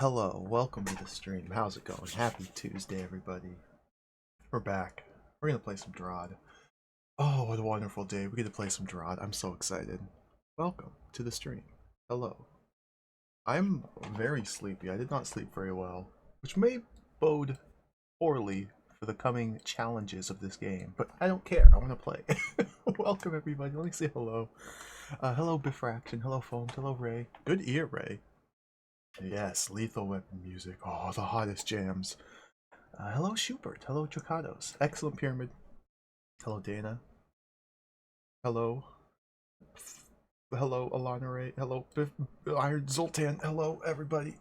Hello, welcome to the stream. How's it going? Happy Tuesday, everybody. We're back. We're gonna play some DROD. Oh, what a wonderful day. We get to play some DROD. I'm so excited. Welcome to the stream. Hello. I'm very sleepy. I did not sleep very well, which may bode poorly for the coming challenges of this game, but I don't care. I want to play. Welcome, everybody. Let me say hello. Hello, Bifraction. Hello, Foams. Hello, Ray. Good ear, Ray. Yes, Lethal Weapon music. Oh, the hottest jams. Hello, Schubert. Hello, Chocados. Excellent Pyramid. Hello, Dana. Hello. Hello, Alana Ray. Hello, Iron Zoltan. Hello, everybody.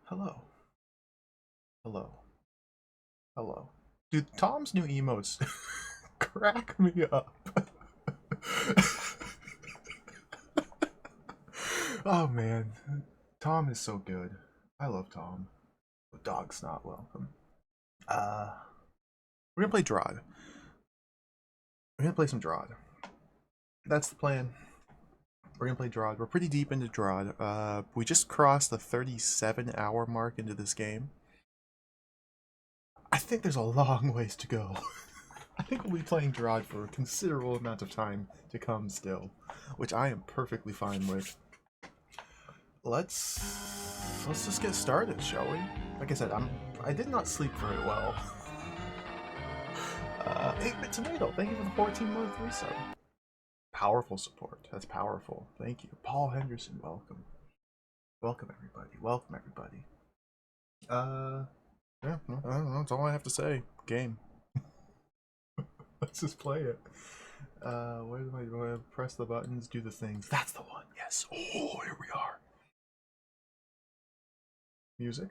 Hello. Hello. Hello. Dude, Tom's new emotes crack me up. Oh, man. Tom is so good. I love Tom. The dog's not welcome. We're gonna play DROD. We're gonna play some DROD. That's the plan. We're gonna play DROD. We're pretty deep into DROD. We just crossed the 37-hour mark into this game. I think there's a long ways to go. I think we'll be playing DROD for a considerable amount of time to come still, which I am perfectly fine with. Let's just get started, shall we? Like I said, I did not sleep very well. 8-Bit Tomato, thank you for the 14-month resub. Powerful support. That's powerful. Thank you. Paul Henderson, welcome. Welcome everybody. Welcome everybody. Yeah, I don't know. That's all I have to say. Game. Let's just play it. Where do I press the buttons? Do the things. That's the one. Yes. Oh, here we are. Music.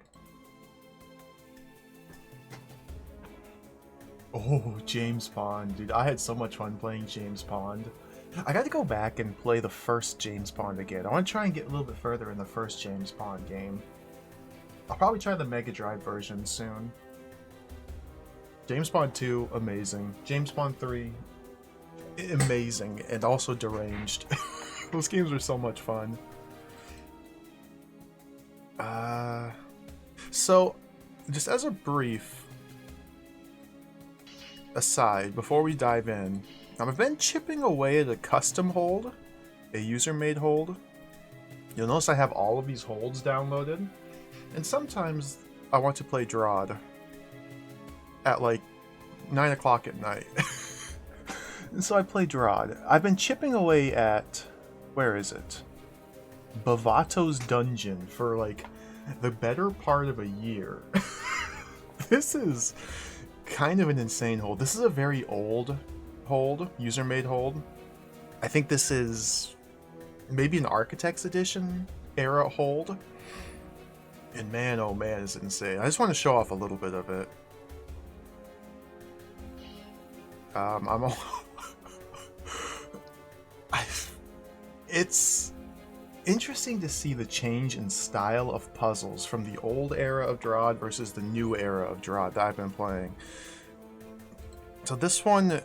Oh, James Pond, dude. I had so much fun playing James Pond. I got to go back and play the first James Pond again. I want to try and get a little bit further in the first James Pond game. I'll probably try the Mega Drive version soon. James Pond 2, amazing. James Pond 3, amazing, and also deranged. Those games are so much fun. So, just as a brief aside, before we dive in, I've been chipping away at a custom hold, a user-made hold. You'll notice I have all of these holds downloaded, and sometimes I want to play DROD at like 9 o'clock at night. And so I play DROD. I've been chipping away at, where is it? Bavato's Dungeon for like the better part of a year. This is kind of an insane hold. This is a very old hold, user-made hold. I think this is maybe an Architect's Edition era hold. And man, oh man, is it insane. I just want to show off a little bit of it. It's interesting to see the change in style of puzzles from the old era of DROD versus the new era of DROD that I've been playing. So this one,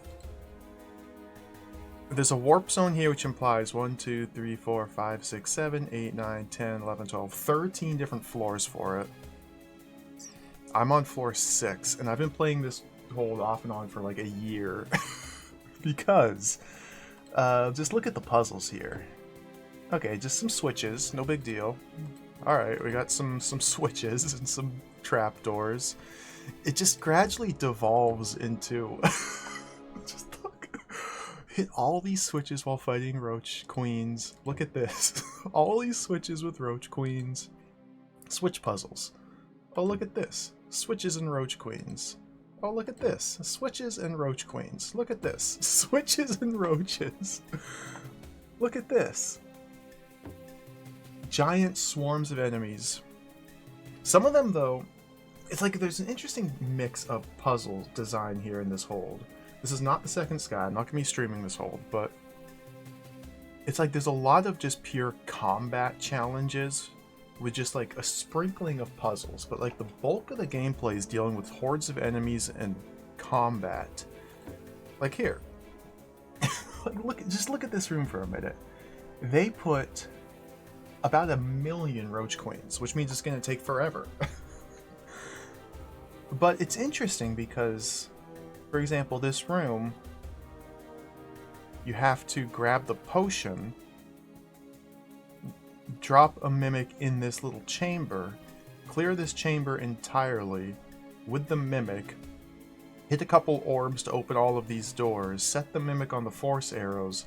there's a warp zone here which implies 1, 2, 3, 4, 5, 6, 7, 8, 9, 10, 11, 12, 13 different floors for it. I'm on floor 6, and I've been playing this hold off and on for like a year. Because, just look at the puzzles here. Okay, just some switches, no big deal. Alright, we got some switches and some trapdoors. It just gradually devolves into... just look. Hit all these switches while fighting Roach Queens. Look at this. All these switches with Roach Queens. Switch puzzles. Oh, look at this. Switches and Roach Queens. Oh, look at this. Switches and Roach Queens. Look at this. Switches and Roaches. Look at this. Giant swarms of enemies. Some of them, though, it's like there's an interesting mix of puzzle design here in this hold. This is not the second sky. I'm not going to be streaming this hold, but it's like there's a lot of just pure combat challenges with just like a sprinkling of puzzles, but like the bulk of the gameplay is dealing with hordes of enemies and combat. Like here. Like just look at this room for a minute. They put about 1,000,000 roach queens, which means it's going to take forever. But it's interesting because, for example, this room, you have to grab the potion, drop a mimic in this little chamber, clear this chamber entirely with the mimic, hit a couple orbs to open all of these doors, set the mimic on the force arrows,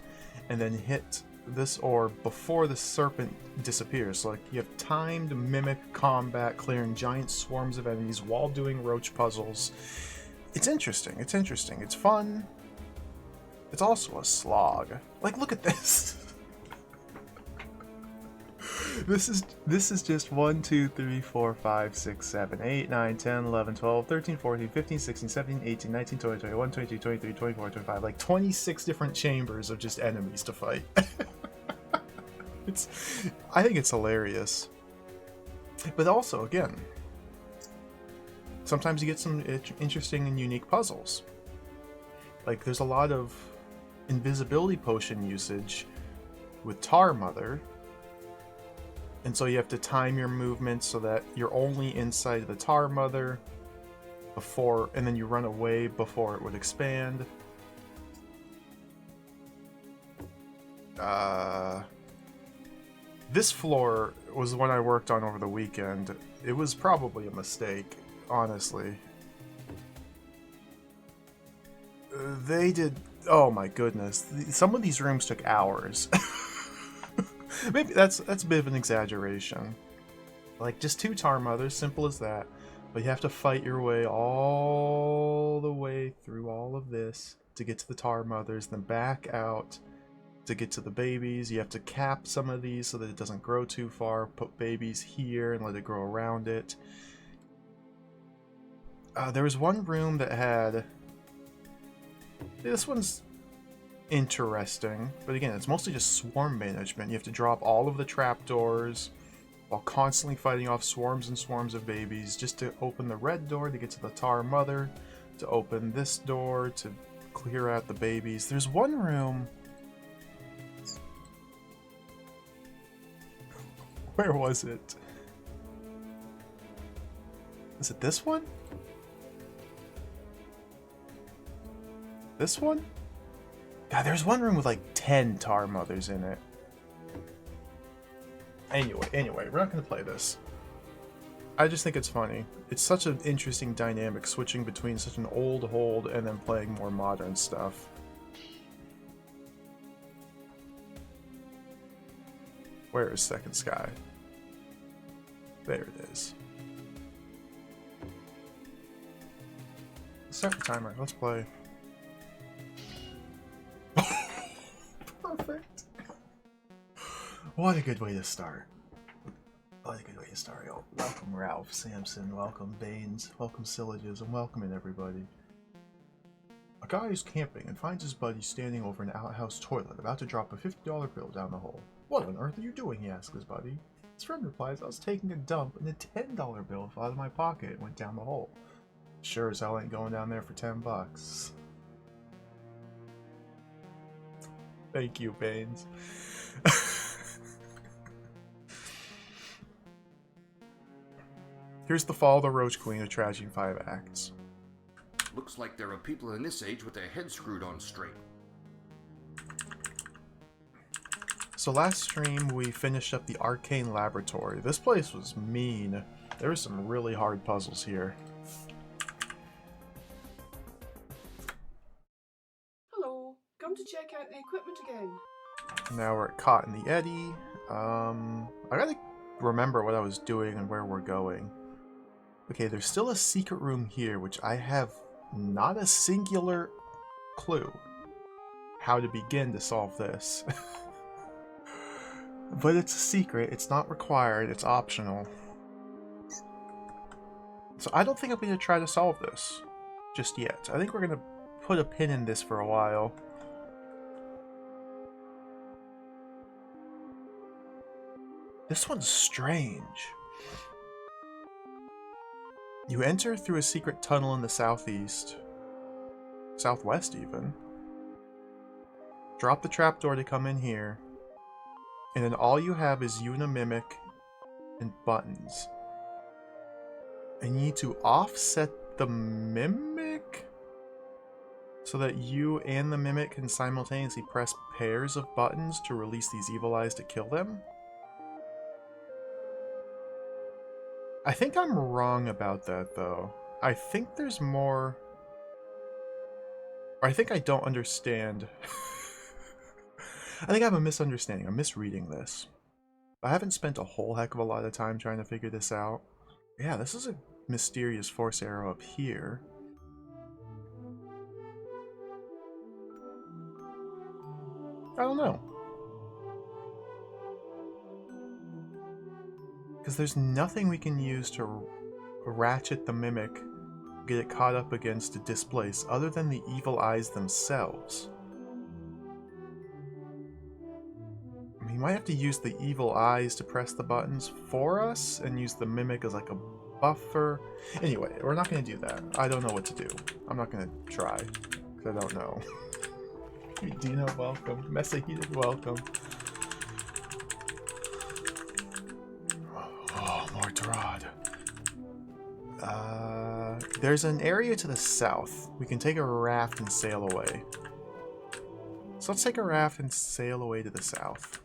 and then hit this orb before the serpent disappears. So like you have timed mimic combat, clearing giant swarms of enemies while doing roach puzzles. It's interesting. It's interesting. It's fun. It's also a slog. Like, look at this. This is just 1, 2, 3, 4, 5, 6, 7, 8, 9, 10, 11, 12, 13, 14, 15, 16, 17, 18, 19, 20, 21, 22, 23, 24, 25. Like 26 different chambers of just enemies to fight. I think it's hilarious. But also, again, sometimes you get some interesting and unique puzzles. Like, there's a lot of invisibility potion usage with Tar Mother. And so you have to time your movements so that you're only inside the Tar Mother before, and then you run away before it would expand. This floor was the one I worked on over the weekend. It was probably a mistake, honestly. They did... Oh my goodness. Some of these rooms took hours. Maybe that's a bit of an exaggeration. Like, just 2 Tar Mothers, simple as that. But you have to fight your way all the way through all of this to get to the Tar Mothers, then back out to get to the babies. You have to cap some of these so that it doesn't grow too far. Put babies here and let it grow around it. There was one room that had... This one's interesting, but again, it's mostly just swarm management. You have to drop all of the trapdoors while constantly fighting off swarms and swarms of babies just to open the red door to get to the Tar Mother, to open this door to clear out the babies. There's one room... Where was it? Is it this one? This one? God, there's one room with like 10 Tar Mothers in it. Anyway, we're not going to play this. I just think it's funny. It's such an interesting dynamic, switching between such an old hold and then playing more modern stuff. Where is Second Sky? There it is. Let's start the timer. Let's play. Perfect. What a good way to start. What a good way to start. Oh, welcome Ralph, Samson, welcome Baines, welcome Syllogism, welcome in everybody. A guy is camping and finds his buddy standing over an outhouse toilet, about to drop a $50 bill down the hole. What on earth are you doing? He asks his buddy. His friend replies, I was taking a dump and a $10 bill fell out of my pocket and went down the hole. Sure as hell ain't going down there for $10. Thank you, Baines. Here's the Fall of the Roach Queen, a tragedy in 5 acts. Looks like there are people in this age with their heads screwed on straight. So last stream we finished up the Arcane Laboratory. This place was mean. There were some really hard puzzles here. Hello, come to check out the equipment again. Now we're caught in the eddy. I gotta remember what I was doing and where we're going. Okay, there's still a secret room here, which I have not a singular clue how to begin to solve this. But it's a secret, it's not required, it's optional. So I don't think I'm going to try to solve this just yet. I think we're going to put a pin in this for a while. This one's strange. You enter through a secret tunnel in the southeast. Southwest, even. Drop the trapdoor to come in here. and then all you have is you and a mimic and buttons. And you need to offset the mimic so that you and the mimic can simultaneously press pairs of buttons to release these evil eyes to kill them? I think I'm wrong about that, though. I think there's more... Or I think I don't understand. I think I have a misunderstanding. I'm misreading this. I haven't spent a whole heck of a lot of time trying to figure this out. Yeah, this is a mysterious force arrow up here. I don't know. Because there's nothing we can use to ratchet the mimic, get it caught up against to displace, other than the evil eyes themselves. I mean, you might have to use the evil eyes to press the buttons for us, and use the mimic as like a buffer. Anyway, we're not going to do that. I don't know what to do. I'm not going to try, because I don't know. Dino, welcome. Messaheated, welcome. Oh, more DROD. There's an area to the south. We can take a raft and sail away. So let's take a raft and sail away to the south.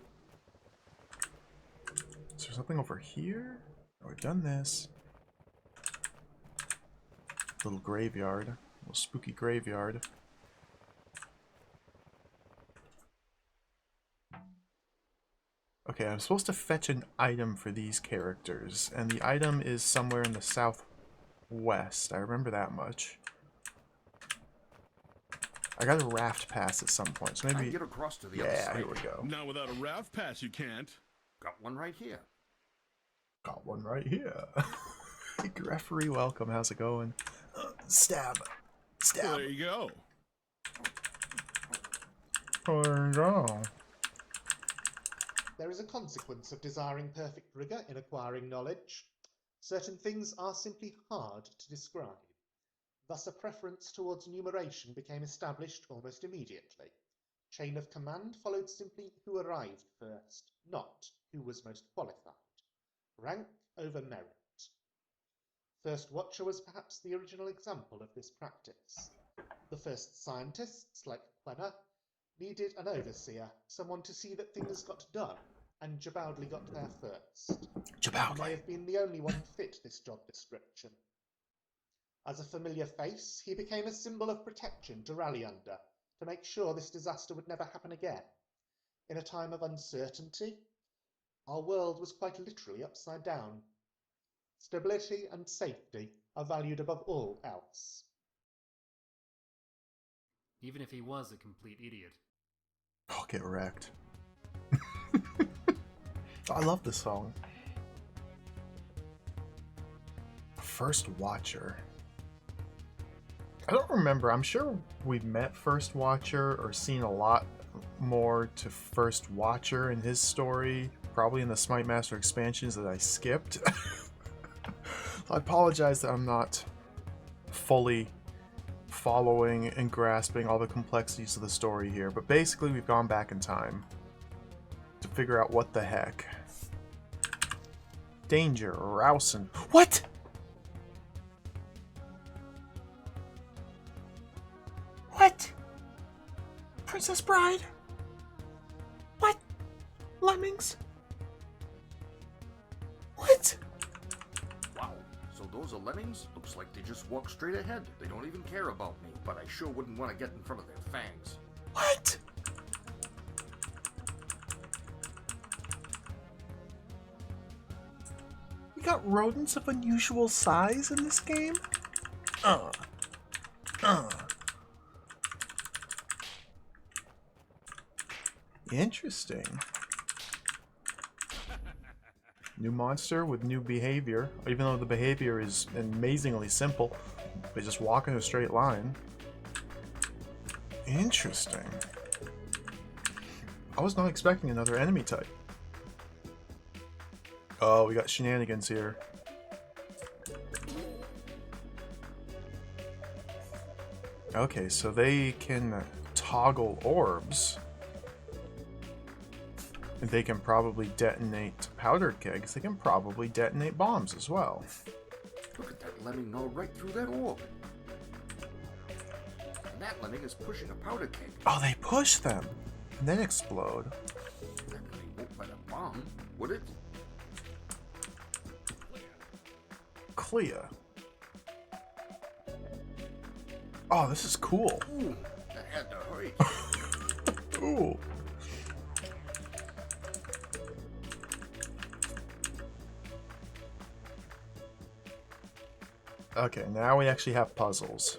Is there something over here? Oh, we've done this. Little graveyard. Little spooky graveyard. Okay, I'm supposed to fetch an item for these characters, and the item is somewhere in the southwest. I remember that much. I got a raft pass at some point, so maybe... I get across to the other Yeah, side. here we go. Not without a raft pass, you can't. Got one right here. Got one right here. Referee, welcome. How's it going? Stab. Stab. Well, there you go. There you go. There is a consequence of desiring perfect rigour in acquiring knowledge. Certain things are simply hard to describe. Thus a preference towards numeration became established almost immediately. Chain of command followed simply who arrived first, not who was most qualified. Rank over merit. First Watcher was perhaps the original example of this practice. The first scientists, like Quenner, needed an overseer, someone to see that things got done, and Jabowdley got there first. He may have been the only one to fit this job description. As a familiar face, he became a symbol of protection to rally under, to make sure this disaster would never happen again. In a time of uncertainty, our world was quite literally upside down. Stability and safety are valued above all else. Even if he was a complete idiot. I'll get wrecked. I love this song. First Watcher. I don't remember. I'm sure we've met First Watcher or seen a lot more to First Watcher in his story, probably in the Smite Master expansions that I skipped. I apologize that I'm not fully following and grasping all the complexities of the story here, but basically we've gone back in time to figure out what the heck. Danger, Rousen. What? What? Princess Bride? What? Lemmings? What? Wow. So those are lemmings? Looks like they just walk straight ahead. They don't even care about me, but I sure wouldn't want to get in front of their fangs. What? We got rodents of unusual size in this game? Interesting. New monster with new behavior, even though the behavior is amazingly simple. They just walk in a straight line. Interesting. I was not expecting another enemy type. Oh, we got shenanigans here. Okay, so they can toggle orbs. They can probably detonate powder kegs. They can probably detonate bombs as well. Look at that lemming gnaw right through that orb. And that lemming is pushing a powder keg. Oh, they push them and then explode. That lemming won't let a bomb, would it? Clea. Oh, this is cool. Ooh, that had to hurry. Ooh. Okay, now we actually have puzzles.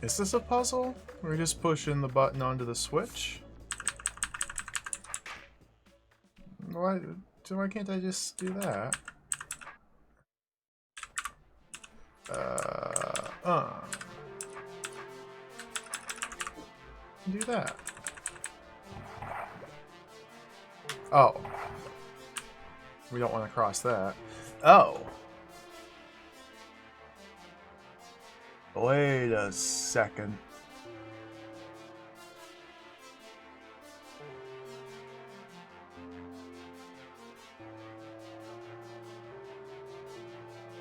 Is this a puzzle? We're just pushing the button onto the switch? Why can't I just do that? Do that. Oh. We don't want to cross that. Oh. Wait a second.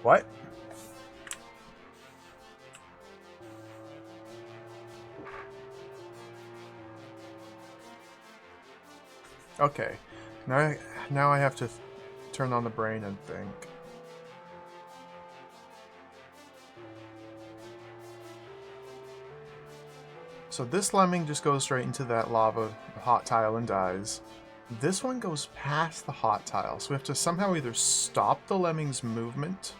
What? Okay. Now I have to turn on the brain and think. So this lemming just goes straight into that lava hot tile and dies. This one goes past the hot tile, so we have to somehow either stop the lemming's movement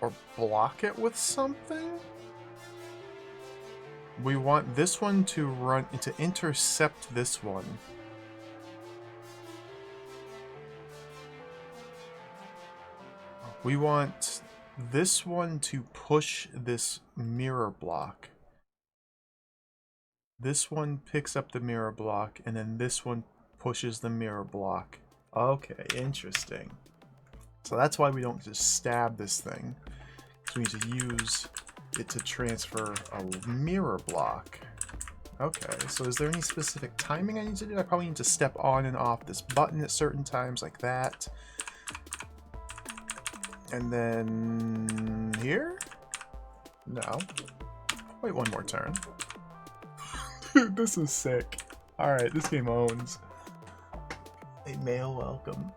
or block it with something? We want this one to intercept this one. We want this one to push this mirror block. This one picks up the mirror block, and then this one pushes the mirror block. Okay, interesting. So that's why we don't just stab this thing. So we need to use it to transfer a mirror block. Okay, so is there any specific timing I need to do? I probably need to step on and off this button at certain times, like that. And then here? No. Wait one more turn. Dude, this is sick. Alright, this game owns. A male welcome.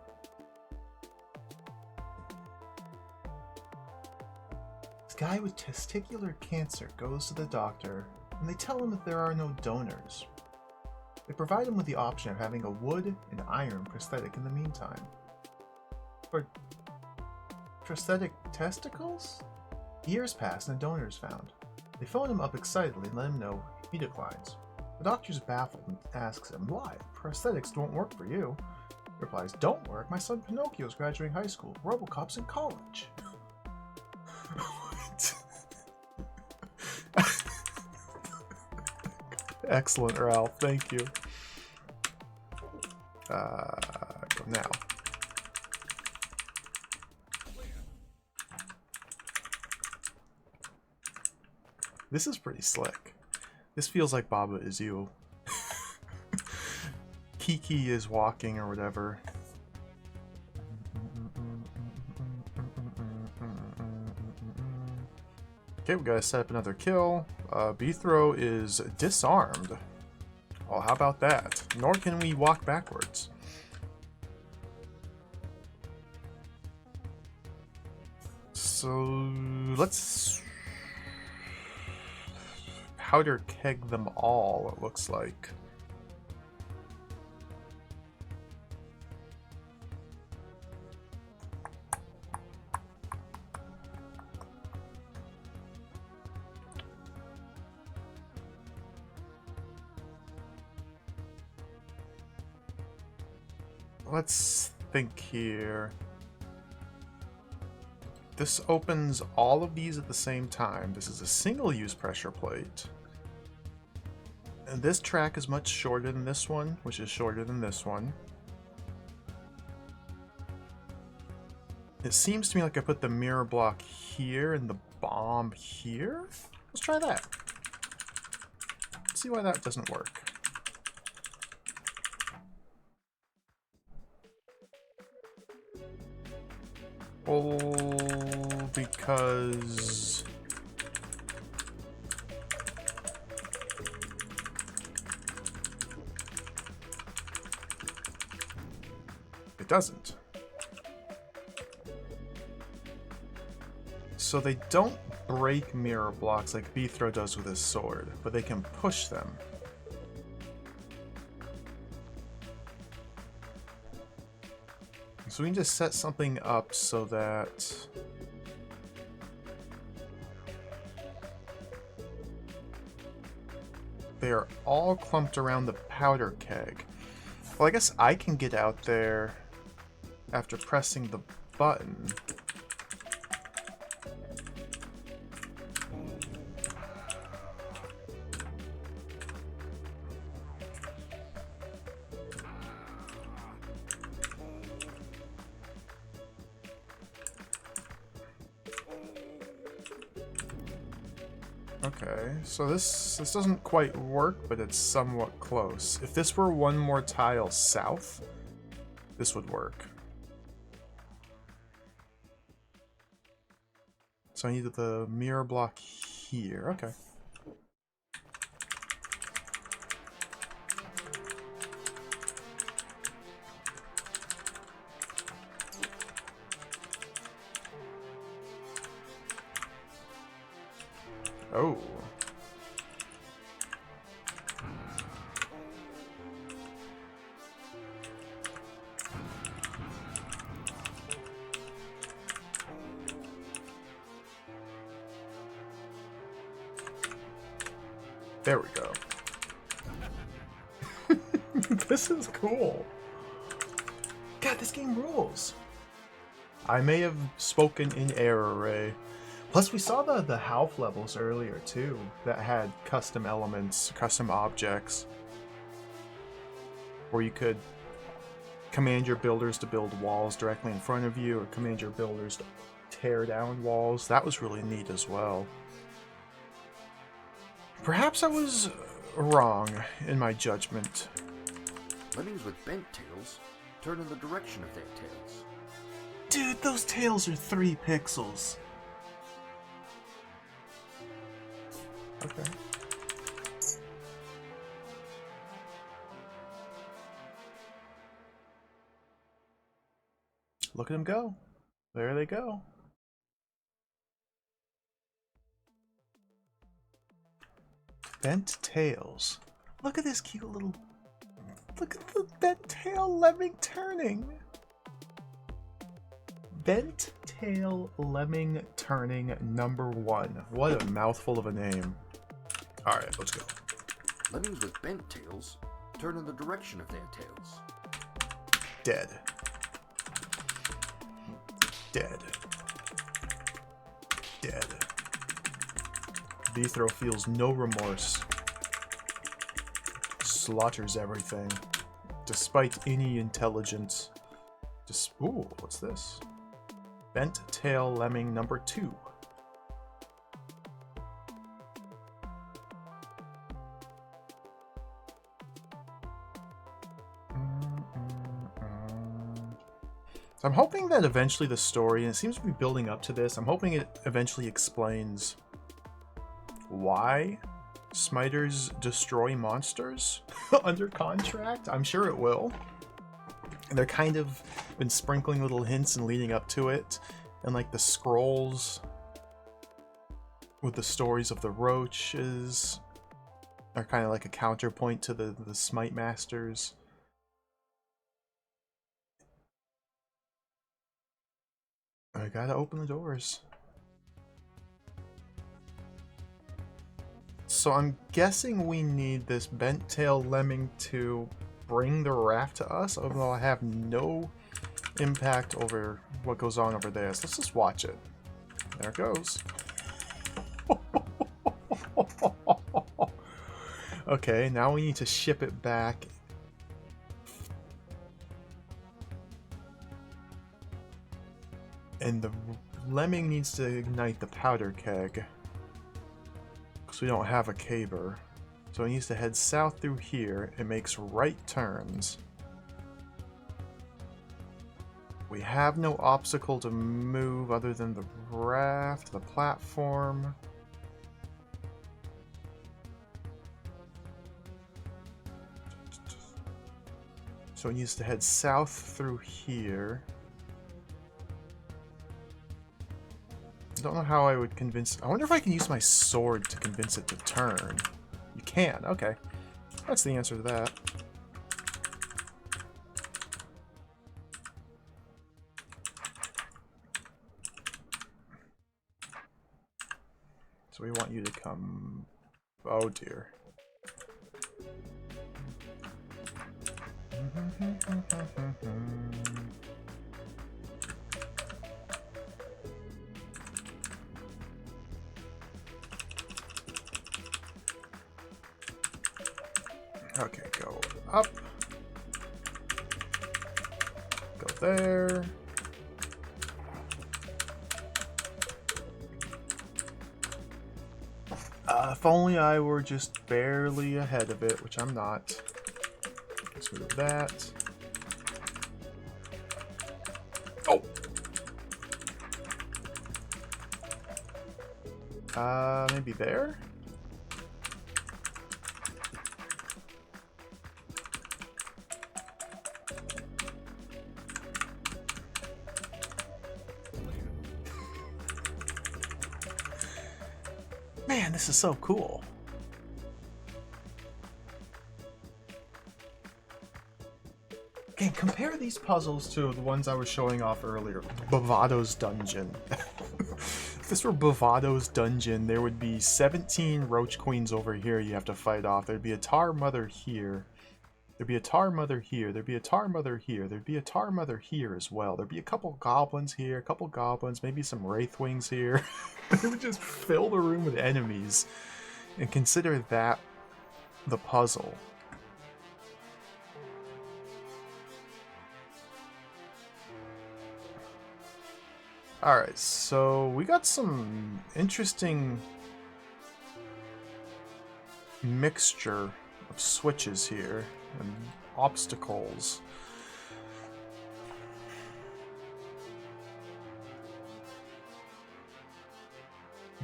This guy with testicular cancer goes to the doctor, and they tell him that there are no donors. They provide him with the option of having a wood and iron prosthetic in the meantime. For prosthetic testicles? Years pass and a donor is found. They phone him up excitedly and let him know he declines. The doctor's baffled and asks him why. Prosthetics don't work for you. He replies, don't work, my son Pinocchio's graduating high school. Robocop's in college. What? Excellent, Ralph. Thank you. Go now. This is pretty slick. This feels like Baba is you. Kiki is walking or whatever. Okay, we gotta set up another kill. Bethro is disarmed. Oh, how about that? Nor can we walk backwards. So let's powder keg them all, it looks like. Let's think here. This opens all of these at the same time. This is a single-use pressure plate. And this track is much shorter than this one, which is shorter than this one. It seems to me like I put the mirror block here and the bomb here. Let's try that. Let's see why that doesn't work. Oh, because... it doesn't. So they don't break mirror blocks like Bithro does with his sword, but they can push them. So we can just set something up so that they are all clumped around the powder keg. Well, I guess I can get out there after pressing the button. Okay, so this doesn't quite work, but it's somewhat close. If this were one more tile south, this would work. So I needed the mirror block here. Okay. Oh. There we go. This is cool. God, this game rules. I may have spoken in error, Ray. Plus, we saw the half levels earlier, too, that had custom elements, custom objects, where you could command your builders to build walls directly in front of you, or command your builders to tear down walls. That was really neat as well. Perhaps I was wrong in my judgment. Lemmings with bent tails turn in the direction of their tails. Dude, those tails are 3 pixels. Okay. Look at them go. There they go. Bent tails. Look at this cute little... Look at the bent tail lemming turning. Bent tail lemming turning #1. What a mouthful of a name. Alright, let's go. Lemmings with bent tails turn in the direction of their tails. Dead. Dead. Dead. Bithro feels no remorse. Slaughters everything. Despite any intelligence. Ooh, what's this? Bent tail lemming #2. So I'm hoping that eventually the story, and it seems to be building up to this, I'm hoping it eventually explains why Smiters destroy monsters under contract. I'm sure it will. And they're kind of been sprinkling little hints and leading up to it. And like the scrolls with the stories of the roaches are kind of like a counterpoint to the Smite Masters. I gotta open the doors. So I'm guessing we need this bent tail lemming to bring the raft to us, although I have no impact over what goes on over there. So let's just watch it. There it goes. Okay, now we need to ship it back. And the lemming needs to ignite the powder keg. Because we don't have a caber. So it needs to head south through here. It makes right turns. We have no obstacle to move other than the raft, the platform. So it needs to head south through here. I don't know how I would convince... I wonder if I can use my sword to convince it to turn. You can, okay. That's the answer to that. So we want you to come... Oh dear. Okay, go up. Go there. If only I were just barely ahead of it, which I'm not. Let's move that. Oh! Maybe there? Man, this is so cool. Okay, compare these puzzles to the ones I was showing off earlier. Bravado's Dungeon. If this were Bravado's Dungeon, there would be 17 Roach Queens over here you have to fight off. There'd be a Tar Mother here. There'd be a Tar Mother here. There'd be a Tar Mother here. There'd be a Tar Mother here as well. There'd be a couple goblins here, a couple goblins, maybe some Wraithwings here. It would just fill the room with enemies. And consider that the puzzle. Alright, so we got some interesting mixture of switches here and obstacles.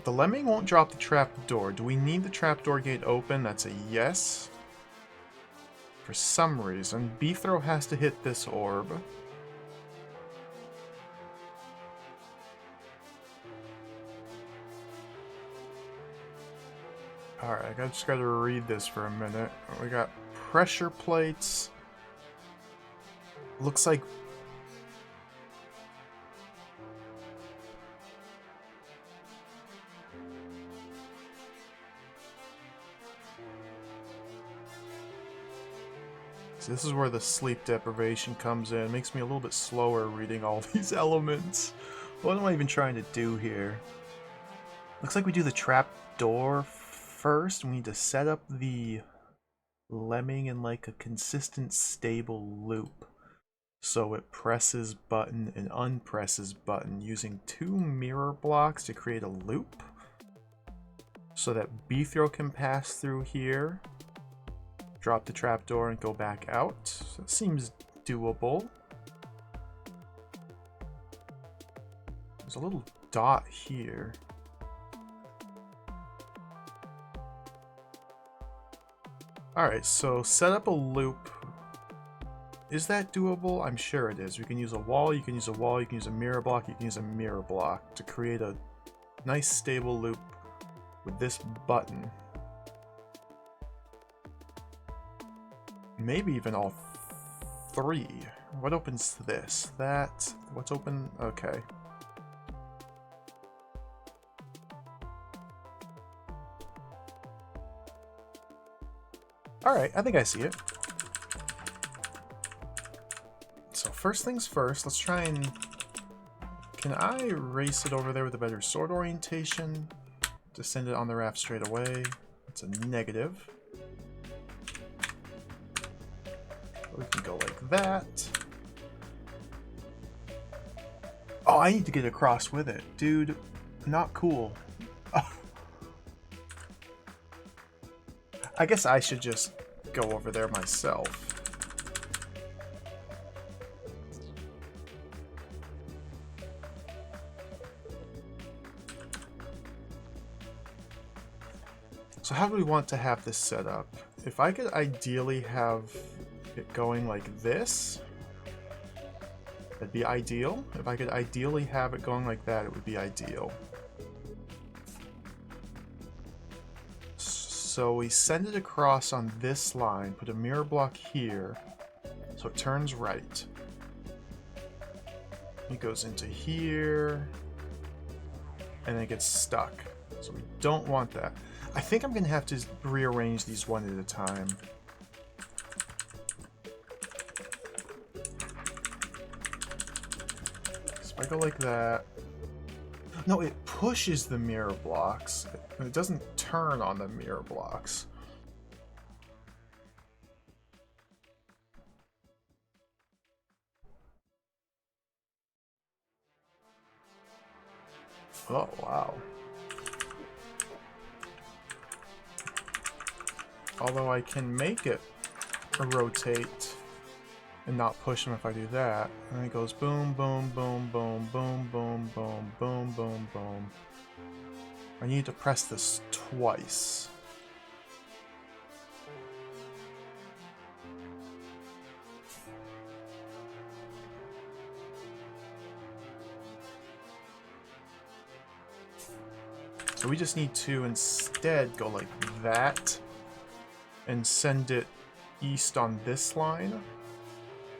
The lemming won't drop the trapdoor. Do we need the trapdoor gate open? That's a yes. For some reason, Beethrow has to hit this orb. Alright, I just gotta read this for a minute. We got pressure plates. Looks like... So this is where the sleep deprivation comes in. It makes me a little bit slower reading all these elements. What am I even trying to do here? Looks like we do the trap door first. We need to set up the lemming in like a consistent stable loop. So it presses button and unpresses button using 2 mirror blocks to create a loop. So that Beethrow can pass through here. Drop the trapdoor and go back out. That seems doable. There's a little dot here. Alright, so set up a loop. Is that doable? I'm sure it is. We can use a wall, you can use a wall, you can use a mirror block, you can use a mirror block to create a nice stable loop with this button. Maybe even all 3. What opens this? That. What's open? Okay. Alright, I think I see it. So first things first, let's try and... Can I race it over there with a better sword orientation? To send it on the raft straight away. It's a negative. We can go like that. Oh, I need to get across with it. Dude, not cool. I guess I should just go over there myself. So how do we want to have this set up? If I could ideally have it going like this, that'd be ideal. If I could ideally have it going like that, it would be ideal. So we send it across on this line, put a mirror block here, so it turns right. It goes into here, and then it gets stuck. So we don't want that. I think I'm going to have to rearrange these one at a time. So if I go like that... No, it pushes the mirror blocks. It doesn't turn on the mirror blocks. Oh, wow. Although I can make it rotate and not push them if I do that. And then it goes boom, boom, boom, boom, boom, boom, boom, boom, boom, boom. I need to press this twice. So we just need to instead go like that and send it east on this line.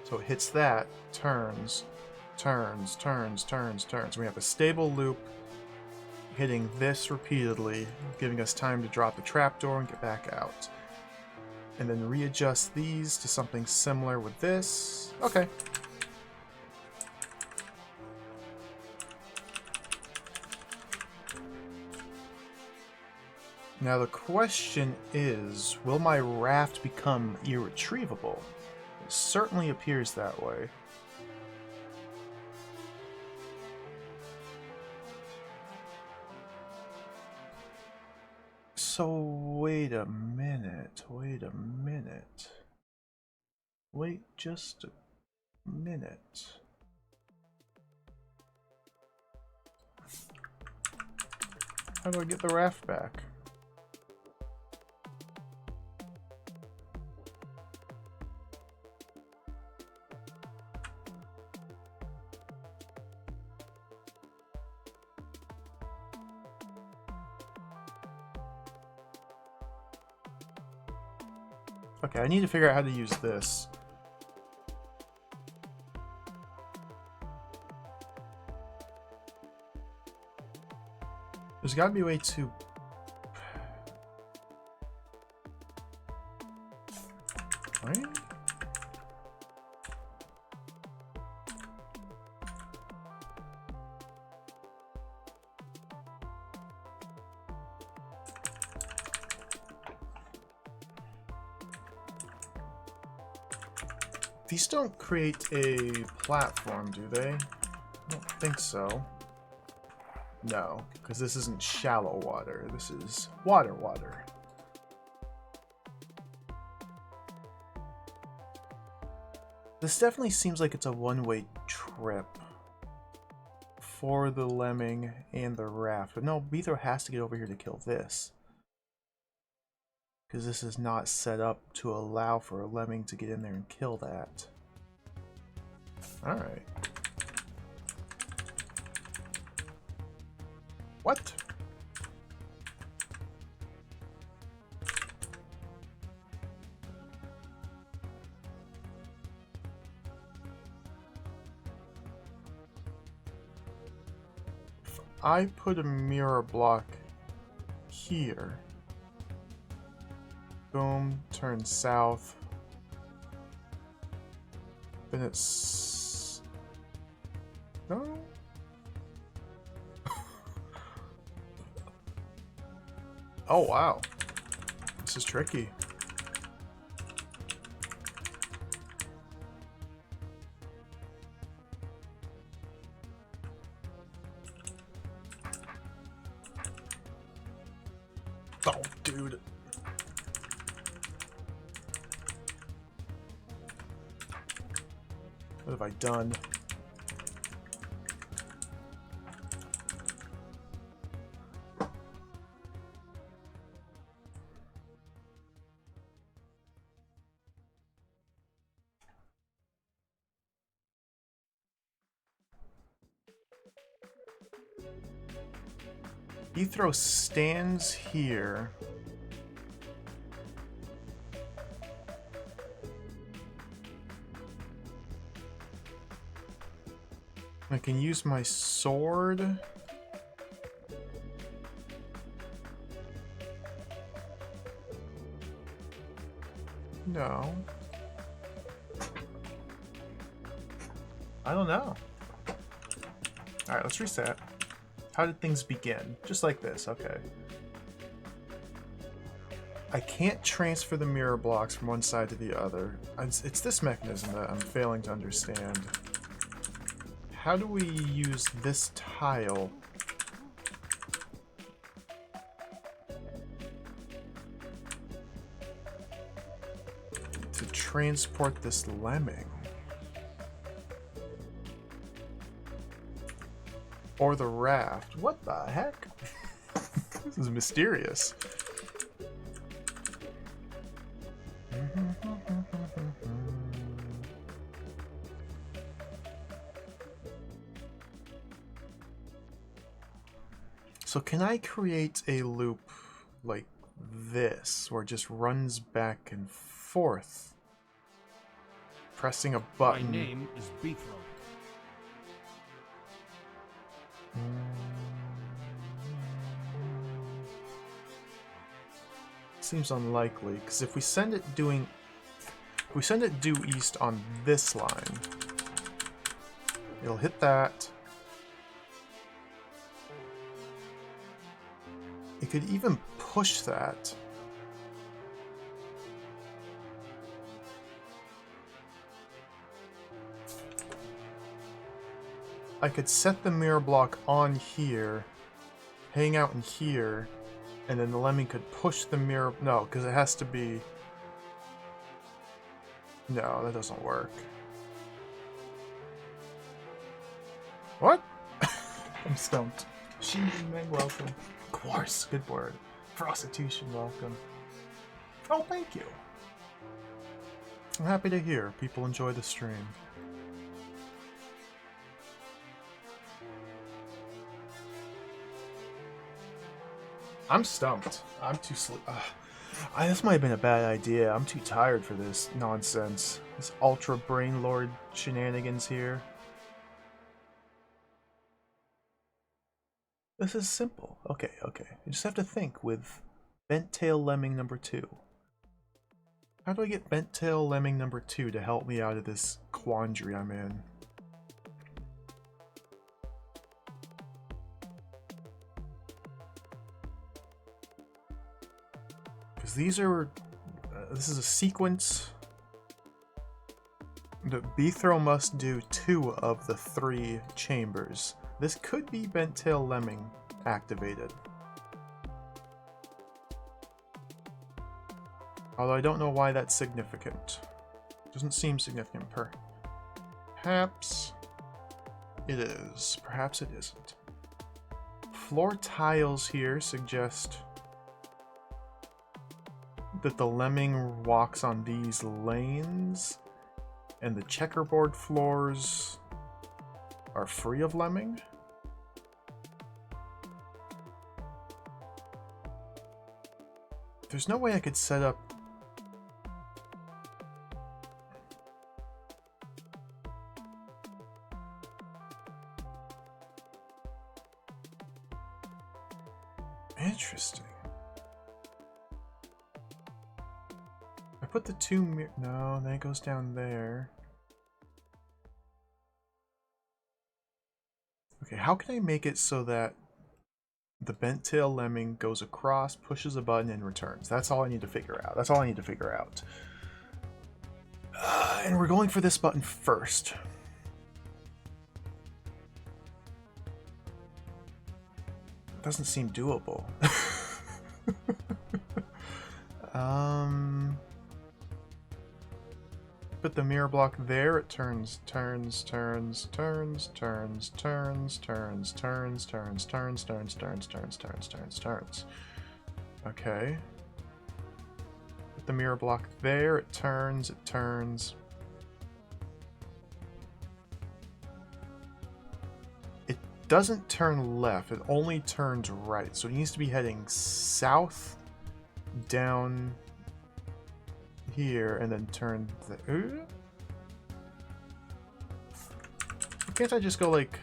So it hits that, turns, turns, turns, turns, turns. We have a stable loop hitting this repeatedly, giving us time to drop the trapdoor and get back out. And then readjust these to something similar with this. Okay. Now the question is, will my raft become irretrievable? It certainly appears that way. So wait a minute, wait a minute. Wait just a minute. How do I get the raft back? Okay, I need to figure out how to use this. There's gotta be a way to... Right? These don't create a platform, do they? I don't think so. No, because this isn't shallow water. This is water. This definitely seems like it's a one-way trip for the lemming and the raft. But no, Beether has to get over here to kill this. Because this is not set up to allow for a lemming to get in there and kill that. Alright. What? If I put a mirror block here, boom, turn south, then it's... No? Oh, wow. This is tricky. Oh, dude. What have I done? Ethro stands here. I can use my sword. No. I don't know. Alright, let's reset. How did things begin? Just like this, okay. I can't transfer the mirror blocks from one side to the other. It's this mechanism that I'm failing to understand. How do we use this tile? To transport this lemming? Or the raft? What the heck? This is mysterious. So can I create a loop like this, where it just runs back and forth? Pressing a button. My name is Beefro. Seems unlikely, because if we send it due east on this line, it'll hit that. It could even push that. I could set the mirror block on here, hang out in here, and then the lemming could push the mirror... No, because it has to be... No, that doesn't work. What? I'm stumped. Shinji Men, welcome. Quartz, good word. Prostitution, welcome. Oh, thank you. I'm happy to hear people enjoy the stream. I'm stumped. I'm too sleep. This might have been a bad idea. I'm too tired for this nonsense. This ultra brain lord shenanigans here. This is simple. Okay, okay. You just have to think with Bent Tail Lemming number 2. How do I get Bent Tail Lemming number 2 to help me out of this quandary I'm in? Because these are... this is a sequence that Beethro must do 2 of the 3 chambers. This could be Bent Tail Lemming activated. Although I don't know why that's significant. Doesn't seem significant. Perhaps it is. Perhaps it isn't. Floor tiles here suggest that the lemming walks on these lanes, and the checkerboard floors are free of lemming. There's no way I could set up... Interesting. I put the 2 no, then it goes down there. Okay, how can I make it so that the Bent Tail Lemming goes across, pushes a button, and returns? That's all I need to figure out. That's all I need to figure out. And we're going for this button first. Doesn't seem doable. Put the mirror block there. It turns, turns, turns, turns, turns, turns, turns, turns, turns, turns, turns, turns, turns, turns, turns, turns. Okay. Put the mirror block there. It turns, it turns. It doesn't turn left. It only turns right. So it needs to be heading south, down here, and then turn the... Can't I just go like...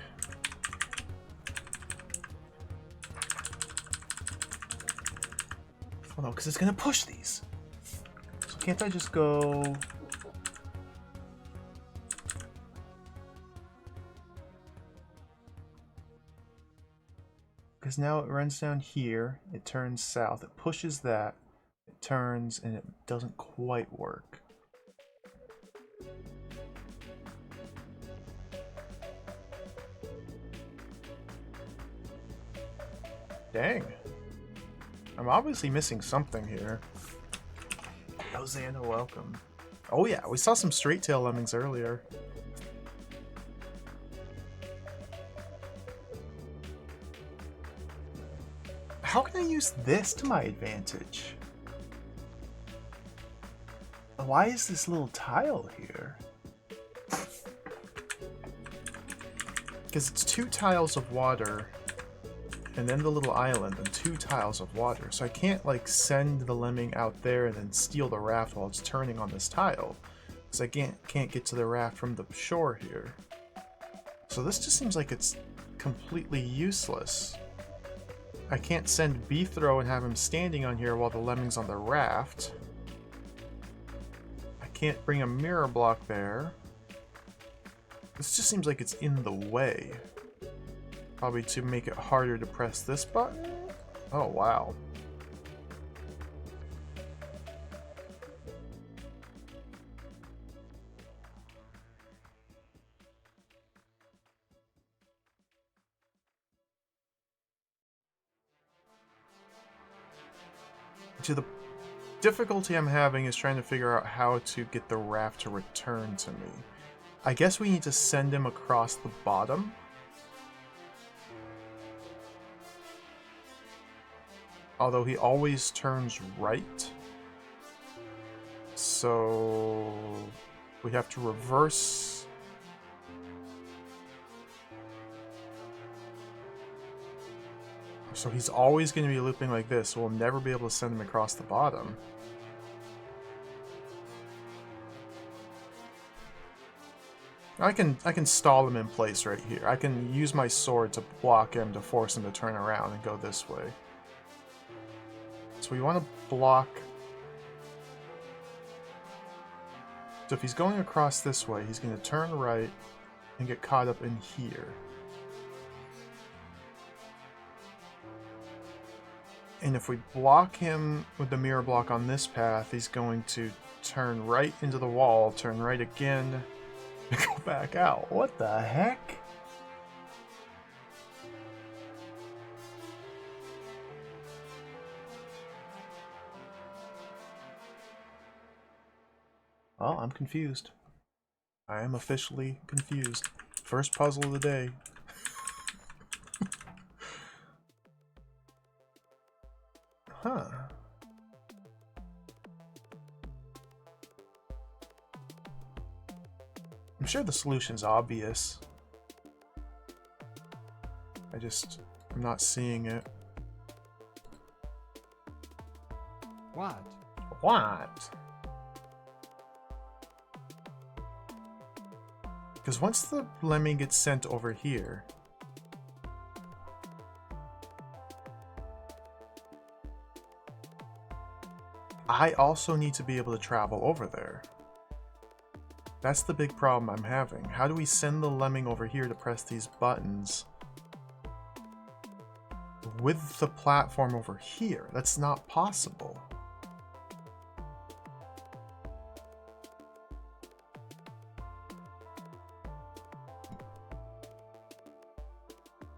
Oh no, because it's gonna push these. So can't I just go... Because now it runs down here, it turns south, it pushes that, it turns, and it doesn't quite work. Dang. I'm obviously missing something here. Hosanna, welcome. Oh yeah, we saw some straight tail lemmings earlier. How can I use this to my advantage? Why is this little tile here? Because it's 2 tiles of water, and then the little island, and 2 tiles of water. So I can't, like, send the lemming out there and then steal the raft while it's turning on this tile. Because I can't get to the raft from the shore here. So this just seems like it's completely useless. I can't send Beethrow and have him standing on here while the lemming's on the raft. I can't bring a mirror block there. This just seems like it's in the way. Probably to make it harder to press this button? Oh, wow. The difficulty I'm having is trying to figure out how to get the raft to return to me. I guess we need to send him across the bottom. Although he always turns right. So we have to reverse. So he's always going to be looping like this, so we'll never be able to send him across the bottom. I can stall him in place right here. I can use my sword to block him to force him to turn around and go this way. So we want to block. So if he's going across this way, he's going to turn right and get caught up in here. And if we block him with the mirror block on this path, he's going to turn right into the wall, turn right again, and go back out. What the heck? Well, I'm confused. I am officially confused. First puzzle of the day. Huh. I'm sure the solution's obvious. I'm not seeing it. What? What? Because once the lemming gets sent over here, I also need to be able to travel over there. That's the big problem I'm having. How do we send the lemming over here to press these buttons with the platform over here? That's not possible.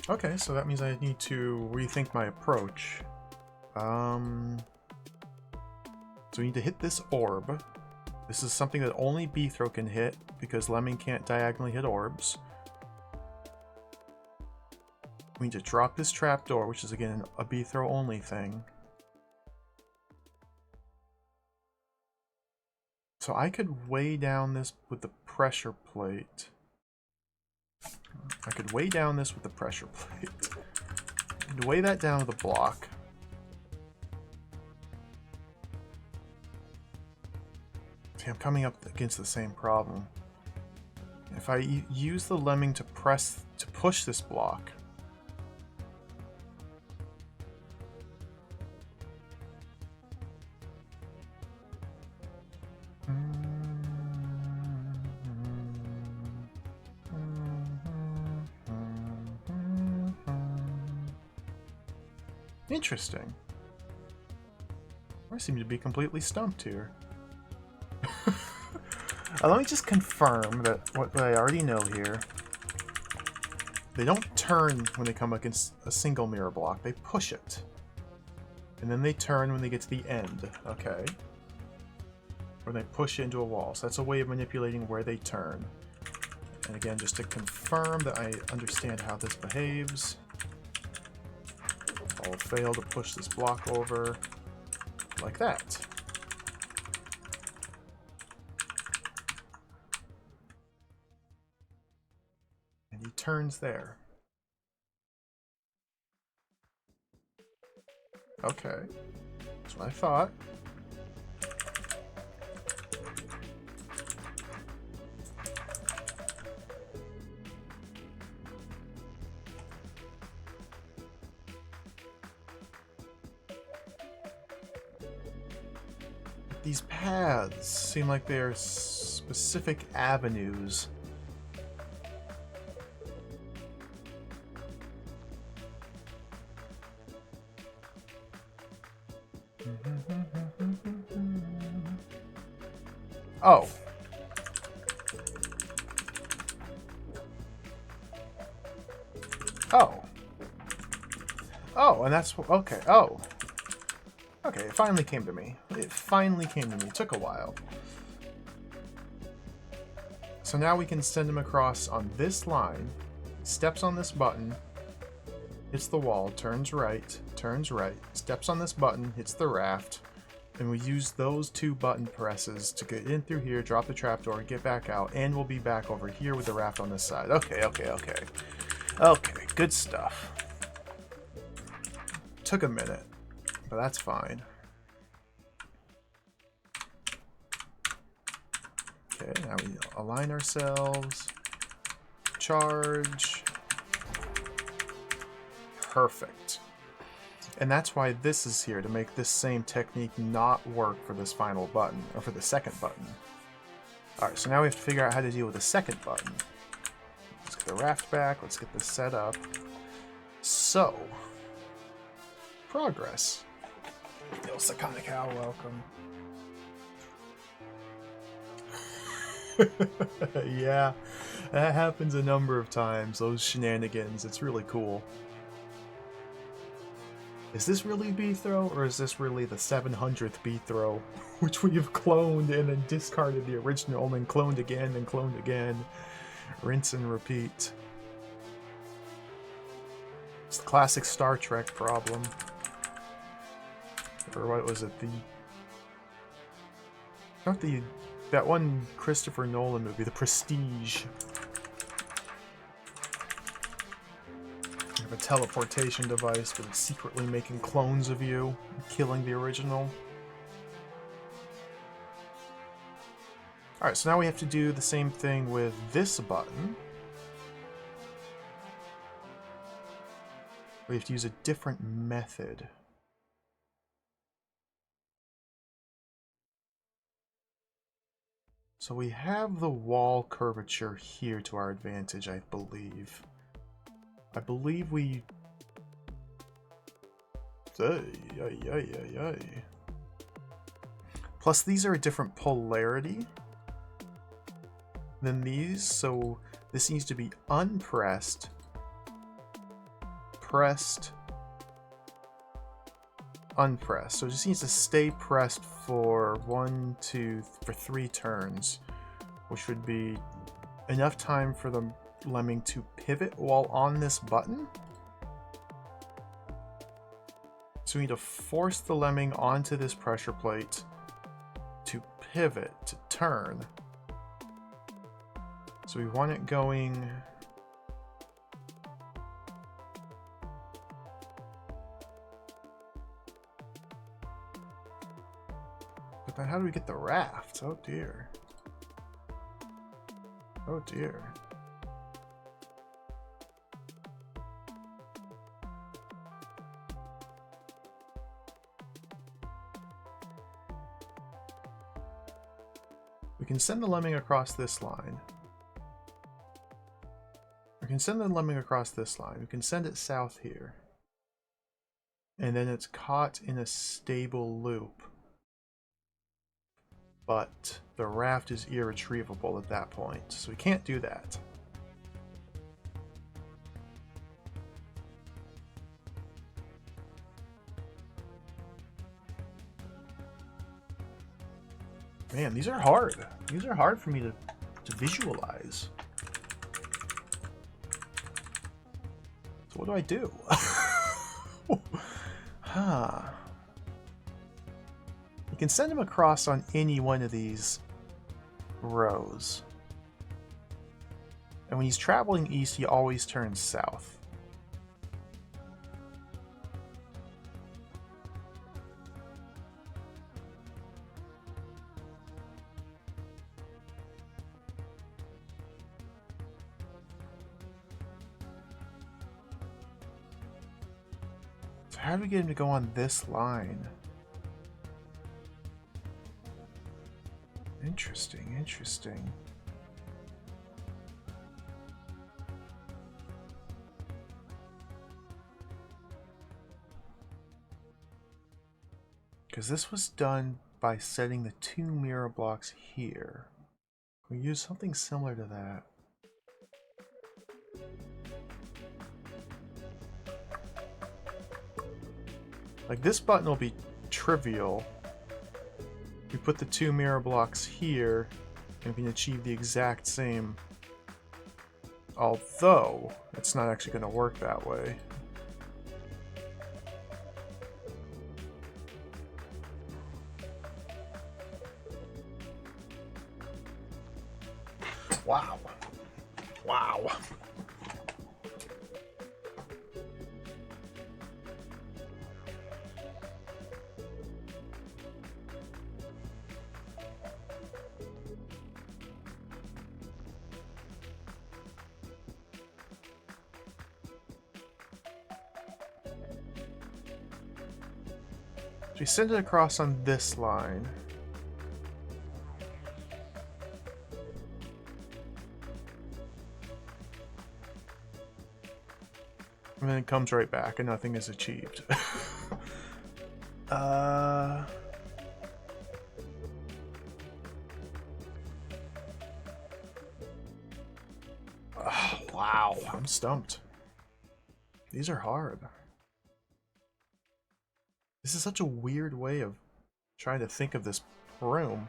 Okay, so that means I need to rethink my approach. So we need to hit this orb. This is something that only B-throw can hit because Lemming can't diagonally hit orbs. We need to drop this trapdoor, which is again a B-throw only thing. So I could weigh down this with the pressure plate. I could weigh down this with the pressure plate. And weigh that down with a block. See, I'm coming up against the same problem. If I use the lemming to push this block, interesting. I seem to be completely stumped here. Let me just confirm that what I already know here. They don't turn when they come against a single mirror block. They push it. And then they turn when they get to the end. Okay. Or they push it into a wall. So that's a way of manipulating where they turn. And again, just to confirm that I understand how this behaves. I'll fail to push this block over like that. And he turns there. Okay. That's what I thought. These paths seem like they're specific avenues. Oh. Oh. Oh, and that's okay. Oh. Okay, it finally came to me. It finally came to me. It took a while. So now we can send him across on this line, steps on this button, hits the wall, turns right, steps on this button, hits the raft, and we use those two button presses to get in through here, drop the trapdoor, get back out, and we'll be back over here with the raft on this side. Okay, okay, okay. Okay, good stuff. Took a minute, but that's fine. Okay, now we align ourselves. Charge. Perfect. And that's why this is here, to make this same technique not work for this final button, or for the second button. Alright, so now we have to figure out how to deal with the second button. Let's get the raft back, let's get this set up. So, progress. Yo, Sakana Cow, welcome. Yeah, that happens a number of times, those shenanigans. It's really cool. Is this really B-throw, or is this really the 700th B-throw, which we have cloned and then discarded the original, and then cloned again and cloned again? Rinse and repeat. It's the classic Star Trek problem. Or what was it, that one Christopher Nolan movie, The Prestige. You have a teleportation device, but it's secretly making clones of you, killing the original. Alright, so now we have to do the same thing with this button. We have to use a different method. So we have the wall curvature here to our advantage, I believe. I believe we... Plus these are a different polarity than these, so this needs to be unpressed, pressed, unpressed. So it just needs to stay pressed for 3 turns, which would be enough time for the lemming to pivot while on this button. So we need to force the lemming onto this pressure plate to pivot, to turn. So we want it going... But then how do we get the raft? Oh dear. Oh dear. We can send the lemming across this line. We can send the lemming across this line. We can send it south here. And then it's caught in a stable loop. But the raft is irretrievable at that point, so we can't do that. Man, these are hard. These are hard for me to visualize. So what do I do? Huh. You can send him across on any one of these rows. And when he's traveling east, he always turns south. So how do we get him to go on this line? Interesting, interesting. Because this was done by setting the 2 mirror blocks here. We use something similar to that. Like this button will be trivial. We put the 2 mirror blocks here and we can achieve the exact same. Although, it's not actually going to work that way. Wow. Wow. So we send it across on this line. And then it comes right back and nothing is achieved. Oh, wow, I'm stumped. These are hard. This is such a weird way of trying to think of this room.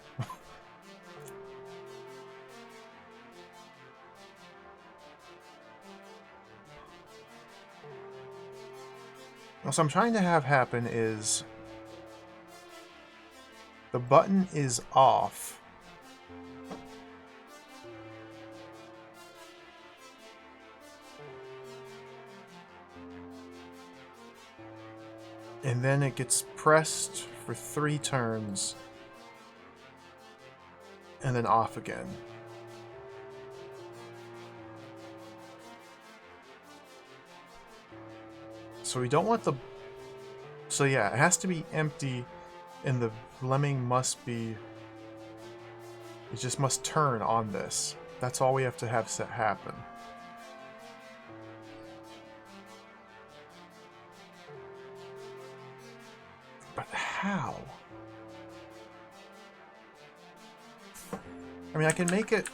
What I'm trying to have happen is the button is off. And then it gets pressed for 3 turns and then off again. So we don't want the... So yeah, it has to be empty and the lemming must be... It just must turn on this. That's all we have to have set happen. But how? I mean, I can make it...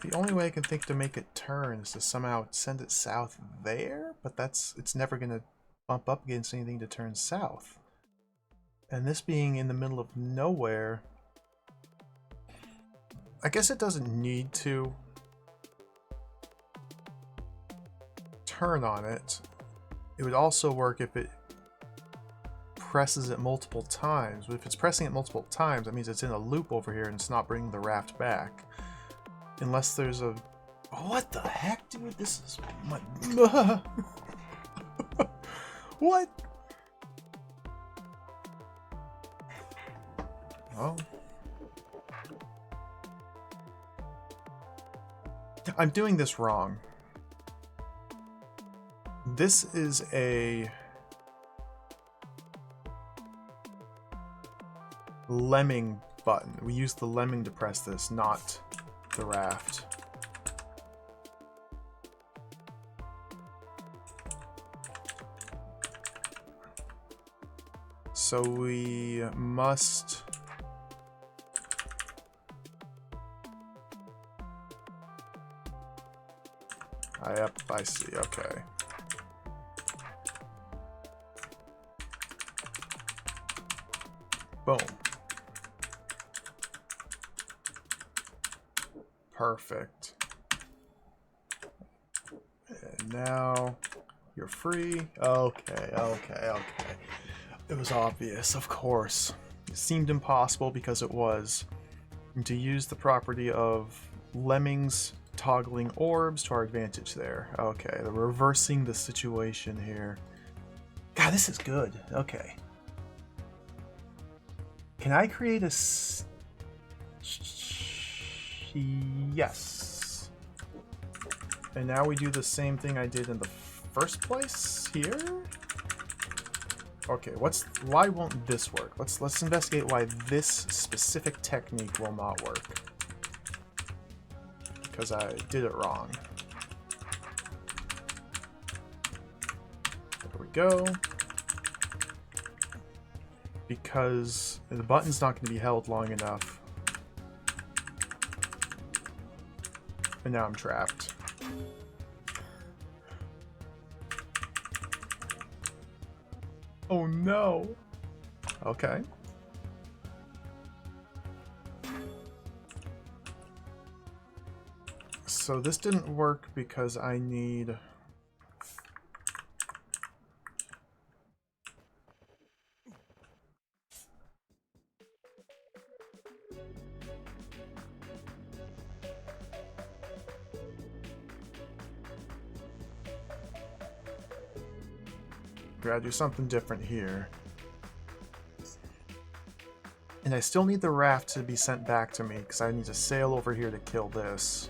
The only way I can think to make it turn is to somehow send it south there, but it's never going to bump up against anything to turn south. And this being in the middle of nowhere, I guess it doesn't need to turn on it. It would also work if it presses it multiple times. But if it's pressing it multiple times, that means it's in a loop over here and it's not bringing the raft back. Unless there's a... What the heck, dude? This is my... What? Oh. I'm doing this wrong. This is a lemming button. We use the lemming to press this, not the raft. So we must... Yep, I see, okay. Boom. Perfect. And now you're free. Okay. It was obvious, of course. It seemed impossible because it was. And to use the property of lemmings toggling orbs to our advantage there. Okay, they're reversing the situation here. God, this is good. Okay. Can I create a... Yes. And now we do the same thing I did in the first place here? Okay, why won't this work? Let's investigate why this specific technique will not work. Because I did it wrong. There we go. Because the button's not going to be held long enough. And now I'm trapped. Oh no! Okay. So this didn't work because I need... Gotta do something different here. And I still need the raft to be sent back to me because I need to sail over here to kill this.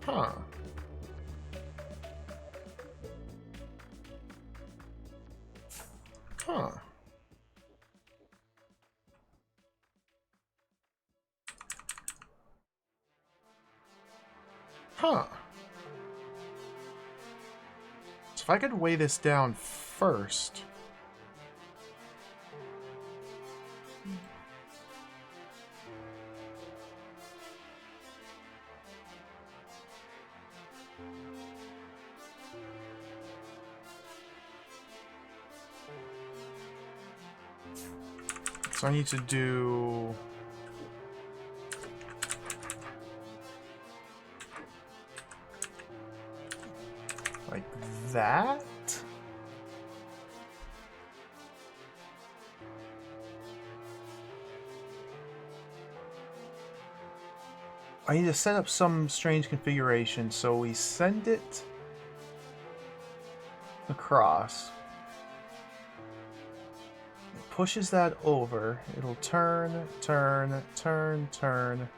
Huh. Huh. Huh. So if I could weigh this down first... So I need to do... like that? I need to set up some strange configuration, so we send it across. It pushes that over. It'll turn, turn, turn, turn.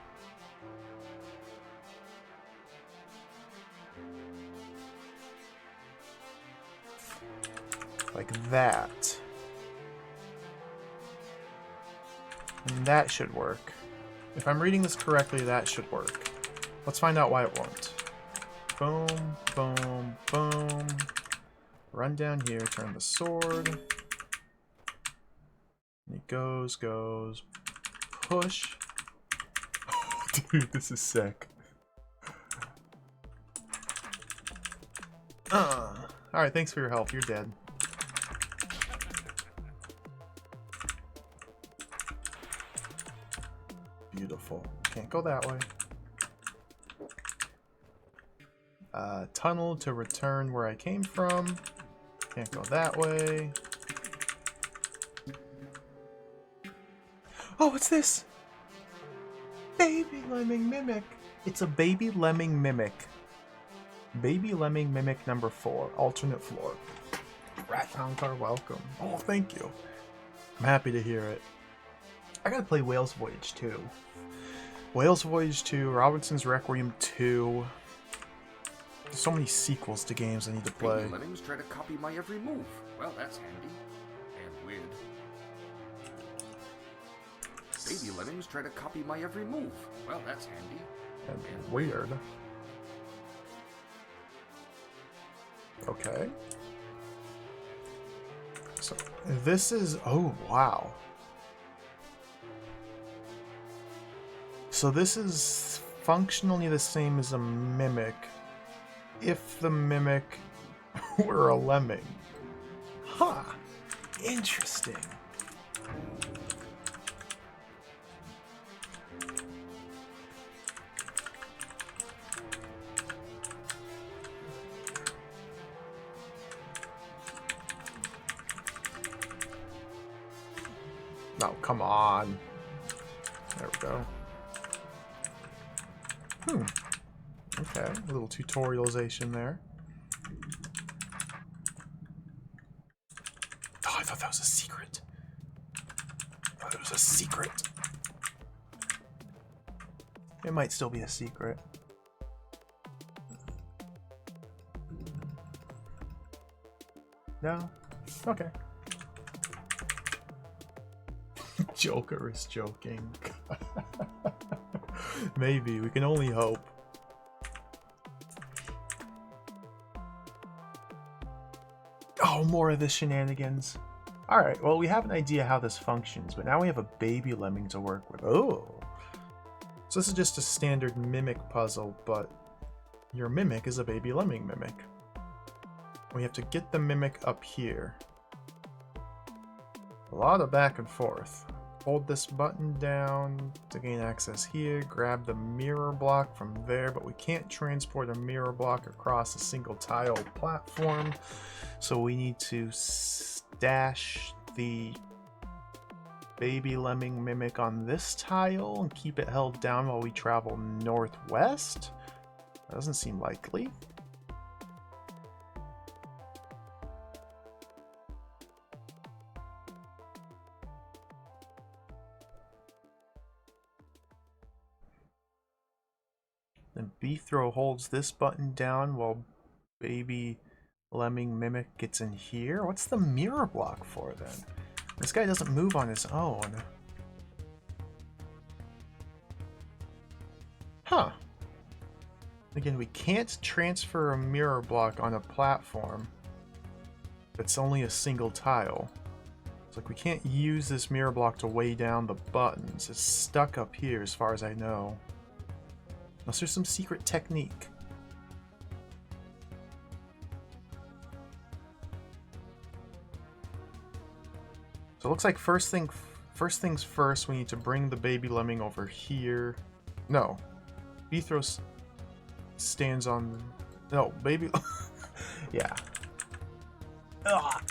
Like that. And that should work. If I'm reading this correctly, that should work. Let's find out why it won't. Boom, boom, boom. Run down here, turn the sword. And it goes, push. Dude, this is sick. Alright, thanks for your help. You're dead. Beautiful. Can't go that way. Tunnel to return where I came from. Can't go that way. Oh, what's this? Baby Lemming Mimic. It's a Baby Lemming Mimic. Baby Lemming Mimic number 4. Alternate floor. Rat Town Car, welcome. Oh, thank you. I'm happy to hear it. I gotta play Whale's Voyage 2. Whale's Voyage 2, Robinson's Requiem 2. There's so many sequels to games I need to play. Baby lemmings try to copy my every move. Well, that's handy. And weird. Baby lemmings try to copy my every move. Well, that's handy. And weird. Okay. So, this is... Oh, wow. So this is functionally the same as a mimic, if the mimic were a lemming. Huh. Interesting. No, come on. There we go. Okay, a little tutorialization there. Oh, I thought that was a secret. I thought it was a secret. It might still be a secret. No? Okay. Joker is joking. Maybe, we can only hope. Oh, more of the shenanigans. Alright, well, we have an idea how this functions, but now we have a baby lemming to work with. Oh! So this is just a standard mimic puzzle, but your mimic is a baby lemming mimic. We have to get the mimic up here. A lot of back and forth. Hold this button down to gain access here. Grab the mirror block from there, but we can't transport a mirror block across a single tile platform. So we need to stash the baby lemming mimic on this tile and keep it held down while we travel northwest. That doesn't seem likely. Then B-throw holds this button down while baby lemming mimic gets in here. What's the mirror block for then? This guy doesn't move on his own. Huh. Again, we can't transfer a mirror block on a platform that's only a single tile. It's like we can't use this mirror block to weigh down the buttons. It's stuck up here as far as I know. Unless there's some secret technique. So it looks like first things first, we need to bring the baby lemming over here. No. Bethros stands on... No, baby... yeah. Ugh.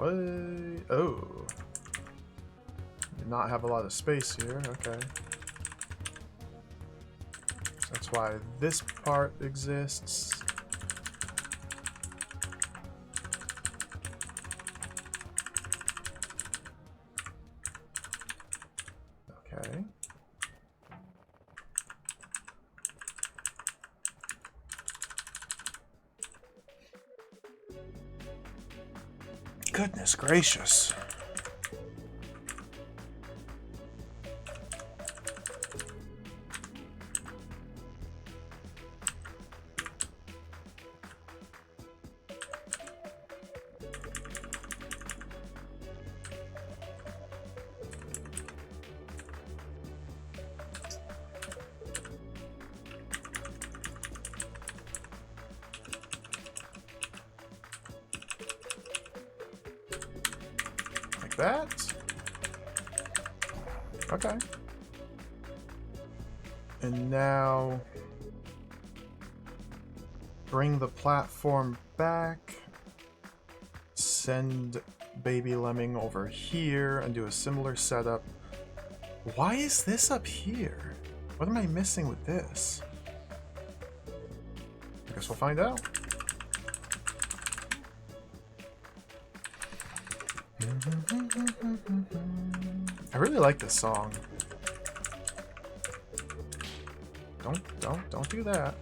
What? Oh. Do not have a lot of space here. Okay. So that's why this part exists. Okay. Goodness gracious. That. Okay. And now bring the platform back. Send baby lemming over here and do a similar setup. Why is this up here? What am I missing with this? I guess we'll find out. I really like this song. Don't do that.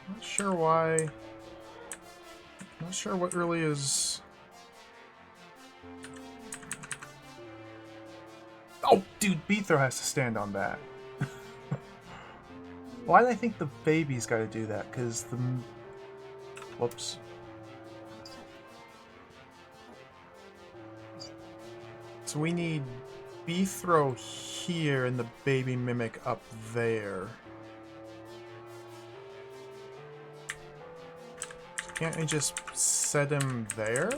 Not sure why. Not sure what really is. Oh, dude, Beathro has to stand on that. Why do I think the baby's got to do that? Because the. Whoops. So we need Beathro here and the baby mimic up there. Can't we just set him there?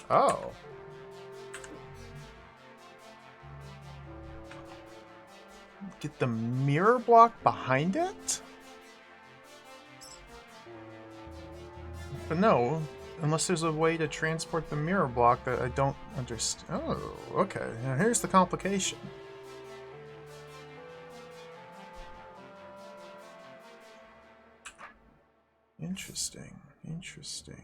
Oh. Get the mirror block behind it? But no, unless there's a way to transport the mirror block that I don't understand. Oh, okay. Now here's the complication. Interesting. Interesting.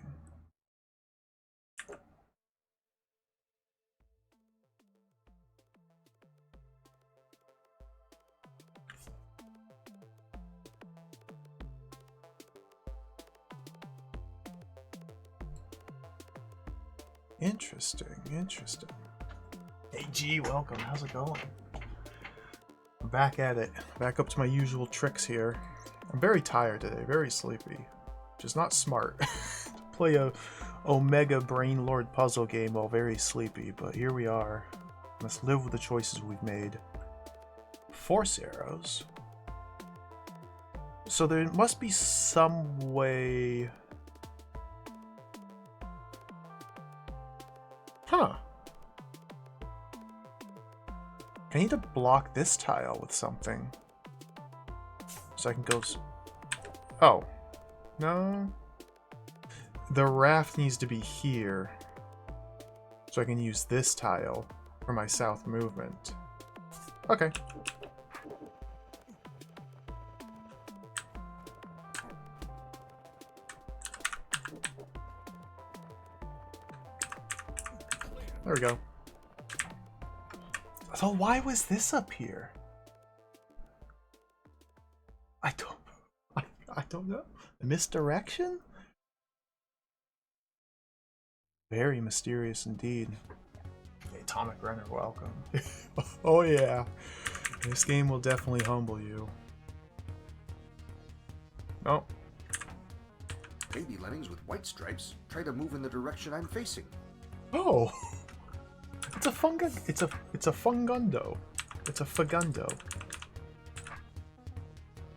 Interesting, interesting. Hey G, welcome. How's it going? I'm back at it. Back up to my usual tricks here. I'm very tired today, very sleepy. Which is not smart. Play a Omega Brain Lord puzzle game while very sleepy, but here we are. Let's live with the choices we've made. Force arrows. So there must be some way. Huh. I need to block this tile with something. So I can go... Oh. No. The raft needs to be here. So I can use this tile for my south movement. Okay. There we go. So why was this up here? I don't know. Misdirection? Very mysterious indeed. Hey, Atomic Runner, welcome. Oh yeah. This game will definitely humble you. Oh. Baby lemmings with white stripes try to move in the direction I'm facing. Oh, it's a it's a fungundo. It's a fagundo.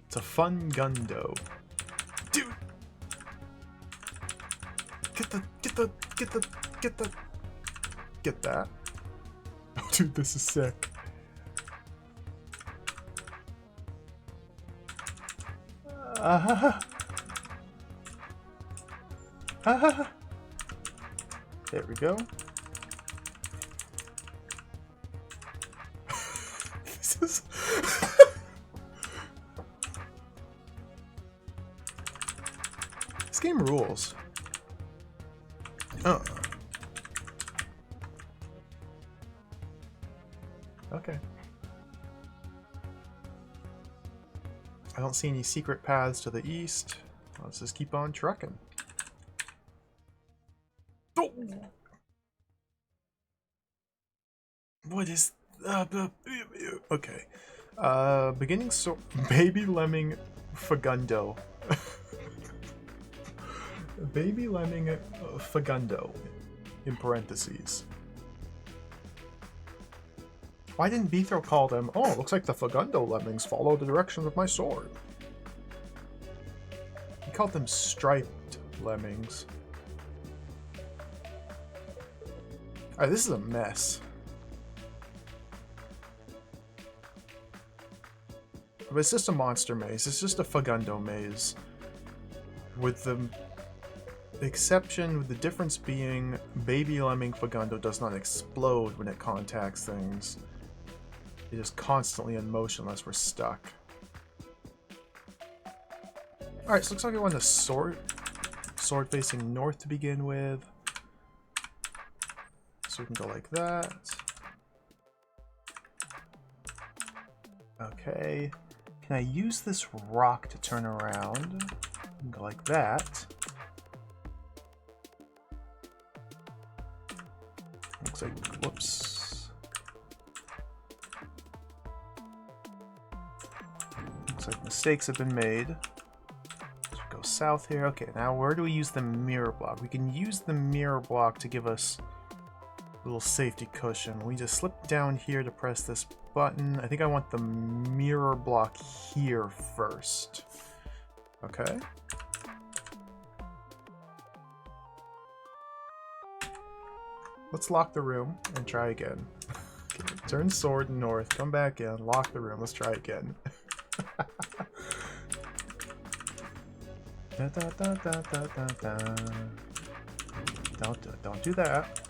It's a fungundo. Dude, get that. Oh, dude, this is sick. There we go. This is... This game rules. Oh. Okay. I don't see any secret paths to the east. Let's just keep on trucking. Oh! What is... okay. Beginning Baby Lemming Fagundo. Baby Lemming Fagundo. In parentheses. Why didn't Beethro call them, oh, looks like the Fagundo lemmings follow the direction of my sword? He called them striped lemmings. Alright, this is a mess. But it's just a monster maze. It's just a Fagundo maze. With the exception, with the difference being, Baby Lemming Fagundo does not explode when it contacts things. It is constantly in motion unless we're stuck. Alright, so looks like we want a sword facing north to begin with. So we can go like that. Okay. Can I use this rock to turn around? Go like that. Looks like, whoops. Looks like mistakes have been made. Let's go south here. Okay, now where do we use the mirror block? We can use the mirror block to give us a little safety cushion. We just slip down here to press this button. I think I want the mirror block here first. Okay. Let's lock the room and try again. Okay, turn sword north, come back in, lock the room. Let's try again. Da, da, da, da, da, da, da. Don't do that.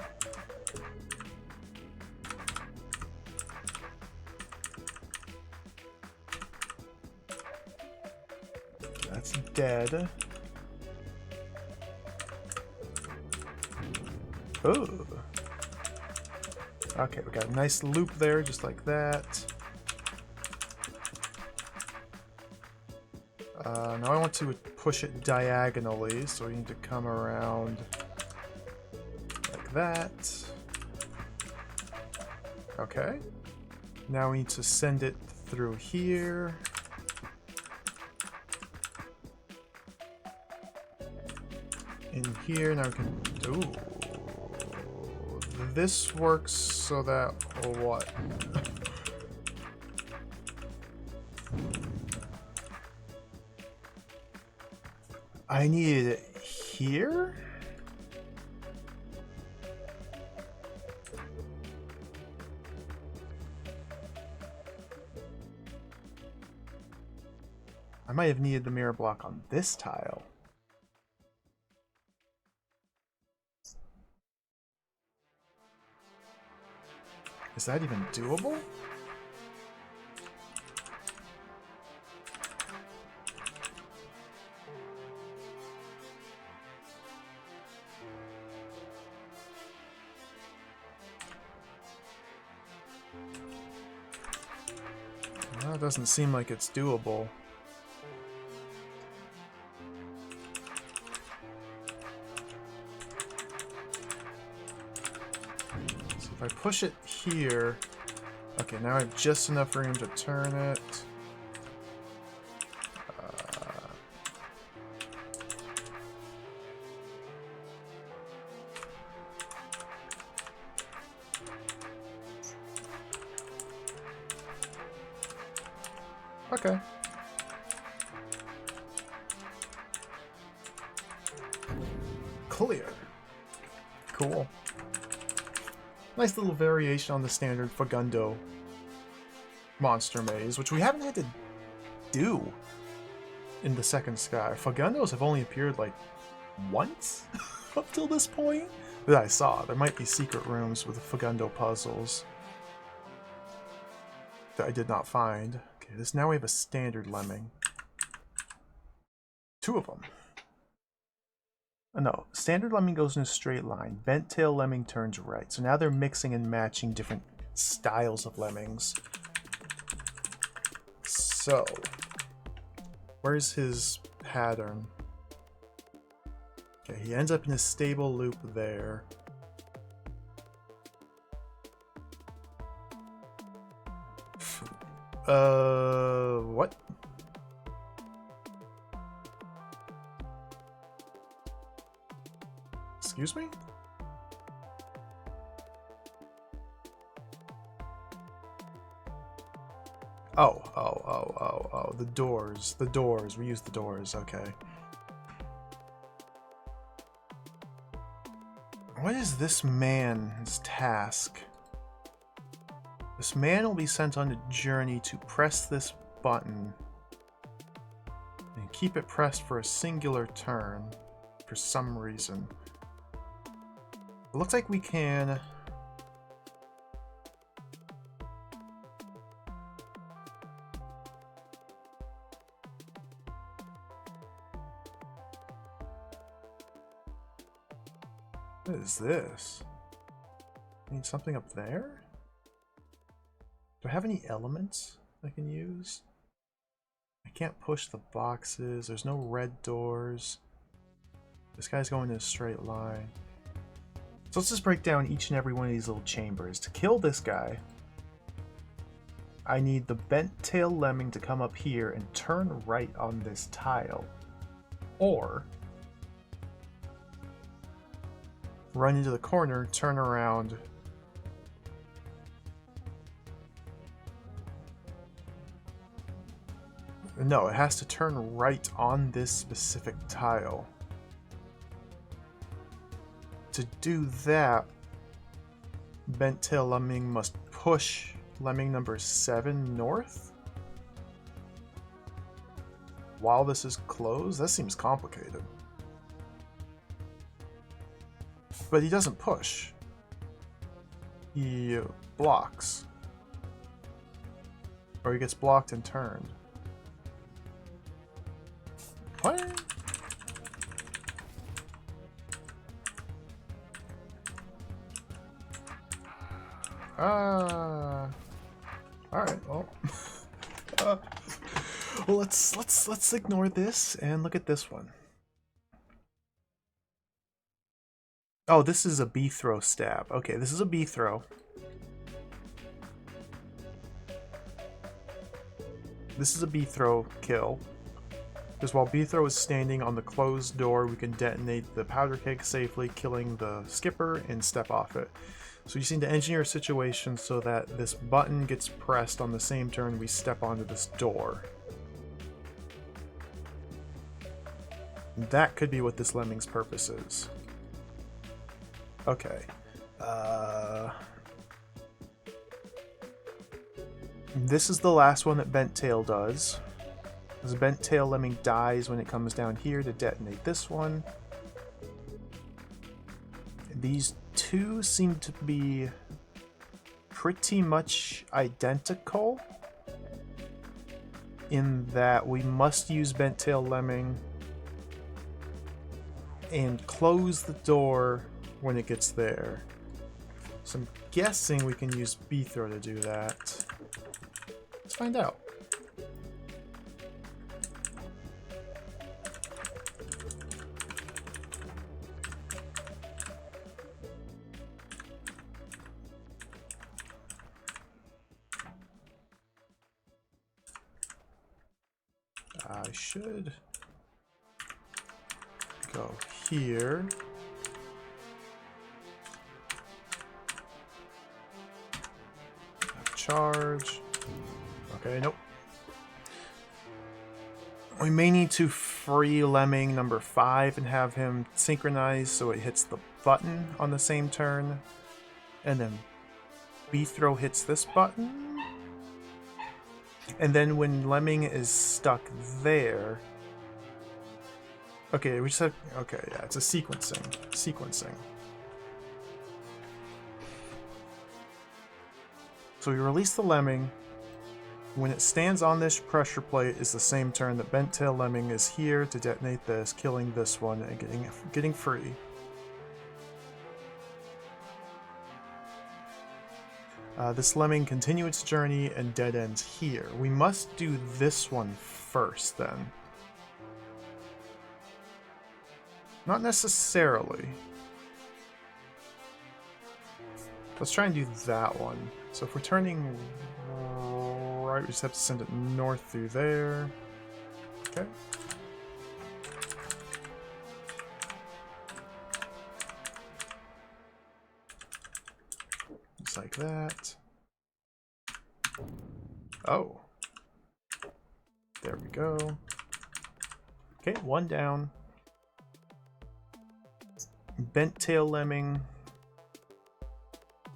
That's dead. Oh. Okay, we got a nice loop there, just like that. Now I want to push it diagonally, so we need to come around like that. Okay. Now we need to send it through here. In here, now we can... Ooh. This works so that... or what? I needed it here? I might have needed the mirror block on this tile. Is that even doable? Well, it doesn't seem like it's doable. If I push it here, okay, now I have just enough room to turn it. Okay. Clear. Cool. Nice little variation on the standard Fagundo monster maze, which we haven't had to do in the Second Sky. Fagundos have only appeared like once up till this point that I saw. There might be secret rooms with Fagundo puzzles that I did not find. Okay, this now we have a standard lemming. 2 of them. No, standard lemming goes in a straight line. Bent tail lemming turns right. So now they're mixing and matching different styles of lemmings. So, where's his pattern? Okay, he ends up in a stable loop there. What? Excuse me? Oh, the doors. The doors. We use the doors, okay. What is this man's task? This man will be sent on a journey to press this button and keep it pressed for a singular turn for some reason. It looks like we can... What is this? Need something up there? Do I have any elements I can use? I can't push the boxes. There's no red doors. This guy's going in a straight line. So let's just break down each and every one of these little chambers. To kill this guy, I need the bent tail lemming to come up here and turn right on this tile. Or run into the corner, turn around. No, it has to turn right on this specific tile. To do that, bent tail lemming must push lemming number 7 north while this is closed. That seems complicated. But he doesn't push. He blocks. Or he gets blocked and turned. What? Alright, well. Well, let's ignore this and look at this one. Oh, this is a B throw stab. Okay, this is a B throw. This is a B throw kill. Because while B throw is standing on the closed door, we can detonate the powder keg safely, killing the skipper and step off it. So you just need to engineer a situation so that this button gets pressed on the same turn we step onto this door. That could be what this lemming's purpose is. Okay. This is the last one that Bent Tail does. The Bent Tail lemming dies when it comes down here to detonate this one. These two seem to be pretty much identical in that we must use Bent Tail lemming and close the door when it gets there. So I'm guessing we can use B-throw to do that. Let's find out. I should go here. Charge. Okay, nope. We may need to free Lemming number 5 and have him synchronize so it hits the button on the same turn. And then B-throw hits this button. And then when Lemming is stuck there... Okay, we just have... Okay, yeah, it's a sequencing. So we release the Lemming. When it stands on this pressure plate is the same turn that Bent Tail Lemming is here to detonate this, killing this one and getting free. This Lemming continue its journey and dead ends here. We must do this one first then. Not necessarily. Let's try and do that one. So if we're turning right, we just have to send it north through there. Okay. Just like that. Oh. There we go. Okay, one down. Bent Tail Lemming.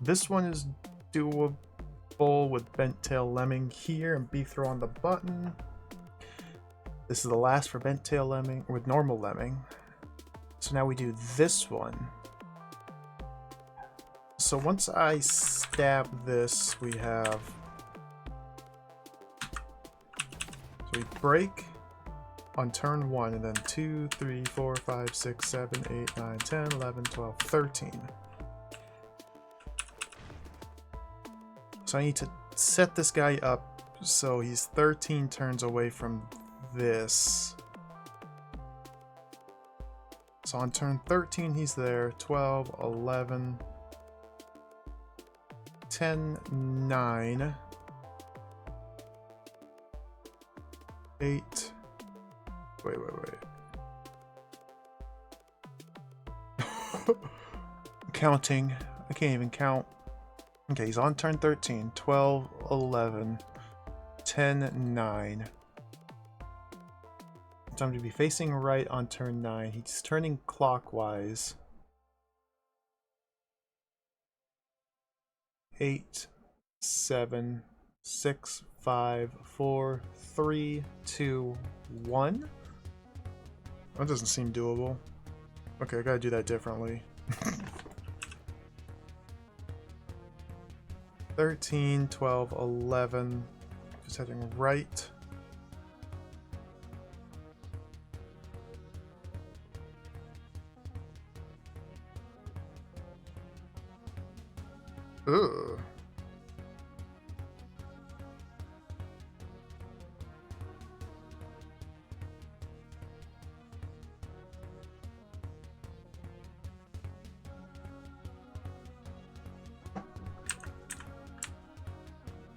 This one is doable with Bent Tail Lemming here and B-throw on the button. This is the last for Bent Tail Lemming with normal Lemming. So now we do this one. So once I stab this, we have... So we break on turn 1 and then 2, 3, 4, 5, 6, 7, 8, 9, 10, 11, 12, 13. So I need to set this guy up so he's 13 turns away from this. So on turn 13 he's there, 12, 11, 10, 9, 8, wait. Counting, I can't even count. Okay, he's on turn 13, 12, 11, 10, 9. Time to be facing right on turn 9. He's turning clockwise. 8, 7, 6, 5, 4, 3, 2, 1. That doesn't seem doable. Okay, I gotta do that differently. 13, 12, 11, just heading right. Ugh.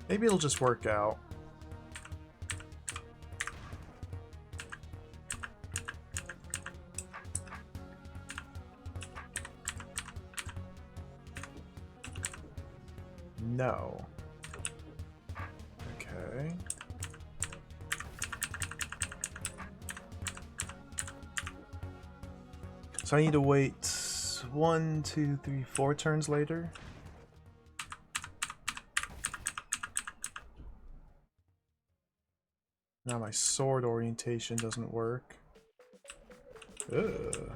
Maybe it'll just work out. No. Okay. So I need to wait 1, 2, 3, 4 turns later. Now my sword orientation doesn't work. Ugh.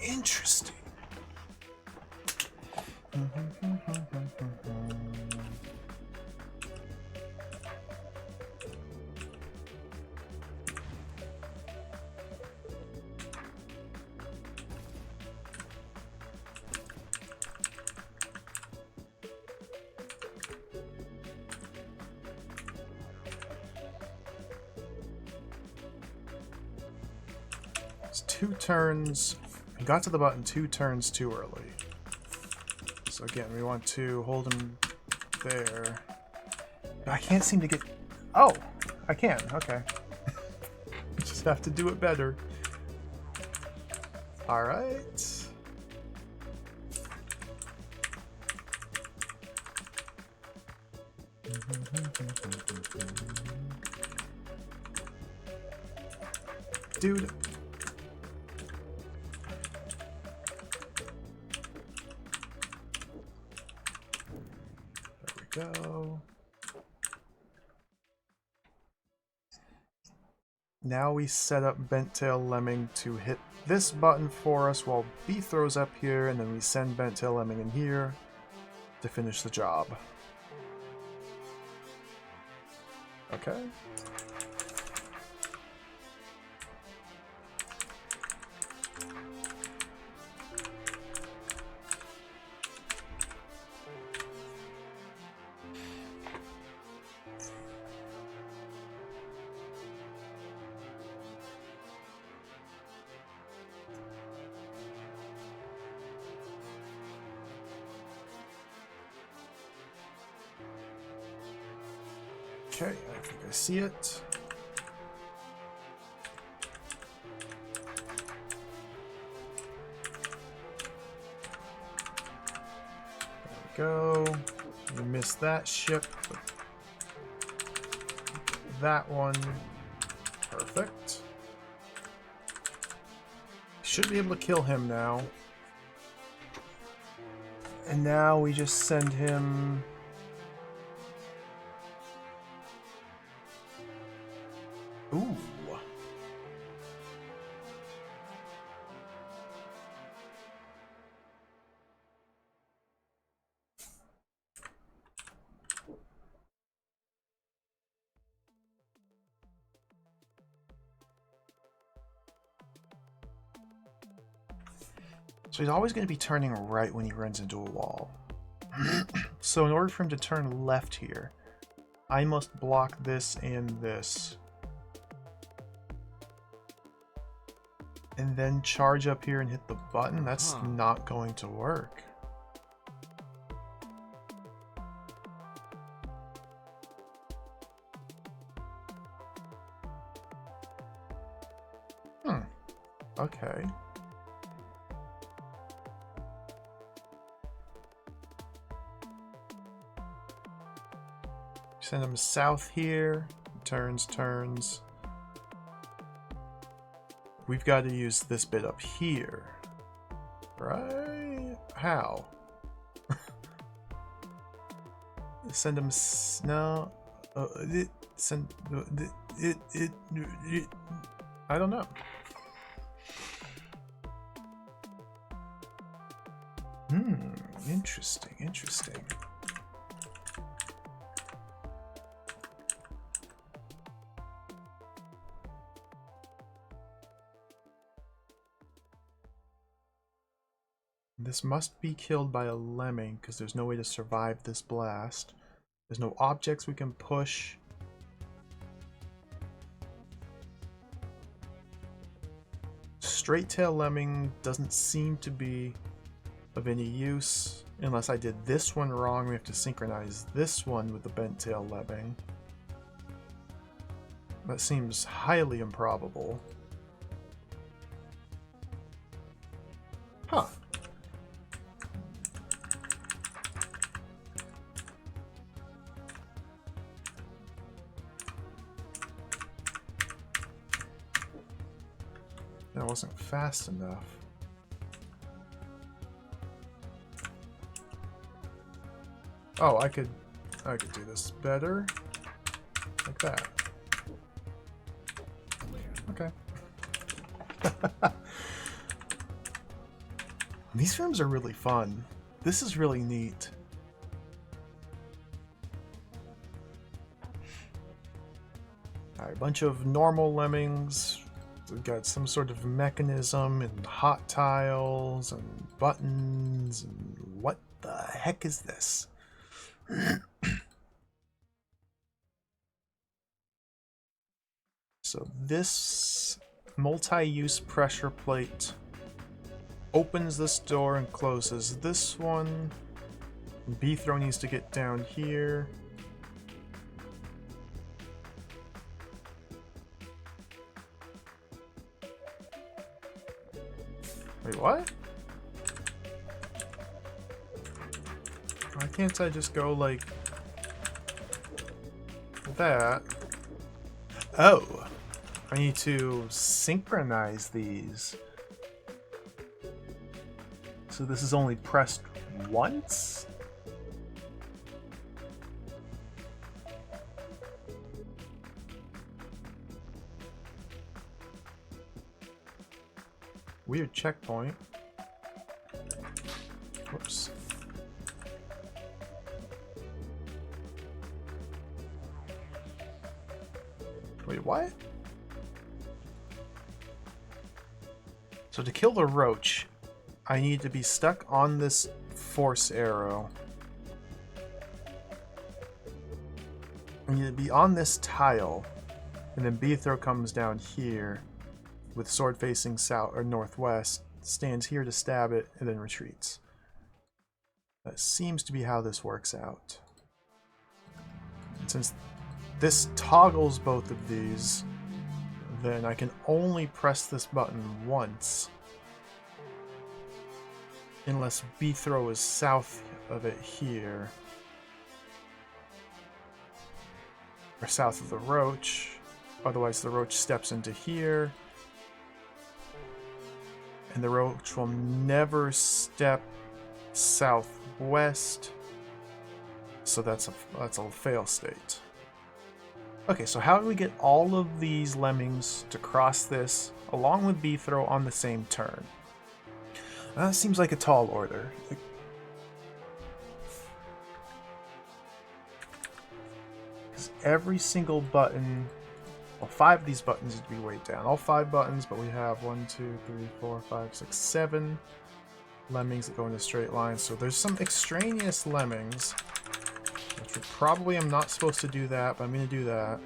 Interesting. It's 2 turns. He got to the button 2 turns too early. So again, we want to hold him there. I can't seem to get... Oh! I can. Okay. Just have to do it better. Alright. Dude. There we go. Now we set up Bent Tail Lemming to hit this button for us while B throws up here, and then we send Bent Tail Lemming in here to finish the job. Okay. Okay, I think I see it. There we go. We missed that ship. That one. Perfect. Should be able to kill him now. And now we just send him... Ooh. So he's always going to be turning right when he runs into a wall. So in order for him to turn left here, I must block this and this. And then charge up here and hit the button? That's not going to work. Okay. Send him south here. Turns. We've got to use this bit up here. Right? How? Send him... No. Send... I don't know. Interesting. This must be killed by a lemming because there's no way to survive this blast. There's no objects we can push. Straight tail lemming doesn't seem to be of any use unless I did this one wrong. We have to synchronize this one with the bent tail lemming. That seems highly improbable. Huh. That wasn't fast enough. Oh, I could do this better. Like that. Okay. These rooms are really fun. This is really neat. Alright, a bunch of normal lemmings. We've got some sort of mechanism and hot tiles and buttons and what the heck is this? So this multi-use pressure plate opens this door and closes this one. B-throw needs to get down here. Wait, what? Why can't I just go like... after that... Oh! I need to synchronize these. So this is only pressed once? Weird checkpoint. Whoops. Wait, what? So to kill the roach, I need to be stuck on this force arrow. I need to be on this tile, and then Beethro comes down here with sword facing south or northwest, stands here to stab it, and then retreats. That seems to be how this works out. And since this toggles both of these, then I can only press this button once. Unless Beethro is south of it here. Or south of the roach. Otherwise the roach steps into here. And the roach will never step southwest. So that's a fail state. Okay, so how do we get all of these lemmings to cross this along with Beethro on the same turn? That seems like a tall order. Because every single button, well, 5 of these buttons need to be weighed down. All 5 buttons, but we have 1, 2, 3, 4, 5, 6, 7 lemmings that go in a straight line. So there's some extraneous lemmings. Which probably I'm not supposed to do that, but I'm going to do that.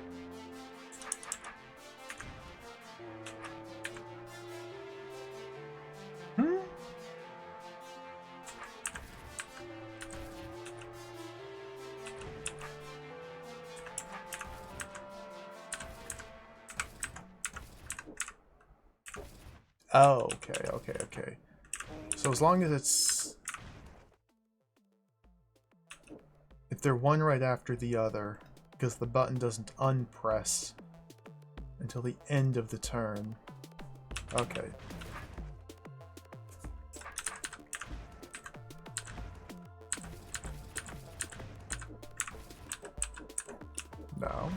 Oh, okay. So as long as it's... If they're one right after the other, because the button doesn't unpress until the end of the turn. Okay. No.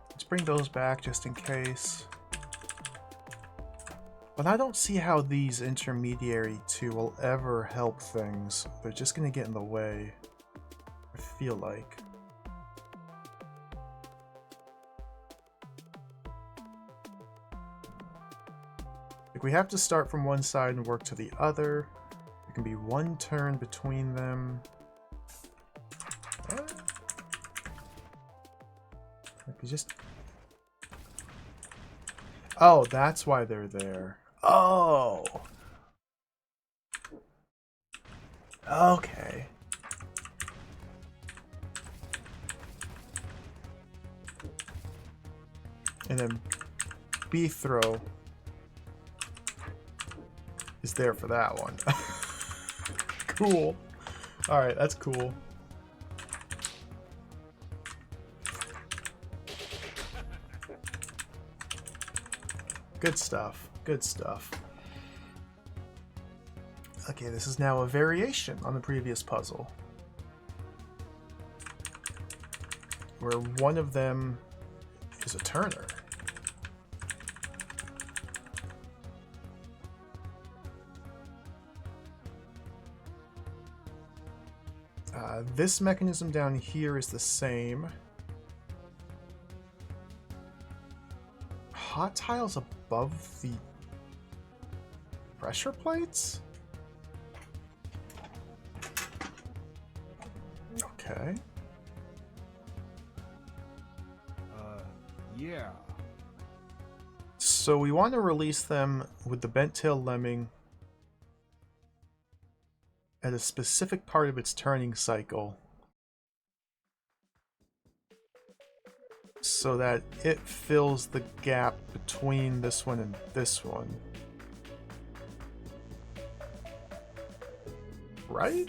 Let's bring those back just in case. But I don't see how these intermediary two will ever help things. They're just going to get in the way, I feel like. Like, we have to start from one side and work to the other. There can be one turn between them. What? Like, we just... Oh, that's why they're there. Oh! Okay. And then Beethro is there for that one. Cool. Alright, that's cool. Good stuff. Good stuff. Okay, this is now a variation on the previous puzzle, where one of them is a turner. This mechanism down here is the same. Hot tiles above the pressure plates? Okay. Yeah. So we want to release them with the bent-tailed lemming at a specific part of its turning cycle so that it fills the gap between this one and this one. Right?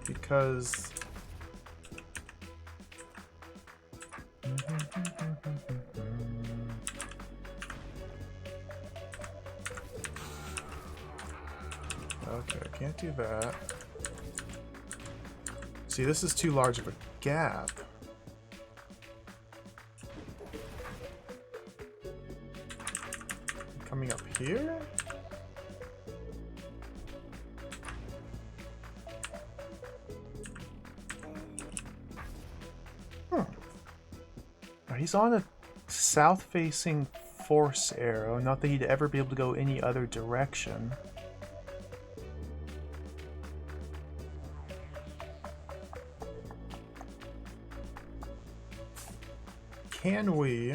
Because... Okay, I can't do that. See, this is too large of a gap. Coming up here? He's on a south-facing force arrow, not that he'd ever be able to go any other direction. Can we...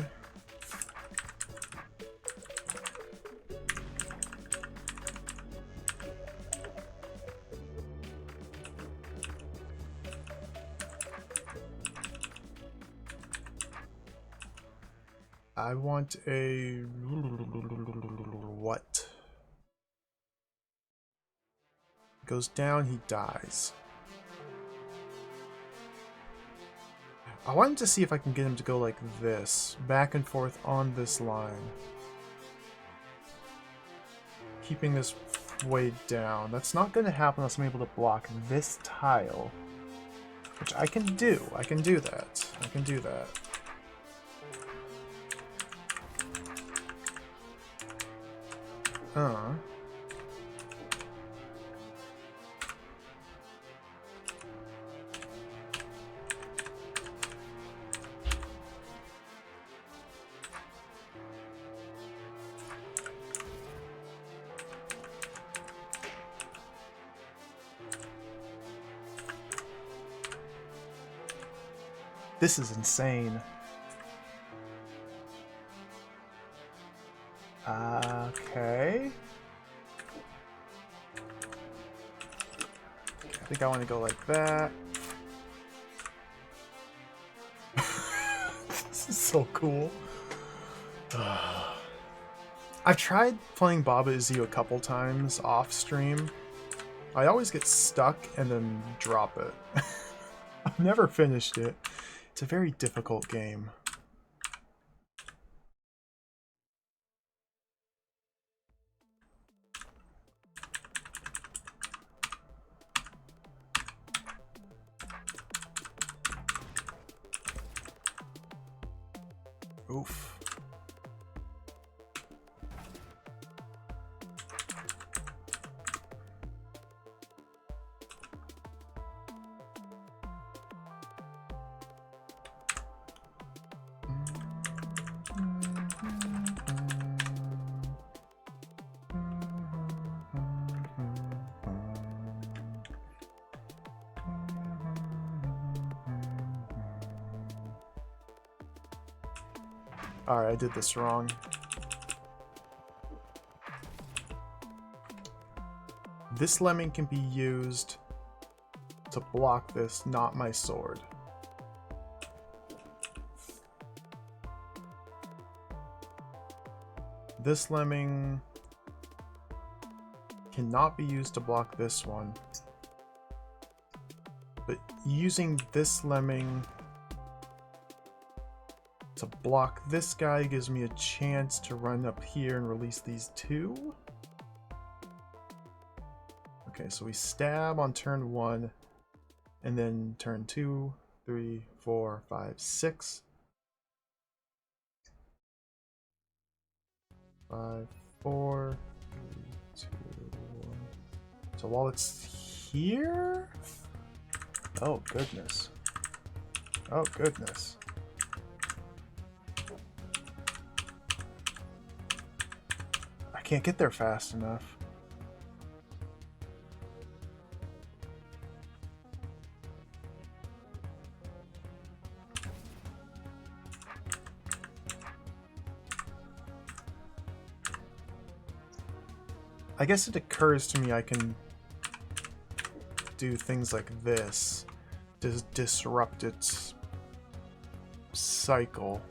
I want a... What? Goes down, he dies. I wanted to see if I can get him to go like this, back and forth on this line. Keeping this way down. That's not going to happen unless I'm able to block this tile. Which I can do. I can do that. I can do that. This is insane. Okay. I think I want to go like that. This is so cool. I've tried playing Baba Is You a couple times off stream. I always get stuck and then drop it. I've never finished it. It's a very difficult game. Oof. Alright, I did this wrong. This lemming can be used to block this, not my sword. This lemming cannot be used to block this one. But using this lemming to block this guy gives me a chance to run up here and release these two. Okay, so we stab on turn 1, and then turn 2, 3, 4, 5, 6. 5, 4, 3, 2, 1. So while it's here... Oh, goodness. Oh, goodness. I can't get there fast enough. I guess it occurs to me I can do things like this to disrupt its cycle.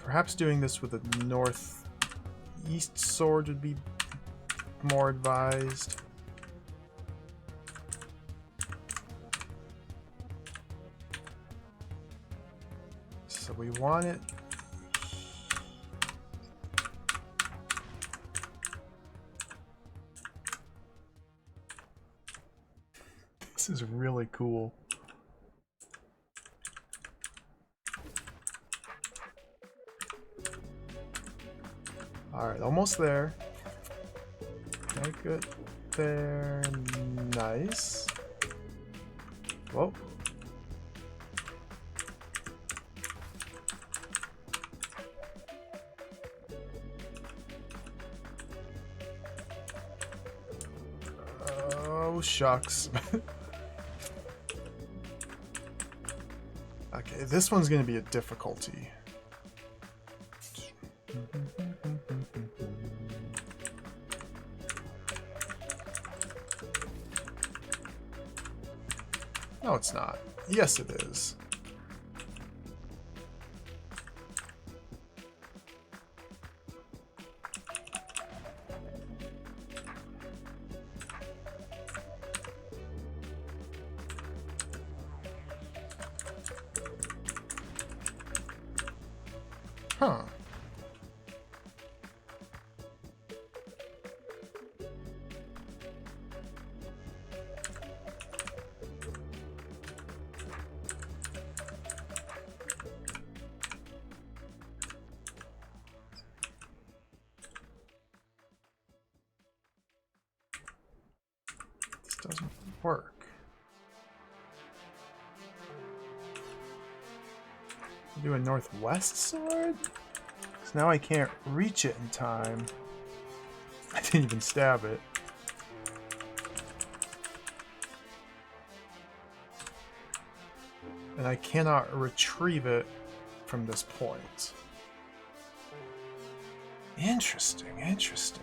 Perhaps doing this with a northeast sword would be more advised. So we want it. This is really cool. Alright, almost there. Okay, good. There. Nice. Whoa. Oh, shucks. Okay, this one's going to be a difficulty. No, it's not. Yes, it is. Huh. This doesn't work. Do a northwest sword? Because now I can't reach it in time. I didn't even stab it. And I cannot retrieve it from this point. Interesting, interesting.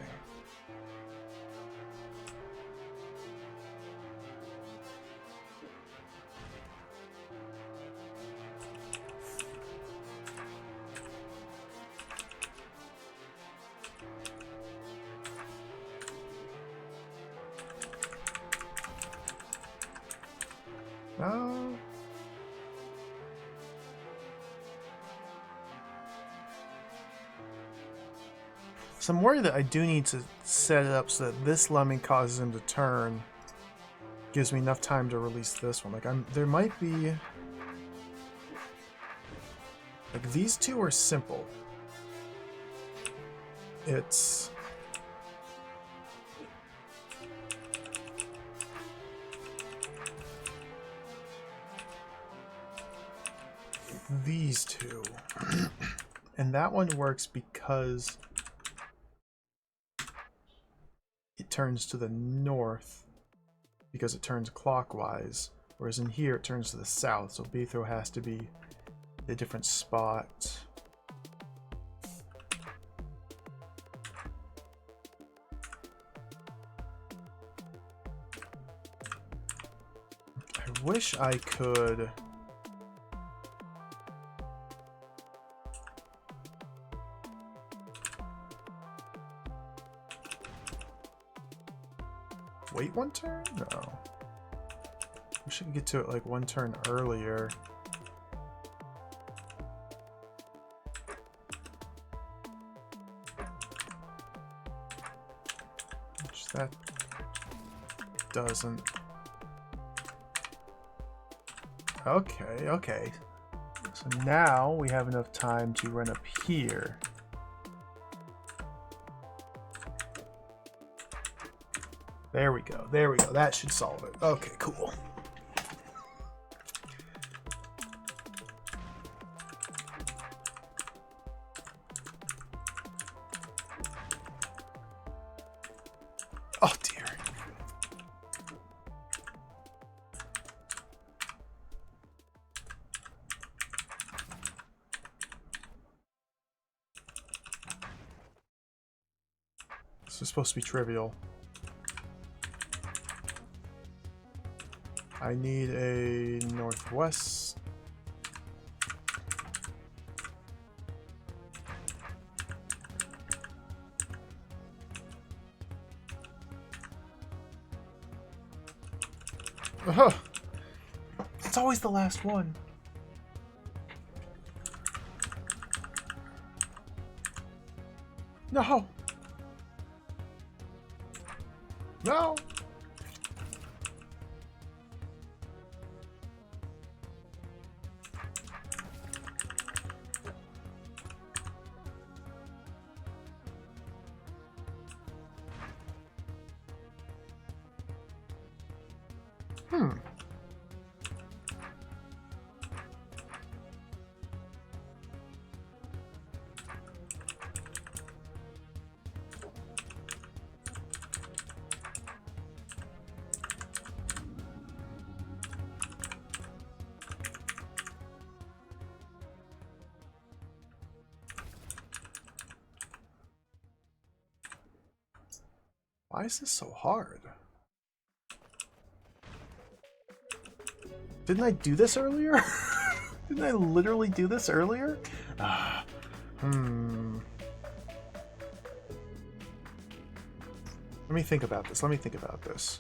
No. So I'm worried that I do need to set it up so that this lemming causes him to turn. Gives me enough time to release this one. Like there might be like these two are simple. It's these two. And that one works because it turns to the north because it turns clockwise, whereas in here it turns to the south, so Beethro has to be a different spot. I wish I could wait one turn? No. We should get to it like one turn earlier. Which that doesn't. Okay, okay. So now we have enough time to run up here. There we go. There we go. That should solve it. Okay, cool. Oh dear. This is supposed to be trivial. I need a northwest. Ugh. It's always the last one. No. No. Why is this so hard? Didn't I do this earlier? Didn't I literally do this earlier? Let me think about this. Let me think about this.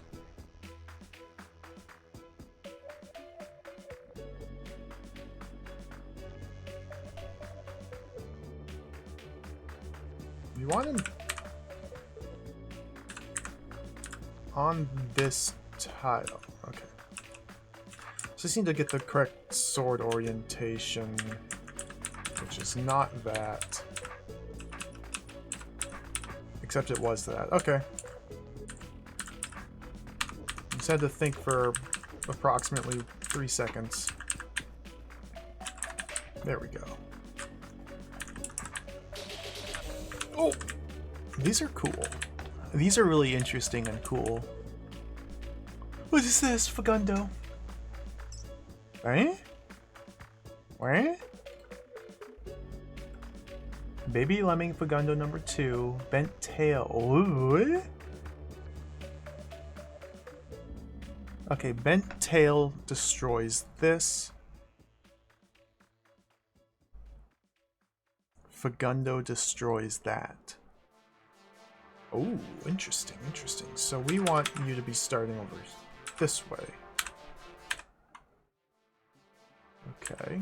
You want him on this tile. Okay. Just need to get the correct sword orientation, which is not that. Except it was that. Okay. Just had to think for approximately 3 seconds. There we go. Oh! These are cool. These are really interesting and cool. What is this, Fagundo? Eh? Where? Baby Lemming Fagundo number 2. Bent tail. Ooh. Okay, bent tail destroys this. Fagundo destroys that. Oh, interesting, interesting. So we want you to be starting over this way. Okay.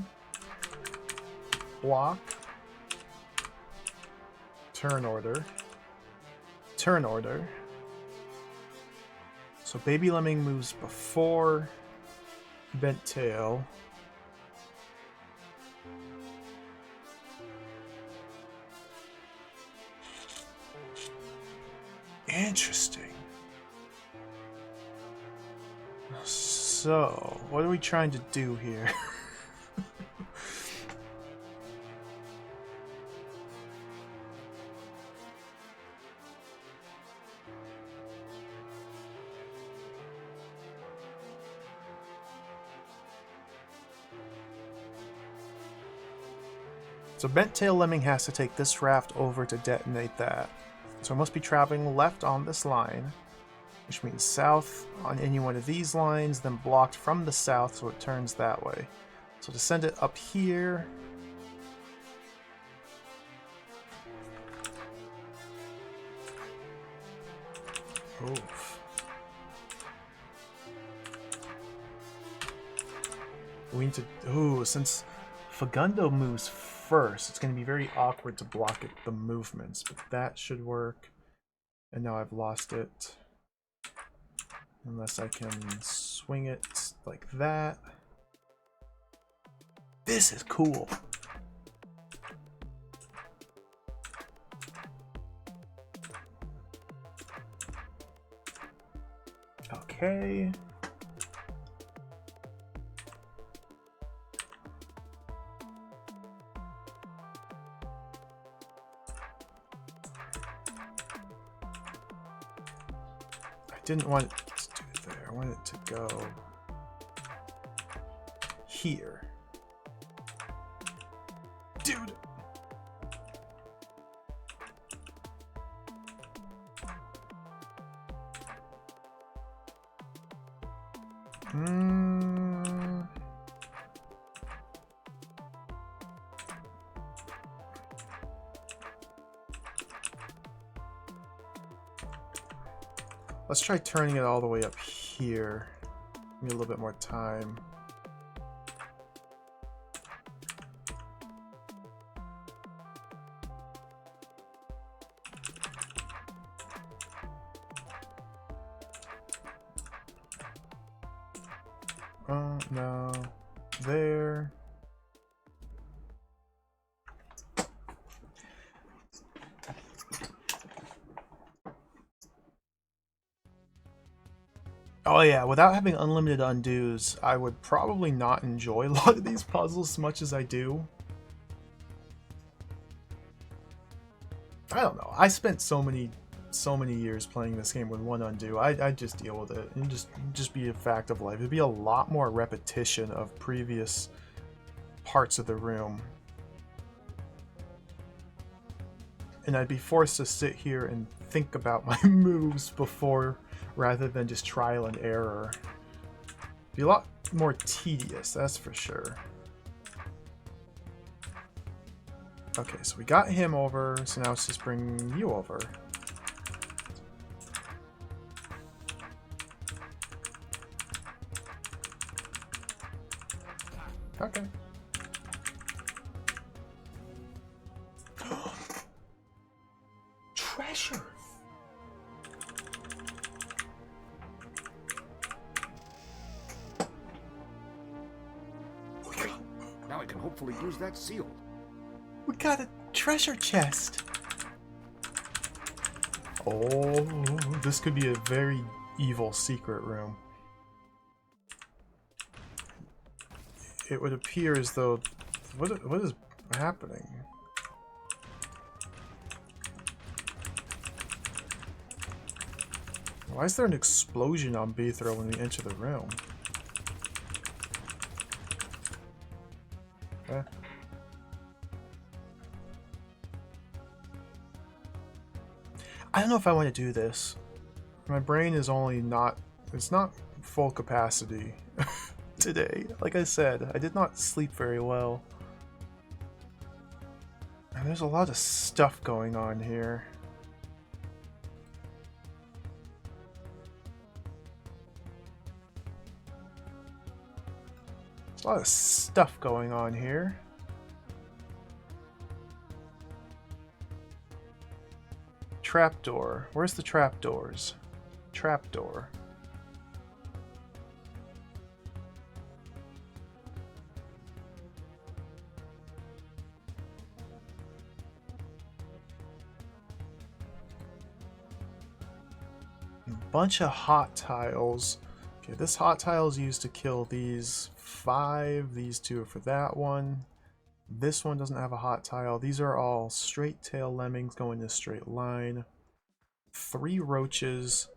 Block. Turn order. Turn order. So Baby Lemming moves before Bent Tail. Interesting. So, what are we trying to do here? So Bent Tail Lemming has to take this raft over to detonate that. So it must be traveling left on this line, which means south on any one of these lines, then blocked from the south so it turns that way. So to send it up here... Oof. We need to... Ooh, since Fagundo moves first, it's going to be very awkward to block the movements, but that should work. And now I've lost it. Unless I can swing it like that. This is cool. Okay. I didn't want it to do it there. I want it to go here. Dude! Let's try turning it all the way up here. Give me a little bit more time. No. There. Oh yeah, without having unlimited undos, I would probably not enjoy a lot of these puzzles as much as I do. I don't know. I spent so many years playing this game with one undo. I just deal with it and just be a fact of life. It'd be a lot more repetition of previous parts of the room. And I'd be forced to sit here and think about my moves before, rather than just trial and error. Be a lot more tedious, that's for sure. Okay, so we got him over, so now let's just bring you over. Okay. Treasure! Now I can hopefully use that seal. We got a treasure chest! Oh, this could be a very evil secret room. It would appear as though... What is happening? Why is there an explosion on B-throw when we enter the room? Okay. I don't know if I want to do this. My brain is only not... It's not full capacity today. Like I said, I did not sleep very well. And there's a lot of stuff going on here. There's a lot of stuff going on here. Trapdoor. Where's the trapdoors? Trapdoor. Bunch of hot tiles. Okay, this hot tile is used to kill these 5. These 2 are for that one. This one doesn't have a hot tile. These are all straight tail lemmings going in a straight line. 3 roaches.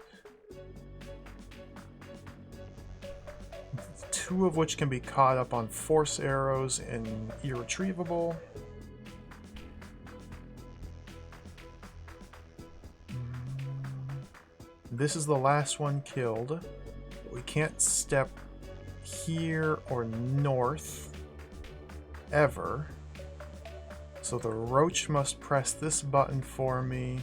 2 of which can be caught up on force arrows and irretrievable. This is the last one killed. We can't step here or north ever. So the roach must press this button for me.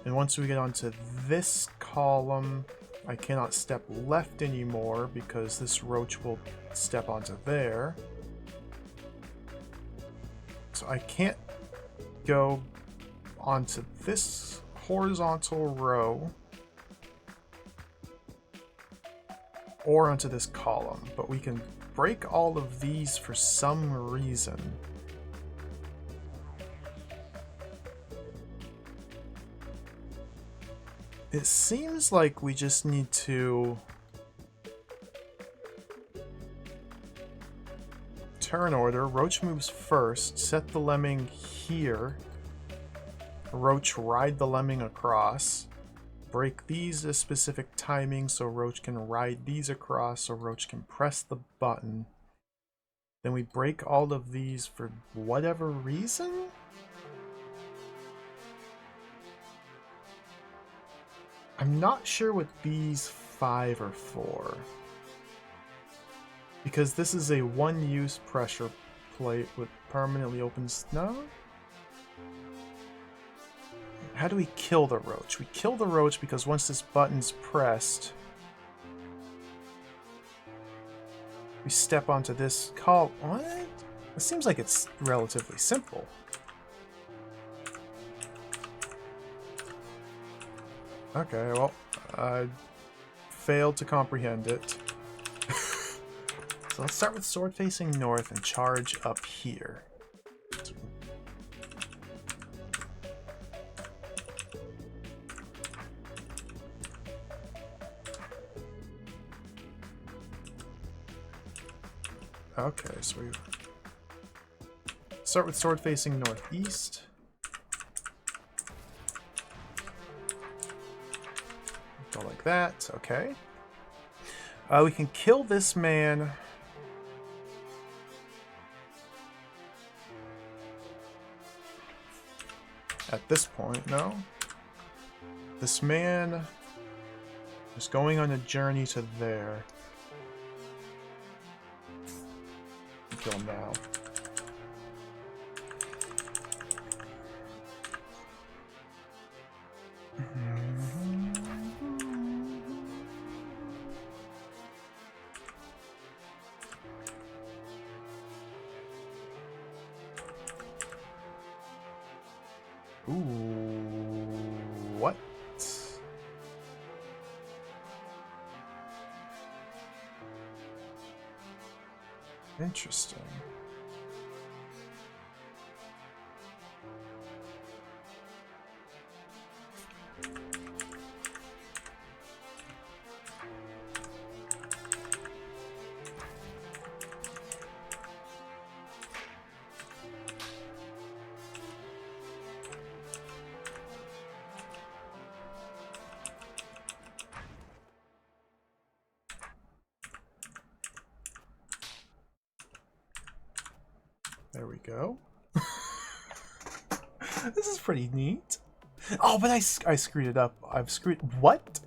And once we get onto this column, I cannot step left anymore because this roach will step onto there. So I can't go onto this horizontal row or onto this column, but we can break all of these for some reason. It seems like we just need to turn order. Roach moves first, set the lemming here. Roach ride the lemming across. Break these at specific timing so Roach can ride these across so Roach can press the button. Then we break all of these for whatever reason? I'm not sure what these 5 are for. Because this is a one-use pressure plate with permanently open snow? How do we kill the roach? We kill the roach because once this button's pressed, we step onto this call. What? It seems like it's relatively simple. Okay, well, I failed to comprehend it. So let's start with sword facing north and charge up here. Okay, so we start with sword facing northeast. Go like that, okay. We can kill this man. At this point, no. This man is going on a journey to there. Kill him now. Ooh, what? Interesting. There we go. This is pretty neat. Oh, but I screwed it up. I've screwed... What?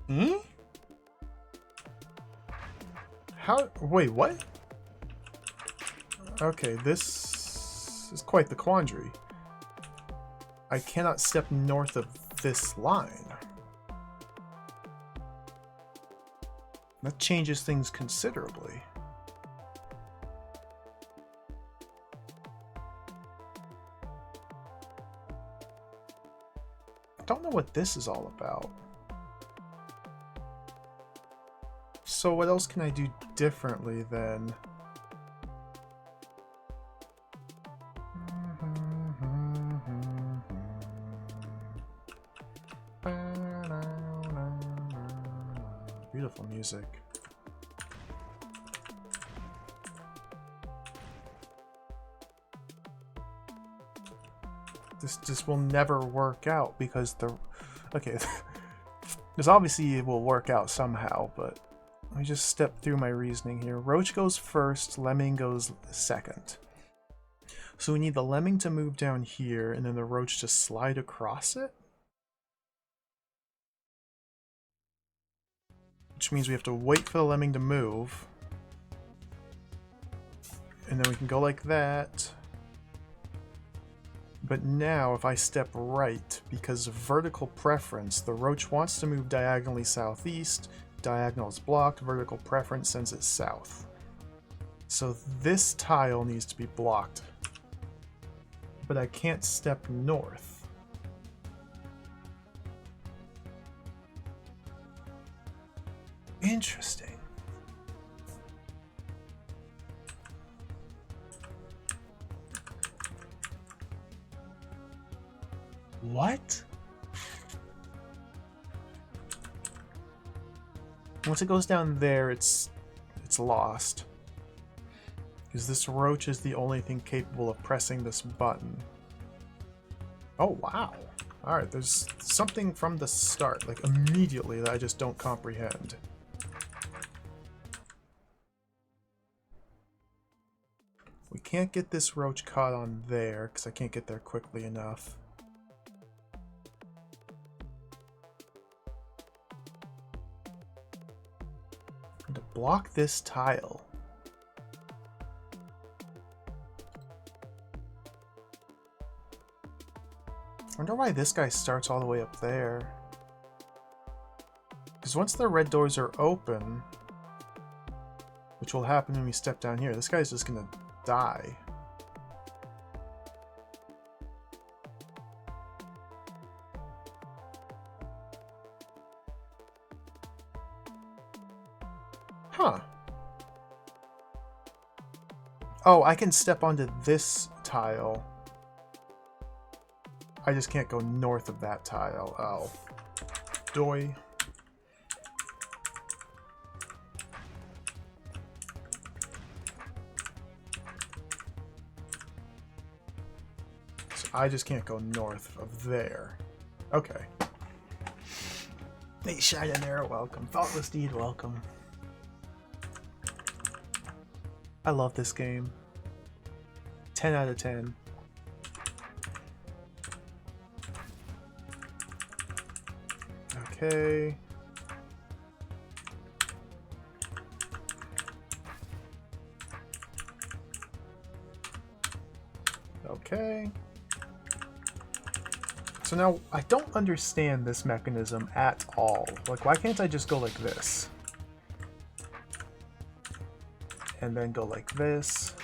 Hmm? How... Wait, what? Okay, this is quite the quandary. I cannot step north of this line. That changes things considerably. I don't know what this is all about. So what else can I do differently then? Beautiful music. This will never work out because the... Okay, this obviously will work out somehow, but let me just step through my reasoning here. Roach goes first, Lemming goes second. So we need the Lemming to move down here and then the Roach to slide across it? Which means we have to wait for the Lemming to move. And then we can go like that. But now, if I step right, because of vertical preference, the Roach wants to move diagonally southeast, diagonal is blocked, vertical preference sends it south. So this tile needs to be blocked. But I can't step north. Interesting. What? Once it goes down there, it's lost. Because this Roach is the only thing capable of pressing this button. Oh, wow. Alright, there's something from the start, like immediately, that I just don't comprehend. We can't get this Roach caught on there, because I can't get there quickly enough. And to block this tile, wonder why this guy starts all the way up there. Because once the red doors are open, which will happen when we step down here, this guy's just gonna die. Huh. Oh, I can step onto this tile. I just can't go north of that tile. Oh. Doy. So I just can't go north of there. Okay. Hey, Shine and Arrow, welcome. Thoughtless Deed, welcome. I love this game. 10 out of 10. Okay. Okay. So now, I don't understand this mechanism at all. Like, why can't I just go like this? And then go like this.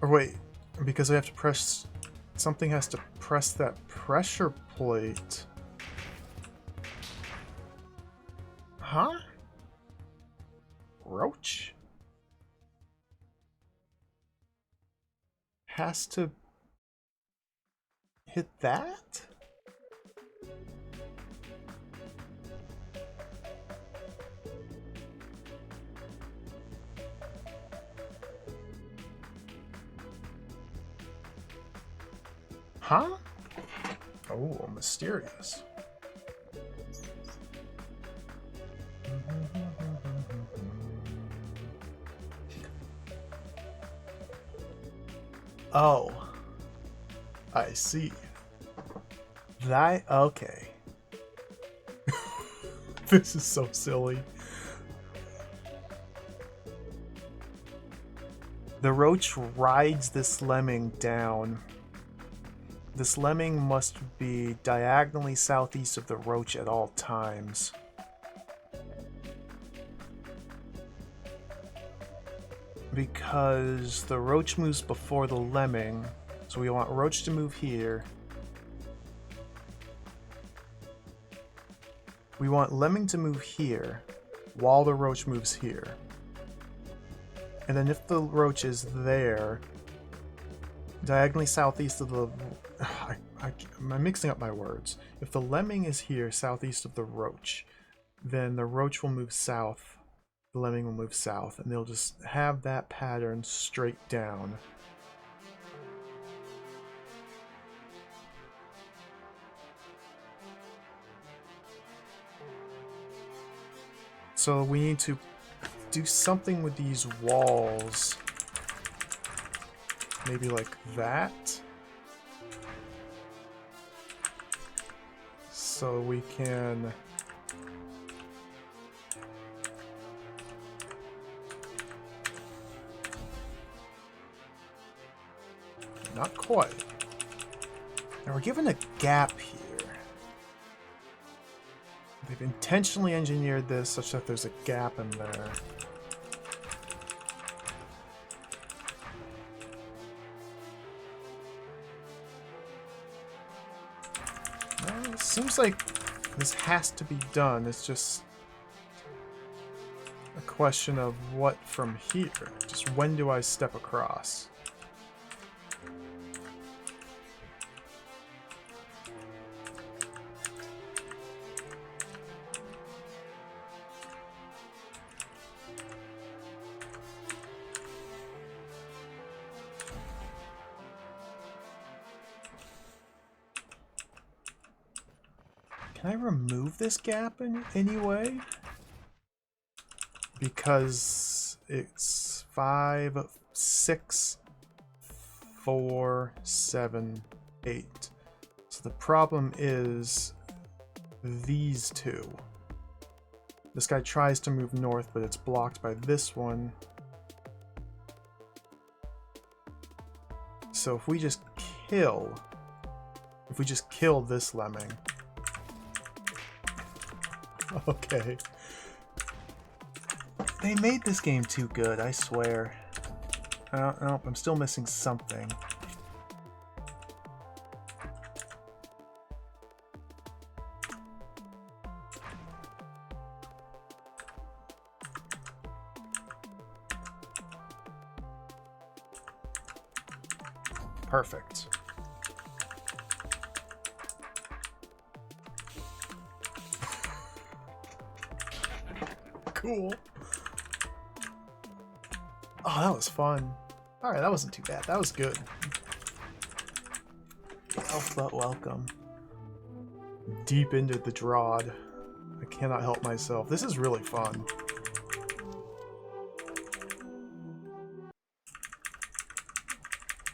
Or wait, because I have to press... Something has to press that pressure plate. Huh? Roach? Has to... hit that? Huh? Oh, mysterious. Oh. I see. That, okay. This is so silly. The roach rides this lemming down. This lemming must be diagonally southeast of the roach at all times. Because the roach moves before the lemming, so we want roach to move here. We want lemming to move here, while the roach moves here. And then if the roach is there, diagonally southeast of the... I'm mixing up my words. If the lemming is here, southeast of the roach, then the roach will move south, the lemming will move south, and they'll just have that pattern straight down. So we need to do something with these walls. Maybe like that. So we can... Not quite. Now we're given a gap here. They've intentionally engineered this such that there's a gap in there. Well, it seems like this has to be done. It's just a question of what from here. Just when do I step across? Can I remove this gap in any way? Because it's 5, 6, 4, 7, 8. So the problem is these two. This guy tries to move north, but it's blocked by this one. So if we just kill this lemming. Okay. They made this game too good, I swear. Oh, I'm still missing something. Perfect. Cool. Oh, that was fun. Alright, that wasn't too bad. That was good. Help but welcome. Deep into the DROD. I cannot help myself. This is really fun.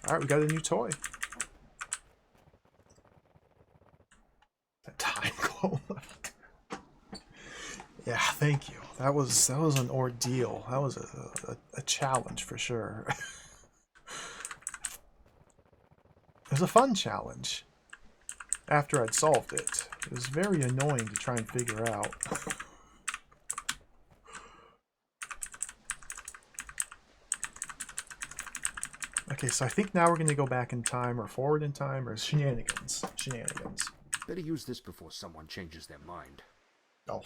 Alright, we got a new toy. A time glow left. Yeah, thank you. That was an ordeal. That was a challenge for sure. It was a fun challenge. After I'd solved it. It was very annoying to try and figure out. Okay, so I think now we're going to go back in time, or forward in time, or shenanigans. Shenanigans. Better use this before someone changes their mind. Oh.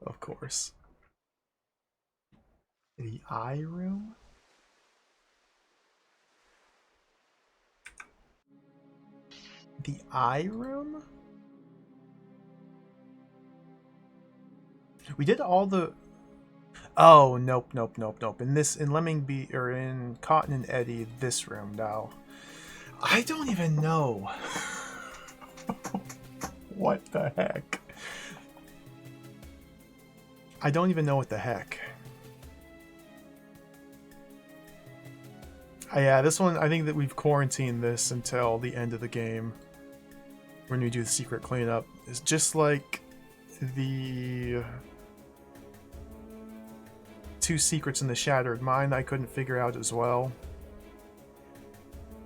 Of course. The eye room? The eye room? We did all the... Oh, nope. In Lemming Beat, or in Cotton and Eddie, this room now. I don't even know. What the heck? I don't even know what the heck. Yeah, this one, I think that we've quarantined this until the end of the game. When we do the secret cleanup. It's just like the... two secrets in the Shattered Mind I couldn't figure out as well.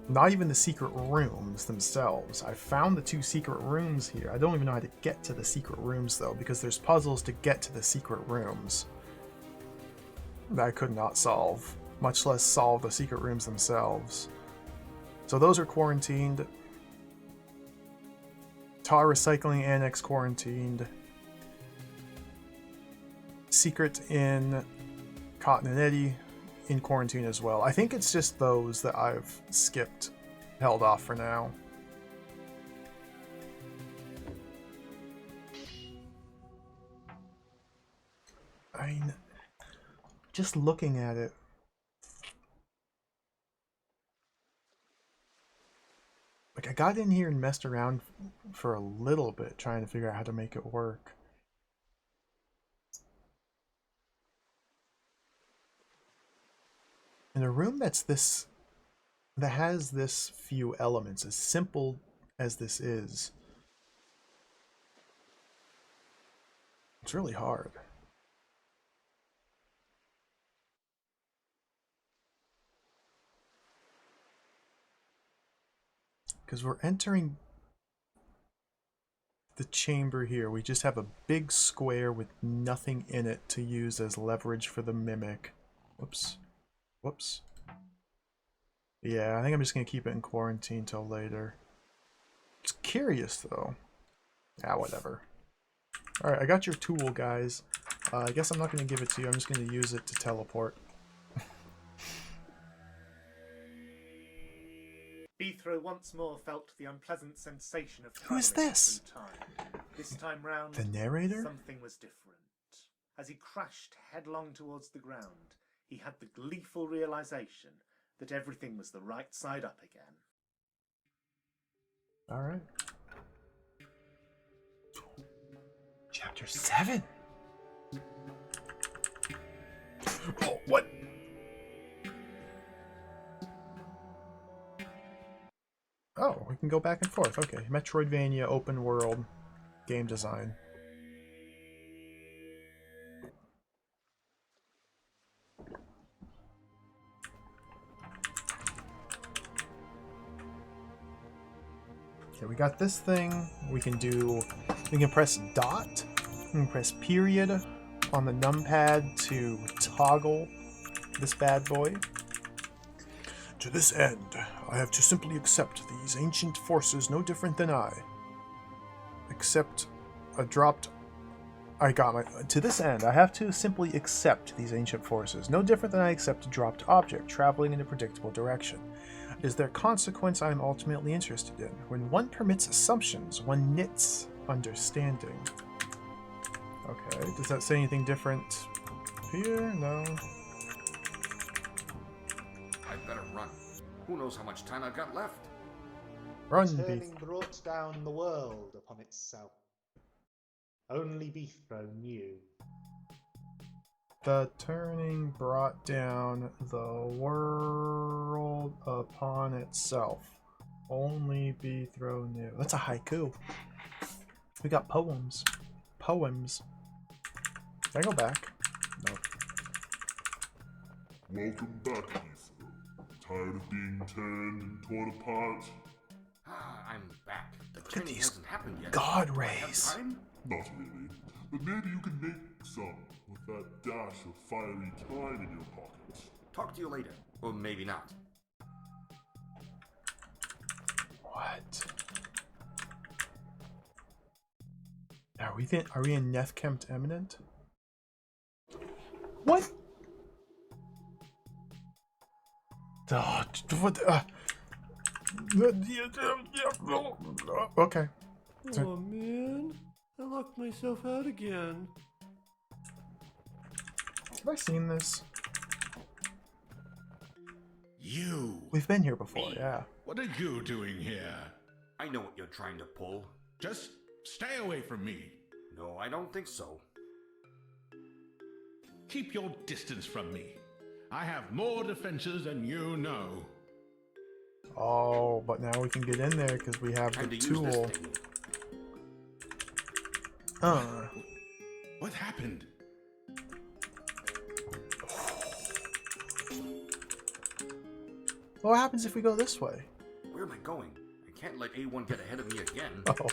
Not even the secret rooms themselves. I found the two secret rooms here. I don't even know how to get to the secret rooms though, because there's puzzles to get to the secret rooms that I could not solve, much less solve the secret rooms themselves. So those are quarantined. Tar Recycling Annex quarantined. Secret in Cotton and Eddie in quarantine as well. I think it's just those that I've skipped, held off for now. I mean, just looking at it, like I got in here and messed around for a little bit trying to figure out how to make it work. In a room that has this few elements, as simple as this is, it's really hard. Because we're entering the chamber here. We just have a big square with nothing in it to use as leverage for the mimic. Whoops. Whoops. Yeah, I think I'm just going to keep it in quarantine till later. It's curious, though. Ah, whatever. Alright, I got your tool, guys. I guess I'm not going to give it to you. I'm just going to use it to teleport. Bethro once more felt the unpleasant sensation of Who is travelling this? through time. This time round, The narrator? something was different. As he crashed headlong towards the ground, he had the gleeful realization that everything was the right side up again. Alright. Chapter 7? Oh, what? Oh, we can go back and forth. Okay, Metroidvania, open world, game design. Okay, we got this thing. We can press dot. We can press period on the numpad to toggle this bad boy. To this end, I have to simply accept these ancient forces no different than I. Accept a dropped... To this end, I have to simply accept these ancient forces, no different than I accept a dropped object traveling in a predictable direction. It is their consequence I am ultimately interested in. When one permits assumptions, one knits understanding. Okay, does that say anything different here? No. I'd better run. Who knows how much time I've got left? Run, Turning beef. brought down the world upon itself. Only Beethro knew. The turning brought down the world upon itself. Only Beethro knew. That's a haiku. We got poems. Poems. Can I go back? No. Welcome back, Beethro. Tired of being turned and torn apart? Ah, I'm back. The Look at training these hasn't happened yet. god Do I have rays. time? Not really. But maybe you can make some with that dash of fiery time in your pocket. Talk to you later. Or maybe not. What? Are we in Nethkempt Eminent? What? Okay. Oh man, I locked myself out again. Have I seen this? You! We've been here before, yeah. What are you doing here? I know what you're trying to pull. Just stay away from me. No, I don't think so. Keep your distance from me. I have more defenses than you know. Oh, but now we can get in there because we have Time the to use this tool. thing. What happened? What happens if we go this way? Where am I going? I can't let A1 get ahead of me again. Oh,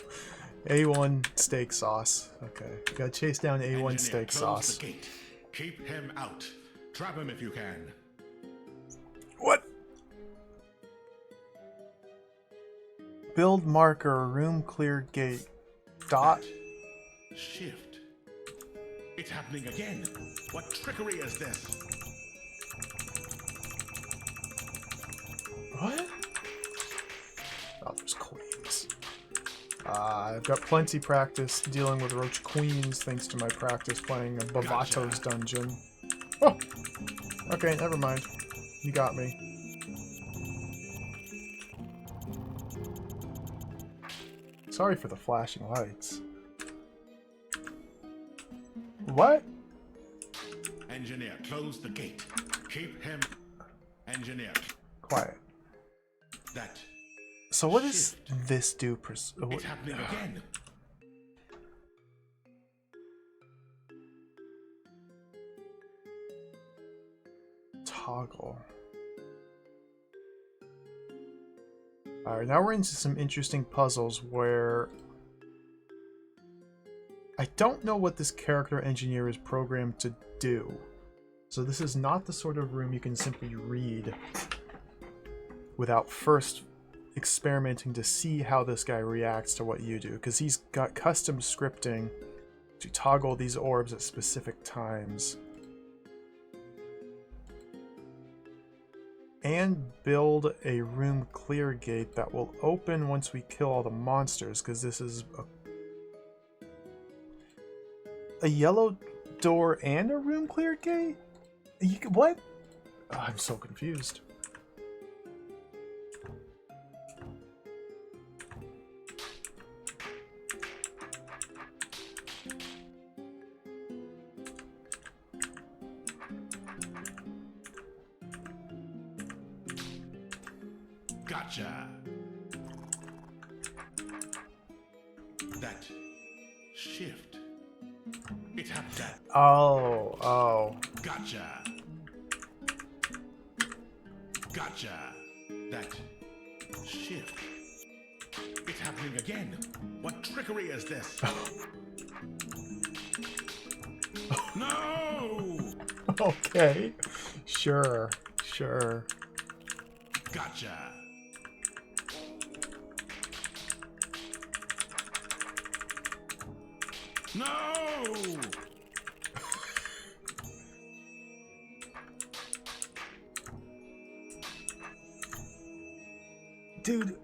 A1 steak sauce. Okay, we gotta chase down A1 Engineer, steak close sauce. the gate. Keep him out. Trap him if you can. What? Build marker, room clear gate. Dot. Shift. It's happening again. What trickery is this? What? Oh, there's queens. I've got plenty practice dealing with roach queens thanks to my practice playing a Bavato's Gotcha. dungeon. Oh! Okay, never mind. You got me. Sorry for the flashing lights. What? Engineer, close the gate. Keep him. Engineer, Quiet. that. So what does this do? It's happening again. Toggle. Alright, now we're into some interesting puzzles where I don't know what this character engineer is programmed to do. So this is not the sort of room you can simply read without first experimenting to see how this guy reacts to what you do, because he's got custom scripting to toggle these orbs at specific times. And build a room clear gate that will open once we kill all the monsters, because this is a yellow door and a room clear gate? What? Oh, I'm so confused. Gotcha. That shift. It had that. Oh. Gotcha. Gotcha. That shift. It's happening again. What trickery is this? No! Okay. Sure. Sure. Gotcha. No! Dude.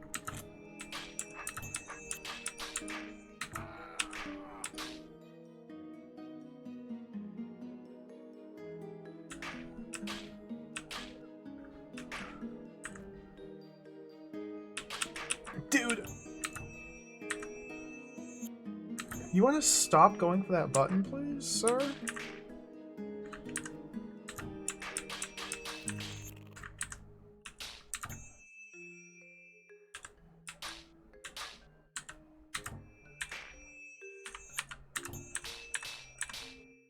Dude. You want to stop going for that button, please, sir?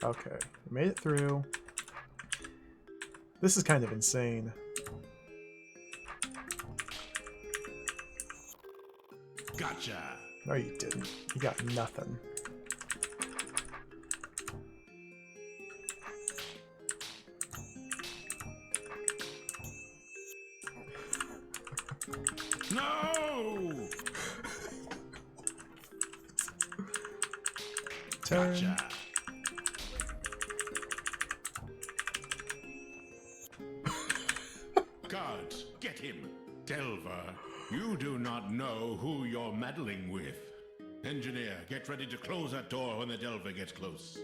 Okay, we made it through. This is kind of insane. Gotcha. No, you didn't. You got nothing. No! Turn. Gotcha. Guards, get him. Delver, you do not know who you're meddling with. Engineer, get ready to close that door when the Delver gets close.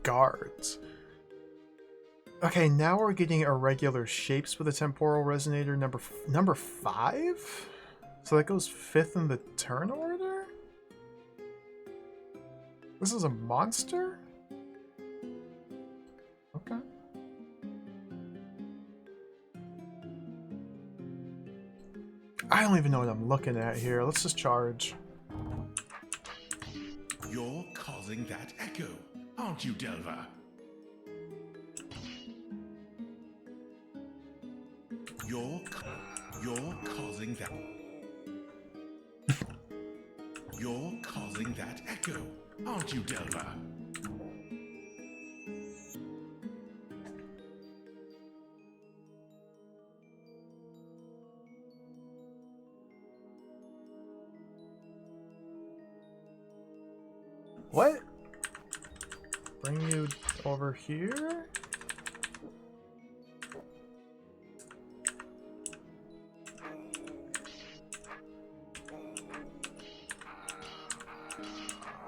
Guards. Okay, now we're getting irregular shapes with a temporal resonator number 5? So that goes 5th in the turn order? This is a monster? Okay. I don't even know what I'm looking at here. Let's just charge. You're causing that echo, aren't you, Delver? You're causing that. You're causing that echo, aren't you, Delver? What? Bring you over here?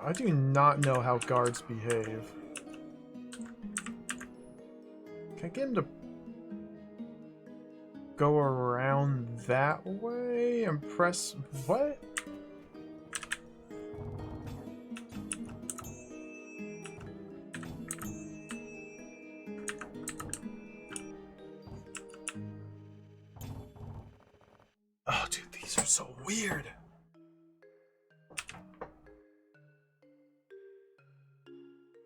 I do not know how guards behave. Can I get him to go around that way and press what? Oh, dude, these are so weird.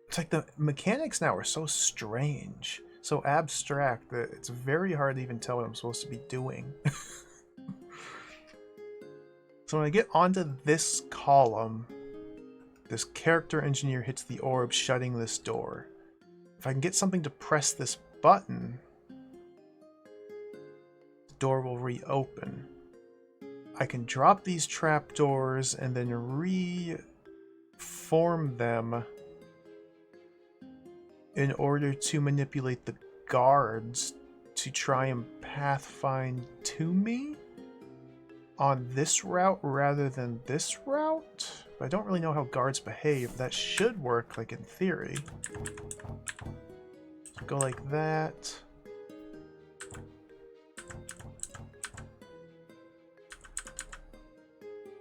It's like the mechanics now are so strange, so abstract that it's very hard to even tell what I'm supposed to be doing. So when I get onto this column, this character engineer hits the orb shutting this door. If I can get something to press this button, the door will reopen. I can drop these trapdoors and then reform them in order to manipulate the guards to try and pathfind to me on this route rather than this route. But I don't really know how guards behave. That should work, like in theory. Go like that.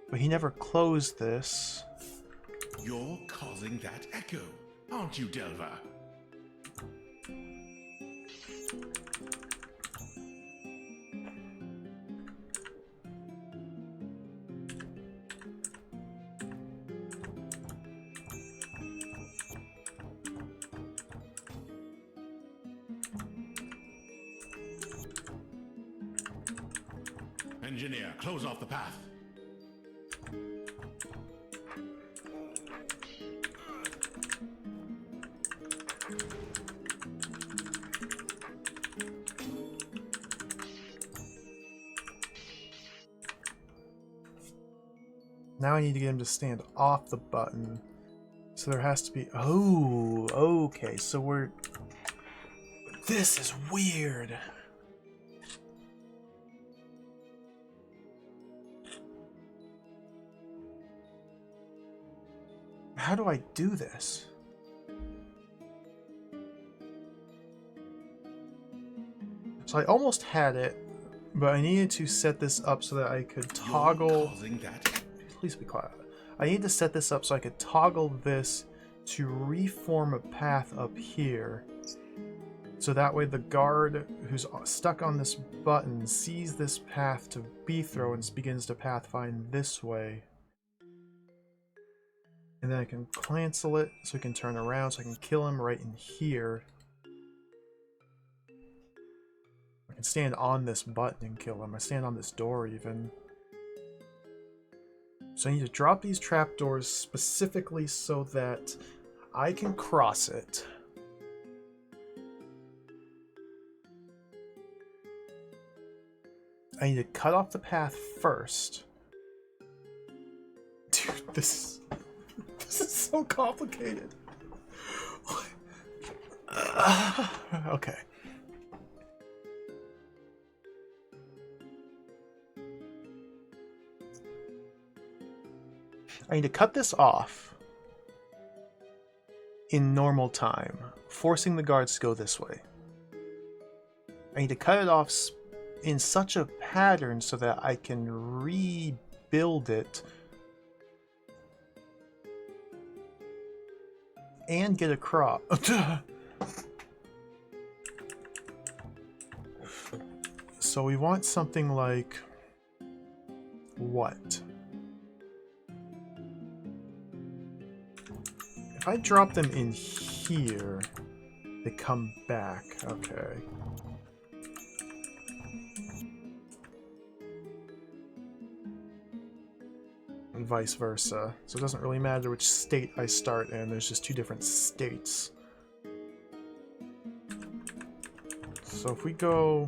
But he never closed this. You're causing that echo, aren't you, Delver? Engineer, close off the path. Now I need to get him to stand off the button. So there has to be... Oh, okay. So we're... This is weird. How do I do this? So I almost had it, but I needed to set this up so that I could toggle... You're causing that? Please be quiet. I need to set this up so I could toggle this to reform a path up here. So that way the guard who's stuck on this button sees this path to B throw and begins to pathfind this way. And then I can cancel it so he can turn around so I can kill him right in here. I can stand on this button and kill him. I stand on this door even. So I need to drop these trapdoors specifically so that I can cross it. I need to cut off the path first. Dude, this is so complicated. Okay. I need to cut this off in normal time, forcing the guards to go this way. I need to cut it off in such a pattern so that I can rebuild it and get across. So we want something like what? If I drop them in here, they come back. Okay. And vice versa. So it doesn't really matter which state I start in, there's just two different states. So if we go...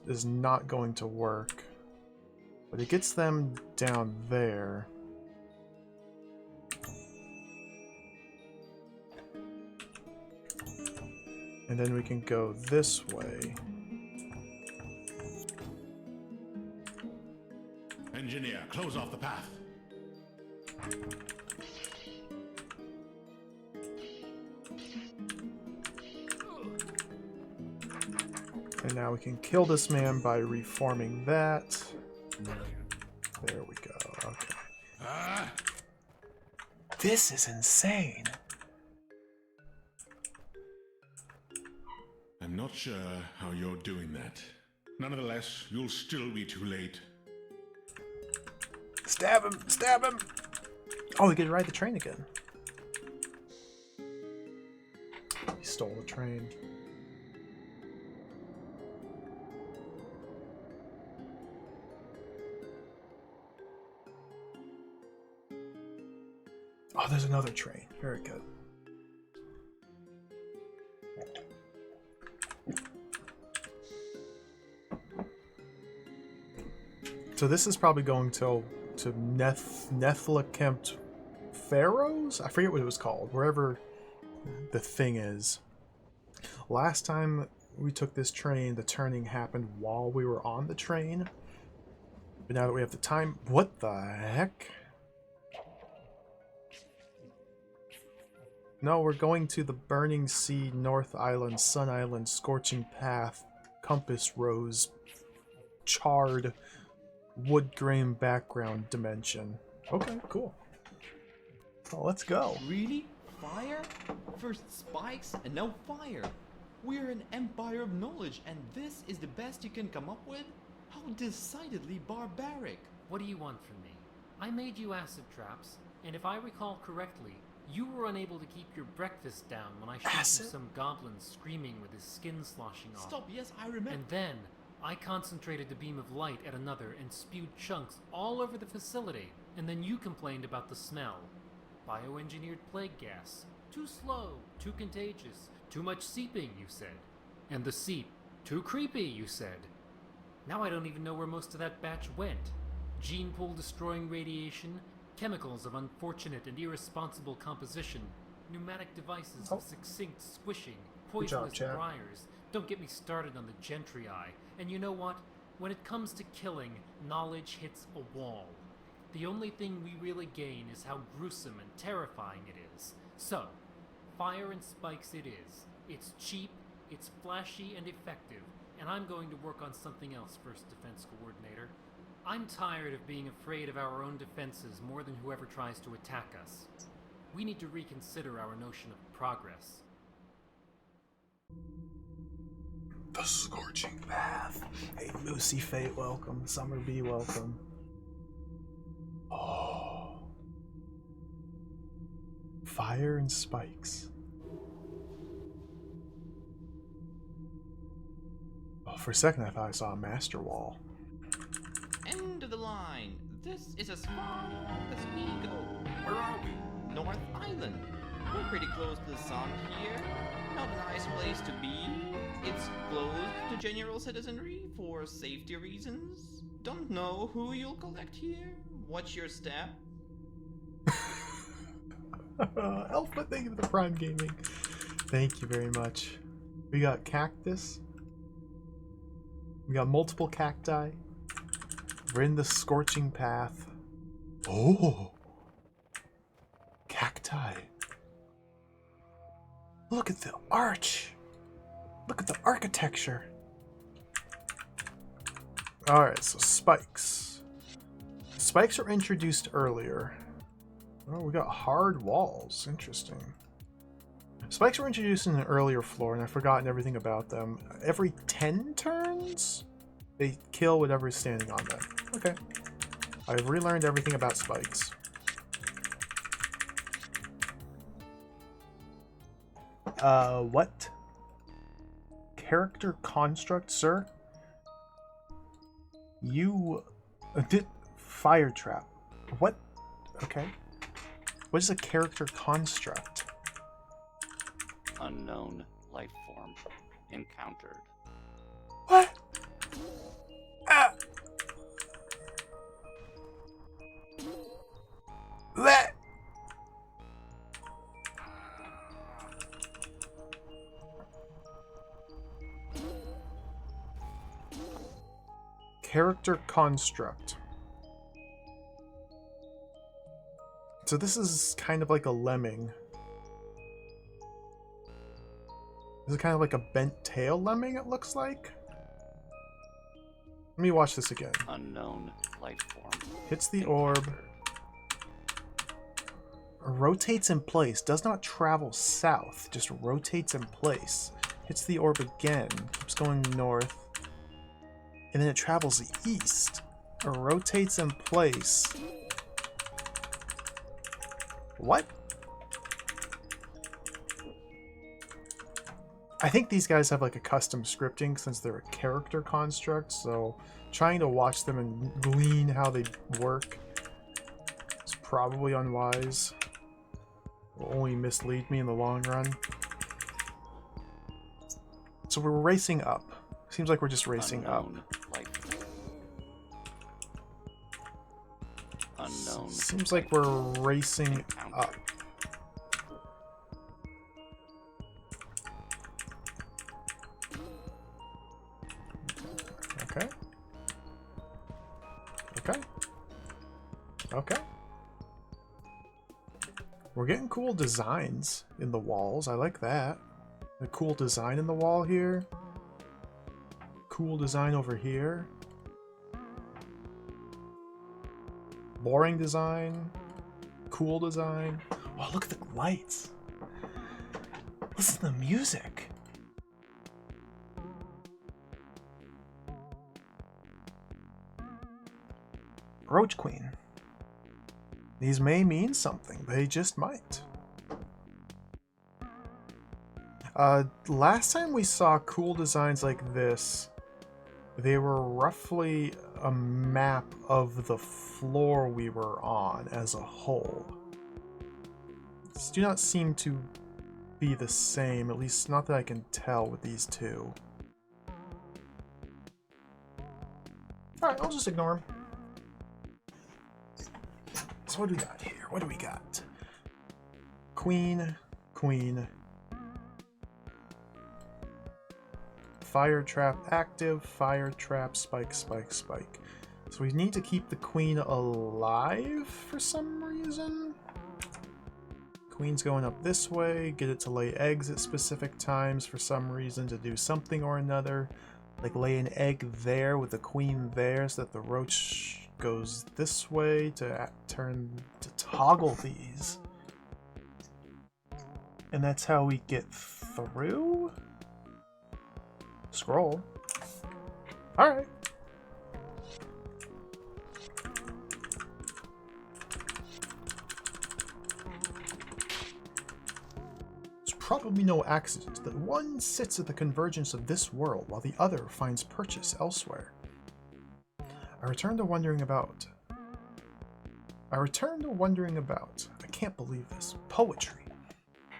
is not going to work. But it gets them down there. And then we can go this way. Engineer, close off the path. And now we can kill this man by reforming that. There we go. Okay. This is insane. I'm not sure how you're doing that. Nonetheless, you'll still be too late. Stab him! Stab him! Oh, we get to ride the train again. He stole the train. Oh, there's another train. Very good. So this is probably going to Nethlakempt Pharaohs? I forget what it was called. Wherever the thing is. Last time we took this train, the turning happened while we were on the train. But now that we have the time... What the heck? No, we're going to the Burning Sea, North Island, Sun Island, Scorching Path, Compass Rose, Charred, Wood Grain Background Dimension. Okay, cool. Well, let's go. Really? Fire? First spikes and no fire. We're an empire of knowledge, and this is the best you can come up with? How decidedly barbaric. What do you want from me? I made you acid traps, and if I recall correctly, you were unable to keep your breakfast down when I showed you some goblin screaming with his skin sloshing off. Stop, yes, I remember. And then, I concentrated the beam of light at another and spewed chunks all over the facility, and then you complained about the smell. Bioengineered plague gas. Too slow, too contagious, too much seeping, you said. And the seep, too creepy, you said. Now I don't even know where most of that batch went. Gene pool destroying radiation, chemicals of unfortunate and irresponsible composition, pneumatic devices of succinct squishing, poisonous briars. Don't get me started on the gentry eye. And you know what? When it comes to killing, knowledge hits a wall. The only thing we really gain is how gruesome and terrifying it is. So, fire and spikes it is. It's cheap, it's flashy and effective, and I'm going to work on something else, First Defense Coordinator. I'm tired of being afraid of our own defenses more than whoever tries to attack us. We need to reconsider our notion of progress. The Scorching Path. Hey, Lucy Fate, welcome. Summer Bee, welcome. Oh. Fire and spikes. Oh, for a second I thought I saw a master wall. End of the line. This is as far as we go. Where are we? North Island. We're pretty close to the sun here. Not a nice place to be. It's closed to general citizenry for safety reasons. Don't know who you'll collect here. Watch your step. Alpha, thank you for the Prime Gaming. Thank you very much. We got cactus. We got multiple cacti. We're in the Scorching Path. Oh! Cacti. Look at the arch. Look at the architecture. Alright, so spikes. Spikes are introduced earlier. Oh, we got hard walls. Interesting. Spikes were introduced in an earlier floor, and I've forgotten everything about them. Every 10 turns, they kill whatever is standing on them. Okay. I've relearned everything about spikes. What? Character construct, sir? You did fire trap. What? Okay. What is a character construct? Unknown life form encountered. What? Ah! That. Character construct. So this is kind of like a lemming. This is kind of like a bent tail lemming, it looks like. Let me watch this again. Unknown life form. Hits the orb. Rotates in place. Does not travel south. Just rotates in place. Hits the orb again. Keeps going north. And then it travels east. Rotates in place. What? I think these guys have like a custom scripting since they're a character construct, so trying to watch them and glean how they work is probably unwise. Will only mislead me in the long run. So we're racing up. Seems like we're just racing up. Unknown. Seems like we're racing up. Okay. Okay. Okay. We're getting cool designs in the walls. I like that. The cool design in the wall here. Cool design over here. Boring design. Cool design. Oh, look at the lights. Listen to the music. Roach Queen. These may mean something. They just might. Last time we saw cool designs like this, they were roughly a map of the floor we were on as a whole. These do not seem to be the same, at least not that I can tell with these two. Alright, I'll just ignore them. So what do we got here? What do we got? Queen, Queen. Fire trap active, fire trap, spike, spike, spike. So we need to keep the queen alive for some reason. Queen's going up this way, get it to lay eggs at specific times for some reason to do something or another. Like lay an egg there with the queen there so that the roach goes this way to toggle these. And that's how we get through? Scroll. Alright. It's probably no accident that one sits at the convergence of this world while the other finds purchase elsewhere. I return to wondering about. I can't believe this. Poetry.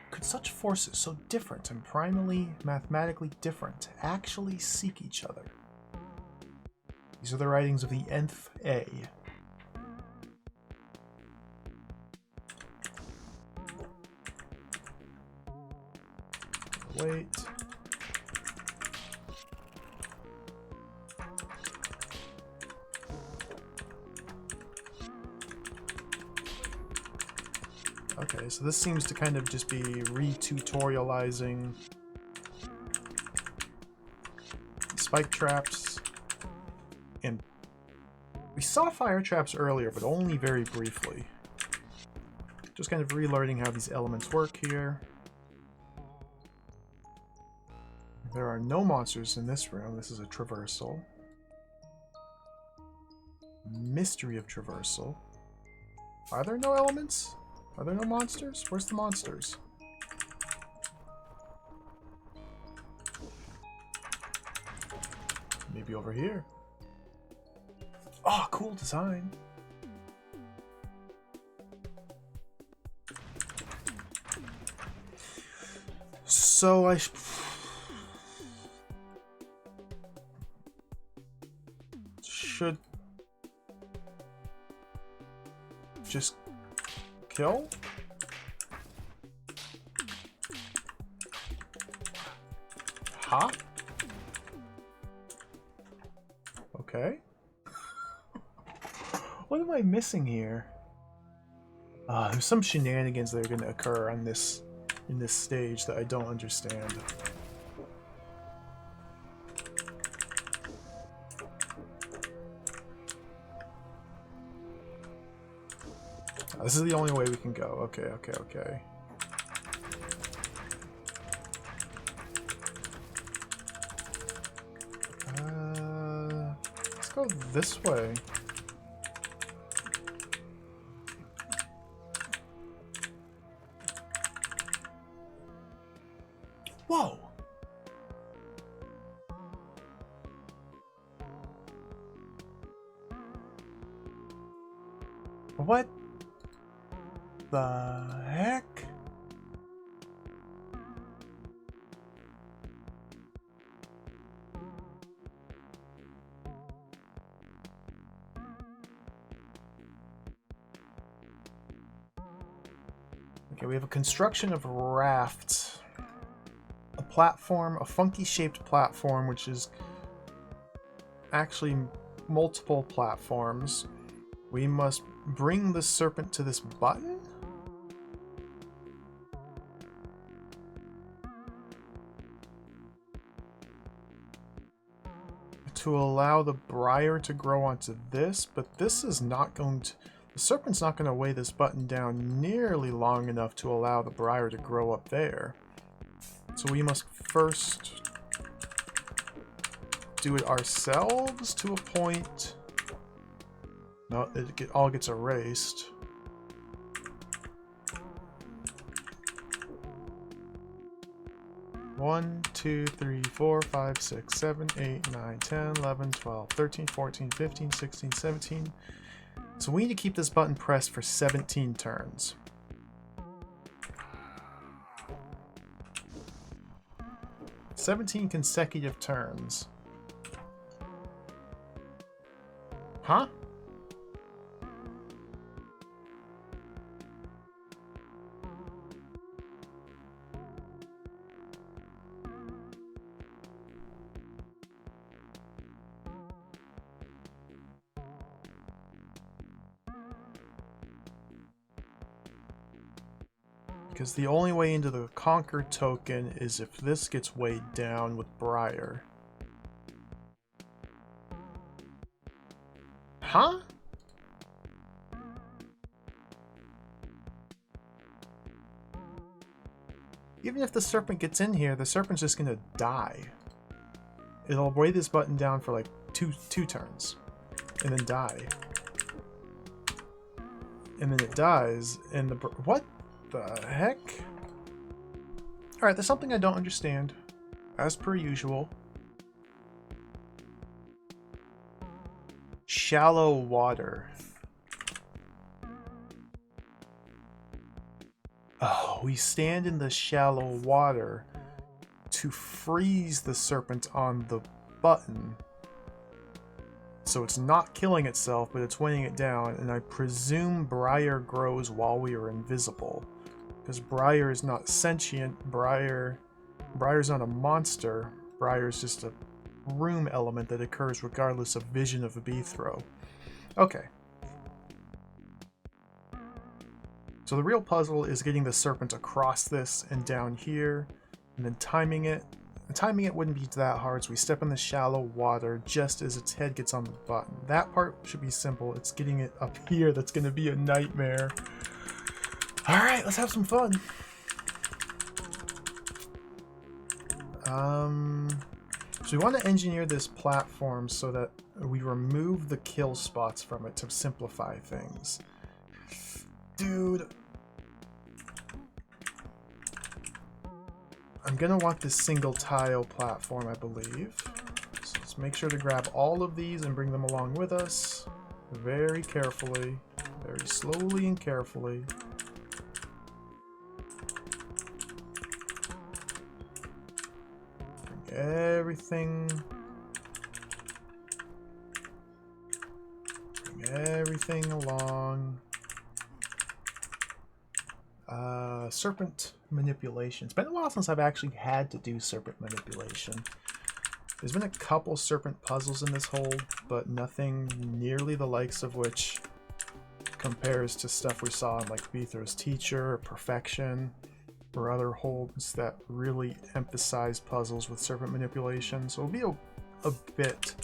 Could such forces so different and primally mathematically different actually seek each other? These are the writings of the Nth A. Wait. Okay, so this seems to kind of just be re-tutorializing spike traps. And we saw fire traps earlier, but only very briefly. Just kind of relearning how these elements work here. There are no monsters in this room. This is a traversal. Mystery of traversal. Are there no elements? Are there no monsters? Where's the monsters? Maybe over here. Oh, cool design. So I should just kill? Huh? Okay. What am I missing here? There's some shenanigans that are going to occur on this in this stage that I don't understand. This is the only way we can go. Okay, okay, okay. Let's go this way. Whoa! What the heck? Okay, we have a construction of rafts. A platform, a funky shaped platform, which is actually multiple platforms. We must bring the serpent to this button? To allow the briar to grow onto this, but this is not going to... The serpent's not going to weigh this button down nearly long enough to allow the briar to grow up there. So we must first do it ourselves to a point. No, all gets erased. One, 2, 3, 4, 5, 6, 7, 8, 9, 10, 11, 12, 13, 14, 15, 16, 17. So we need to keep this button pressed for 17 turns. "17 consecutive turns." Huh? Because the only way into the Conquer token is if this gets weighed down with Briar. Huh? Even if the Serpent gets in here, the Serpent's just gonna die. It'll weigh this button down for like two turns, and then die. And then it dies, and the... What the heck? Alright, there's something I don't understand. As per usual. Shallow water. Oh, we stand in the shallow water to freeze the Serpent on the button. So it's not killing itself, but it's weighing it down, and I presume Briar grows while we are invisible. Because Briar is not sentient, Briar's not a monster, Briar's just a room element that occurs regardless of vision of a bee throw. Okay. So the real puzzle is getting the Serpent across this and down here, and then timing it. And timing it wouldn't be that hard, so we step in the shallow water just as its head gets on the button. That part should be simple. It's getting it up here that's going to be a nightmare. Alright, let's have some fun. So we want to engineer this platform so that we remove the kill spots from it to simplify things. Dude. I'm gonna want this single tile platform, I believe. So let's make sure to grab all of these and bring them along with us. Very carefully. Very slowly and carefully. Bring everything. Bring everything along. Serpent manipulation. It's been a while since I've actually had to do serpent manipulation. There's been a couple serpent puzzles in this hold, but nothing nearly the likes of which compares to stuff we saw in like Beetho's Teacher, or Perfection, or other holds that really emphasize puzzles with serpent manipulation. So it'll be a bit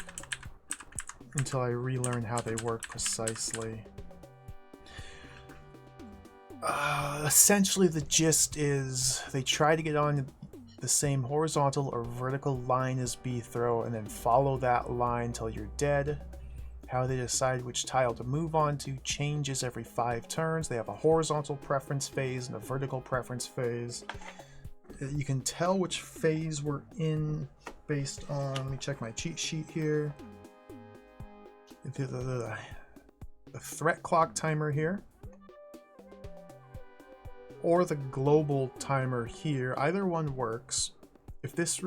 until I relearn how they work precisely. Essentially the gist is they try to get on the same horizontal or vertical line as B-throw and then follow that line till you're dead. How they decide which tile to move on to changes every 5 turns. They have a horizontal preference phase and a vertical preference phase. You can tell which phase we're in based on, let me check my cheat sheet here. The threat clock timer here, or the global timer here. Either one works. If this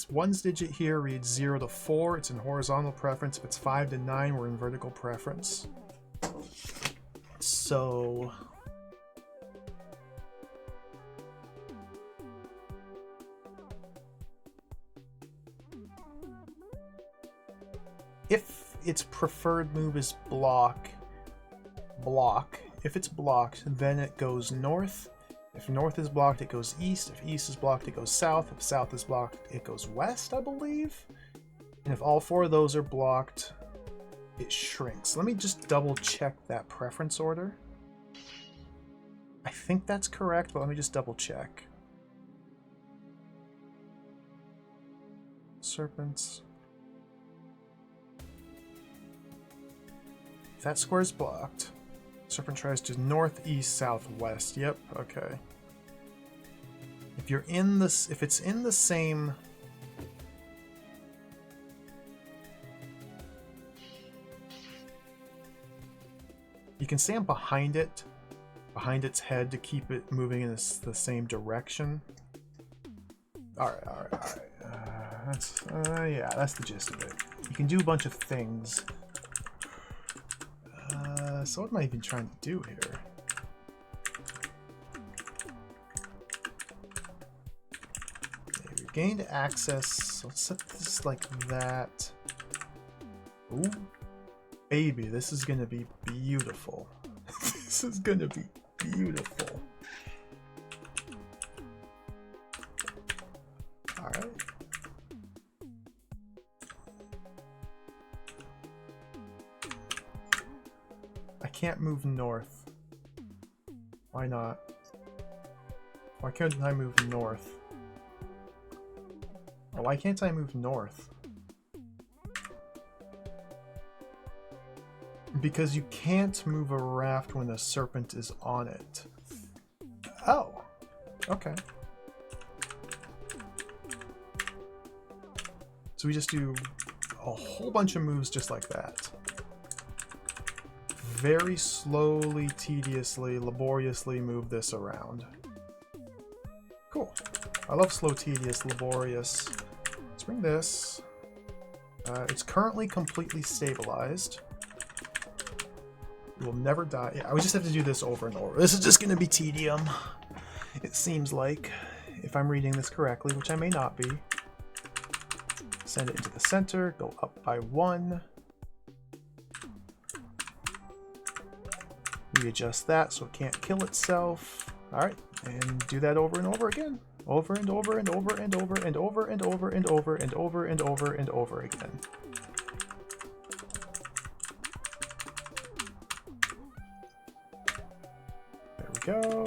ones digit here reads 0 to 4, it's in horizontal preference. If it's 5 to 9, we're in vertical preference. So if its preferred move is block. If it's blocked, then it goes north. If north is blocked, it goes east. If east is blocked, it goes south. If south is blocked, it goes west, I believe. And if all 4 of those are blocked, it shrinks. Let me just double check that preference order. I think that's correct, but let me just double check. Serpents. If that square is blocked, serpent tries to northeast, southwest. Yep, okay. If you're in this, if it's in the same... You can stand behind it, behind its head to keep it moving in the same direction. Alright. Yeah, that's the gist of it. You can do a bunch of things. So what am I even trying to do here? Okay, we gained access. Let's set this like that. Ooh. Baby, this is gonna be beautiful. This is gonna be beautiful. Alright. I can't move north. Why not? Why can't I move north? Oh, why can't I move north? Because you can't move a raft when the serpent is on it. Oh, okay. So we just do a whole bunch of moves just like that. Very slowly, tediously, laboriously move this around. Cool. I love slow, tedious, laborious. Let's bring this. It's currently completely stabilized. We will never die. Yeah, we just have to do this over and over. This is just going to be tedium. It seems like, if I'm reading this correctly, which I may not be. Send it into the center, go up by 1. Readjust that so it can't kill itself. Alright, and do that over and over again. Over and over and over and over and over and over and over and over and over and over again. There we go.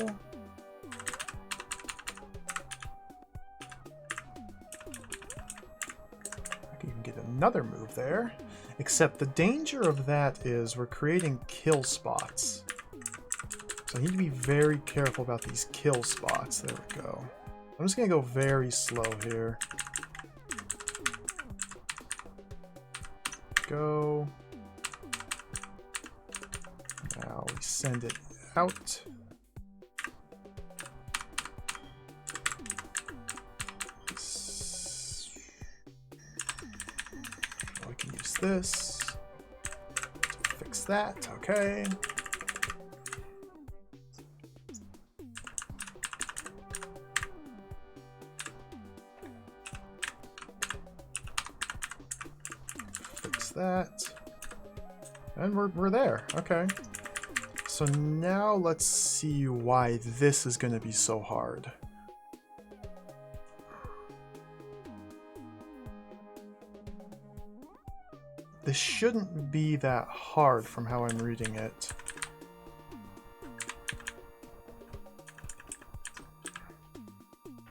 I can even get another move there. Except the danger of that is we're creating kill spots. So I need to be very careful about these kill spots. There we go. I'm just going to go very slow here. Go. Now we send it out. We can use this to fix that. Okay. That, and we're there. Okay, so now let's see why this is going to be so hard. This shouldn't be that hard from how I'm reading it.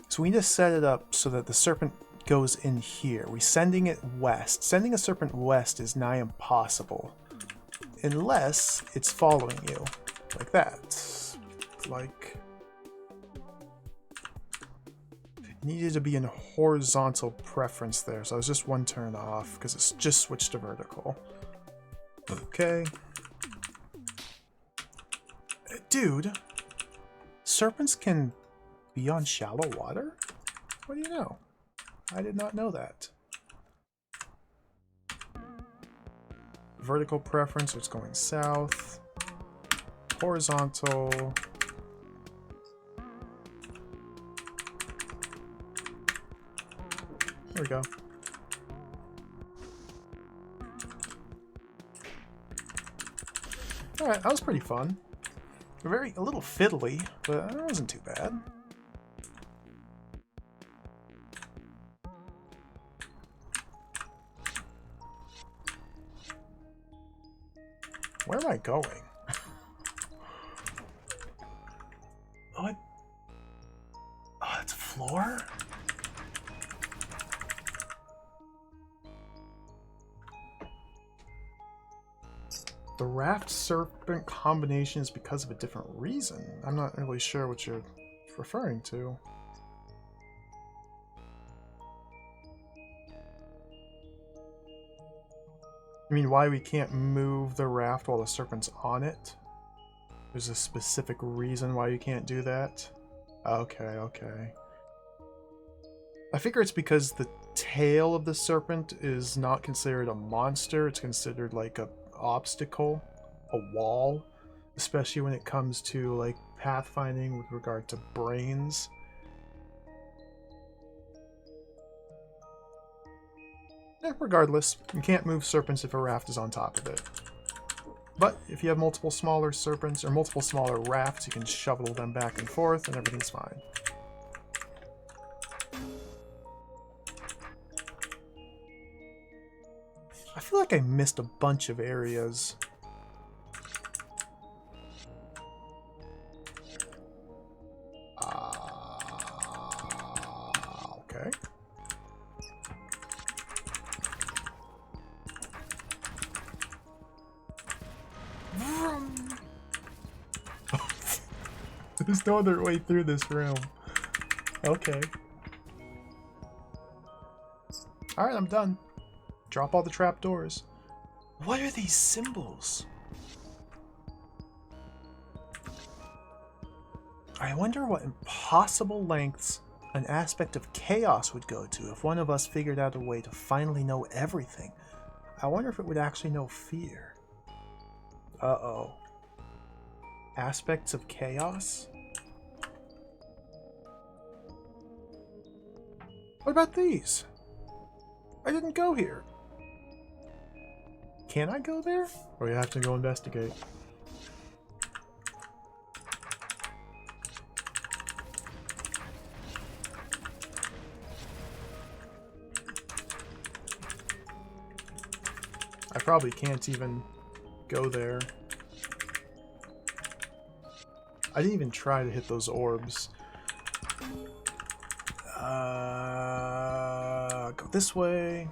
So we need to set it up so that the serpent goes in here. We're sending it west. Sending a serpent west is nigh impossible. Unless it's following you. Like that. Like... It needed to be in horizontal preference there, so I was just 1 turn off, because it's just switched to vertical. Okay. Dude! Serpents can be on shallow water? What do you know? I did not know that. Vertical preference, so it's going south. Horizontal. There we go. Alright, that was pretty fun. A little fiddly, but it wasn't too bad. Where am I going? Oh, it's a floor? The raft serpent combination is because of a different reason. I'm not really sure what you're referring to. You mean why we can't move the raft while the serpent's on it? There's a specific reason why you can't do that? Okay, okay. I figure it's because the tail of the serpent is not considered a monster, it's considered like a obstacle, a wall, especially when it comes to like pathfinding with regard to brains. Regardless, you can't move serpents if a raft is on top of it. But if you have multiple smaller serpents or multiple smaller rafts, you can shovel them back and forth and everything's fine. I feel like I missed a bunch of areas. Okay. There's no other way through this room. Okay. Alright, I'm done. Drop all the trapdoors. What are these symbols? I wonder what impossible lengths an aspect of chaos would go to if one of us figured out a way to finally know everything. I wonder if it would actually know fear. Uh-oh. Aspects of chaos? What about these? I didn't go here. Can I go there? Or you have to go investigate? I probably can't even go there. I didn't even try to hit those orbs. Go this way.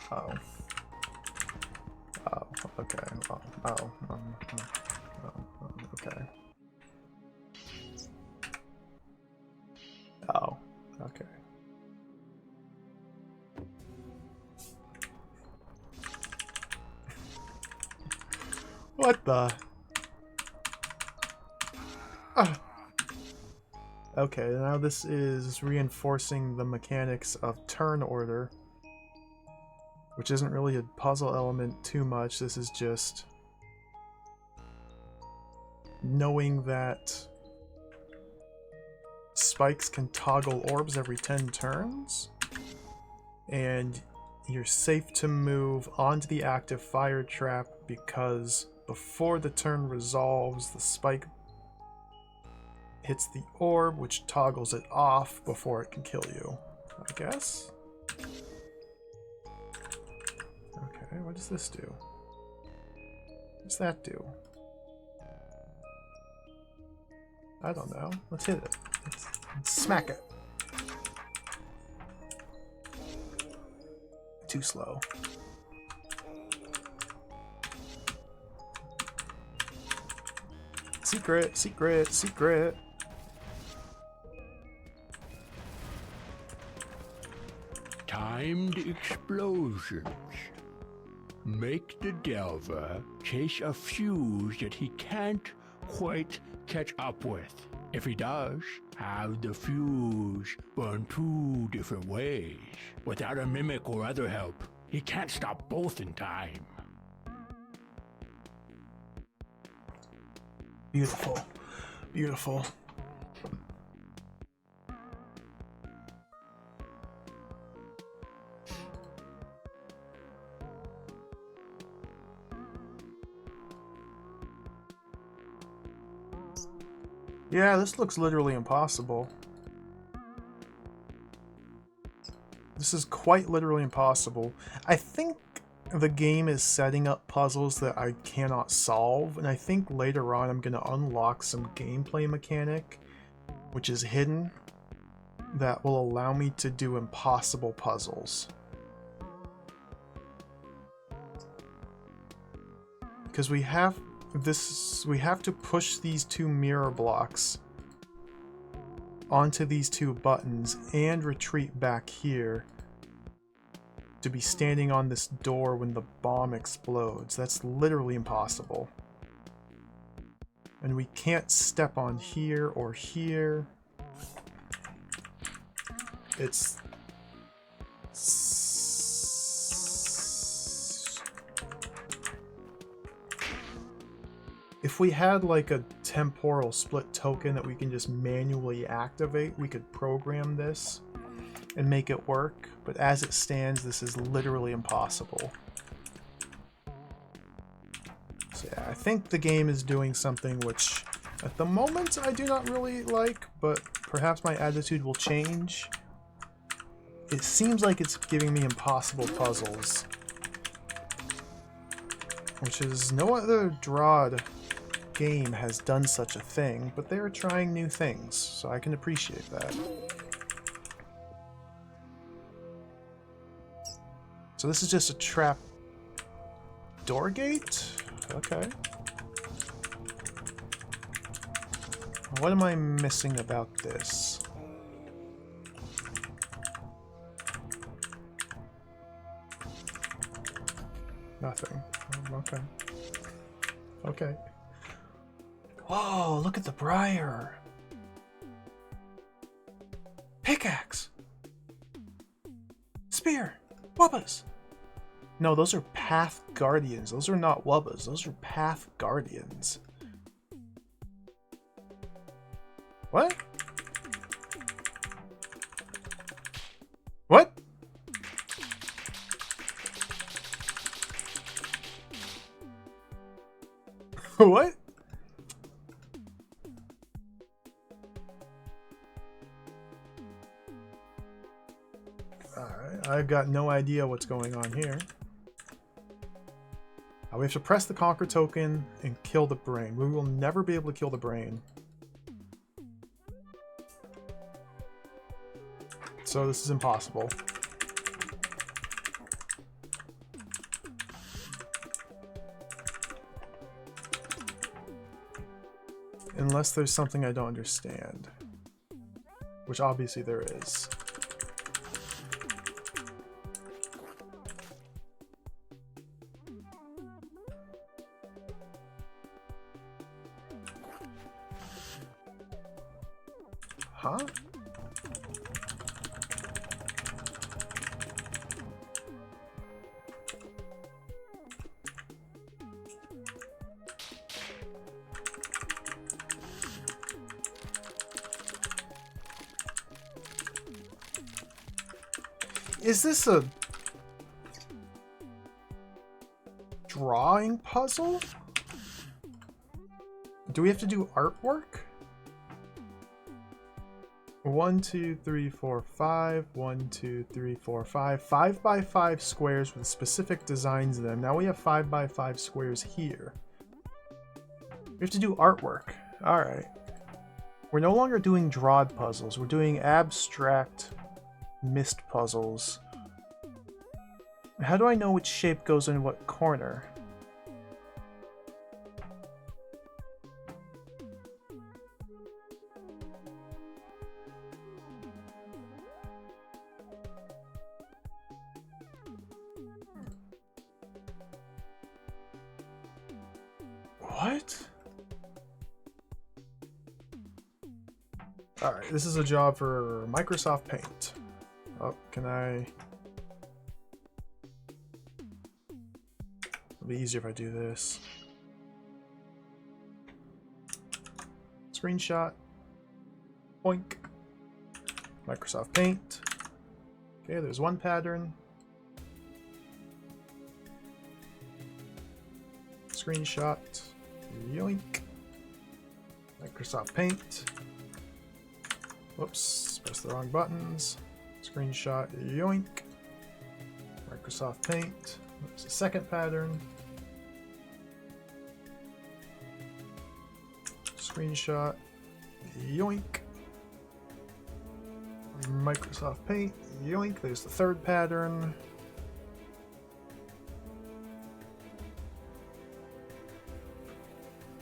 Oh. Oh, okay. Okay. Oh, okay. What the? Ah. Okay, now this is reinforcing the mechanics of turn order, which isn't really a puzzle element too much. This is just knowing that spikes can toggle orbs every 10 turns, and you're safe to move onto the active fire trap because before the turn resolves, the spike hits the orb, which toggles it off before it can kill you, I guess? Okay, what does this do? What's that do? I don't know. Let's hit it. Let's smack it. Too slow. Secret, secret, secret. Timed explosions. Make the Delver chase a fuse that he can't quite catch up with. If he does, have the fuse burn 2 different ways. Without a mimic or other help, he can't stop both in time. Beautiful. Beautiful. Yeah, this looks literally impossible. This is quite literally impossible. I think the game is setting up puzzles that I cannot solve, and I think later on I'm going to unlock some gameplay mechanic, which is hidden, that will allow me to do impossible puzzles. Because we have to push these two mirror blocks onto these two buttons and retreat back here to be standing on this door when the bomb explodes. That's literally impossible. And we can't step on here or here. It's... If we had like a temporal split token that we can just manually activate, we could program this and make it work, but as it stands, this is literally impossible. So yeah, I think the game is doing something which, at the moment, I do not really like, but perhaps my attitude will change. It seems like it's giving me impossible puzzles, which is no other DROD game has done such a thing, but they're trying new things, so I can appreciate that. So this is just a trap door gate? Okay. What am I missing about this? Nothing. Okay. Okay. Whoa, look at the briar. Pickaxe. Spear. Wubbas. No, those are path guardians. Those are not wubbas. Those are path guardians. What? What? What? Alright, I've got no idea what's going on here. We have to press the conquer token and kill the brain. We will never be able to kill the brain. So this is impossible. Unless there's something I don't understand. Which obviously there is. Huh? Is this a drawing puzzle? Do we have to do artwork? 1, 2, 3, 4, 5. 1, 2, 3, 4, 5. 5 by 5 squares with specific designs in them. Now we have 5 by 5 squares here. We have to do artwork. Alright. We're no longer doing DROD puzzles. We're doing abstract mist puzzles. How do I know which shape goes in what corner? What? Alright, this is a job for Microsoft Paint. Oh, can I... It'll be easier if I do this. Screenshot. Boink. Microsoft Paint. Okay, there's one pattern. Screenshot. Yoink. Microsoft Paint. Whoops, press the wrong buttons. Screenshot. Yoink. Microsoft Paint. There's a second pattern. Screenshot. Yoink. Microsoft Paint. Yoink. There's the third pattern.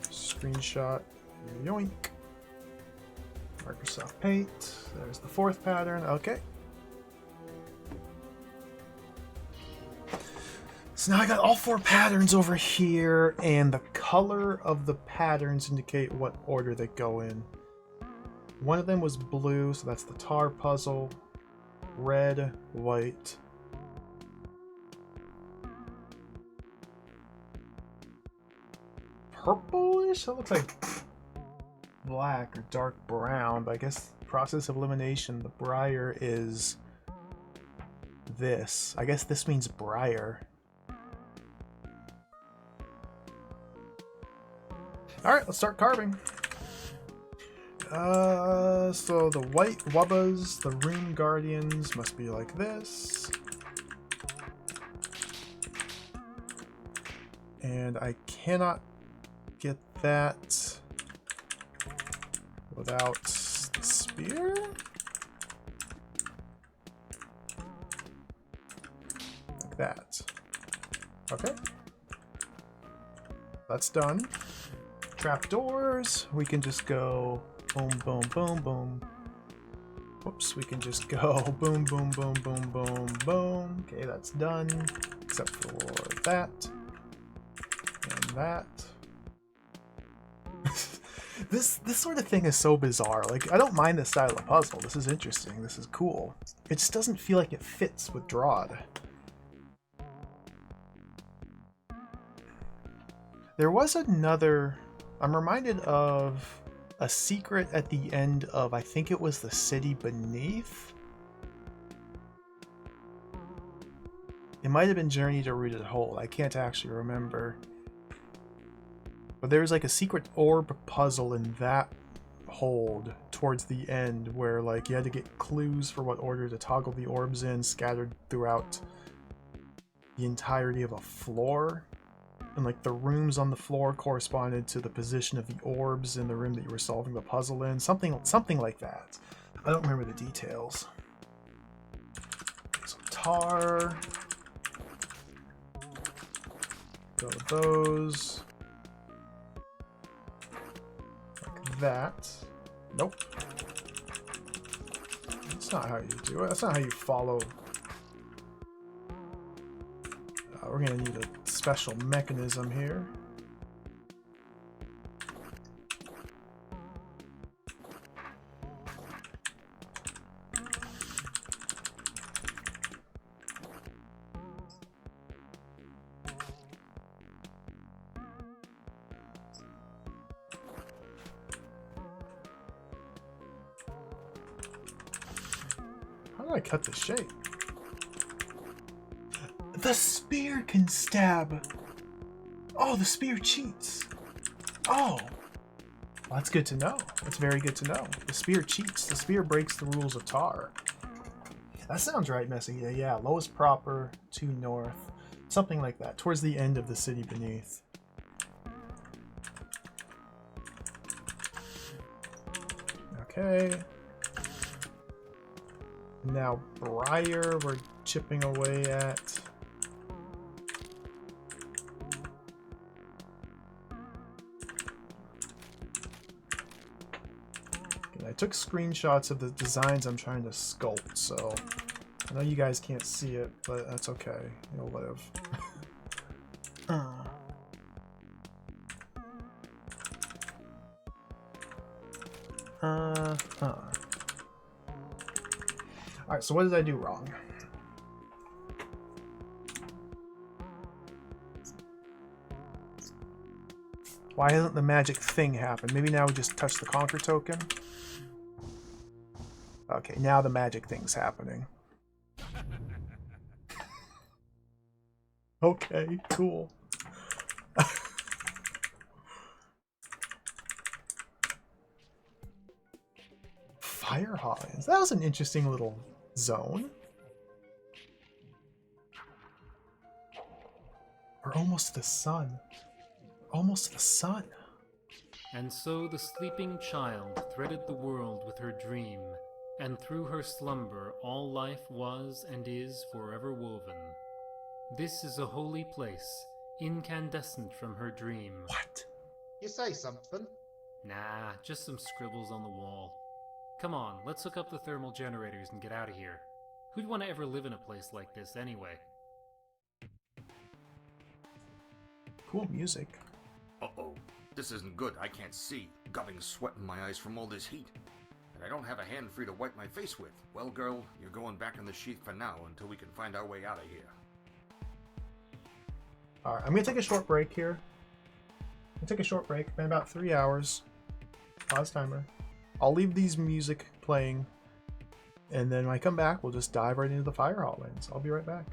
Screenshot. Yoink. Microsoft Paint. There's the fourth pattern. Okay. So now I got all 4 patterns over here, and the color of the patterns indicate what order they go in. One of them was blue, so that's the tar puzzle. Red, white. Purplish? That looks like black or dark brown, but I guess process of elimination, the briar is this. I guess this means briar. Alright, let's start carving. So the white wubbas, the rune guardians must be like this. And I cannot get that without the spear? Like that. Okay. That's done. Trapdoors, we can just go boom, boom, boom, boom. Whoops, we can just go boom, boom, boom, boom, boom, boom. Okay, that's done, except for that and that. This sort of thing is so bizarre. Like, I don't mind this style of puzzle. This is interesting. This is cool. It just doesn't feel like it fits with DROD. There was another... I'm reminded of a secret at the end of, I think it was the City Beneath. It might have been Journey to Rooted Hold. I can't actually remember. But there was like a secret orb puzzle in that hold towards the end where like you had to get clues for what order to toggle the orbs in scattered throughout the entirety of a floor. And like the rooms on the floor corresponded to the position of the orbs in the room that you were solving the puzzle in. Something like that. I don't remember the details. So tar. Go with those. Like that. Nope. That's not how you do it. That's not how you follow. We're gonna need a special mechanism here. How do I cut the shape? The spear can stab. Oh, the spear cheats. Oh. Well, that's good to know. That's very good to know. The spear cheats. The spear breaks the rules of tar. That sounds right, Messy. Yeah, lowest proper, 2 north. Something like that. Towards the end of the City Beneath. Okay. Now, Briar, we're chipping away at. I took screenshots of the designs I'm trying to sculpt, so I know you guys can't see it, but that's okay. It'll live. Alright, so what did I do wrong? Why hasn't the magic thing happened? Maybe now we just touch the conquer token? Okay, now the magic thing's happening. Okay, cool. Fire Highlands. That was an interesting little zone. We're almost to the sun. Almost to the sun. And so the sleeping child threaded the world with her dream, and through her slumber all life was and is forever woven. This is a holy place, incandescent from her dream. What? You say something? Nah, just some scribbles on the wall. Come on, let's hook up the thermal generators and get out of here. Who'd want to ever live in a place like this anyway? Cool music. Uh-oh. This isn't good. I can't see. Gubbing sweat in my eyes from all this heat. And I don't have a hand free to wipe my face with. Well, girl, you're going back in the sheath for now until we can find our way out of here. Alright, I'm gonna take a short break here. I'll take a short break, been about 3 hours. Pause timer. I'll leave these music playing, and then when I come back, we'll just dive right into the fire hotlines. I'll be right back.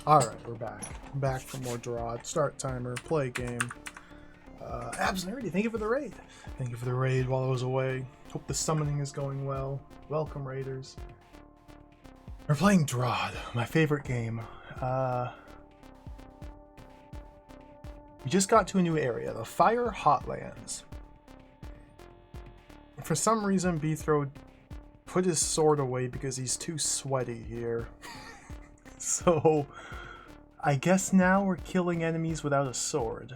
Alright, we're back. Back for more DROD. Start timer, play game. Absent, thank you for the raid. Thank you for the raid while I was away. Hope the summoning is going well. Welcome, raiders. We're playing DROD, my favorite game. We just got to a new area, the Fire Hotlands. For some reason, Beethro put his sword away because he's too sweaty here. So, I guess now we're killing enemies without a sword.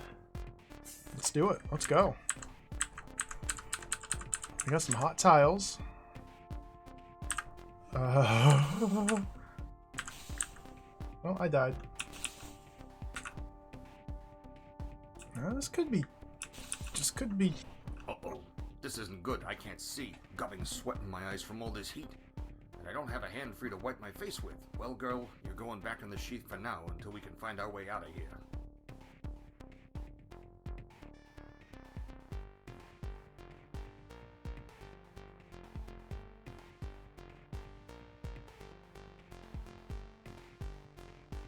Let's do it. Let's go. We got some hot tiles. Oh, I died. This could be... Just could be... Uh-oh. This isn't good. I can't see. Gubbing sweat in my eyes from all this heat. And I don't have a hand free to wipe my face with. Well, girl, you're going back in the sheath for now until we can find our way out of here.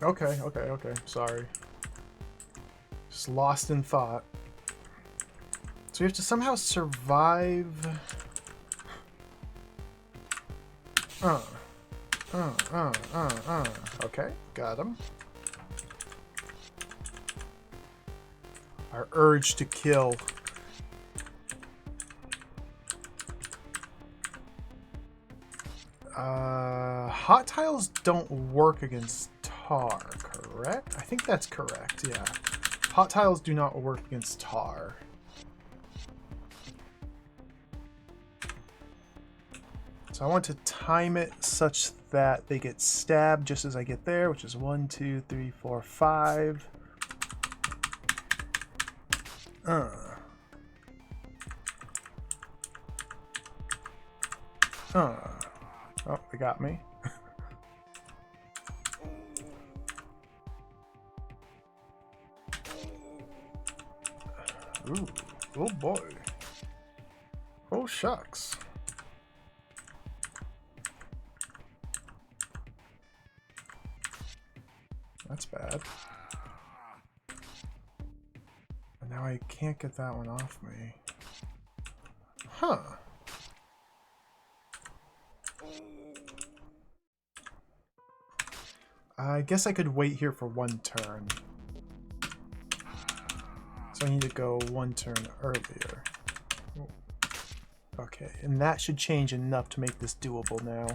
Okay. Sorry. Just lost in thought. So we have to somehow survive... Okay, got him. Our urge to kill. Hot tiles don't work against tar, correct? I think that's correct, yeah. Hot tiles do not work against tar. So I want to time it such that they get stabbed just as I get there, which is 1, 2, 3, 4, 5. Oh, they got me. Ooh, oh boy. Oh shucks. That's bad. And now I can't get that one off me. Huh. I guess I could wait here for one turn. So I need to go one turn earlier. Okay, and that should change enough to make this doable now.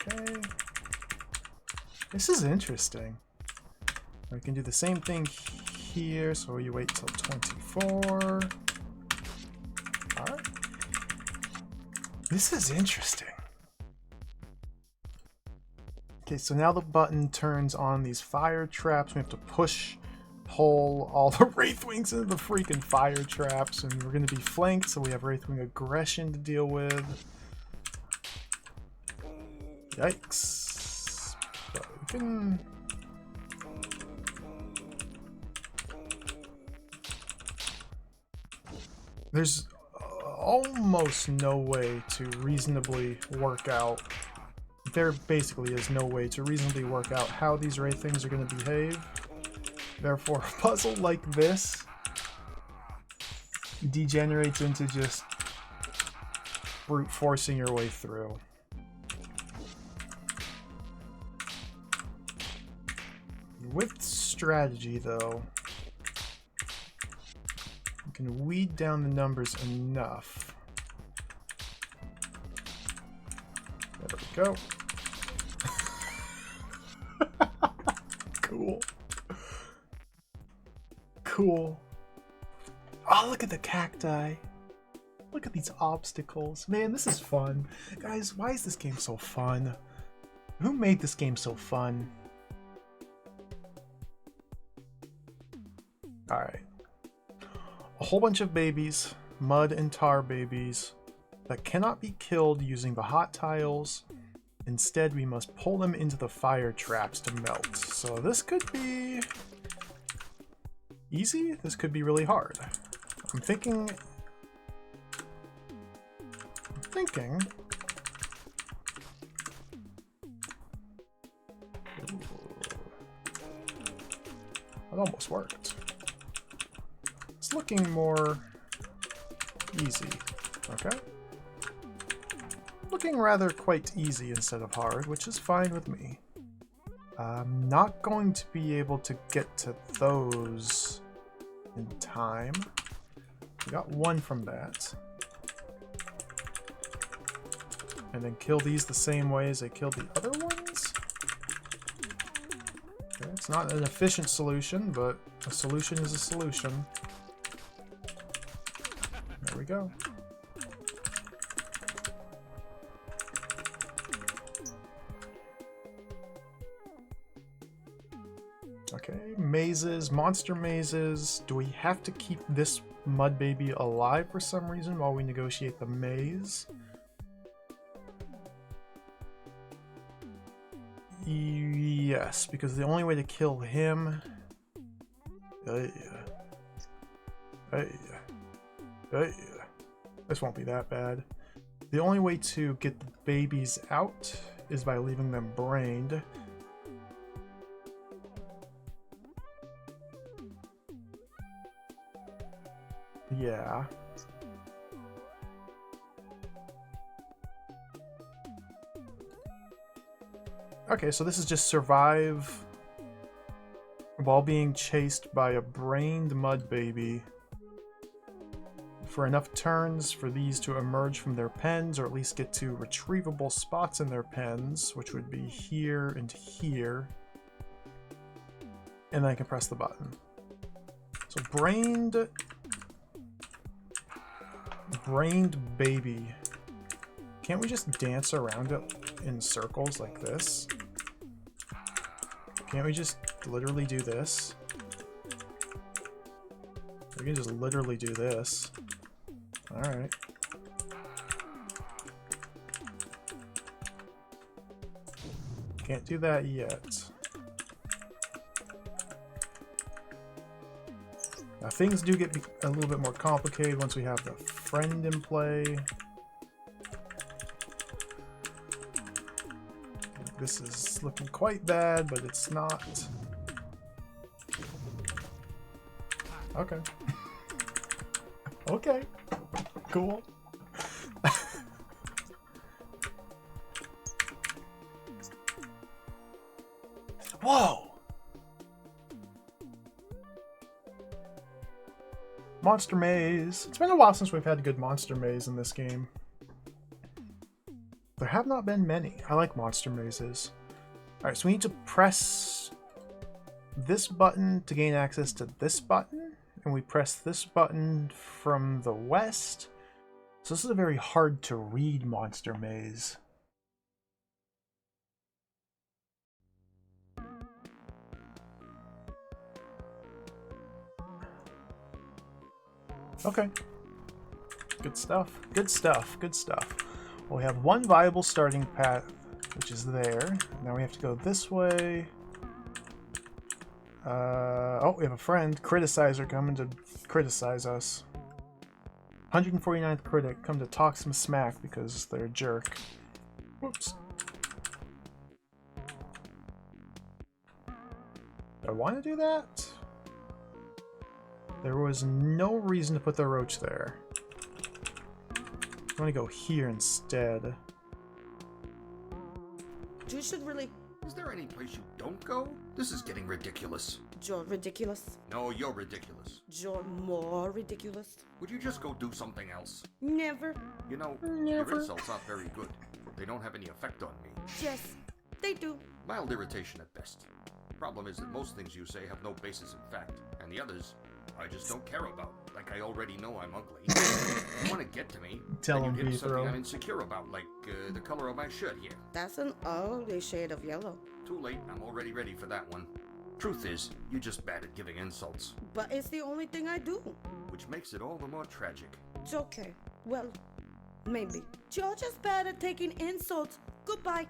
Okay. This is interesting. We can do the same thing here, so you wait till 24. Alright. This is interesting. Okay, so now the button turns on these fire traps. We have to pull all the Wraithwings into the freaking fire traps, and we're going to be flanked, so we have Wraithwing aggression to deal with. Yikes. But we can... There's almost no way to reasonably work out. There basically is no way to reasonably work out how these Wraithwings are going to behave. Therefore, a puzzle like this degenerates into just brute forcing your way through. With strategy, though, you can weed down the numbers enough. There we go. Cool. Cool. Oh, look at the cacti. Look at these obstacles. Man, this is fun. Guys, why is this game so fun? Who made this game so fun? Alright. A whole bunch of babies, mud and tar babies, that cannot be killed using the hot tiles. Instead, we must pull them into the fire traps to melt. So this could be easy, this could be really hard. I'm thinking... It almost worked. It's looking more easy. Okay. Looking rather quite easy instead of hard, which is fine with me. I'm not going to be able to get to those in time. We got one from that. And then kill these the same way as I killed the other ones? Okay, it's not an efficient solution, but a solution is a solution. There we go. Okay, mazes, monster mazes. Do we have to keep this mud baby alive for some reason while we negotiate the maze? Yes, because the only way to kill him... This won't be that bad. The only way to get the babies out is by leaving them brained. Yeah. Okay, so this is just survive while being chased by a brained mud baby for enough turns for these to emerge from their pens, or at least get to retrievable spots in their pens, which would be here and here. And then I can press the button. So brained baby. Can't we just dance around it in circles like this? Can't we just literally do this? We can just literally do this. Alright. Can't do that yet. Now things do get a little bit more complicated once we have the friend in play. This is looking quite bad, but it's not. Okay. Okay. Cool. Whoa! Monster maze. It's been a while since we've had a good monster maze in this game. There have not been many. I like monster mazes. Alright, so we need to press this button to gain access to this button, and we press this button from the west. So this is a very hard to read monster maze. Okay. Good stuff. Good stuff. Good stuff. Well, we have one viable starting path, which is there. Now we have to go this way. Oh, we have a friend, Criticizer, coming to criticize us. 149th critic, come to talk some smack because they're a jerk. Whoops. Do I want to do that? There was no reason to put the roach there. I'm gonna go here instead. You should really... Is there any place you don't go? This is getting ridiculous. You're ridiculous. No, you're ridiculous. You're more ridiculous. Would you just go do something else? Never. You know, Never. your insults aren't very good. They don't have any effect on me. Yes, they do. Mild irritation at best. Problem is that most things you say have no basis in fact, and the others I just don't care about. Like I already know I'm ugly. If you want to get to me, Tell then him, you get something Beethro. I'm insecure about, like the color of my shirt here. That's an ugly shade of yellow. Too late, I'm already ready for that one. Truth is, you're just bad at giving insults. But it's the only thing I do. Which makes it all the more tragic. It's okay. Well, maybe. You're just bad at taking insults. Goodbye.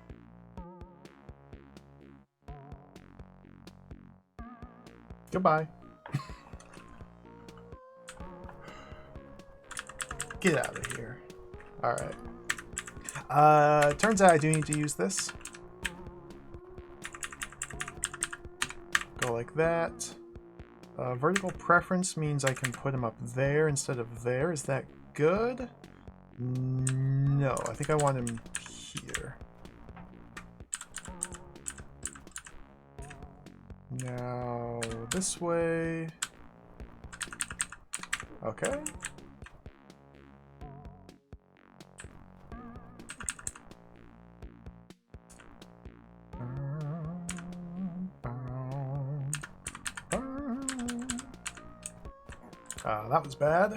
Goodbye. Get out of here. Alright. Turns out I do need to use this. Go like that. Vertical preference means I can put him up there instead of there. Is that good? No, I think I want him here. Now, this way. Okay. That was bad.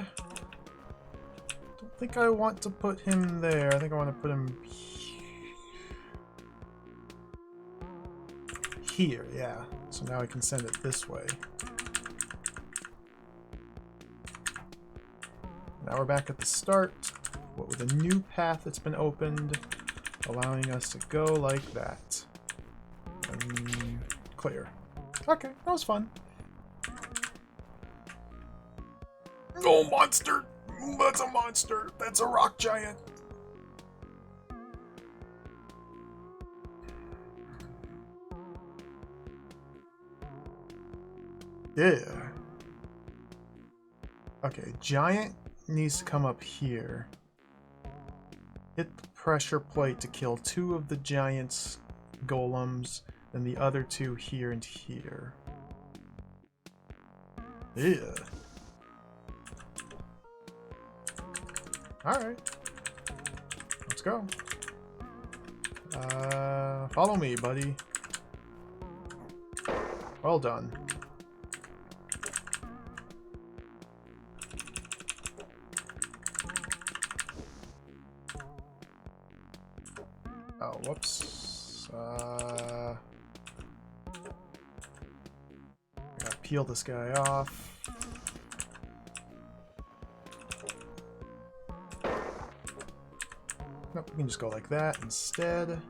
Don't think I want to put him there. I think I want to put him here, yeah. So now I can send it this way. Now we're back at the start, but with a new path that's been opened, allowing us to go like that. And clear. Okay, that was fun. No, monster! That's a monster! That's a rock giant! Yeah. Okay, giant needs to come up here. Hit the pressure plate to kill 2 of the giant's golems, and the other 2 here and here. Yeah. Alright. Let's go. Follow me, buddy. Well done. Oh, whoops. Gotta peel this guy off. Nope, we can just go like that instead.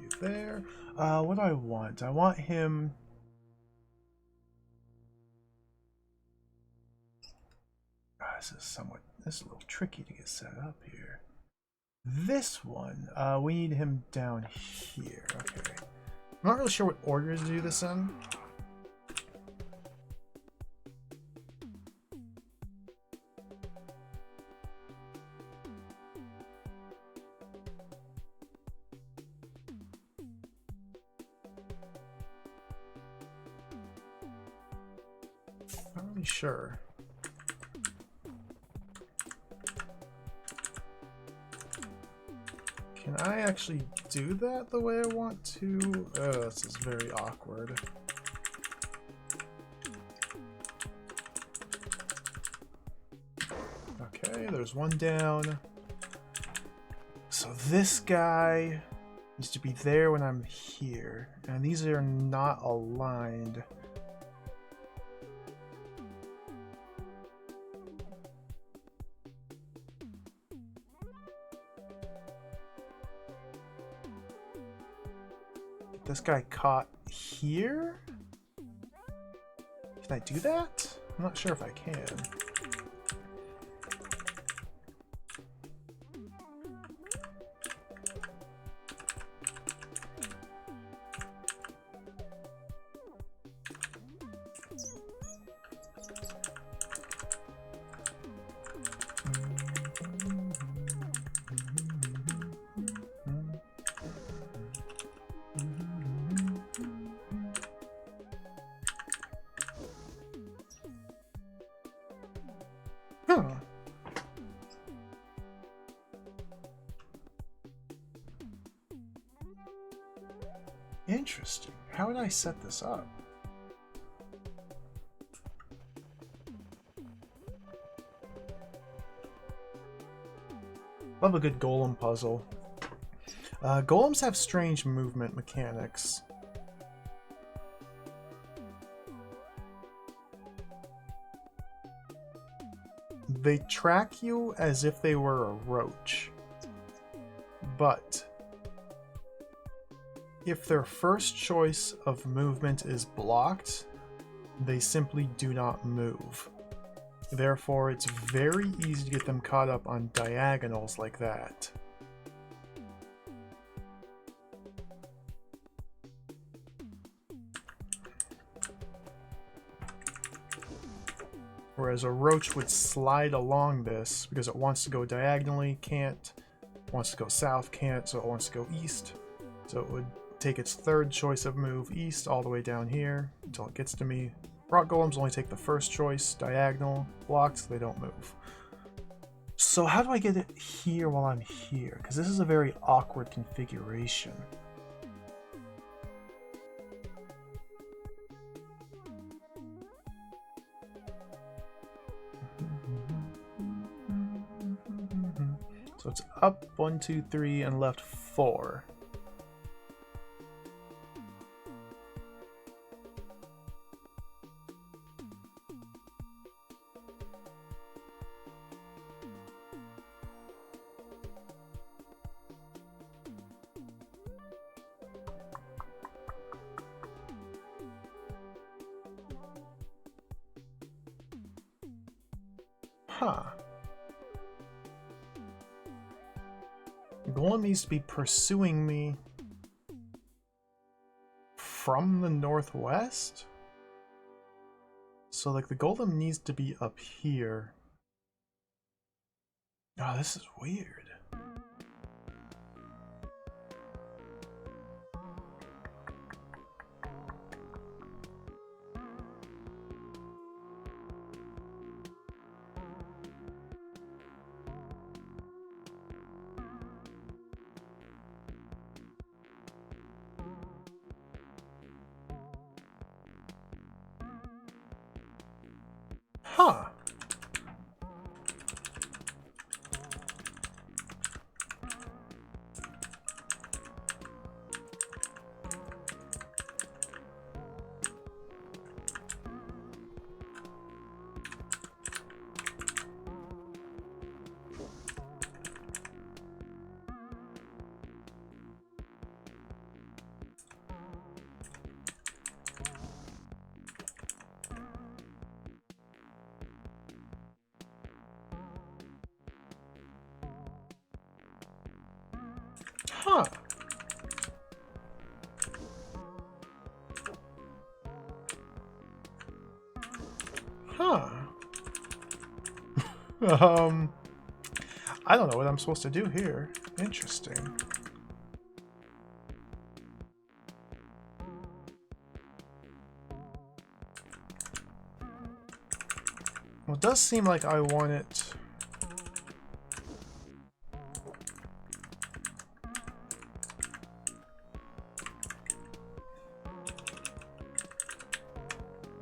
You there. What do I want? I want him... This is a little tricky to get set up here. This one, we need him down here. Okay. I'm not really sure what order to do this in. Not really sure. Can I actually do that the way I want to? Oh, this is very awkward. Okay, there's one down. So this guy needs to be there when I'm here. And these are not aligned. This guy caught here? Can I do that? I'm not sure if I can. Interesting. How would I set this up? Love a good golem puzzle. Golems have strange movement mechanics. They track you as if they were a roach. But if their first choice of movement is blocked, they simply do not move. Therefore, it's very easy to get them caught up on diagonals like that. Whereas a roach would slide along this because it wants to go diagonally, can't. Wants to go south, can't, so it wants to go east. So it would take its third choice of move east all the way down here until it gets to me. Rock golems only take the first choice, diagonal, blocked, so they don't move. So how do I get it here while I'm here? Because this is a very awkward configuration. So it's up 1, 2, 3, and left 4. Huh. Golem needs to be pursuing me from the northwest? So, like, the golem needs to be up here. Oh, this is weird. Huh. Huh. Huh. I don't know what I'm supposed to do here. Interesting. Well, it does seem like I want it...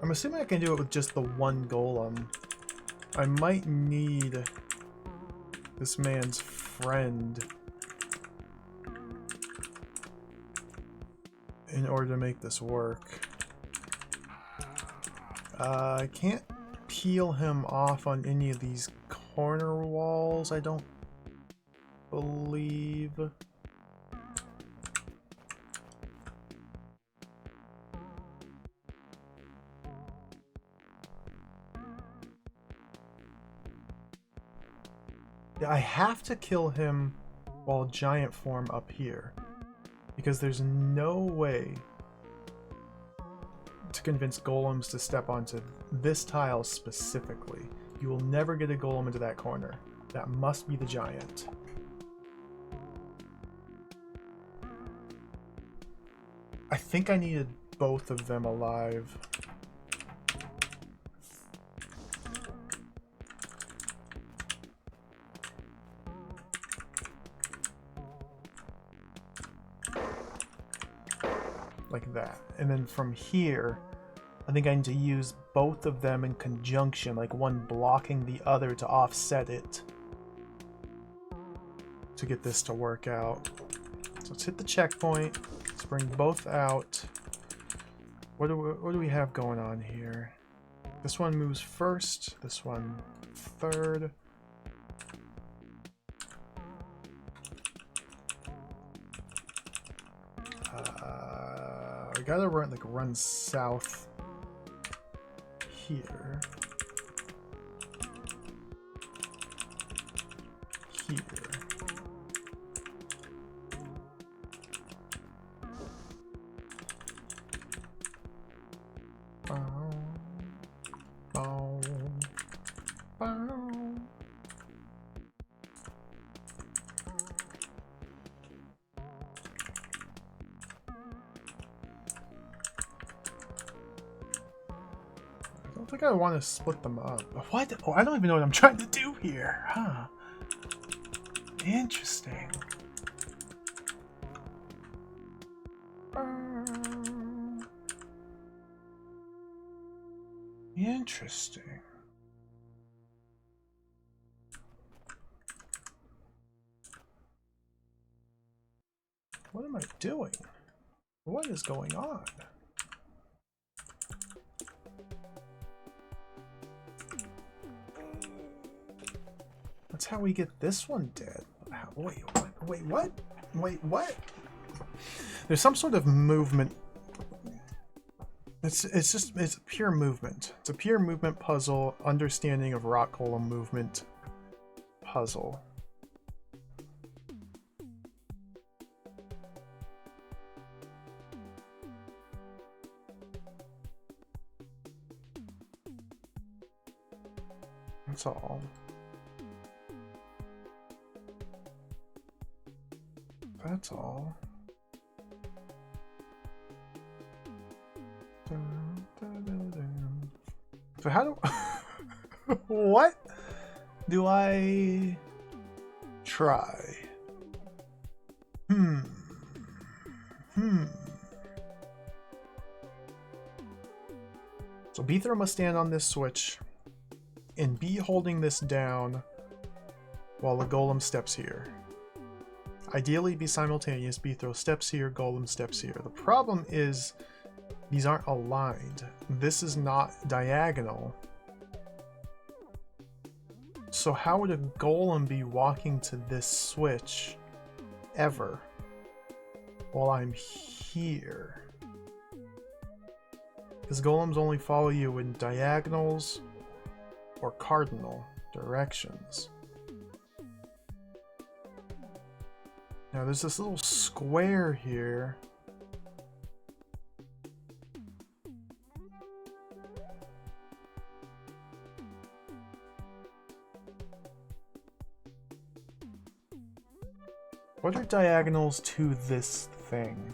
I'm assuming I can do it with just the one golem. I might need this man's friend in order to make this work. I can't peel him off on any of these corner walls, I don't believe. I have to kill him while giant form up here, because there's no way to convince golems to step onto this tile specifically. You will never get a golem into that corner. That must be the giant. I think I needed both of them alive. Like that. And then from here, I think I need to use both of them in conjunction, like one blocking the other to offset it, to get this to work out. So let's hit the checkpoint. Let's bring both out. What do we have going on here? This one moves first, this one third. we gotta run south here. Here. Bow. Bow. Bow. I don't think I want to split them up. What? Oh, I don't even know what I'm trying to do here. Huh. Interesting. Interesting. What am I doing? What is going on? That's how we get this one dead. Wait, what? Wait, what? Wait, what? There's some sort of movement. It's pure movement. It's a pure movement puzzle, understanding of rock golem movement puzzle. That's all. That's all. So how do what do I try? So B throw must stand on this switch and be holding this down while the golem steps here. Ideally be simultaneous. B throw steps here, golem steps here. The problem is these aren't aligned. This is not diagonal. So how would a golem be walking to this switch ever while I'm here? Because golems only follow you in diagonals or cardinal directions. Now there's this little square here. What are diagonals to this thing?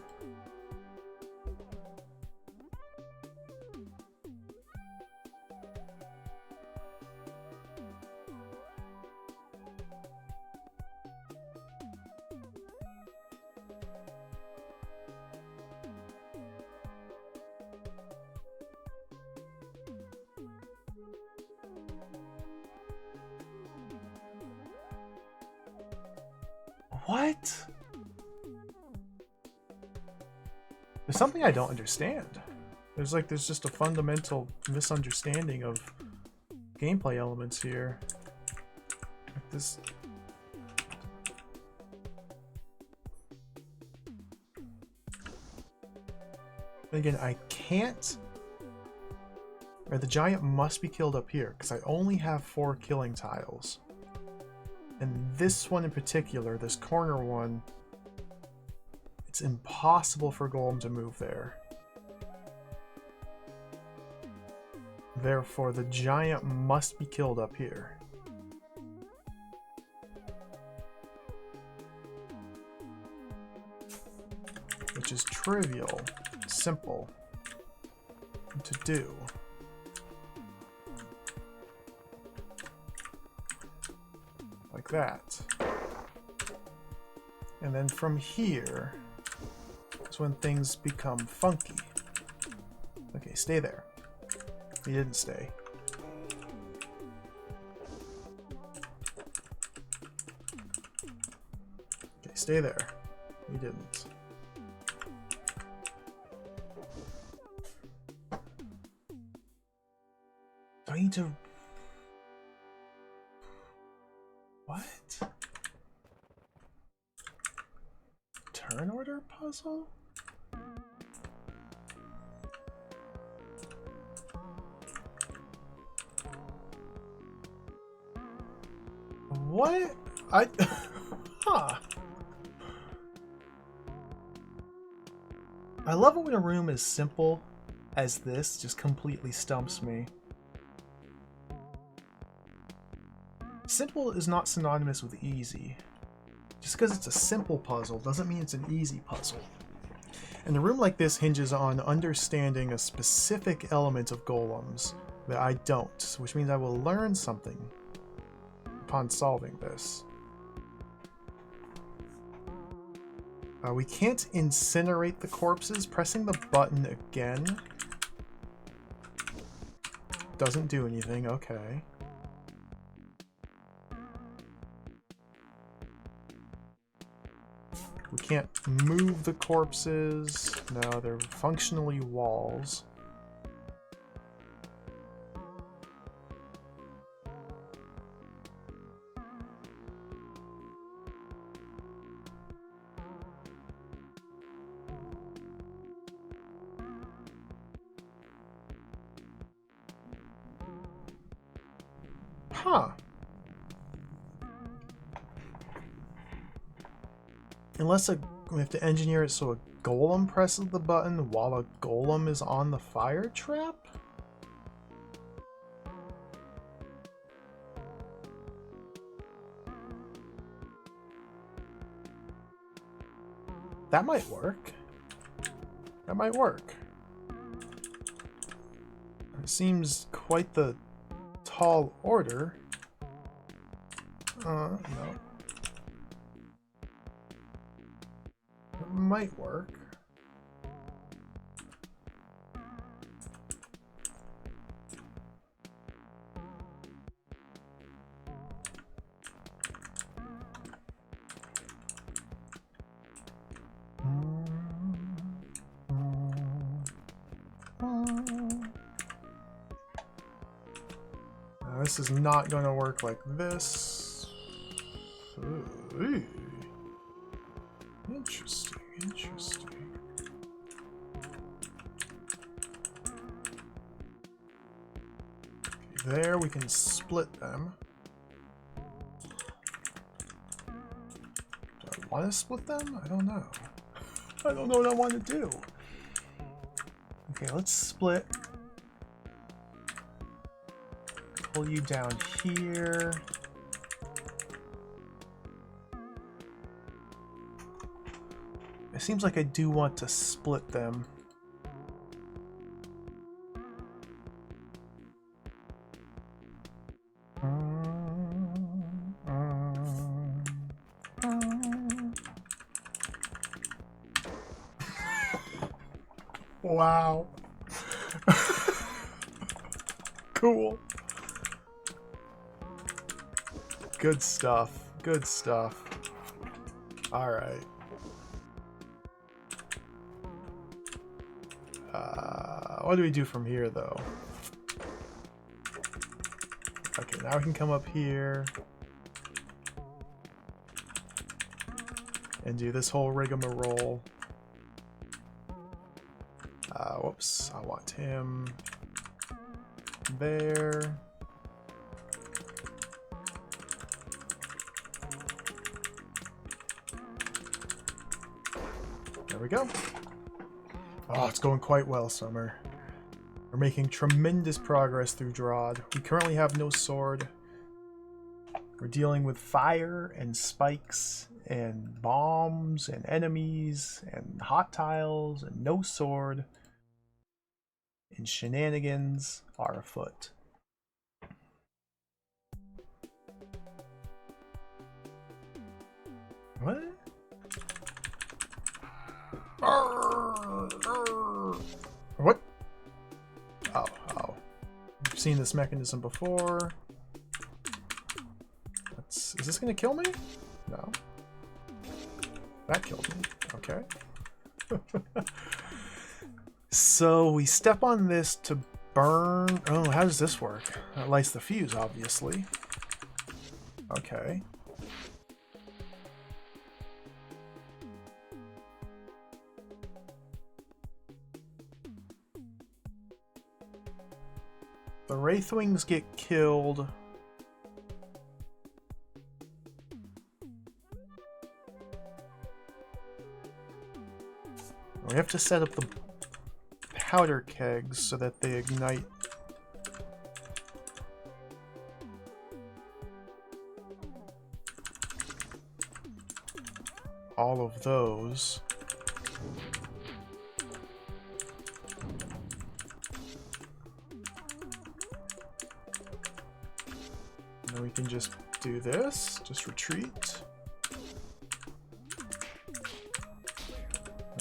What? There's something I don't understand. There's just a fundamental misunderstanding of gameplay elements here. Like this. Again, I can't. Or the giant must be killed up here because I only have 4 killing tiles. And this one in particular, this corner one, it's impossible for golem to move there. Therefore, the giant must be killed up here. Which is trivial, simple to do. Like that. And then from here is when things become funky. Okay, stay there. He didn't stay. Okay, stay there. He didn't. Do I need to... What? Turn order puzzle? What? Huh. I love it when a room as simple as this just completely stumps me. Simple is not synonymous with easy. Just because it's a simple puzzle doesn't mean it's an easy puzzle. And a room like this hinges on understanding a specific element of golems that I don't, which means I will learn something upon solving this. We can't incinerate the corpses. Pressing the button again doesn't do anything. Okay. We can't move the corpses. No, they're functionally walls. Huh. Unless we have to engineer it so a golem presses the button while a golem is on the fire trap? That might work. That might work. It seems quite the tall order. No. It might work. Now, this is not going to work like this. Ooh. Interesting, interesting. Okay, there we can split them. Do I want to split them? I don't know. I don't know what I want to do. Okay, let's split. Pull you down here. It seems like I do want to split them. Wow. Cool. Good stuff. Good stuff. All right. What do we do from here, though? Okay, now we can come up here and do this whole rigmarole. Whoops, I want him there. There we go. Oh, it's going quite well, Summer. We're making tremendous progress through DROD. We currently have no sword. We're dealing with fire and spikes and bombs and enemies and hot tiles and no sword. And shenanigans are afoot. What? What? Oh. I've seen this mechanism before. Is this gonna kill me? No. That killed me. Okay. So we step on this to burn. Oh, how does this work? That lights the fuse, obviously. Okay. The Wraithwings get killed We have to set up the powder kegs so that they ignite. All of those. Now we can just do this, just retreat.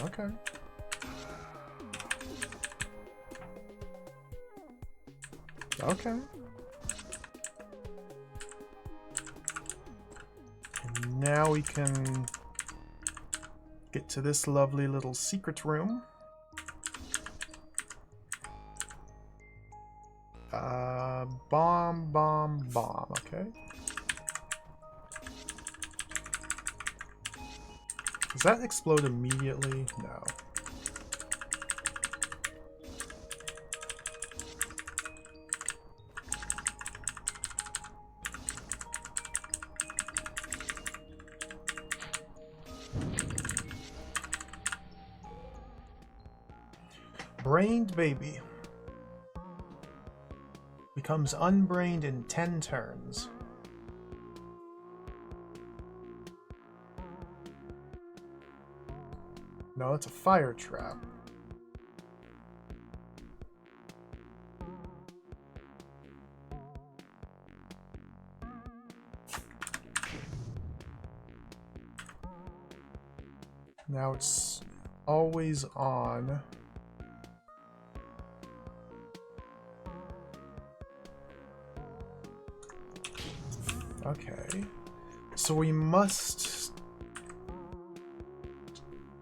Okay. Okay. And now we can get to this lovely little secret room. Bomb, okay. Does that explode immediately? No. Brained baby. Becomes unbrained in 10 turns. No, it's a fire trap. Now it's always on. Okay, so we must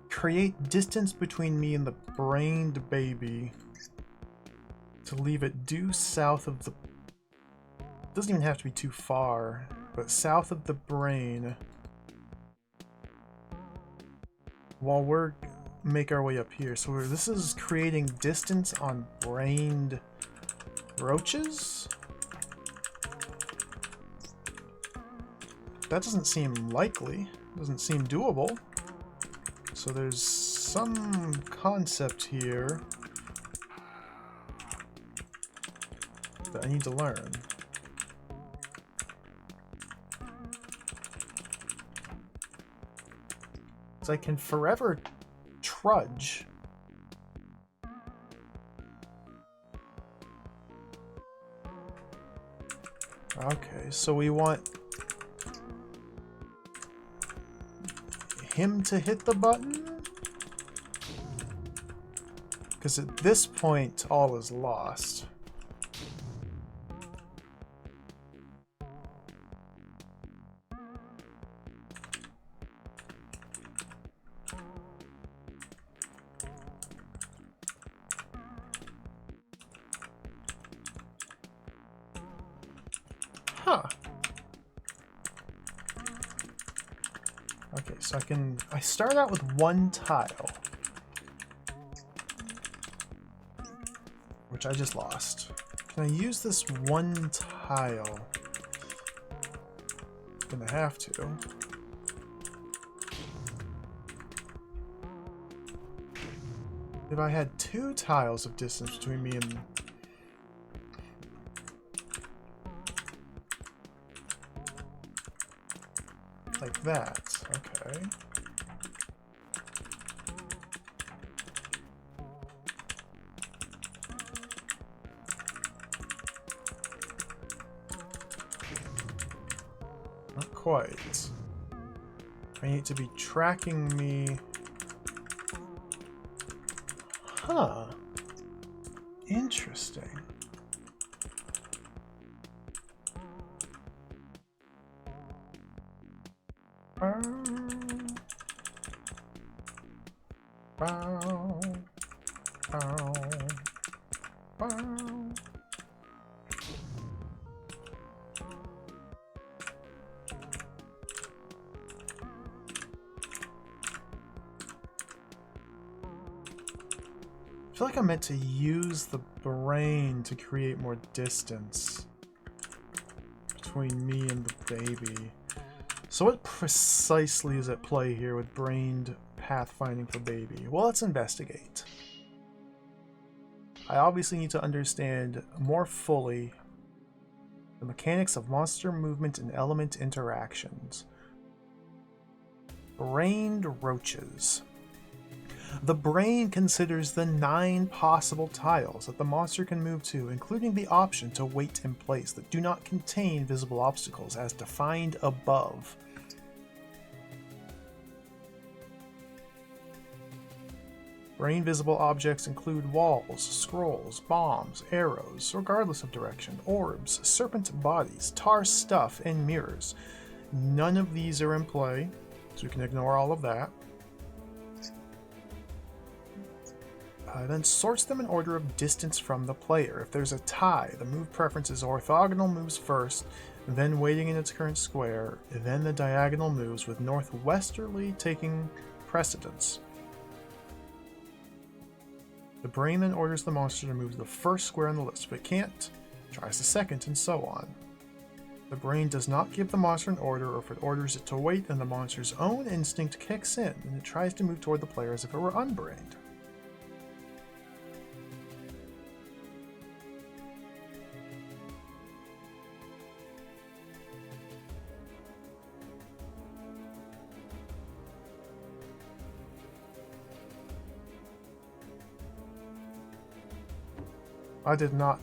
create distance between me and the brained baby to leave it due south of the... Doesn't even have to be too far, but south of the brain while we're make our way up here. So this is creating distance on brained roaches? That doesn't seem likely. Doesn't seem doable. So there's some concept here that I need to learn. So I can forever trudge. Okay, so we want him to hit the button? Because at this point, all is lost. Huh. Okay, so I start out with one tile, which I just lost. Can I use this one tile? Gonna have to. If I had two tiles of distance between me and... like that, okay. Not quite. I need to be tracking me. Huh. Interesting. I feel like I meant to use the brain to create more distance between me and the baby. So what precisely is at play here with brained pathfinding for baby? Well, let's investigate. I obviously need to understand more fully the mechanics of monster movement and element interactions. Brained roaches. The brain considers the 9 possible tiles that the monster can move to, including the option to wait in place that do not contain visible obstacles as defined above. Brain visible objects include walls, scrolls, bombs, arrows, regardless of direction, orbs, serpent bodies, tar stuff, and mirrors. None of these are in play, so we can ignore all of that. Then sorts them in order of distance from the player. If there's a tie, the move preference is orthogonal moves first, then waiting in its current square, then the diagonal moves, with northwesterly taking precedence. The brain then orders the monster to move to the first square on the list. If it can't, tries the second, and so on. The brain does not give the monster an order, or if it orders it to wait, then the monster's own instinct kicks in, and it tries to move toward the player as if it were unbrained. I did not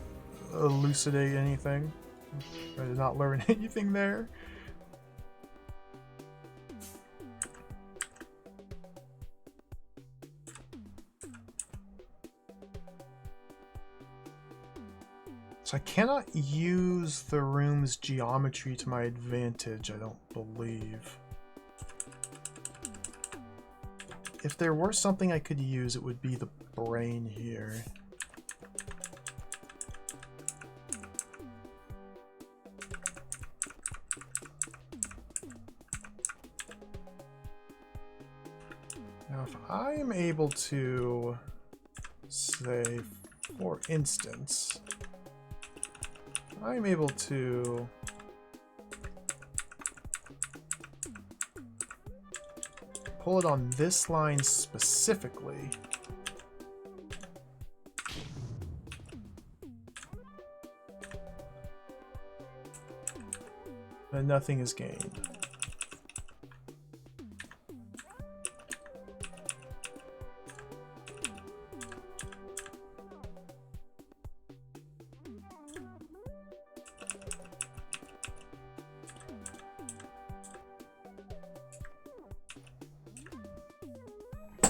elucidate anything. I did not learn anything there. So I cannot use the room's geometry to my advantage, I don't believe. If there were something I could use, it would be the brain here. Now, if I am able to, say, for instance, I'm able to pull it on this line specifically, then nothing is gained.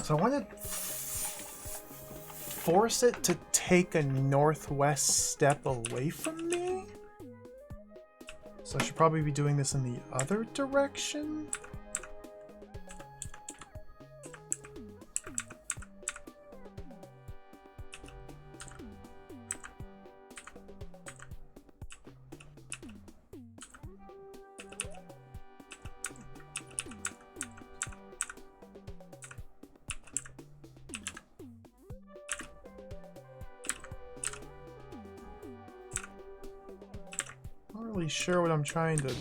So I want to force it to take a northwest step away from me. So I should probably be doing this in the other direction. Sure what I'm trying to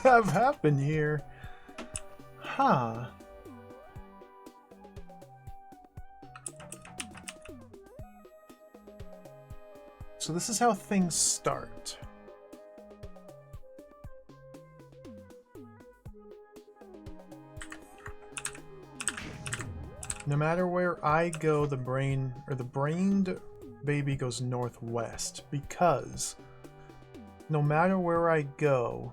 have happen here. Huh. So this is how things start. No matter where I go, the brain or the brained baby goes northwest, because no matter where I go,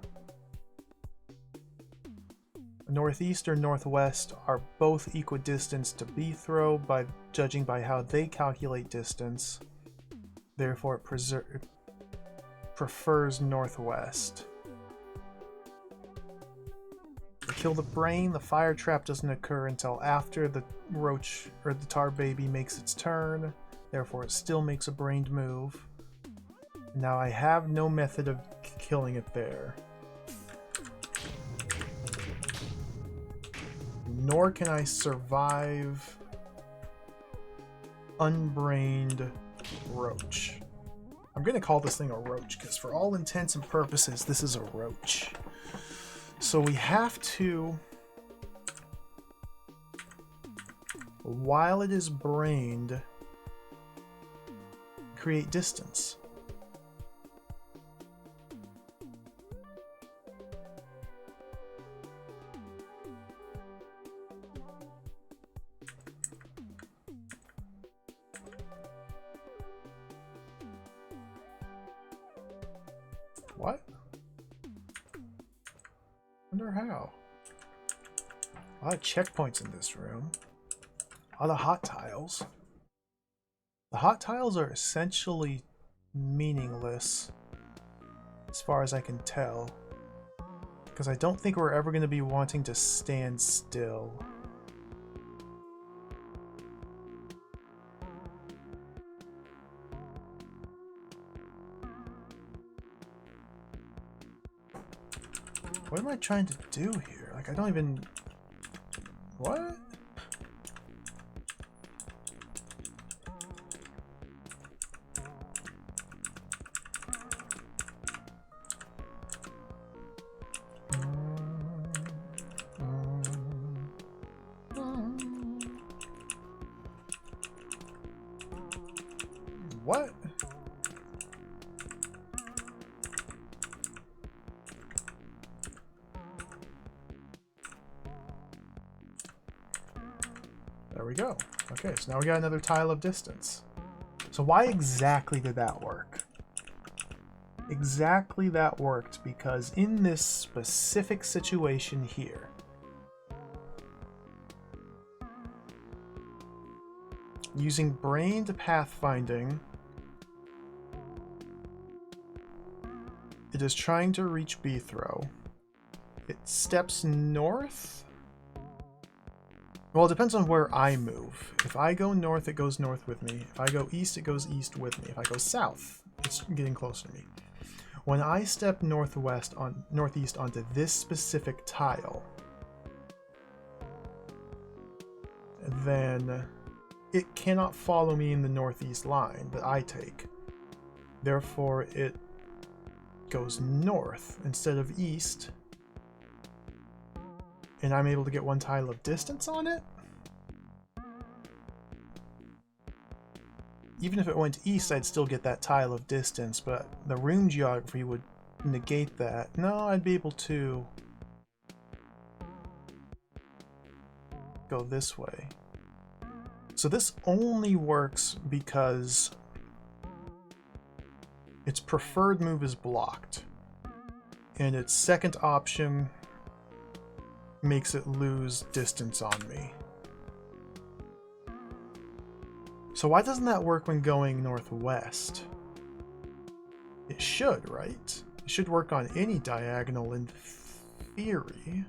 northeast or northwest are both equidistant to B-throw by judging by how they calculate distance. Therefore, it prefers northwest. To kill the brain, the fire trap doesn't occur until after the roach or the tar baby makes its turn. Therefore, it still makes a brained move. Now I have no method of killing it there. Nor can I survive unbrained roach. I'm going to call this thing a roach, because for all intents and purposes, this is a roach. So we have to, while it is brained, create distance. What? Wonder how. A lot of checkpoints in this room. A lot of hot tiles. The hot tiles are essentially meaningless as far as I can tell, because I don't think we're ever going to be wanting to stand still. What am I trying to do here? Like, I don't even... What? What? There we go. Okay, so now we got another tile of distance. So why exactly did that work? Exactly that worked because in this specific situation here, using brained pathfinding, it is trying to reach B throw. It steps north. Well, it depends on where I move. If I go north, it goes north with me. If I go east, it goes east with me. If I go south, it's getting closer to me. When I step northeast onto this specific tile, then it cannot follow me in the northeast line that I take. Therefore, it goes north instead of east, and I'm able to get one tile of distance on it? Even if it went east, I'd still get that tile of distance, but the room geography would negate that. No, I'd be able to go this way. So this only works because its preferred move is blocked, and its second option makes it lose distance on me. So why doesn't that work when going northwest? It should, right? It should work on any diagonal in theory.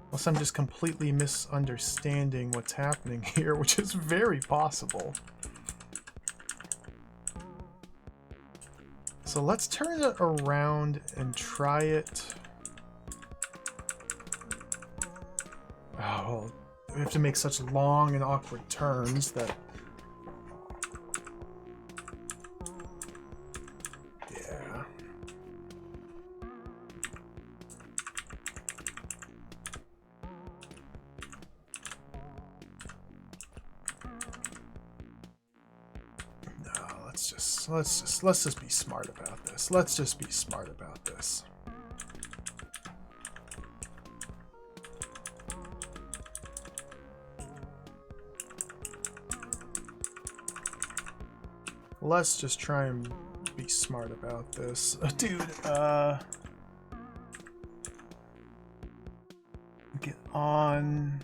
Unless I'm just completely misunderstanding what's happening here, which is very possible. So let's turn it around and try it. Oh, well, we have to make such long and awkward turns that... Yeah. No, let's just be smart about this. Let's just be smart about this. Let's just try and be smart about this. Dude, get on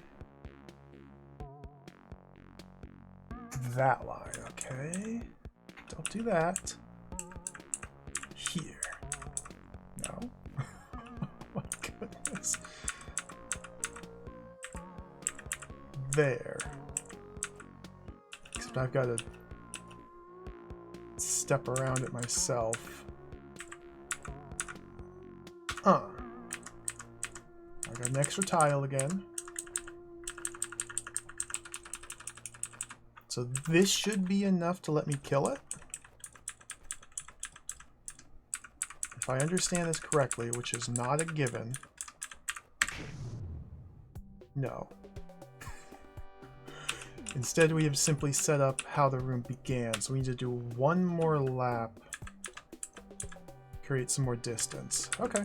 that line, okay? Don't do that. Here. No? Oh my goodness. There. Except I've got to step around it myself. I got an extra tile again. So this should be enough to let me kill it. If I understand this correctly, which is not a given. No. Instead, we have simply set up how the room began. So we need to do one more lap. Create some more distance. Okay.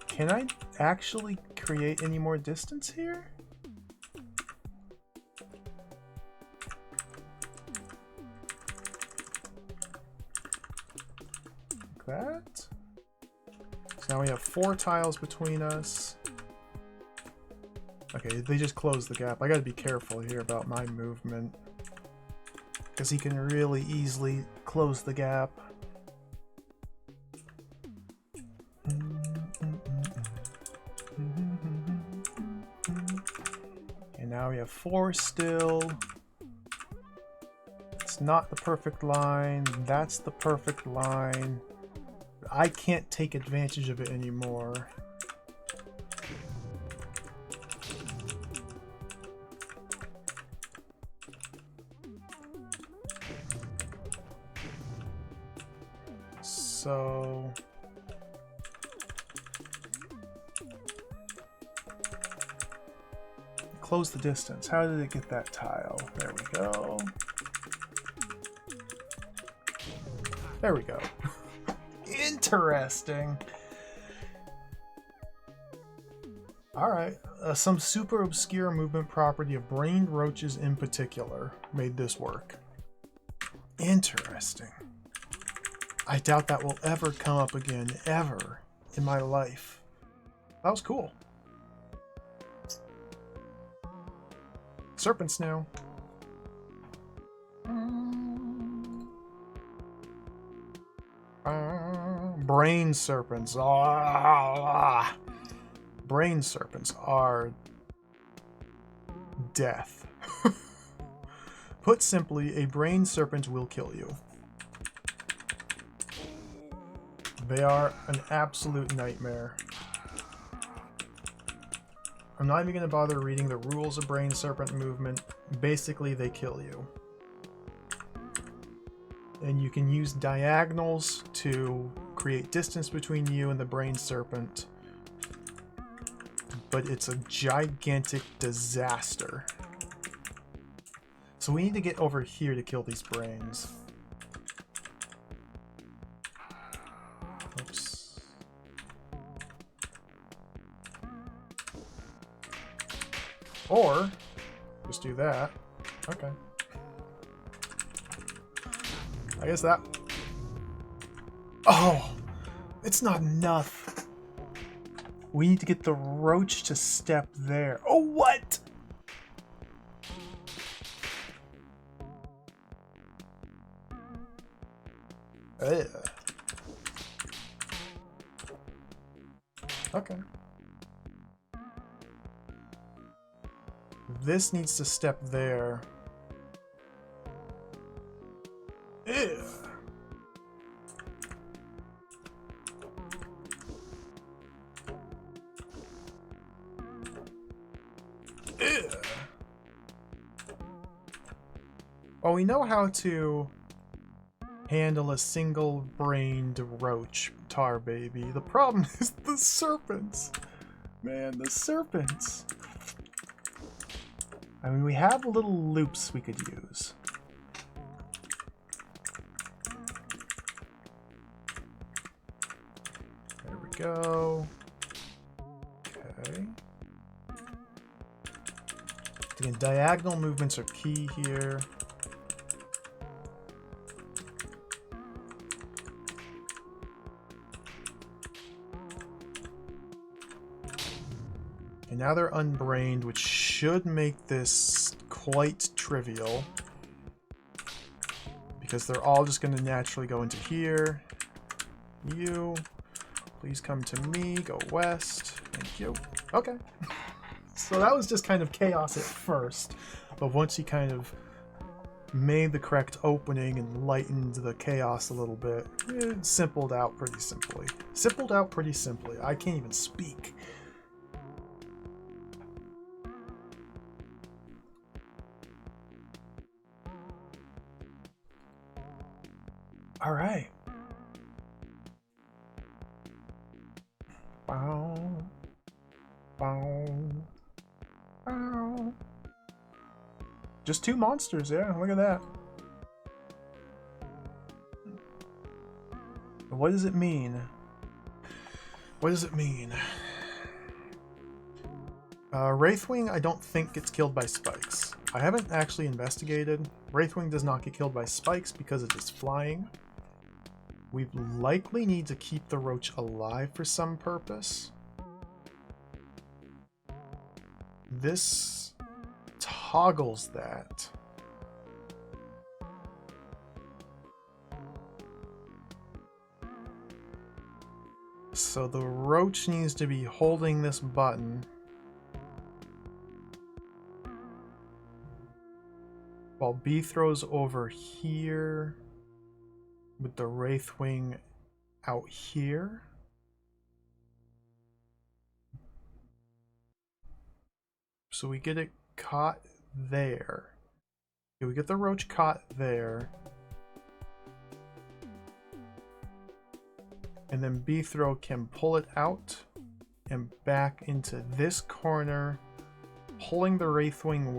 Can I actually create any more distance here? Like that. So now we have 4 tiles between us. Okay, they just closed the gap. I gotta be careful here about my movement, because he can really easily close the gap. And now we have 4 still. It's not the perfect line. That's the perfect line. I can't take advantage of it anymore. So close the distance. How did it get that tile? There we go. There we go. Interesting. Alright, some super obscure movement property of brained roaches in particular made this work. Interesting. I doubt that will ever come up again, ever, in my life. That was cool. Serpents now. Brain serpents. Brain serpents are death. Put simply, a brain serpent will kill you. They are an absolute nightmare. I'm not even going to bother reading the rules of brain serpent movement. Basically, they kill you. And you can use diagonals to create distance between you and the brain serpent. But it's a gigantic disaster. So we need to get over here to kill these brains. Oops. Or just do that. Okay. I guess that... Oh! It's not enough. We need to get the roach to step there. Oh, what? Ugh. Okay. This needs to step there. Ew. Ew. Well, we know how to handle a single-brained roach, tar baby. The problem is the serpents. Man, the serpents. I mean, we have little loops we could use. There we go. Okay. Again, diagonal movements are key here. And now they're unbrained, which should make this quite trivial. Because they're all just going to naturally go into here. You, please come to me, go west. Thank you. Okay. So that was just kind of chaos at first. But once he kind of made the correct opening and lightened the chaos a little bit, it simpled out pretty simply. Simpled out pretty simply. I can't even speak. All right. Bow. Bow. Bow. Just 2 monsters, yeah, look at that. What does it mean? What does it mean? Wraithwing, I don't think gets killed by spikes. I haven't actually investigated. Wraithwing does not get killed by spikes because it is flying. We likely need to keep the roach alive for some purpose. This toggles that. So the roach needs to be holding this button while B throws over here with the Wraithwing out here. So we get it caught there. Okay, we get the roach caught there. And then B throw can pull it out and back into this corner, pulling the Wraithwing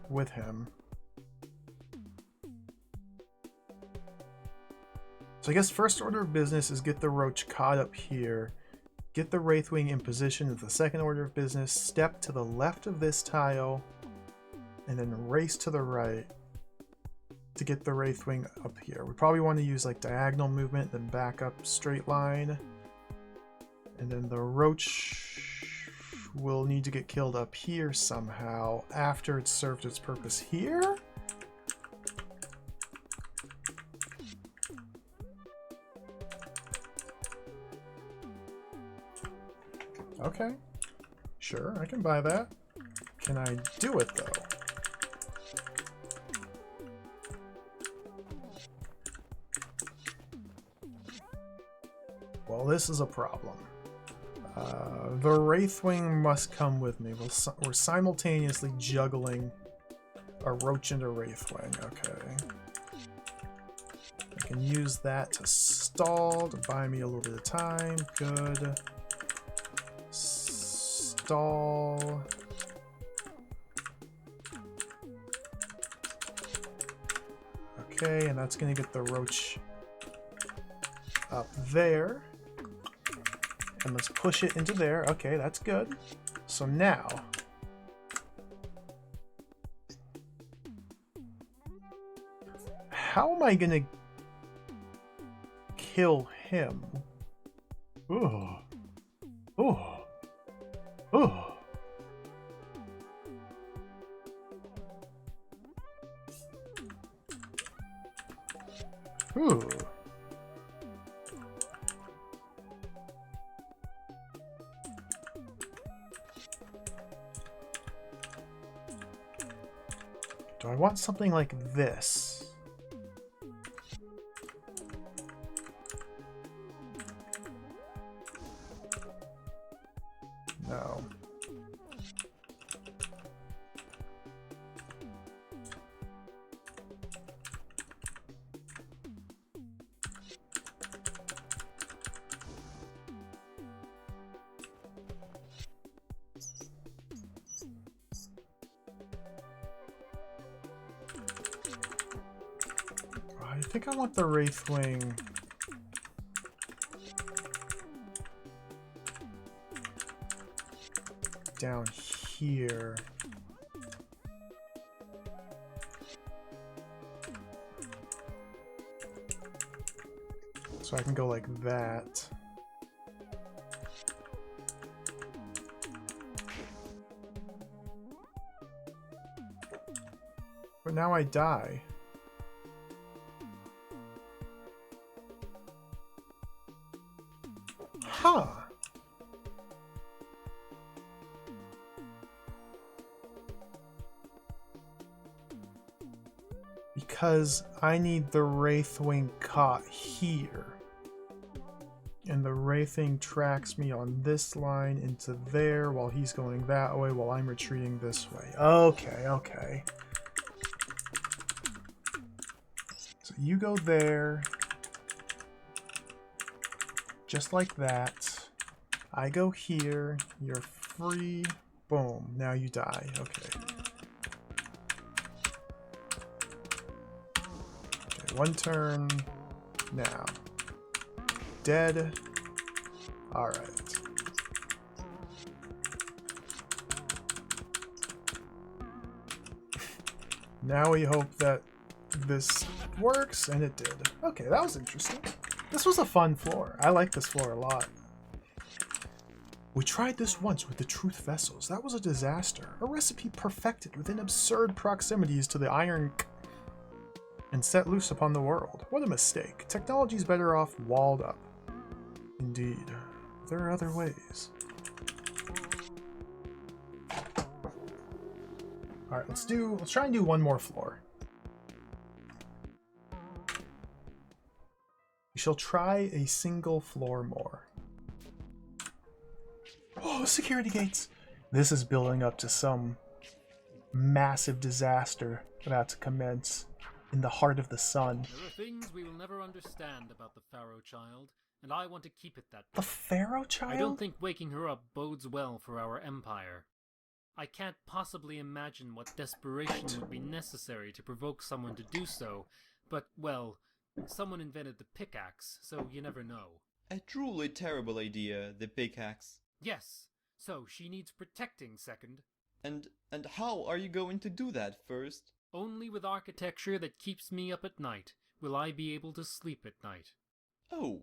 with him. So I guess first order of business is get the roach caught up here, get the Wraithwing in position as the second order of business, step to the left of this tile, and then race to the right to get the Wraithwing up here. We probably want to use like diagonal movement, then back up straight line. And then the roach will need to get killed up here somehow after it's served its purpose here. Okay, sure, I can buy that. Can I do it though? Well, this is a problem. The Wraithwing must come with me. We're simultaneously juggling a roach and a Wraithwing. Okay. I can use that to stall, to buy me a little bit of time. Good. Stall. Okay, and that's going to get the roach up there. And let's push it into there. Okay, that's good. So now, how am I gonna kill him? Ooh. Ooh. Ooh. Ooh. Do I want something like this? No. I think I want the Wraithwing down here. So I can go like that. But now I die. Huh. Because I need the Wraithwing caught here. And the Wraithwing tracks me on this line into there while he's going that way while I'm retreating this way. Okay, okay. So you go there. Just like that. I go here, you're free, boom, now you die, okay. Okay, one turn, now. Dead, alright. Now we hope that this works, and it did. Okay, that was interesting. This was a fun floor. I like this floor a lot. We tried this once with the truth vessels. That was a disaster. A recipe perfected within absurd proximities to the iron and set loose upon the world. What a mistake. Technology's better off walled up. Indeed. There are other ways. Alright, let's try and do one more floor. We shall try a single floor more. Oh, security gates! This is building up to some massive disaster about to commence in the heart of the sun. There are things we will never understand about the Pharaoh child, and I want to keep it that way. The Pharaoh child? I don't think waking her up bodes well for our empire. I can't possibly imagine what desperation would be necessary to provoke someone to do so, but, well, someone invented the pickaxe, so you never know. A truly terrible idea, the pickaxe. Yes, so she needs protecting, second. And how are you going to do that, first? Only with architecture that keeps me up at night will I be able to sleep at night. Oh.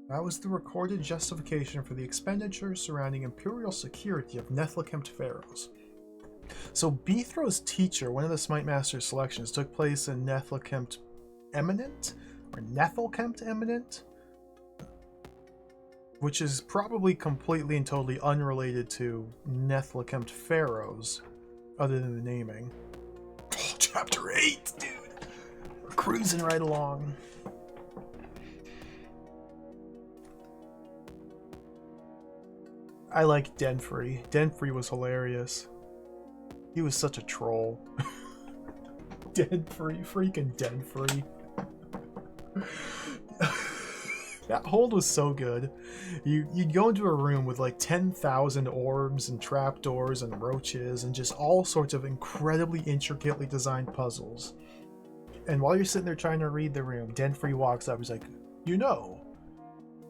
That was the recorded justification for the expenditure surrounding imperial security of Nethlakempt pharaohs. So Bithro's teacher, one of the Smite Master's selections, took place in Nethlakempt Eminent? Or Nethlakempt Eminent? Which is probably completely and totally unrelated to Nethlakempt pharaohs, other than the naming. Oh, Chapter 8, dude! We're cruising right along. I like Denfrey. Denfrey was hilarious. He was such a troll. Denfrey, freaking Denfrey. That hold was so good. You'd go into a room with like 10,000 orbs and trapdoors and roaches and just all sorts of incredibly intricately designed puzzles. And while you're sitting there trying to read the room, Denfrey walks up. He's like, you know,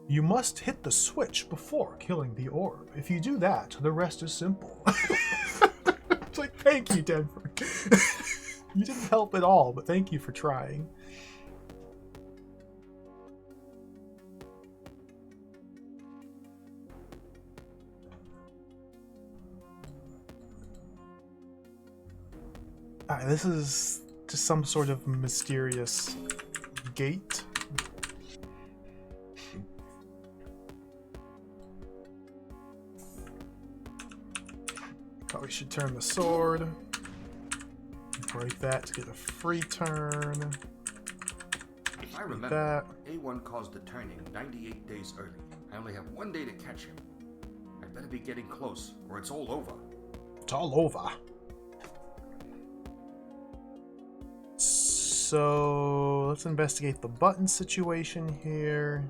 you must hit the switch before killing the orb. If you do that, the rest is simple. It's like, thank you, Denfrey. You didn't help at all, but thank you for trying. This is just some sort of mysterious gate. Probably should turn the sword. Break that to get a free turn. If I remember, that. A1 caused the turning 98 days early. I only have 1 day to catch him. I better be getting close, or it's all over. It's all over. So let's investigate the button situation here.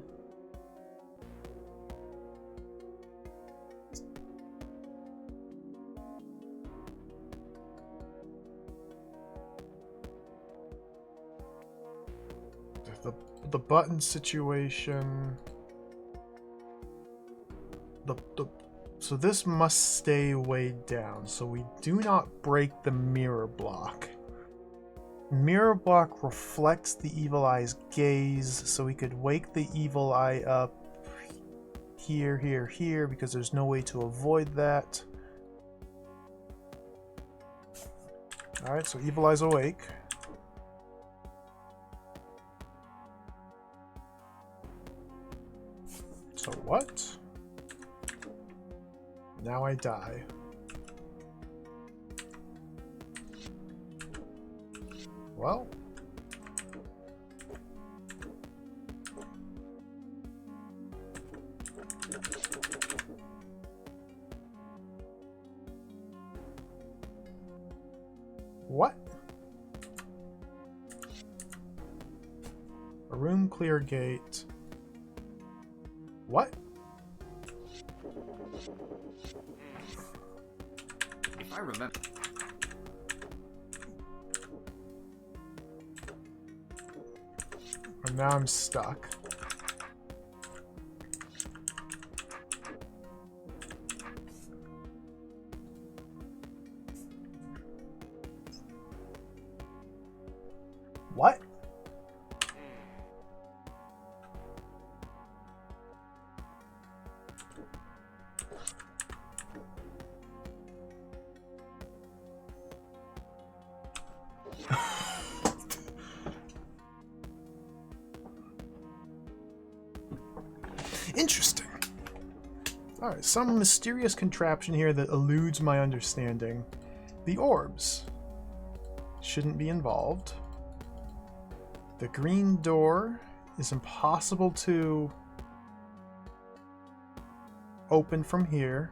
The button situation. So this must stay way down. So we do not break the mirror block. Mirror block reflects the evil eye's gaze, so we could wake the evil eye up here, here, here, because there's no way to avoid that. Alright, so evil eye's awake. So what? Now I die. Well. What? A room clear gate. What? I remember. And now I'm stuck. What? Interesting. Alright, some mysterious contraption here that eludes my understanding. The orbs shouldn't be involved. The green door is impossible to open from here.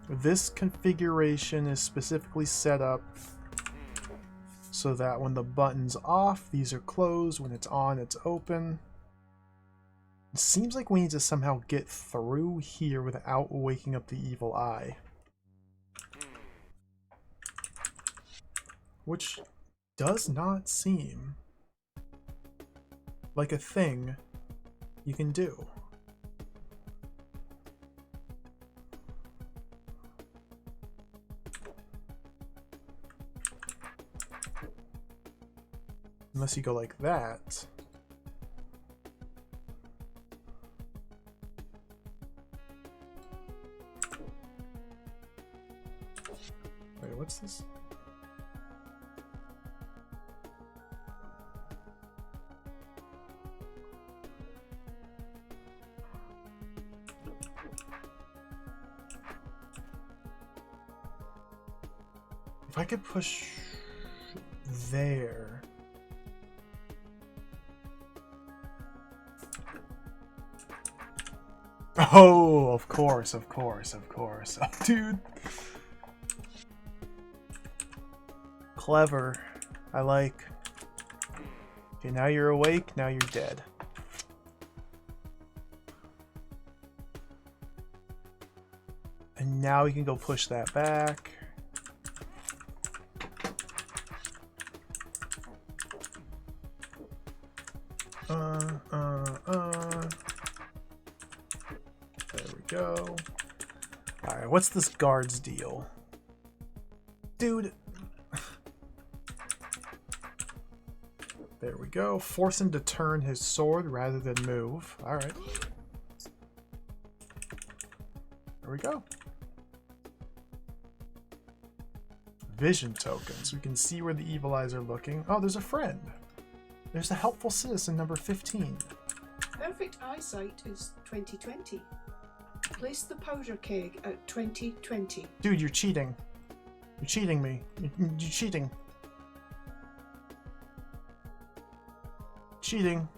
This configuration is specifically set up so that when the button's off, these are closed. When it's on, it's open. It seems like we need to somehow get through here without waking up the evil eye. Which does not seem like a thing you can do. Unless you go like that. Wait, what's this? If I could push there. Oh, of course, of course, of course. Oh, dude. Clever. I like. Okay, now you're awake, now you're dead. And now we can go push that back. There we go. Alright, what's this guard's deal? Dude. There we go. Force him to turn his sword rather than move. Alright. There we go. Vision tokens. We can see where the evil eyes are looking. Oh, there's a friend. There's a helpful citizen number 15. Perfect eyesight is 20/20. Place the powder keg at 20/20. Dude, you're cheating. You're cheating me. You're cheating. Cheating.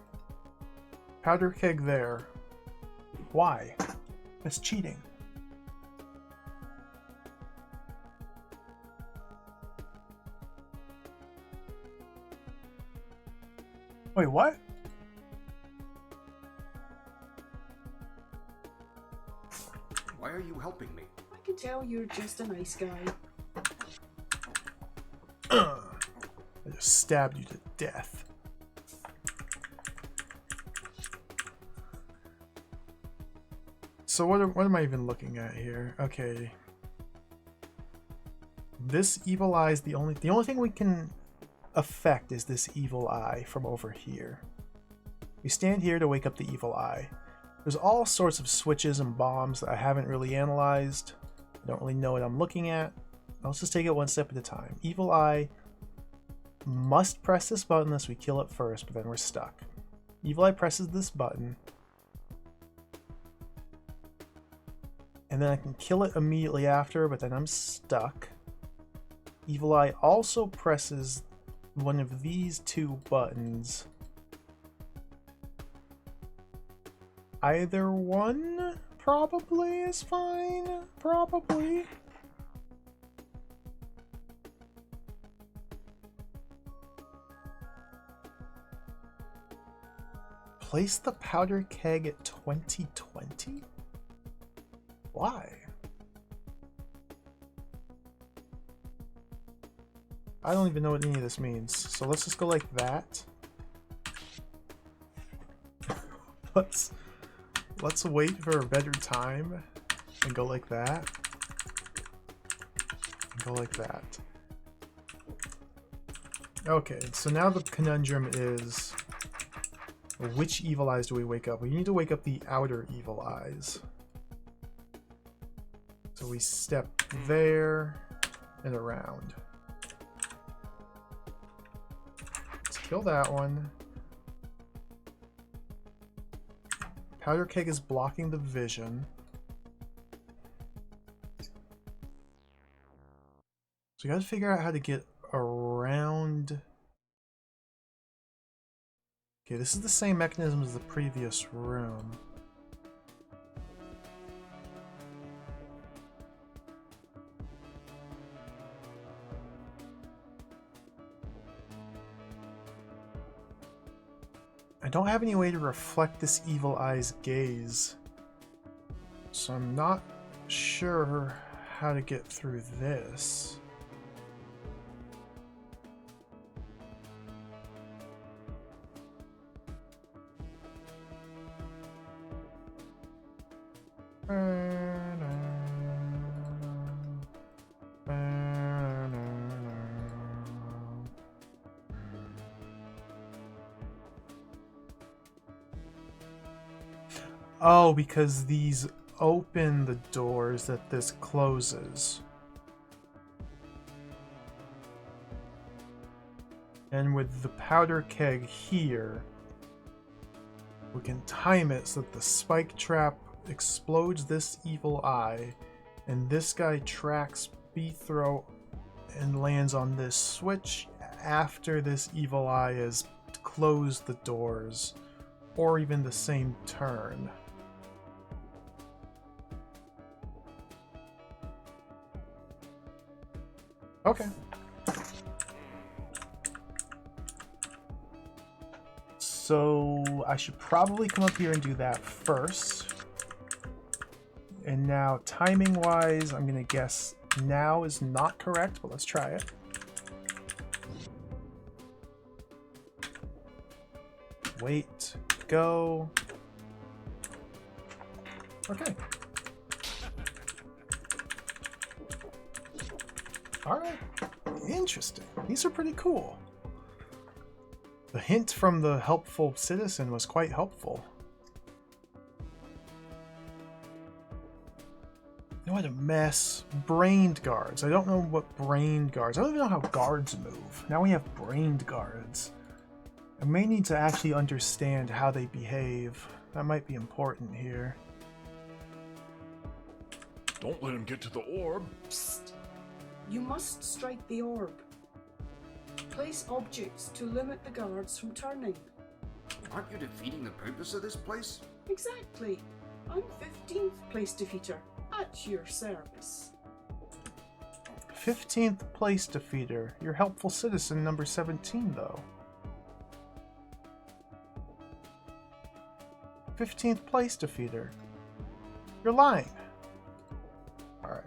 Powder keg there. Why? That's cheating. Wait, what? Why are you helping me? I can tell you're just a nice guy. I just stabbed you to death. So what am I even looking at here? Okay. This evil eye is the only thing we can affect is this evil eye from over here. We stand here to wake up the evil eye. There's all sorts of switches and bombs that I haven't really analyzed. I don't really know what I'm looking at. Let's just take it one step at a time. Evil eye must press this button unless we kill it first, but then we're stuck. Evil eye presses this button. And then I can kill it immediately after, but then I'm stuck. Evil eye also presses one of these two buttons. Either one probably is fine. Probably. Place the powder keg at 20/20? Why? I don't even know what any of this means. So let's just go like that. let's wait for a better time and go like that. And go like that. Okay, so now the conundrum is, which evil eyes do we wake up? We need to wake up the outer evil eyes. So we step there and around. Let's kill that one. Powder keg is blocking the vision. So we gotta figure out how to get around. Okay, this is the same mechanism as the previous room. I don't have any way to reflect this evil eye's gaze, so I'm not sure how to get through this. Oh, because these open the doors that this closes. And with the powder keg here, we can time it so that the spike trap explodes this evil eye, and this guy tracks B-throw and lands on this switch after this evil eye has closed the doors, or even the same turn. Okay. So I should probably come up here and do that first. And now, timing-wise, I'm gonna guess now is not correct, but let's try it. Wait, go. Okay. Alright. Interesting. These are pretty cool. The hint from the helpful citizen was quite helpful. You know what a mess. Brained guards. I don't know what brained guards. I don't even know how guards move. Now we have brained guards. I may need to actually understand how they behave. That might be important here. Don't let him get to the orb. Psst. You must strike the orb. Place objects to limit the guards from turning. Aren't you defeating the purpose of this place? Exactly. I'm 15th place defeater. At your service. 15th place defeater. You're helpful citizen number 17, though. 15th place defeater. You're lying. Alright.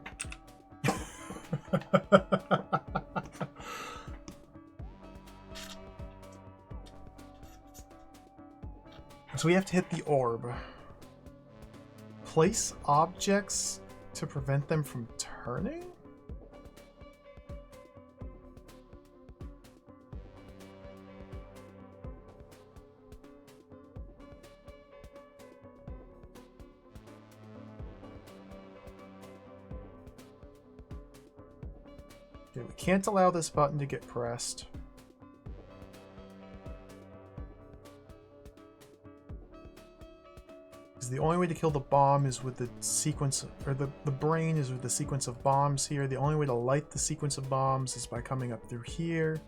So we have to hit the orb. Place objects to prevent them from turning? Okay, we can't allow this button to get pressed. The only way to kill the bomb is with the sequence, or the brain is with the sequence of bombs here. The only way to light the sequence of bombs is by coming up through here.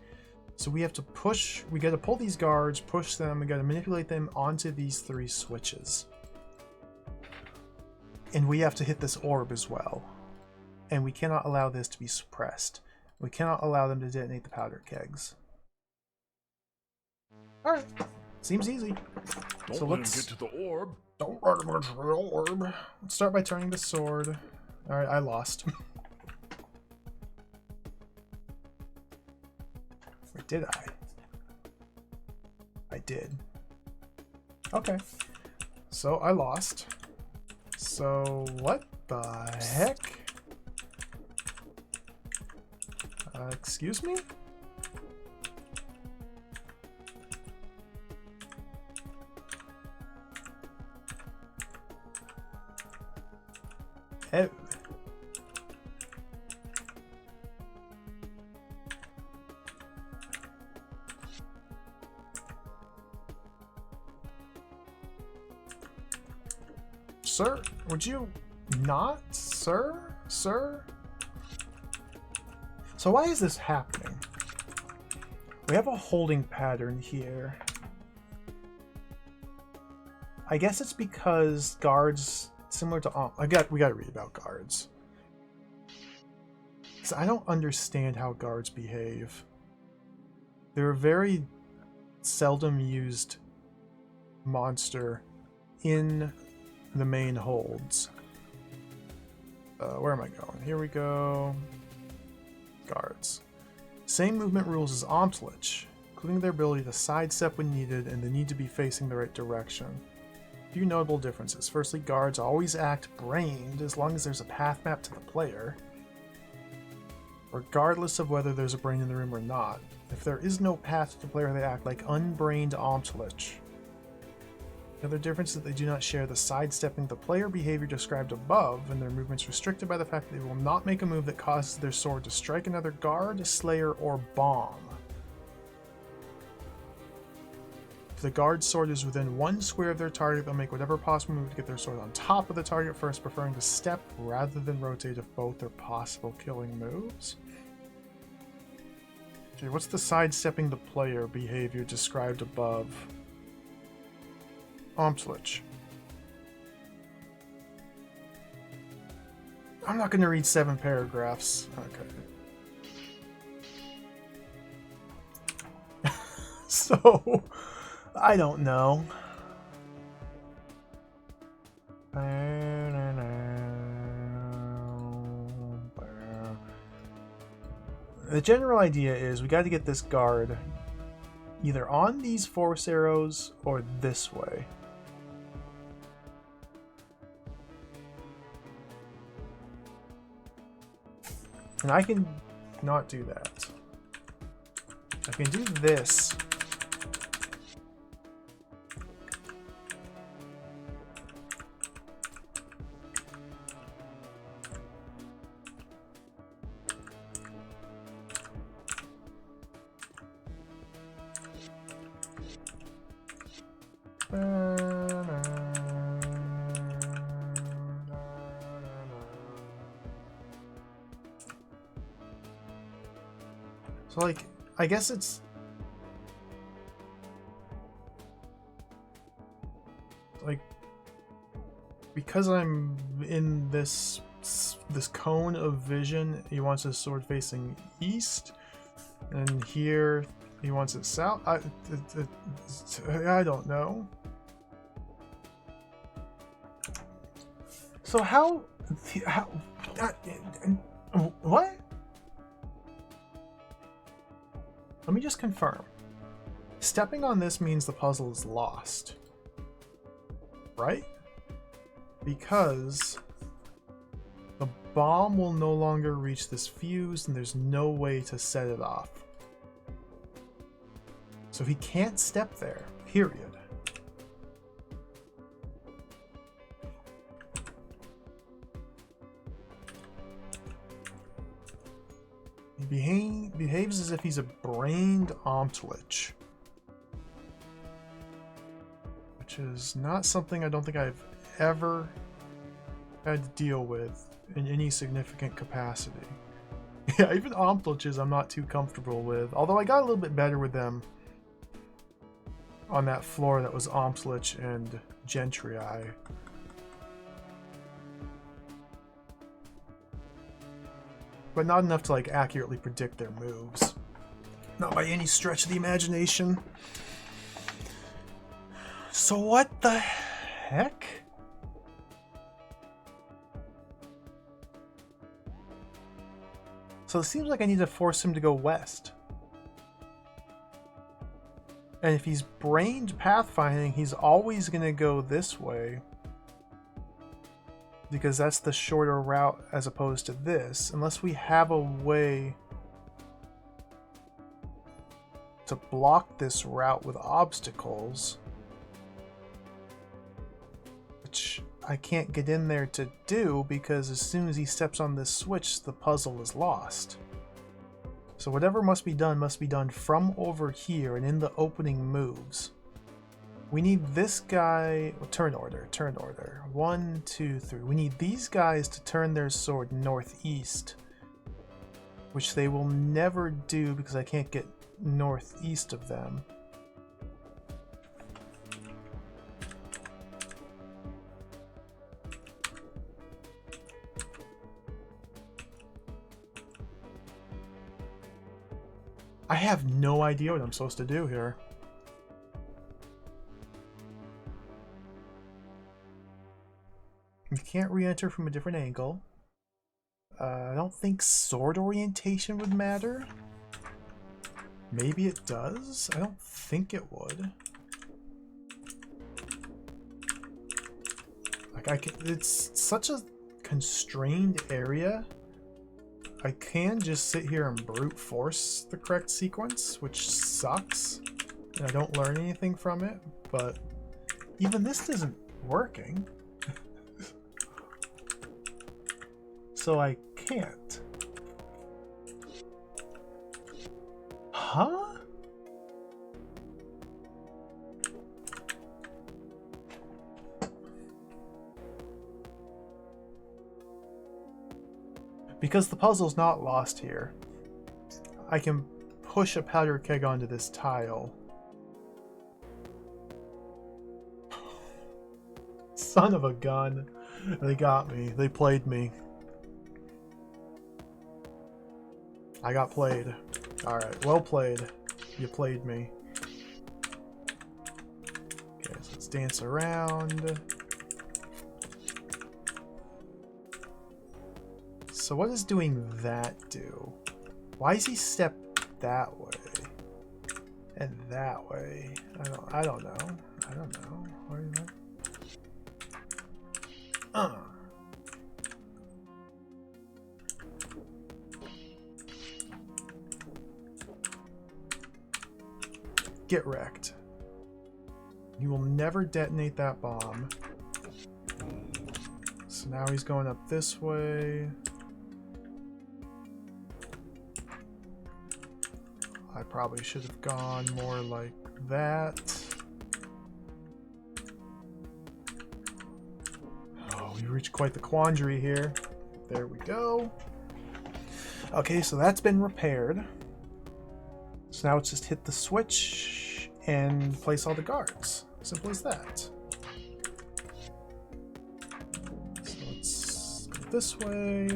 So we have to push, we gotta pull these guards, push them, we gotta manipulate them onto these 3 switches. And we have to hit this orb as well. And we cannot allow this to be suppressed. We cannot allow them to detonate the powder kegs. Alright, seems easy. Don't let him get to the orb. Don't let him get to the orb. Let's start by turning the sword. Alright, I lost. Did I? I did. Okay. So I lost. So what the heck? Excuse me? Oh. Sir, would you not? Sir? Sir? So why is this happening? We have a holding pattern here. I guess it's because guards, similar to we gotta read about guards. So I don't understand how guards behave. They're a very seldom used monster in the main holds. Where am I going? Here we go. Guards. Same movement rules as Omtlich, including their ability to sidestep when needed and the need to be facing the right direction. A few notable differences. Firstly, guards always act brained as long as there's a path map to the player, regardless of whether there's a brain in the room or not. If there is no path to the player, they act like unbrained Omtlich. The other difference is that they do not share the sidestepping the player behavior described above, and their movements restricted by the fact that they will not make a move that causes their sword to strike another guard, slayer, or bomb. If the guard's sword is within 1 square of their target, they'll make whatever possible move to get their sword on top of the target first, preferring to step rather than rotate if both are possible killing moves. Okay, what's the sidestepping the player behavior described above? Omtlich. I'm not going to read 7 paragraphs. Okay. So, I don't know. The general idea is we got to get this guard either on these force arrows or this way. And I can not do that. I can do this. So, like, I guess it's like because I'm in this cone of vision, he wants his sword facing east, and here he wants it south. I don't know. So how what? Let me just confirm. Stepping on this means the puzzle is lost, right? Because the bomb will no longer reach this fuse and there's no way to set it off. So he can't step there, period. He behaves as if he's a brained Omtlich, which is not something I don't think I've ever had to deal with in any significant capacity. Yeah, even Omtliches I'm not too comfortable with, although I got a little bit better with them on that floor that was Omtlich and Gentry. But not enough to like accurately predict their moves. Not by any stretch of the imagination. So what the heck? So it seems like I need to force him to go west. And if he's brained pathfinding, he's always going to go this way. Because that's the shorter route as opposed to this. Unless we have a way to block this route with obstacles. Which I can't get in there to do because as soon as he steps on this switch, the puzzle is lost. So whatever must be done from over here and in the opening moves. We need this guy... Well, turn order. 1, 2, 3. We need these guys to turn their sword northeast. Which they will never do because I can't get northeast of them. I have no idea what I'm supposed to do here. You can't re-enter from a different angle. I don't think sword orientation would matter. Maybe it does? I don't think it would. Like it's such a constrained area. I can just sit here and brute force the correct sequence, which sucks. And I don't learn anything from it, but even this isn't working. So I can't. Huh? Because the puzzle's not lost here, I can push a powder keg onto this tile. Son of a gun. They got me. They played me. I got played. Alright, well played. You played me. Okay, so let's dance around. So what does doing that do? Why does he step that way? And that way? I don't know. I don't know. Why is that? Get wrecked. You will never detonate that bomb. So now he's going up this way. I probably should have gone more like that. Oh, we reached quite the quandary here. There we go. Okay, so that's been repaired. So now it's just hit the switch and place all the guards. Simple as that. So let's go this way.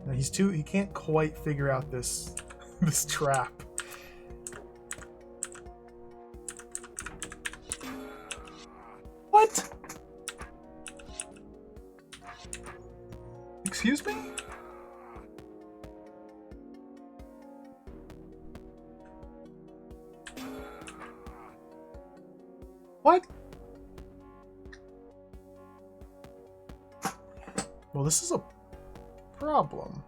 Now he can't quite figure out this trap. What? Excuse me? What? Well, this is a problem.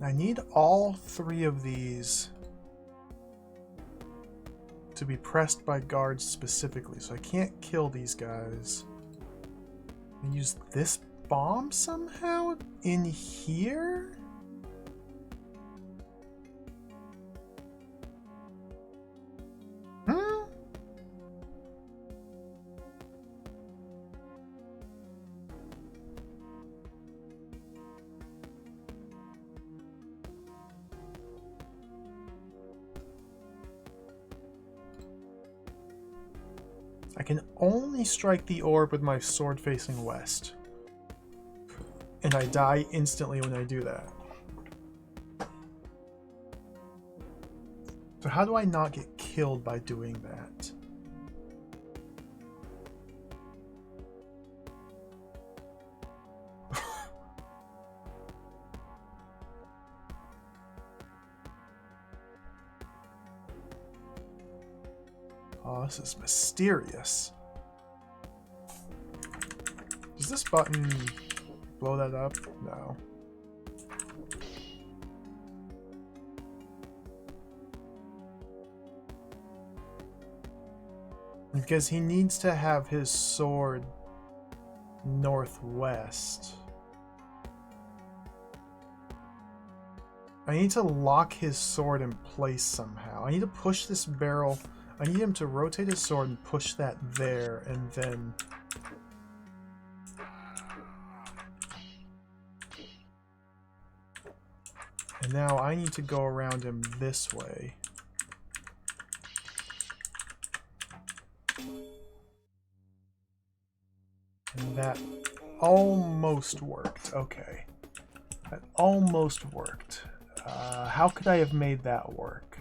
I need all three of these to be pressed by guards specifically, so I can't kill these guys. I use this bomb somehow in here? I can only strike the orb with my sword facing west. And I die instantly when I do that. So how do I not get killed by doing that? Oh, this is mysterious. Does this button blow that up? No. Because he needs to have his sword northwest. I need to lock his sword in place somehow. I need to push this barrel. I need him to rotate his sword and push that there, and then... And now I need to go around him this way. And that almost worked. Okay. That almost worked. How could I have made that work?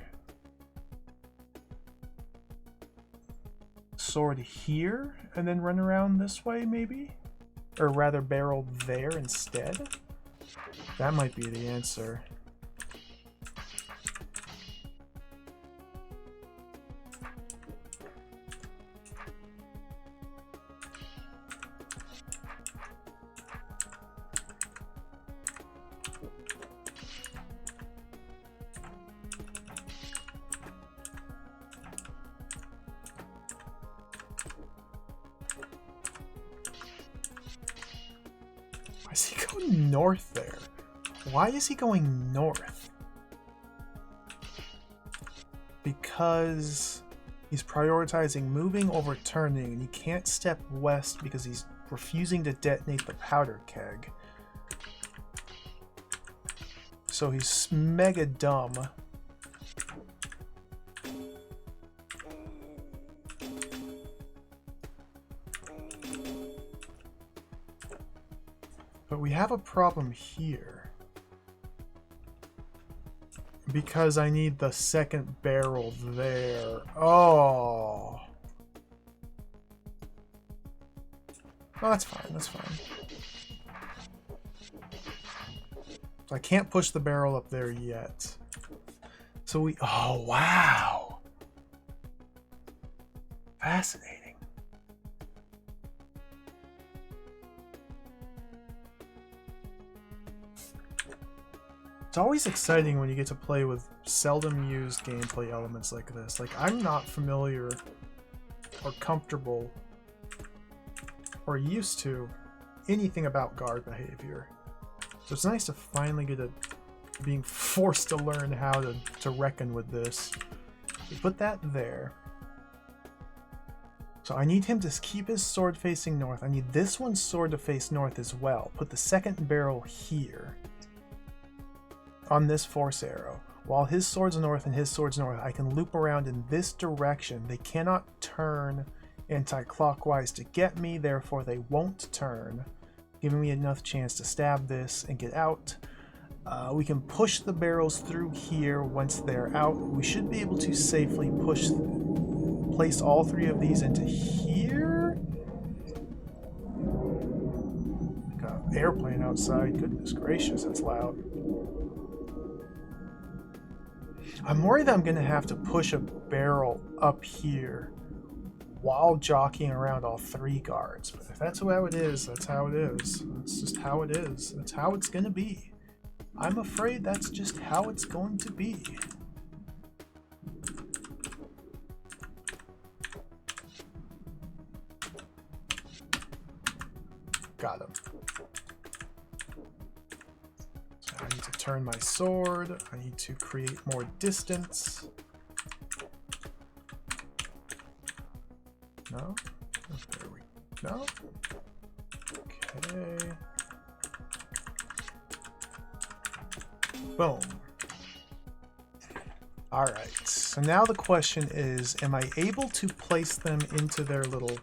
Sword here, and then run around this way, maybe? Or rather, barrel there instead? That might be the answer. Why is he going north there? Why is he going north? Because he's prioritizing moving over turning, and he can't step west because he's refusing to detonate the powder keg. So he's mega dumb. But we have a problem here. Because I need the second barrel there. Oh. Oh, that's fine, that's fine. I can't push the barrel up there yet. So we... Oh, wow. Fascinating. It's always exciting when you get to play with seldom used gameplay elements like this. Like, I'm not familiar or comfortable or used to anything about guard behavior. So it's nice to finally get a being forced to learn how to reckon with this. We put that there. So I need him to keep his sword facing north. I need this one's sword to face north as well. Put the second barrel here. On this force arrow. While his sword's north and his sword's north, I can loop around in this direction. They cannot turn anti-clockwise to get me, therefore they won't turn, giving me enough chance to stab this and get out. We can push the barrels through here once they're out. We should be able to safely place all three of these into here. Like an airplane outside. Goodness gracious, that's loud. I'm worried that I'm going to have to push a barrel up here while jockeying around all three guards. But if that's how it is, that's how it is. That's just how it is. That's how it's going to be. I'm afraid that's just how it's going to be. Got him. I need to turn my sword. I need to create more distance. No? There we go. Okay. Boom. Alright, so now the question is, am I able to place them into their little...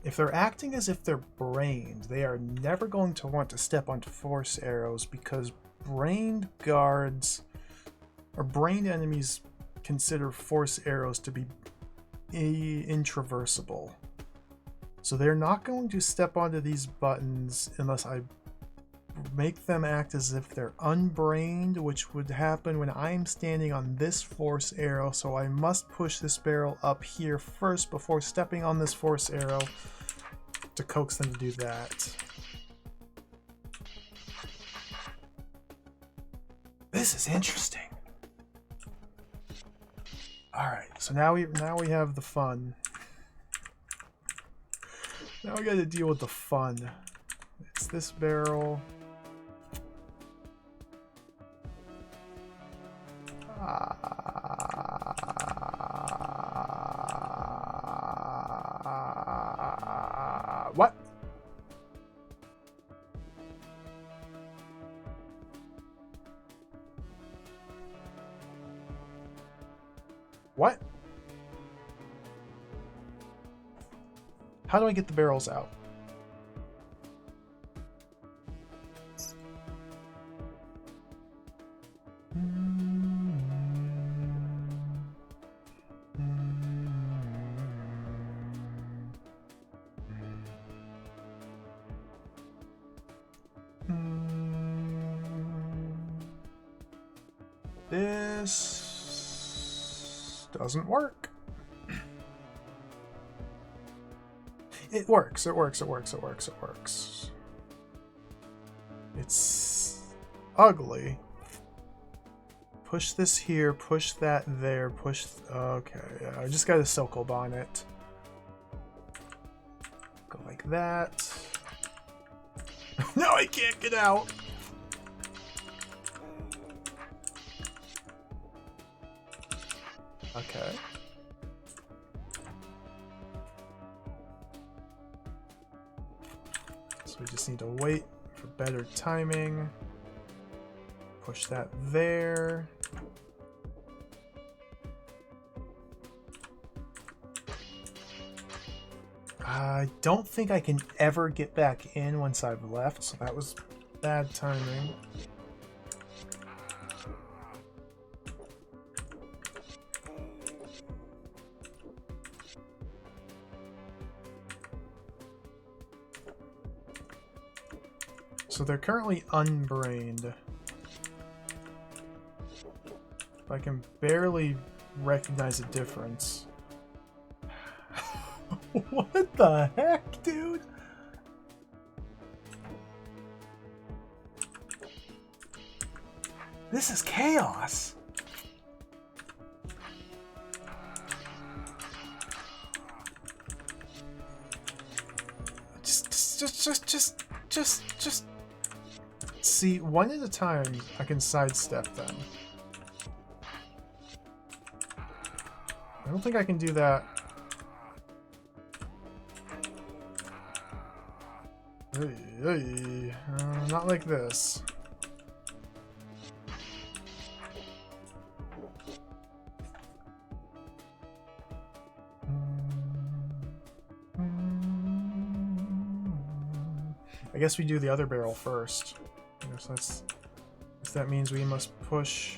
If they're acting as if they're brained, they are never going to want to step onto force arrows because brained guards or brained enemies consider force arrows to be intraversible. So they're not going to step onto these buttons unless I make them act as if they're unbrained, which would happen when I'm standing on this force arrow, so I must push this barrel up here first before stepping on this force arrow to coax them to do that. This is interesting. Alright, so now we have the fun. Now we gotta deal with the fun. It's this barrel. What? What? How do I get the barrels out? This doesn't work. It works, it works, it works, it works, it works. It's ugly. Push this here, push that there, push... okay, yeah, I just got a circle on it. Go like that. No, I can't get out! Okay. So we just need to wait for better timing. Push that there. I don't think I can ever get back in once I've left, so that was bad timing. So they're currently unbrained. I can barely recognize a difference. What the heck, dude? This is chaos. Just see, one at a time I can sidestep them. I don't think I can do that. Not like this. I guess we do the other barrel first. I guess that means we must push.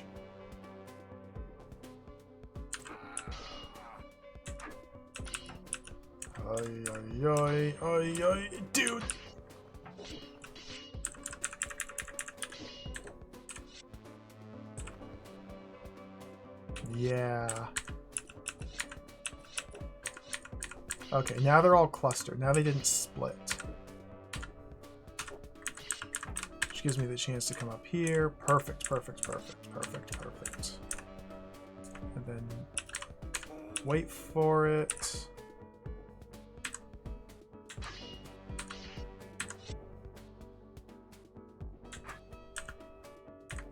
Dude! Yeah. Okay, now they're all clustered. Now they didn't split. Which gives me the chance to come up here. Perfect, perfect, perfect, perfect, perfect. And then wait for it.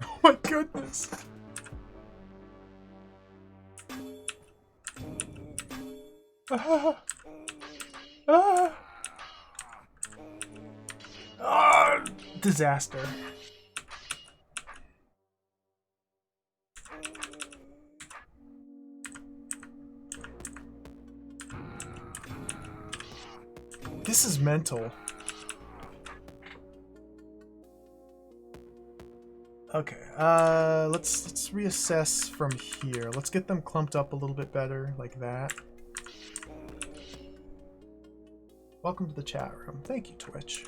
Oh my goodness! Disaster. This is mental. Okay, let's reassess from here. Let's get them clumped up a little bit better, like that. Welcome to the chat room. Thank you, Twitch.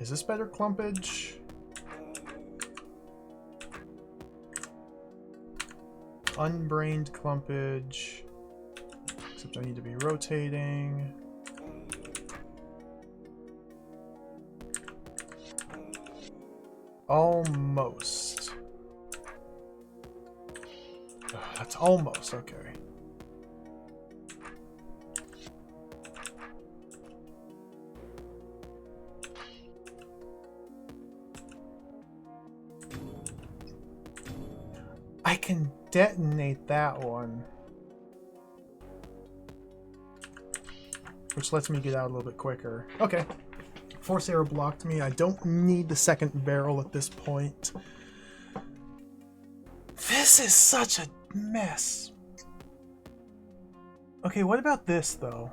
Is this better clumpage? Unbrained clumpage. Except I need to be rotating. Almost. That's almost okay. I can detonate that one. Which lets me get out a little bit quicker. Okay. Force arrow blocked me. I don't need the second barrel at this point. This is such a mess. Okay, what about this though?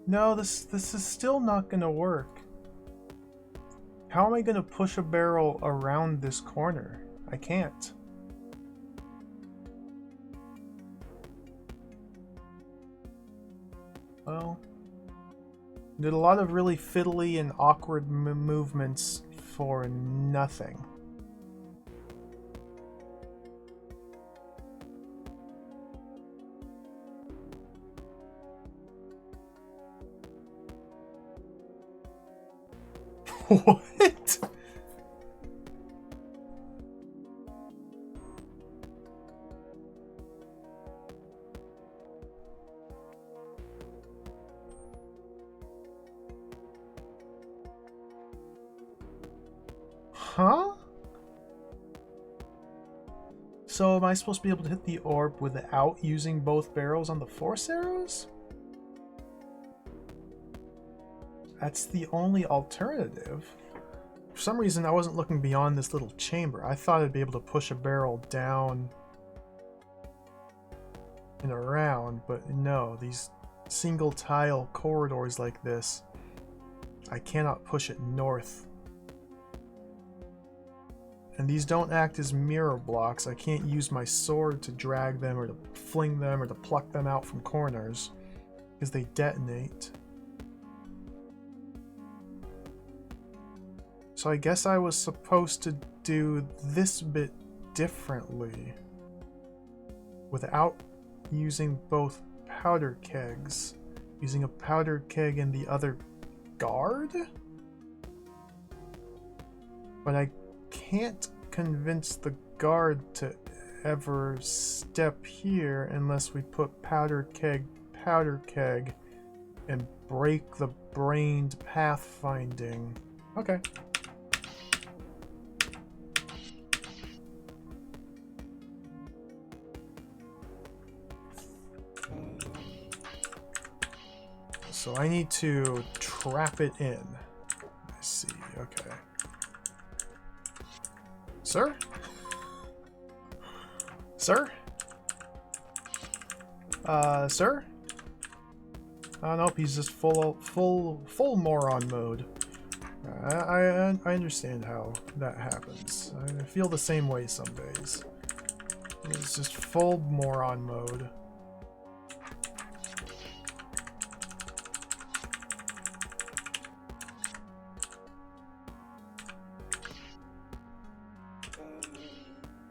No, this is still not gonna work. How am I gonna push a barrel around this corner? I can't. Well, did a lot of really fiddly and awkward movements for nothing. What? Huh? So am I supposed to be able to hit the orb without using both barrels on the force arrows? That's the only alternative. For some reason I wasn't looking beyond this little chamber. I thought I'd be able to push a barrel down and around, but no, these single tile corridors like this, I cannot push it north. And these don't act as mirror blocks. I can't use my sword to drag them or to fling them or to pluck them out from corners because they detonate. So I guess I was supposed to do this bit differently without using both powder kegs. Using a powder keg in the other guard? But I can't convince the guard to ever step here unless we put powder keg, and break the brained pathfinding. Okay. So I need to trap it in. I see, okay. Sir? Sir? Sir? Oh, nope, he's just full moron mode. I understand how that happens. I feel the same way some days. It's just full moron mode.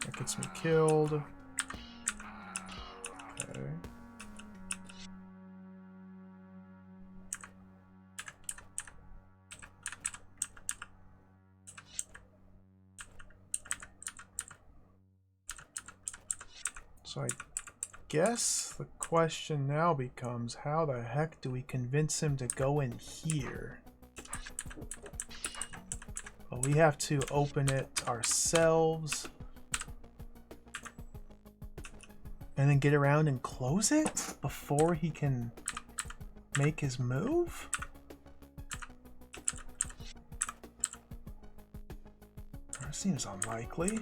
That gets me killed. Okay. So I guess the question now becomes, how the heck do we convince him to go in here? Well, we have to open it ourselves. And then get around and close it before he can make his move? That seems unlikely.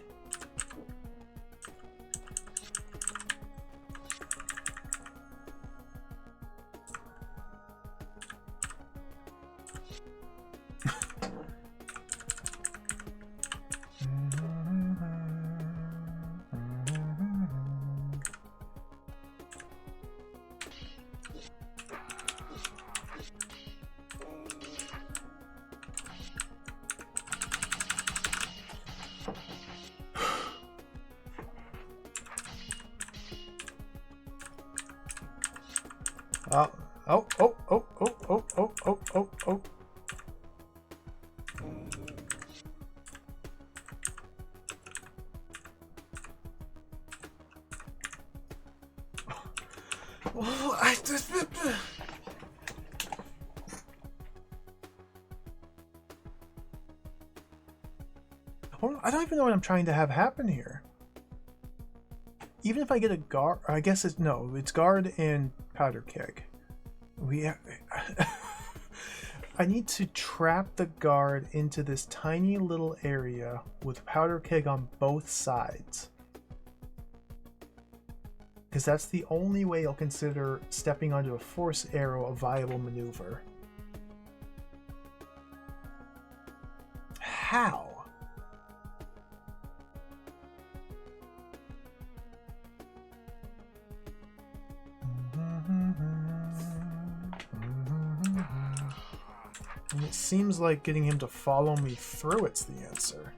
Oh, oh, oh, oh, oh, oh, oh, oh, oh, oh. Oh, I don't even know what I'm trying to have happen here. Even if I get a guard, I guess it's no, it's guard and powder keg. I need to trap the guard into this tiny little area with powder keg on both sides. Because that's the only way I'll consider stepping onto a force arrow a viable maneuver. How? And it seems like getting him to follow me through it's the answer.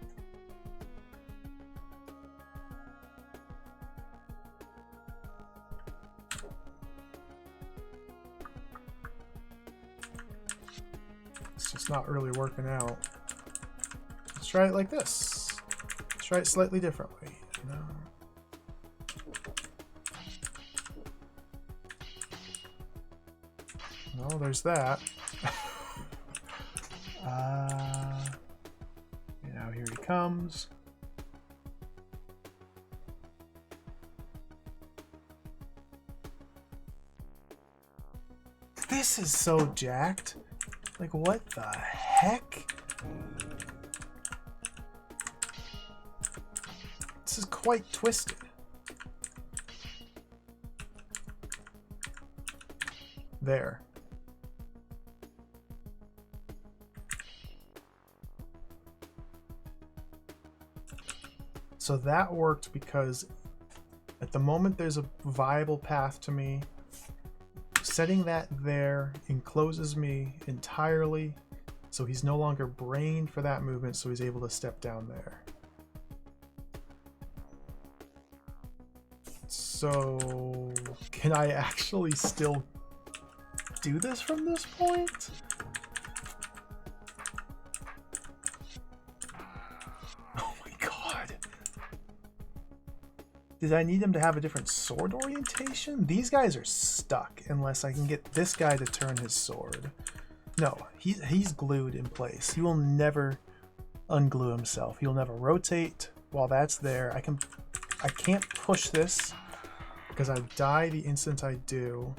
It's just not really working out. Let's try it like this. Let's try it slightly differently. No. No, there's that. Now here he comes. This is so jacked. Like, what the heck? This is quite twisted. There. So that worked because at the moment there's a viable path to me. Setting that there encloses me entirely, so he's no longer brained for that movement, so he's able to step down there. So can I actually still do this from this point? Did I need him to have a different sword orientation? These guys are stuck unless I can get this guy to turn his sword. No, he's glued in place. He will never unglue himself. He'll never rotate while that's there. I can't push this because I die the instant I do.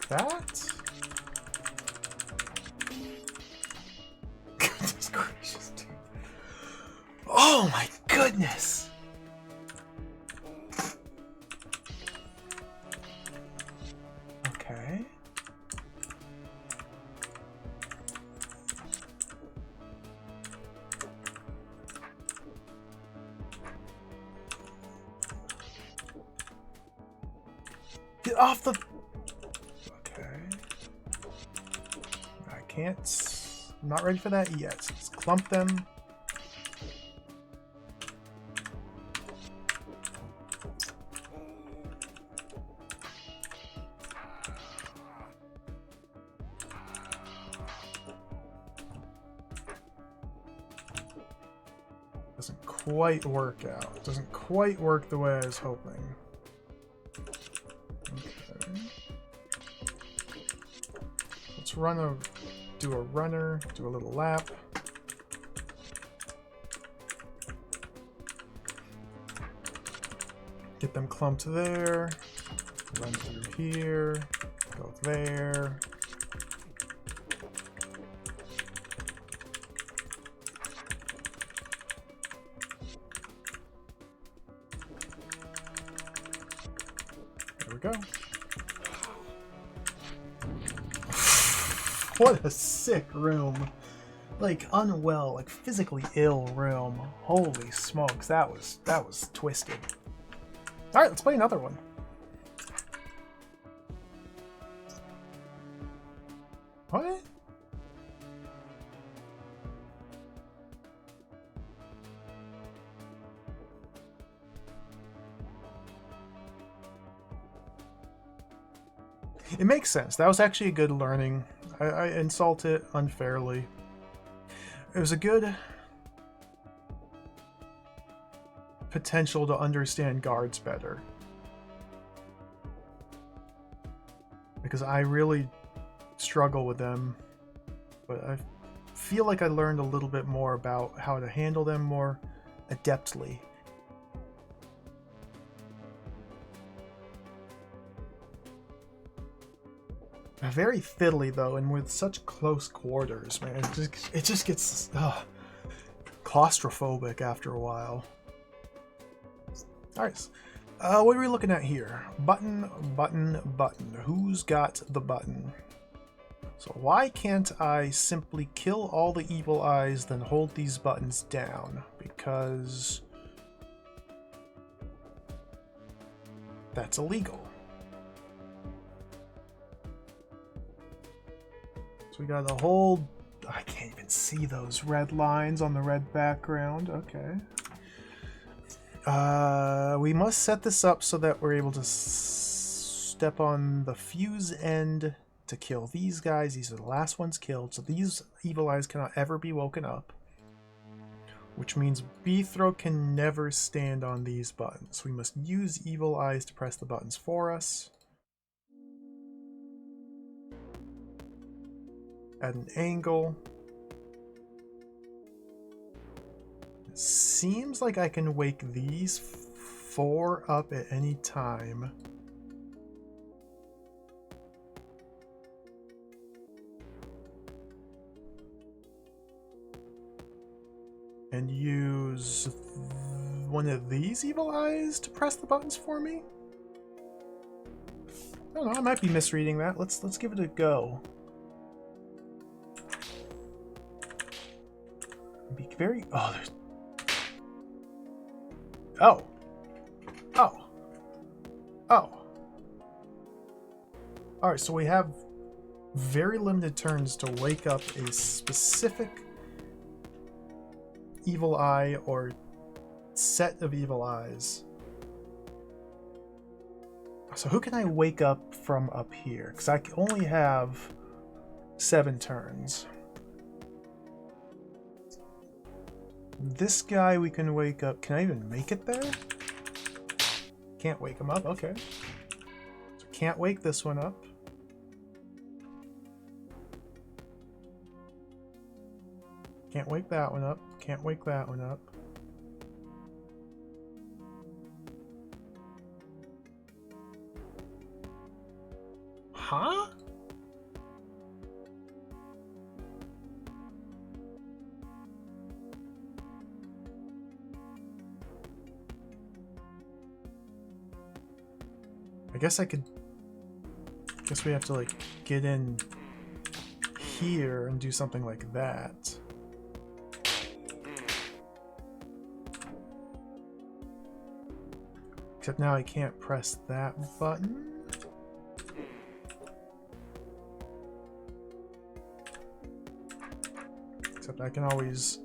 That? Goodness gracious, dude. Oh my goodness! Okay. Get off the... I'm not ready for that yet. So let's clump them. quite work out. It doesn't quite work the way I was hoping. Okay. Let's do a runner, do a little lap. Get them clumped there. Run through here. Go there. There we go. What a sick room. Like unwell, like physically ill room. Holy smokes, that was twisted. All right, let's play another one. What? It makes sense. That was actually a good learning. I insult it unfairly. It was a good potential to understand guards better. Because I really struggle with them. But I feel like I learned a little bit more about how to handle them more adeptly. Very fiddly though, and with such close quarters, man. It just gets claustrophobic after a while. Alright, what are we looking at here? Button, button, button. Who's got the button? So why can't I simply kill all the evil eyes, then hold these buttons down? Because that's illegal. We got a whole... I can't even see those red lines on the red background. Okay. We must set this up so that we're able to step on the fuse end to kill these guys. These are the last ones killed, so these evil eyes cannot ever be woken up. Which means Beethro can never stand on these buttons. We must use evil eyes to press the buttons for us. At an angle. It seems like I can wake these four up at any time. And use one of these evil eyes to press the buttons for me? I don't know, I might be misreading that. Let's give it a go. Be very... Oh, there's... Oh. Oh. Oh. Alright, so we have very limited turns to wake up a specific evil eye or set of evil eyes. So who can I wake up from up here? Because I only have 7 turns. This guy we can wake up. Can I even make it there? Can't wake him up. Okay. So can't wake this one up. Can't wake that one up. Can't wake that one up. Huh? I guess we have to like get in here and do something like that. Except now I can't press that button. Except I can always...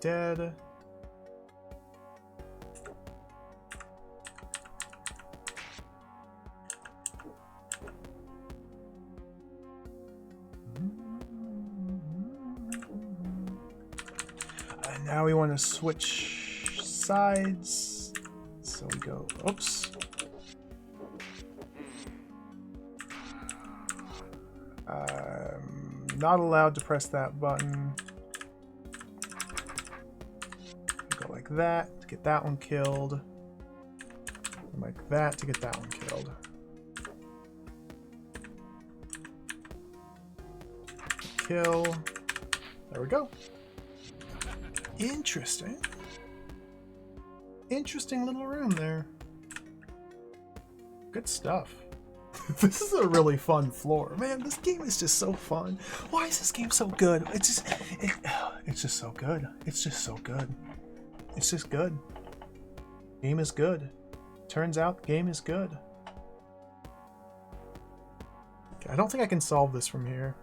dead. And now we want to switch sides. So we go, oops. Not allowed to press that button. Go like that to get that one killed. And like that to get that one killed. Kill. There we go. Interesting. Interesting little room there. Good stuff. This is a really fun floor. Man, this game is just so fun. Why is this game so good? It's just so good. It's just so good. It's just good. Game is good. Turns out game is good. Okay, I don't think I can solve this from here.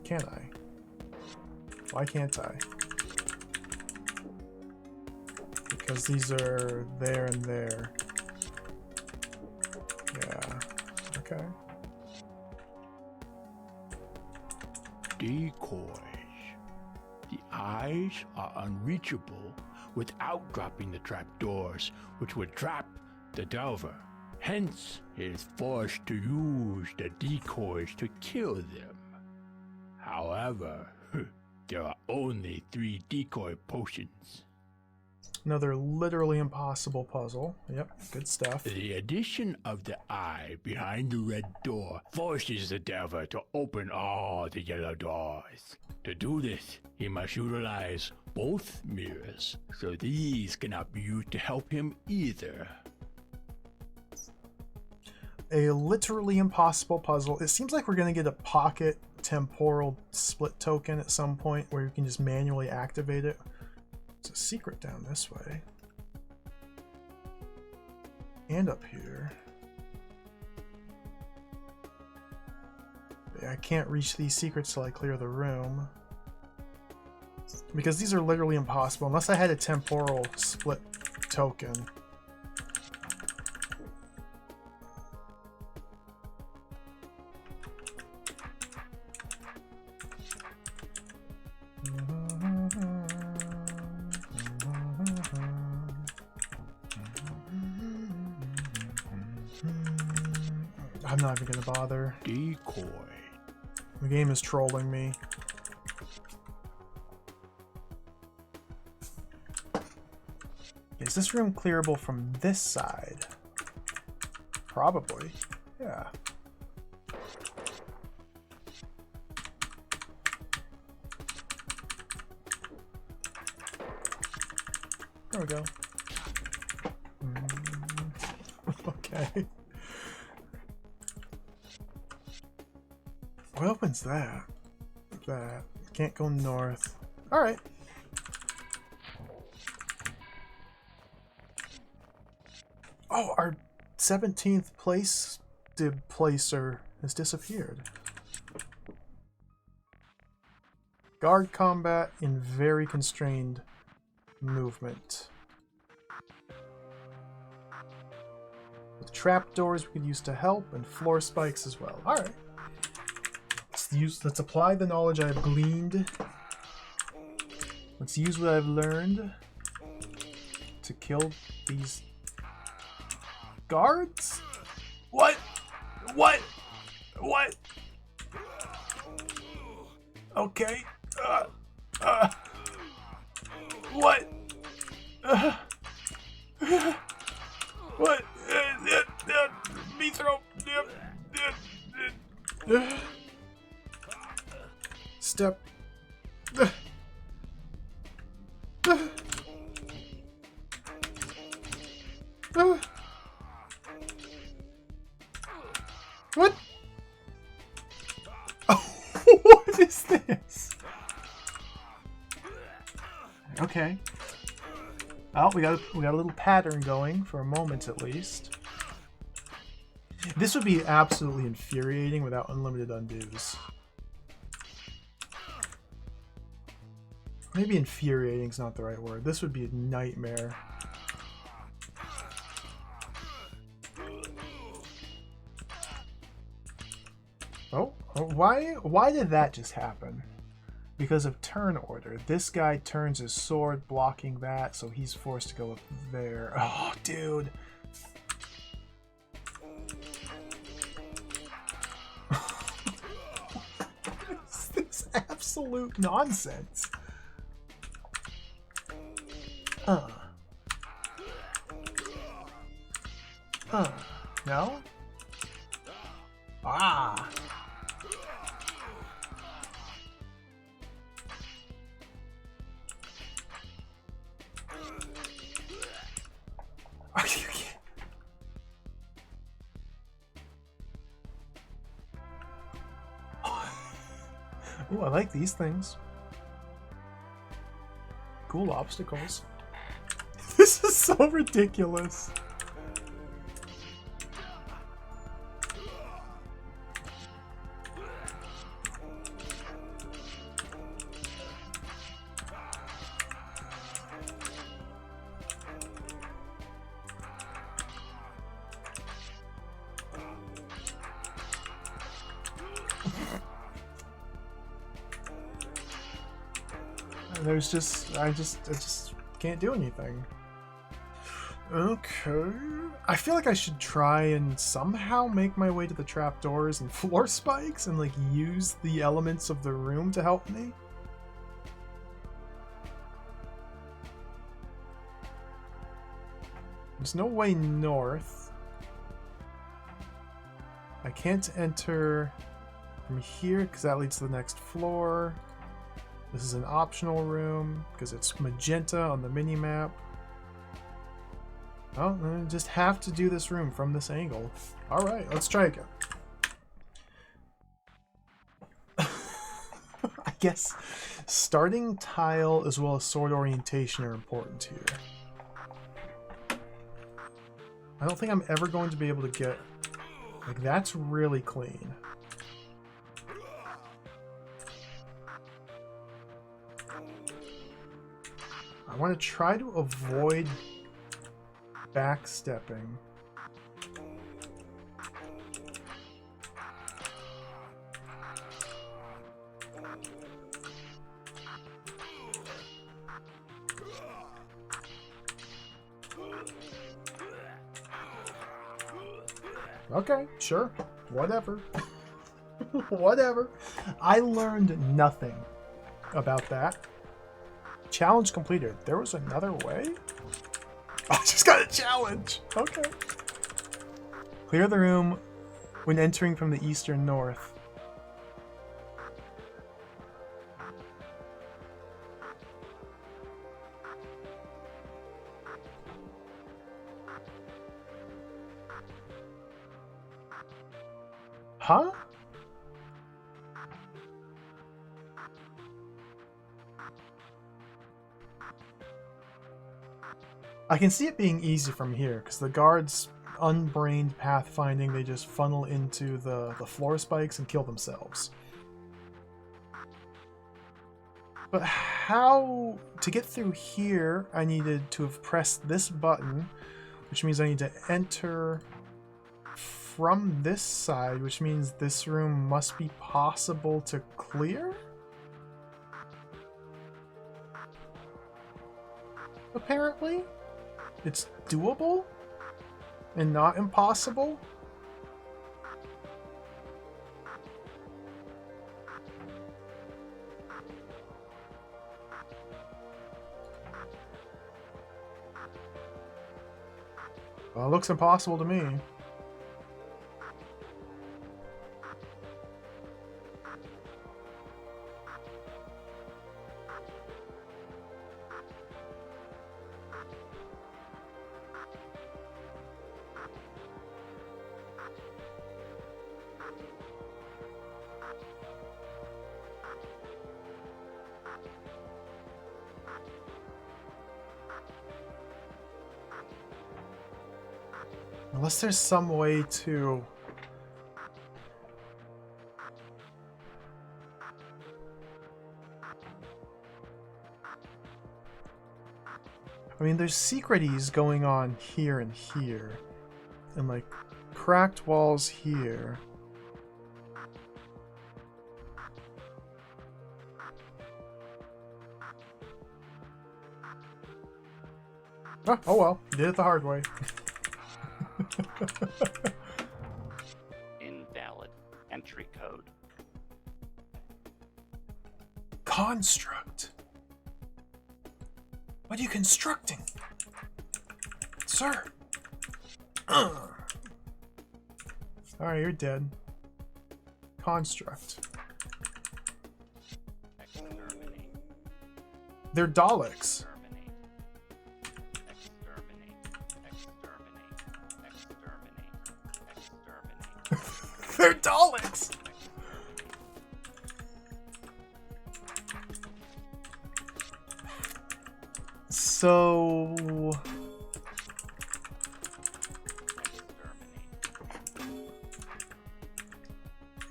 Can I? Why can't I? Because these are there and there. Yeah. Okay. Decoys. The eyes are unreachable without dropping the trapdoors, which would trap the Delver. Hence, he is forced to use the decoys to kill them. However, there are only 3 decoy potions. Another literally impossible puzzle. Yep, good stuff. The addition of the eye behind the red door forces the Delver to open all the yellow doors. To do this, he must utilize both mirrors, so these cannot be used to help him either. A literally impossible puzzle. It seems like we're going to get a pocket temporal split token at some point where you can just manually activate it. There's a secret down this way. And up here. Yeah, I can't reach these secrets till I clear the room. Because these are literally impossible unless I had a temporal split token. I'm not even gonna bother. Decoy. The game is trolling me. Is this room clearable from this side? Probably. Yeah. There we go. Okay. What opens that? That. Can't go north. Alright. Oh, our 17th placer has disappeared. Guard combat in very constrained movement. With trapdoors we could use to help, and floor spikes as well. Alright. Let's apply the knowledge I've gleaned. Let's use what I've learned to kill these guards? What? What? What? Okay. What? What? Me throw. Step. What? What is this? Okay. Oh, we got a little pattern going for a moment at least. This would be absolutely infuriating without unlimited undos. Maybe infuriating is not the right word. This would be a nightmare. Oh, why did that just happen? Because of turn order. This guy turns his sword blocking that, so he's forced to go up there. Oh, dude. This absolute nonsense. No? Ah. Are you kidding? Ooh, I like these things. Cool obstacles. This is so ridiculous. There's just, I just can't do anything. Okay. I feel like I should try and somehow make my way to the trapdoors and floor spikes and like use the elements of the room to help me. There's no way north. I can't enter from here because that leads to the next floor. This is an optional room because it's magenta on the mini-map. Oh, I just have to do this room from this angle. Alright, let's try again. I guess starting tile as well as sword orientation are important here. I don't think I'm ever going to be able to get... Like, that's really clean. I want to try to avoid backstepping. Okay, sure. Whatever. Whatever. I learned nothing about that. Challenge completed. There was another way? I just got a challenge! Okay. Clear the room when entering from the eastern north. Huh? I can see it being easy from here, because the guards, unbrained pathfinding, they just funnel into the floor spikes and kill themselves. But how... To get through here, I needed to have pressed this button, which means I need to enter from this side, which means this room must be possible to clear? Apparently? It's doable? And not impossible? Well, it looks impossible to me. Unless there's some way to... I mean, there's secreties going on here and here. And, like, cracked walls here. Oh well, you did it the hard way. Invalid entry code. Construct. What are you constructing? Sir. Alright, you're dead. Construct. Exterminate. They're Daleks. They're Daleks! So...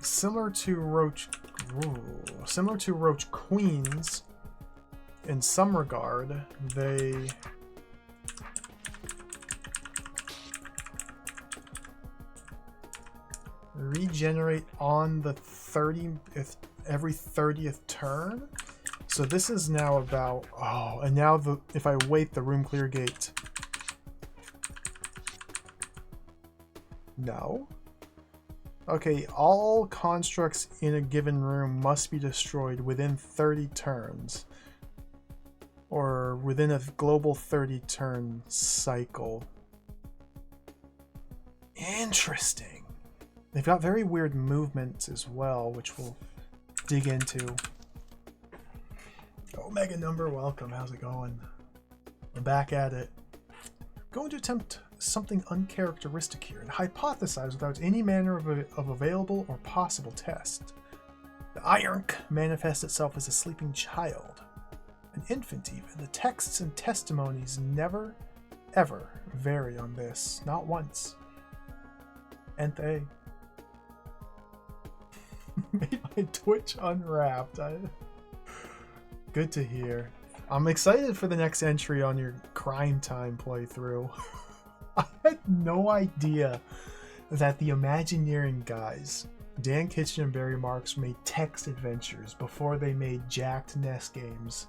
Similar to Roach Queens, in some regard, they... regenerate on the every 30th turn. So this is now about and now if I wait, the room clear gate. No. Okay, all constructs in a given room must be destroyed within 30 turns. Or within a global 30 turn cycle. Interesting. They've got very weird movements as well, which we'll dig into. Omega Number, welcome. How's it going? We're back at it. Going to attempt something uncharacteristic here and hypothesize without any manner of available or possible test. The Ironk manifests itself as a sleeping child, an infant even. The texts and testimonies never, ever vary on this. Not once. And they... made my Twitch unwrapped. Good to hear. I'm excited for the next entry on your Crime Time playthrough. I had no idea that the Imagineering guys, Dan Kitchen and Barry Marks, made text adventures before they made jacked NES games.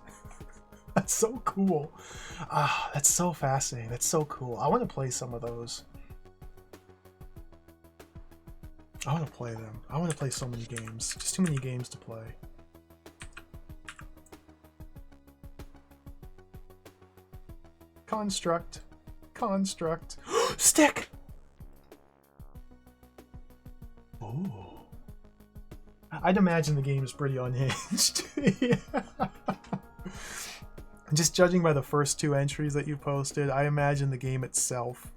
That's so cool. That's so fascinating. That's so cool. I want to play some of those. I want to play them. I want to play so many games. Just too many games to play. Construct. Construct. Stick! Ooh. I'd imagine the game is pretty unhinged. Yeah. Just judging by the first two entries that you posted, I imagine the game itself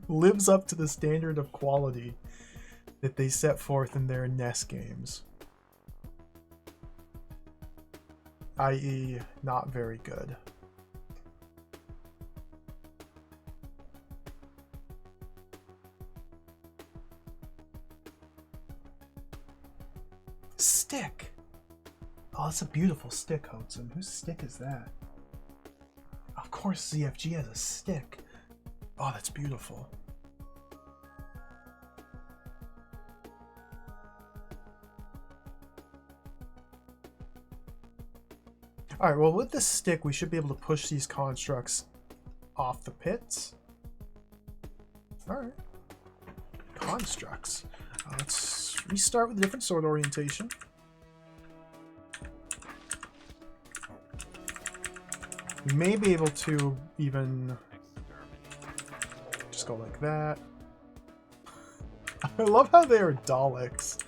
lives up to the standard of quality that they set forth in their NES games. I.e., not very good. Stick! Oh, that's a beautiful stick, Hudson. Whose stick is that? Of course ZFG has a stick. Oh, that's beautiful. Alright, well with this stick we should be able to push these constructs off the pits. Alright. Constructs. Let's restart with a different sword orientation. We may be able to even just go like that. I love how they are Daleks.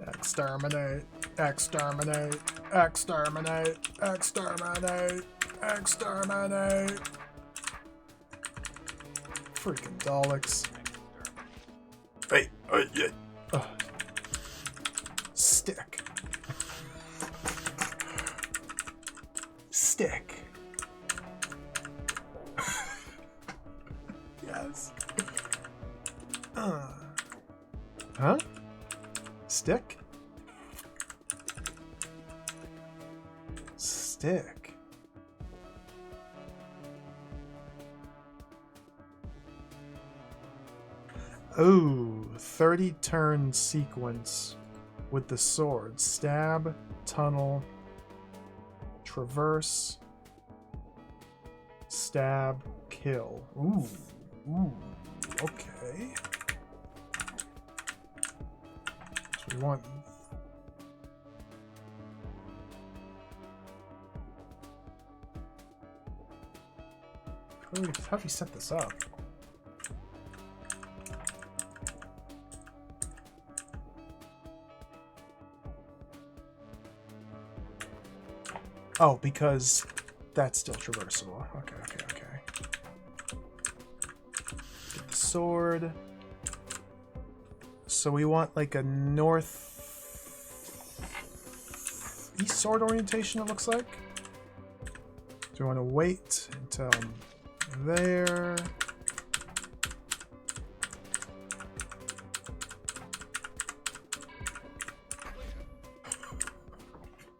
Exterminate, exterminate, exterminate, exterminate, exterminate. Freaking Daleks. Hey, yeah. Stick. Stick. Yes. Huh? Stick? Stick. Oh, 30 turn sequence with the sword. Stab, tunnel, traverse, stab, kill. Ooh, ooh, okay. So we want... How do we set this up? Oh, because that's still traversable. Okay. Get the sword. So we want like a north east sword orientation, it looks like. Do we want to wait until I'm there?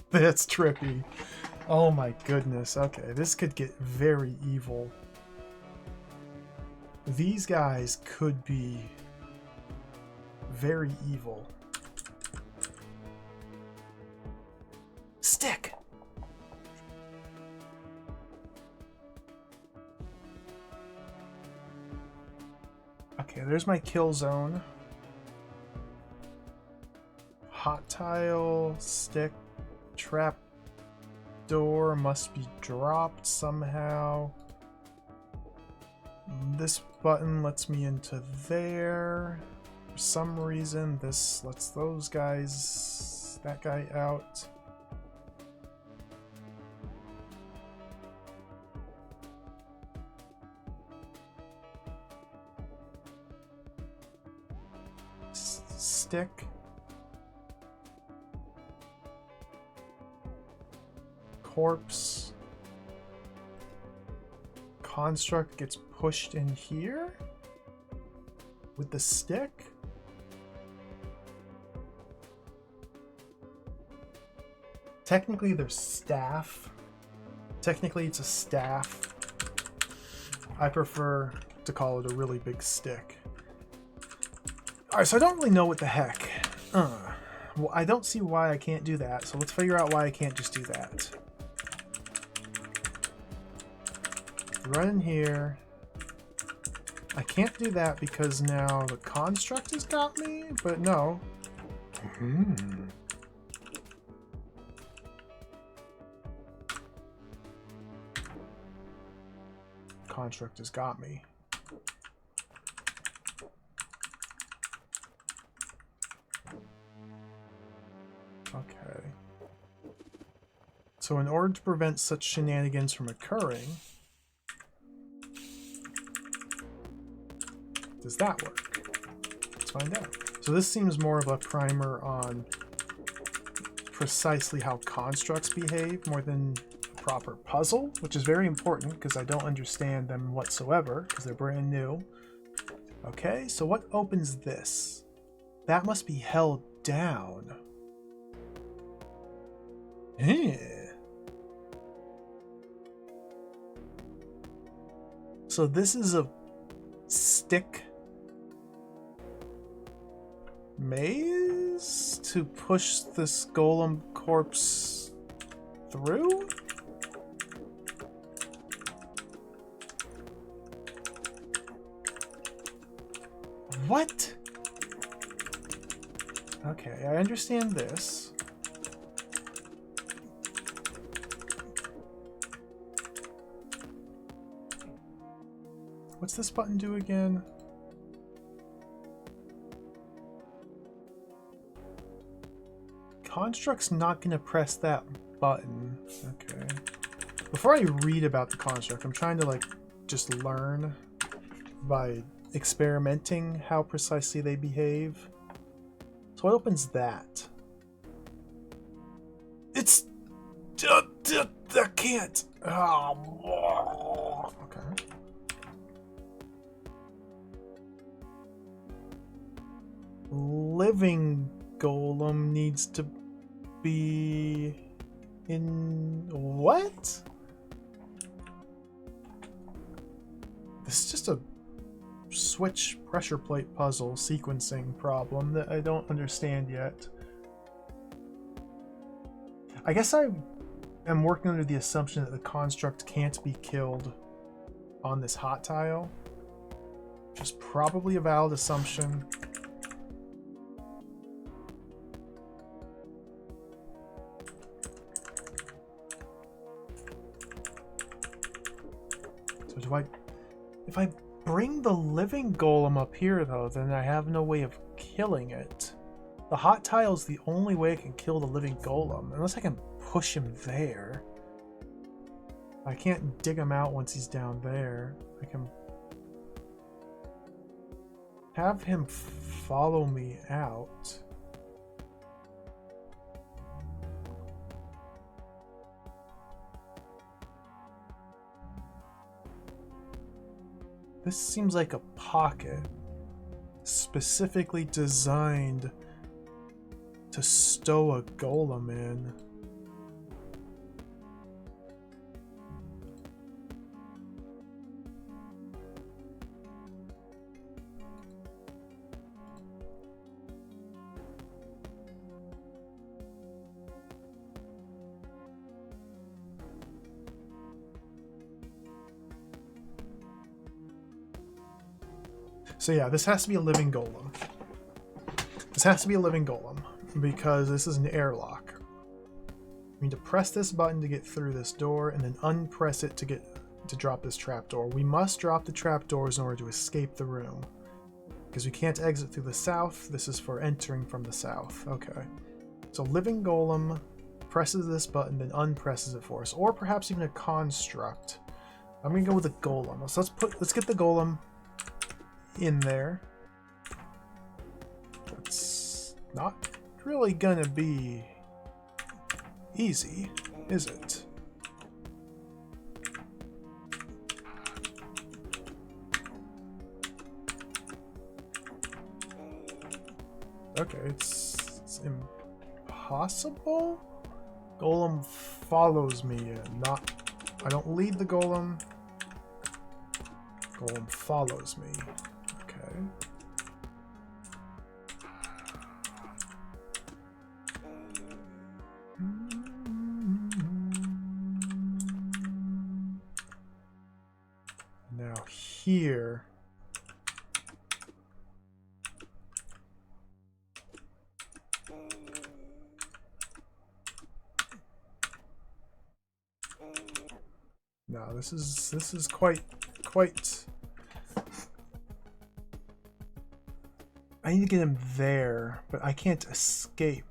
That's trippy. Oh my goodness. Okay, this could get very evil. These guys could be very evil. Stick! Okay, there's my kill zone. Hot tile, stick, trap door must be dropped somehow. This button lets me into there. For some reason, this lets those guys, that guy out. Stick. Corpse. Construct gets pushed in here with the stick. Technically, there's staff. Technically, it's a staff. I prefer to call it a really big stick. Alright, so I don't really know what the heck. Well, I don't see why I can't do that, so let's figure out why I can't just do that. Run in here. I can't do that because now the construct has got me, but no. Construct has got me. Okay. So in order to prevent such shenanigans from occurring, does that work? Let's find out. So this seems more of a primer on precisely how constructs behave more than a proper puzzle, which is very important because I don't understand them whatsoever because they're brand new. Okay, so what opens this? That must be held down. So this is a stick maze to push this golem corpse through? What? Okay, I understand this. What's this button do again? Construct's not gonna press that button. Okay. Before I read about the construct, I'm trying to like just learn by experimenting how precisely they behave. So what opens that? It's... I can't. Oh, okay. living golem needs to be in what? This is just a switch pressure plate puzzle sequencing problem that I don't understand yet. I guess I am working under the assumption that the construct can't be killed on this hot tile, which is probably a valid assumption. So if I bring the living golem up here though, then I have no way of killing it. The hot tile is the only way I can kill the living golem, unless I can push him there. I can't dig him out once he's down there. I can have him follow me out. This seems like a pocket specifically designed to stow a golem in. So yeah, this has to be a living golem. This has to be a living golem because this is an airlock. We need to press this button to get through this door and then unpress it to drop this trapdoor. We must drop the trapdoors in order to escape the room because we can't exit through the south. This is for entering from the south. Okay. So living golem presses this button, then unpresses it for us, or perhaps even a construct. I'm gonna go with a golem. So let's get the golem in there. It's not really gonna be easy, is it? Okay, it's impossible. Golem follows me in, I don't lead the golem. Golem follows me. Okay. Now here. No, this is quite I need to get him there, but I can't escape.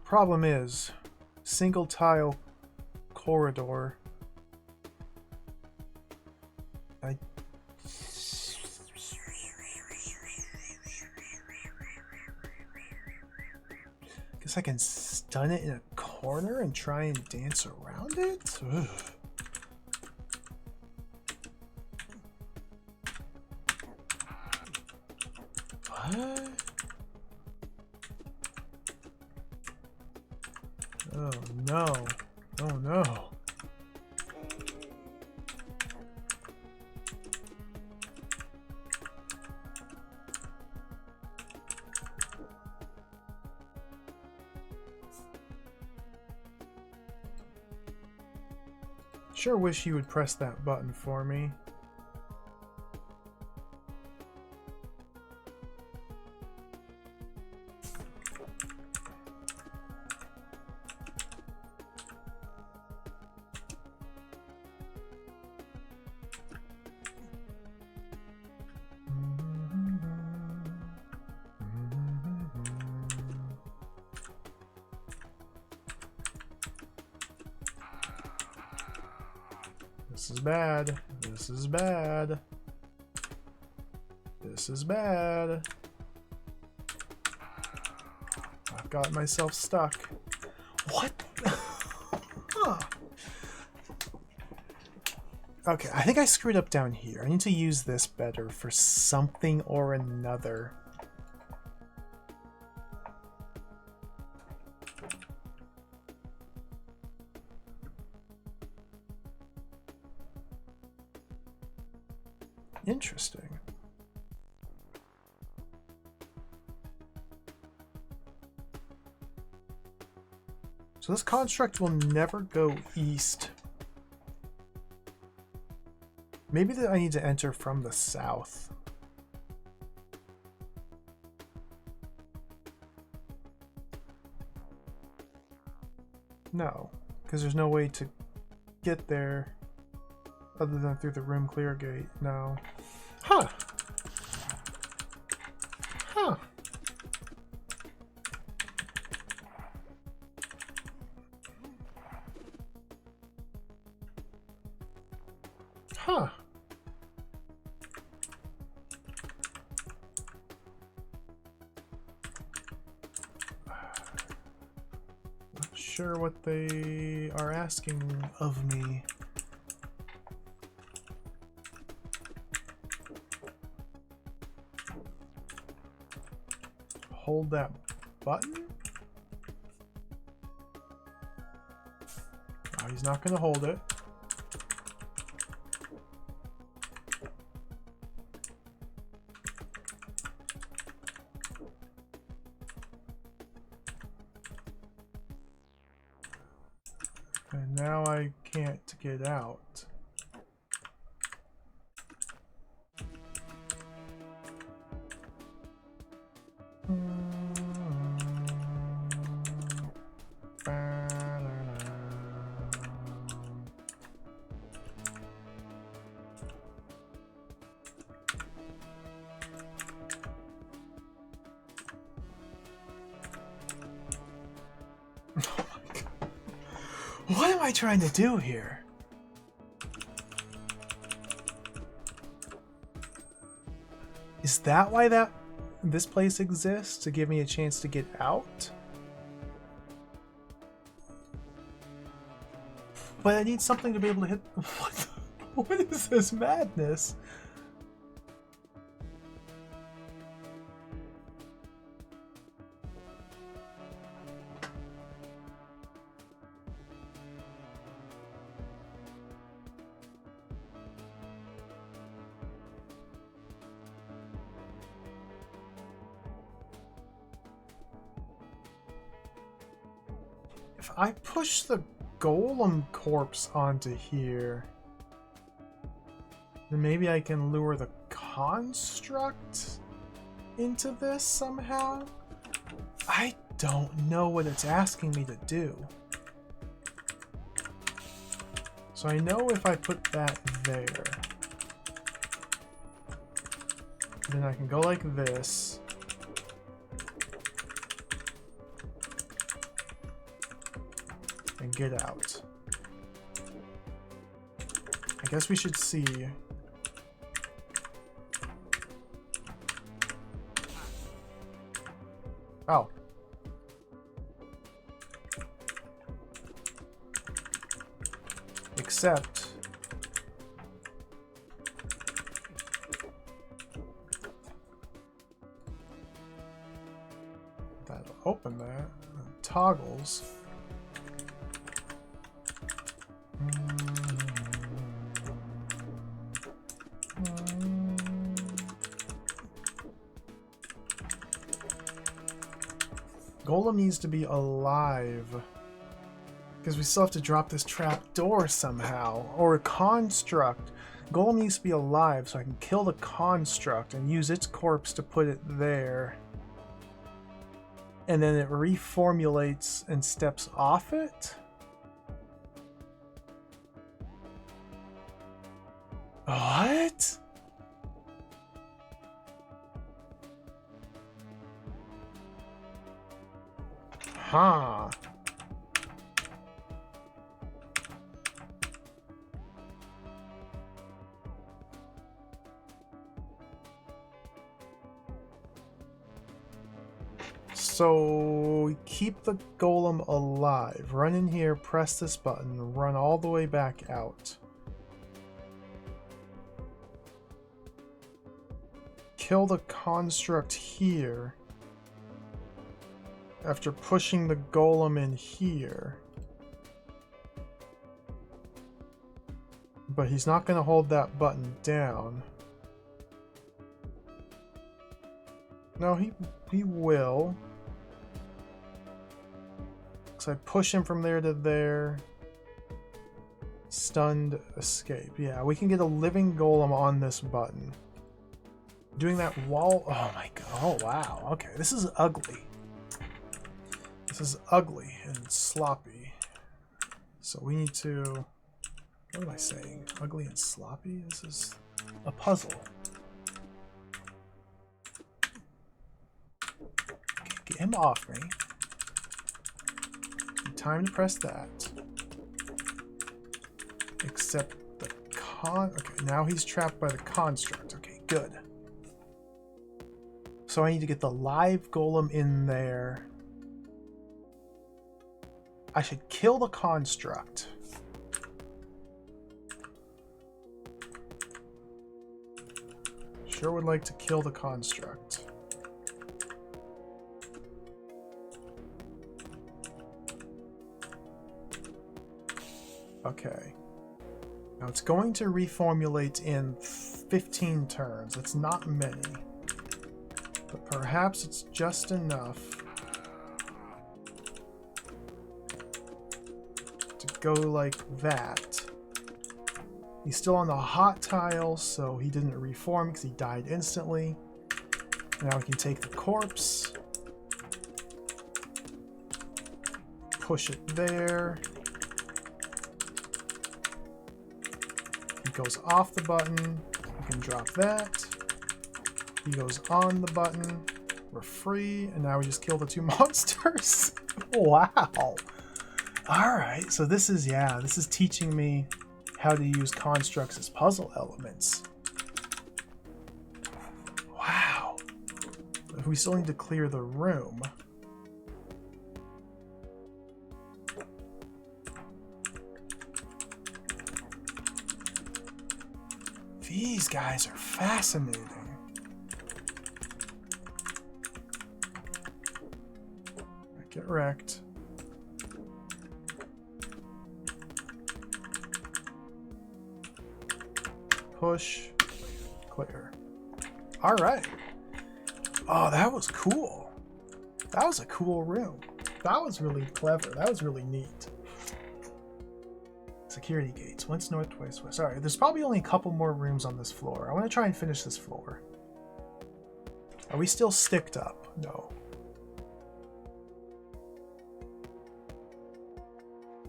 Problem is, single tile corridor. Guess I can stun it in a corner and try and dance around it? Ugh. What? Oh no. Oh no. Sure wish you would press that button for me. This is bad. This is bad. This is bad. I've got myself stuck. What? Huh. Okay, I think I screwed up down here. I need to use this better for something or another. Interesting. So this construct will never go east. Maybe that I need to enter from the south. No, because there's no way to get there other than through the room clear gate. No. Huh. Huh. Huh. Not sure what they are asking of me. Hold that button? Oh, he's not going to hold it. And now I can't get out. What am I trying to do here? Is that why this place exists? To give me a chance to get out? But I need something to be able to hit. What is this madness? If I push the golem corpse onto here, then maybe I can lure the construct into this somehow? I don't know what it's asking me to do. So I know if I put that there, then I can go like this. And get out. I guess we should see. Oh. Except that'll open that. Toggles. Golem needs to be alive. Because we still have to drop this trap door somehow. Or a construct. Golem needs to be alive so I can kill the construct and use its corpse to put it there. And then it reformulates and steps off it? What? Huh. So keep the golem alive. Run in here, press this button, run all the way back out. Kill the construct here after pushing the golem in here. But he's not going to hold that button down. No, he will. So I push him from there to there. Stunned escape. Yeah, we can get a living golem on this button. Doing that while... Oh my god. Oh wow. Okay, this is ugly. This is ugly and sloppy. So we need to... What am I saying? Ugly and sloppy? This is a puzzle. Okay, get him off me. Time to press that. Except the okay, now he's trapped by the construct. Okay, good. So I need to get the live golem in there. I should kill the construct. Sure would like to kill the construct. Okay. Now it's going to reformulate in 15 turns. It's not many. But perhaps it's just enough to go like that. He's still on the hot tile, so he didn't reform because he died instantly. Now we can take the corpse. Push it there. He goes off the button. We can drop that. He goes on the button. We're free, and now we just kill the two monsters. Wow. Alright, so this is, yeah, this is teaching me how to use constructs as puzzle elements. Wow. We still need to clear the room. These guys are fascinating. Get wrecked. Push. Clear. Alright. Oh, that was cool. That was a cool room. That was really clever. That was really neat. Security gates. Once north, twice west. Alright, there's probably only a couple more rooms on this floor. I want to try and finish this floor. Are we still sticked up? No.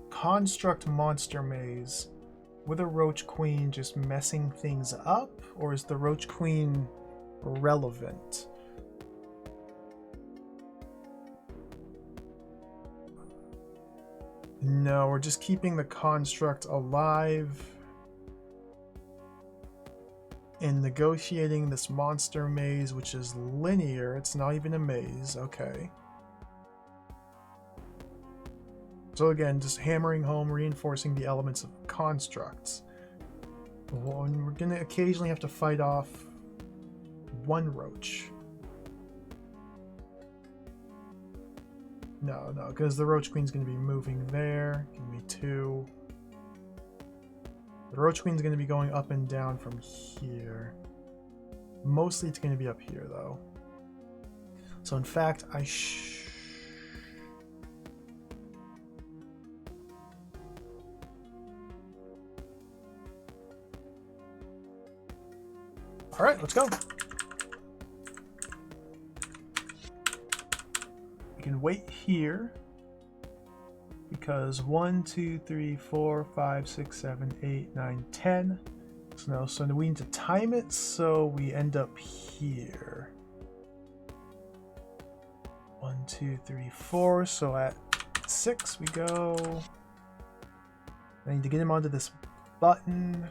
Construct monster maze with a roach queen just messing things up, or is the roach queen relevant? No, we're just keeping the construct alive and negotiating this monster maze, which is linear. It's not even a maze. Okay. So again, just hammering home, reinforcing the elements of constructs. Well, and we're going to occasionally have to fight off one roach. No, because the roach queen's going to be moving there. Give me 2. The roach queen's going to be going up and down from here. Mostly it's going to be up here, though. So in fact, Alright, let's go. We can wait here because 1, 2, 3, 4, 5, 6, 7, 8, 9, 10. So we need to time it so we end up here. 1, 2, 3, 4. So at 6 we go. I need to get him onto this button.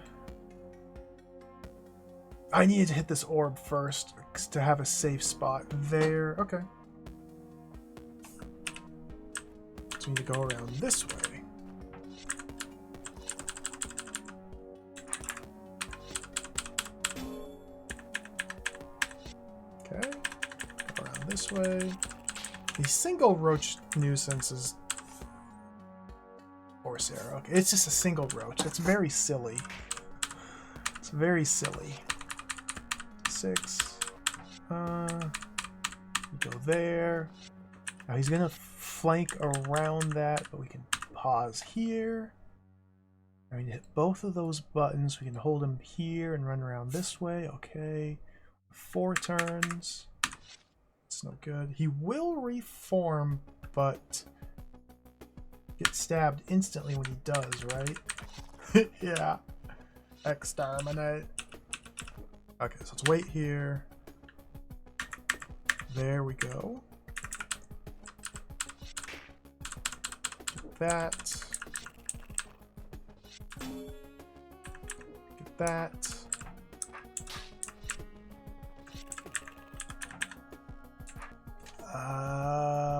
I needed to hit this orb first to have a safe spot there. Okay. So we need to go around this way. Okay. Go around this way. The single roach nuisance is Corsair. Okay, it's just a single roach. It's very silly. It's very silly. 6. Go there. Now he's gonna flank around that, but we can pause here. I need to hit both of those buttons. We can hold him here and run around this way. Okay. 4 turns. It's no good. He will reform, but get stabbed instantly when he does, right? Yeah. Exterminate. Okay, so let's wait here. There we go. Get that. Get that.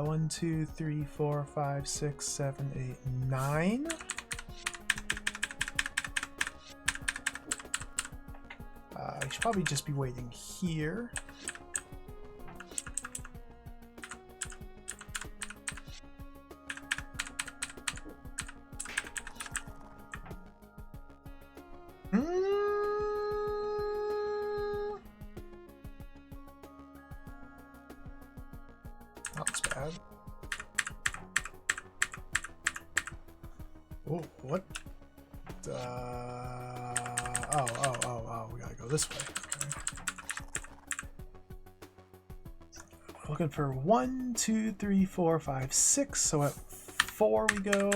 1, 2, 3, 4, 5, 6, 7, 8, 9. I should probably just be waiting here. Not bad. Oh, what? Oh, we gotta go this way. Okay. Looking for 1, 2, 3, 4, 5, 6. So at 4 we go.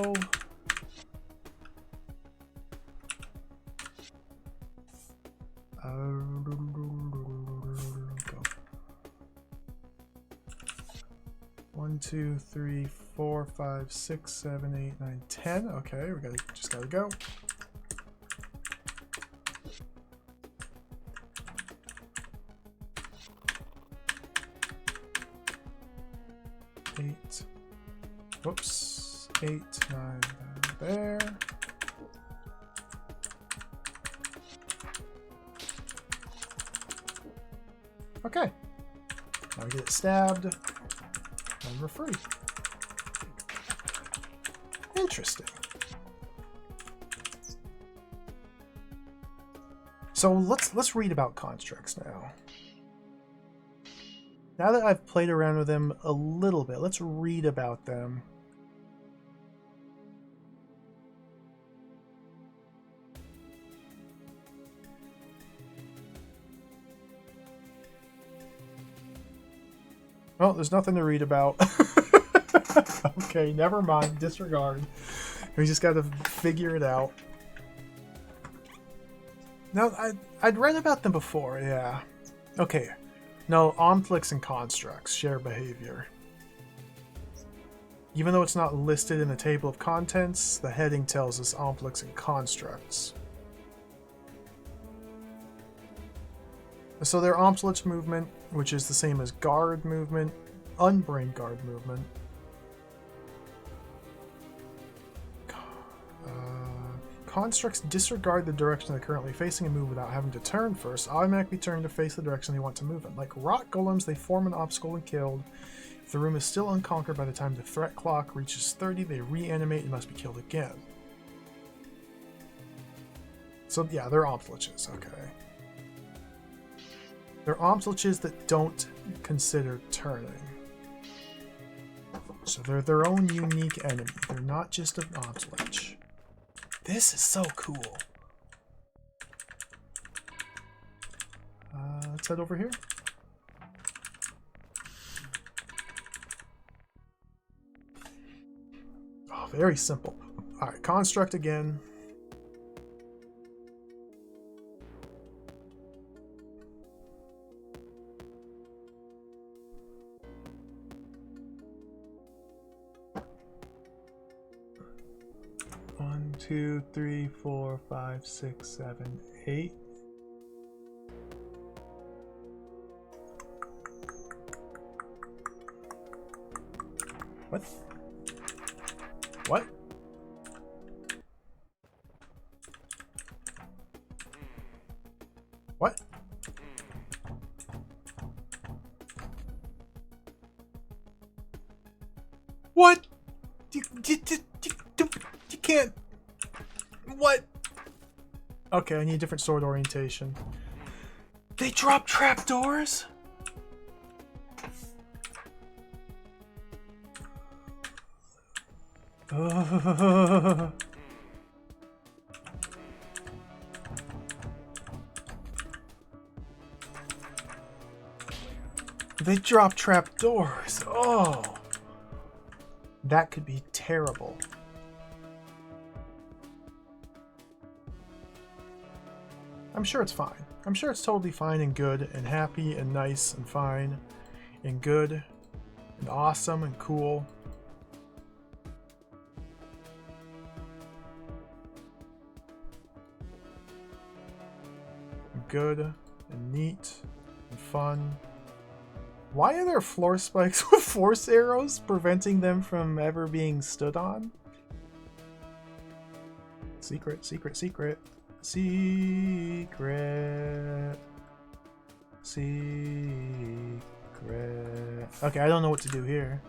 Go. 1, 2, 3, 4, 5, 6, 7, 8, 9, 10. Okay, we just gotta go. 8. Whoops. 8, 9 there. Okay. Now we get stabbed. And we're free. Interesting. So let's read about constructs now. Now that I've played around with them a little bit, let's read about them. Well, there's nothing to read about. Okay, never mind. Disregard. We just got to figure it out. No, I'd read about them before, yeah. Okay. No, Omplix and constructs share behavior. Even though it's not listed in the table of contents, the heading tells us Omplix and constructs. So their Omplix movement, which is the same as guard movement, unbrain guard movement. Constructs disregard the direction they're currently facing and move without having to turn first, automatically turn to face the direction they want to move in. Like rock golems, they form an obstacle and killed. If the room is still unconquered by the time the threat clock reaches 30, they reanimate and must be killed again. So yeah, they're Ompliches, okay. They're Ompliches that don't consider turning. So they're their own unique enemy. They're not just an Omplich. This is so cool. let's head over here. Oh, very simple. Alright, construct again. One, two, three, four, five, six, seven, 8. What? What? What? What? You can't. What? Okay, I need a different sword orientation. They drop trapdoors? They drop trapdoors. Oh. That could be terrible. I'm sure it's fine. I'm sure it's totally fine and good and happy and nice and fine and good and awesome and cool. And good and neat and fun. Why are there floor spikes with force arrows preventing them from ever being stood on? Secret, secret, secret. Secret. Secret. Okay, I don't know what to do here.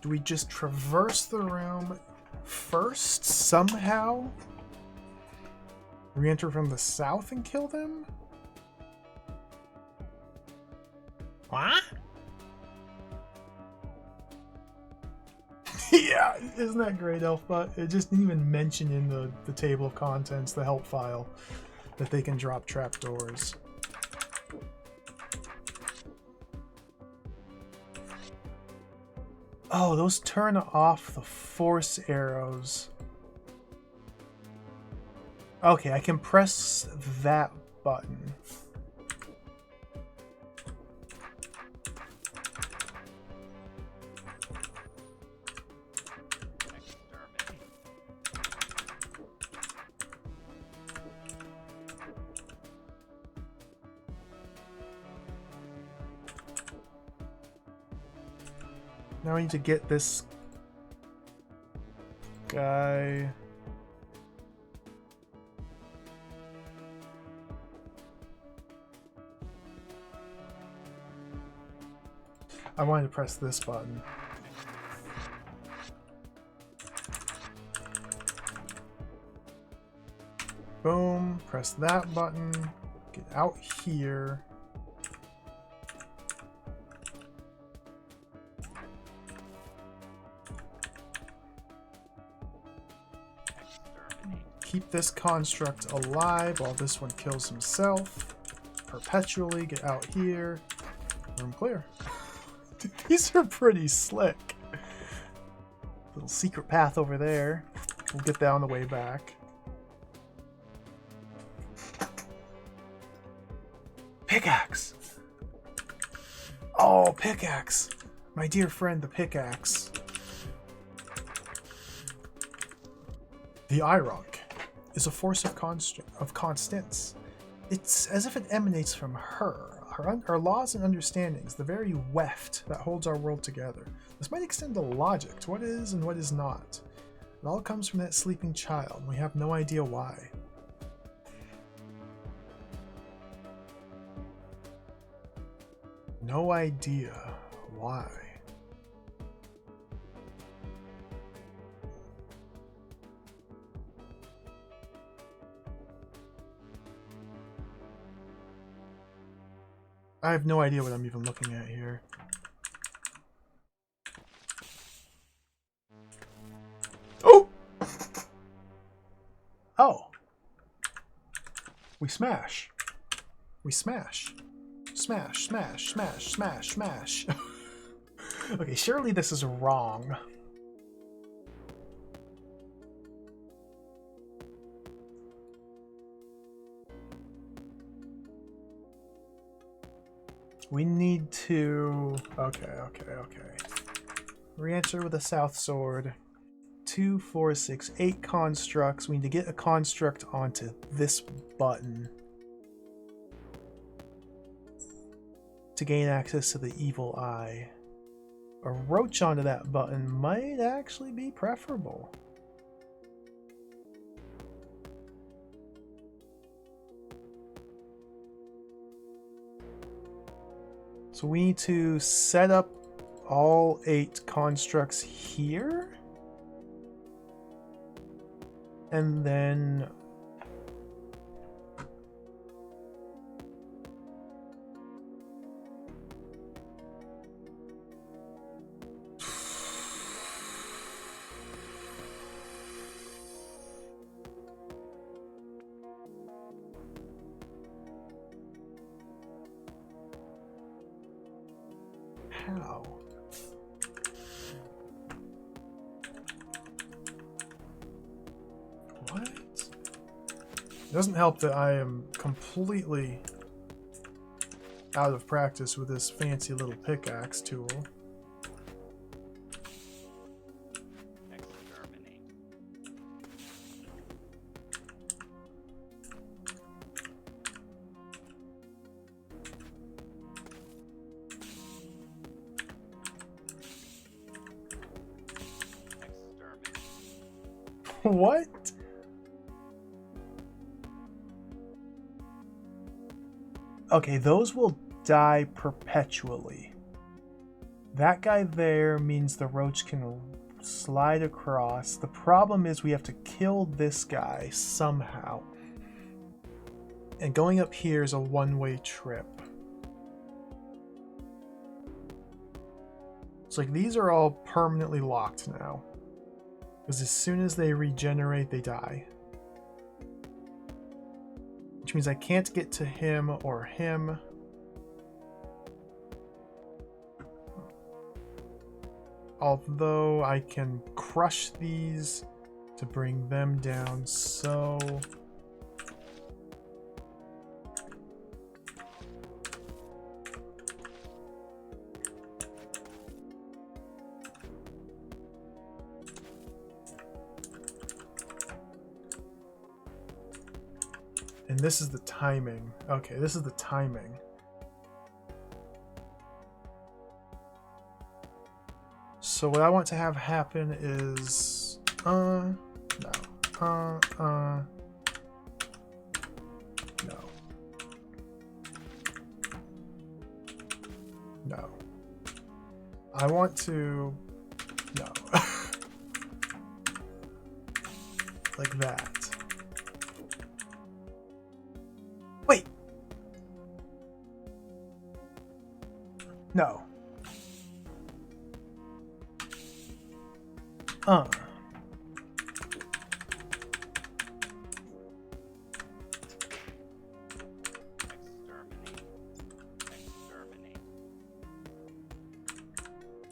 Do we just traverse the realm first, somehow? Re-enter from the south and kill them? What? Yeah, isn't that great, Elfbot? It just didn't even mention in the table of contents, the help file, that they can drop trapdoors. Oh, those turn off the force arrows. Okay, I can press that button. Now I need to get this guy. I wanted to press this button. Boom, press that button, get out here. Keep this construct alive while this one kills himself. Perpetually get out here. Room clear. These are pretty slick. Little secret path over there. We'll get that on the way back. Pickaxe! Oh, pickaxe! My dear friend, the pickaxe. The IROC is a force of constants. It's as if it emanates from her. Our laws and understandings, the very weft that holds our world together. This might extend to logic, to what is and what is not. It all comes from that sleeping child, and we have no idea why. No idea why. I have no idea what I'm even looking at here. Oh! Oh! We smash. We smash. Smash, smash, smash, smash, smash. Okay, surely this is wrong. We need to... Okay. Re-enter with a south sword. 2, 4, 6, 8 constructs. We need to get a construct onto this button to gain access to the evil eye. A roach onto that button might actually be preferable. So we need to set up all 8 constructs here. And then... How? What? It doesn't help that I am completely out of practice with this fancy little pickaxe tool. What? Okay, those will die perpetually. That guy there means the roach can slide across. The problem is we have to kill this guy somehow. And going up here is a one-way trip. It's like these are all permanently locked now. Because as soon as they regenerate, they die. Which means I can't get to him or him. Although I can crush these to bring them down, so... And this is the timing. Okay, this is the timing. So what I want to have happen is... No. No. No. I want to... No. Like that. Wait! No.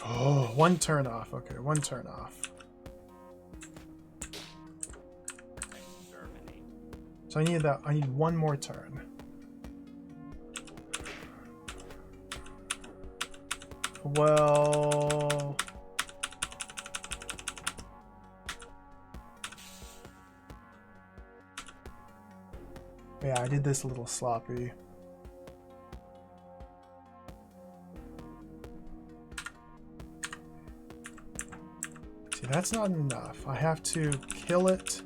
Oh, one turn off. Okay, one turn off. So I need that. I need one more turn. Well... Yeah, I did this a little sloppy. See, that's not enough. I have to kill it.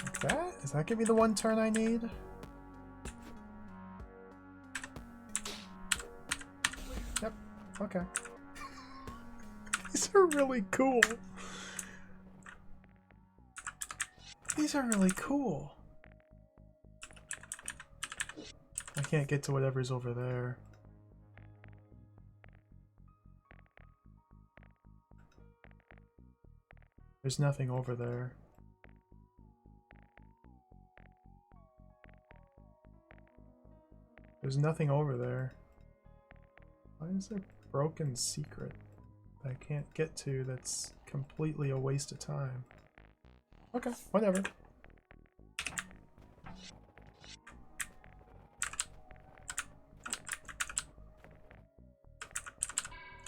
Like that? Is that gonna be the one turn I need? Okay. These are really cool. These are really cool. I can't get to whatever's over there. There's nothing over there. There's nothing over there. Why is there a broken secret that I can't get to that's completely a waste of time? Okay, whatever.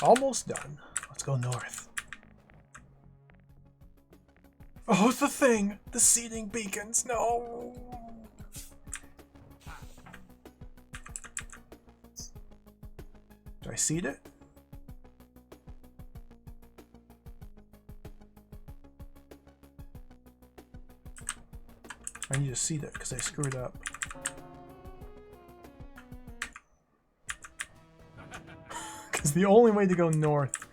Almost done. Let's go north. Oh, the thing! The seeding beacons! No! Do I seed it? I need to seed it because I screwed up. Because the only way to go north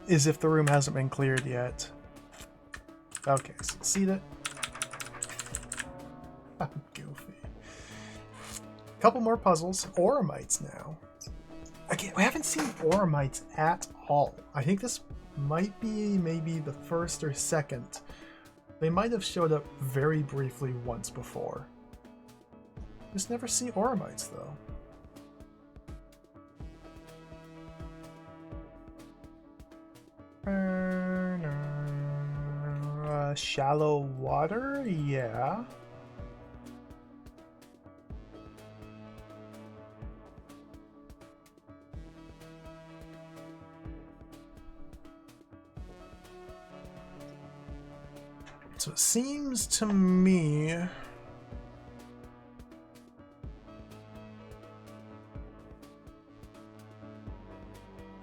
is if the room hasn't been cleared yet. Okay, so seed it. I'm goofy. Couple more puzzles. Oramites now. Again, we haven't seen Oramites at all. I think this might be maybe the first or second. They might have showed up very briefly once before. Just never see Oramites though. Shallow water? Yeah. So it seems to me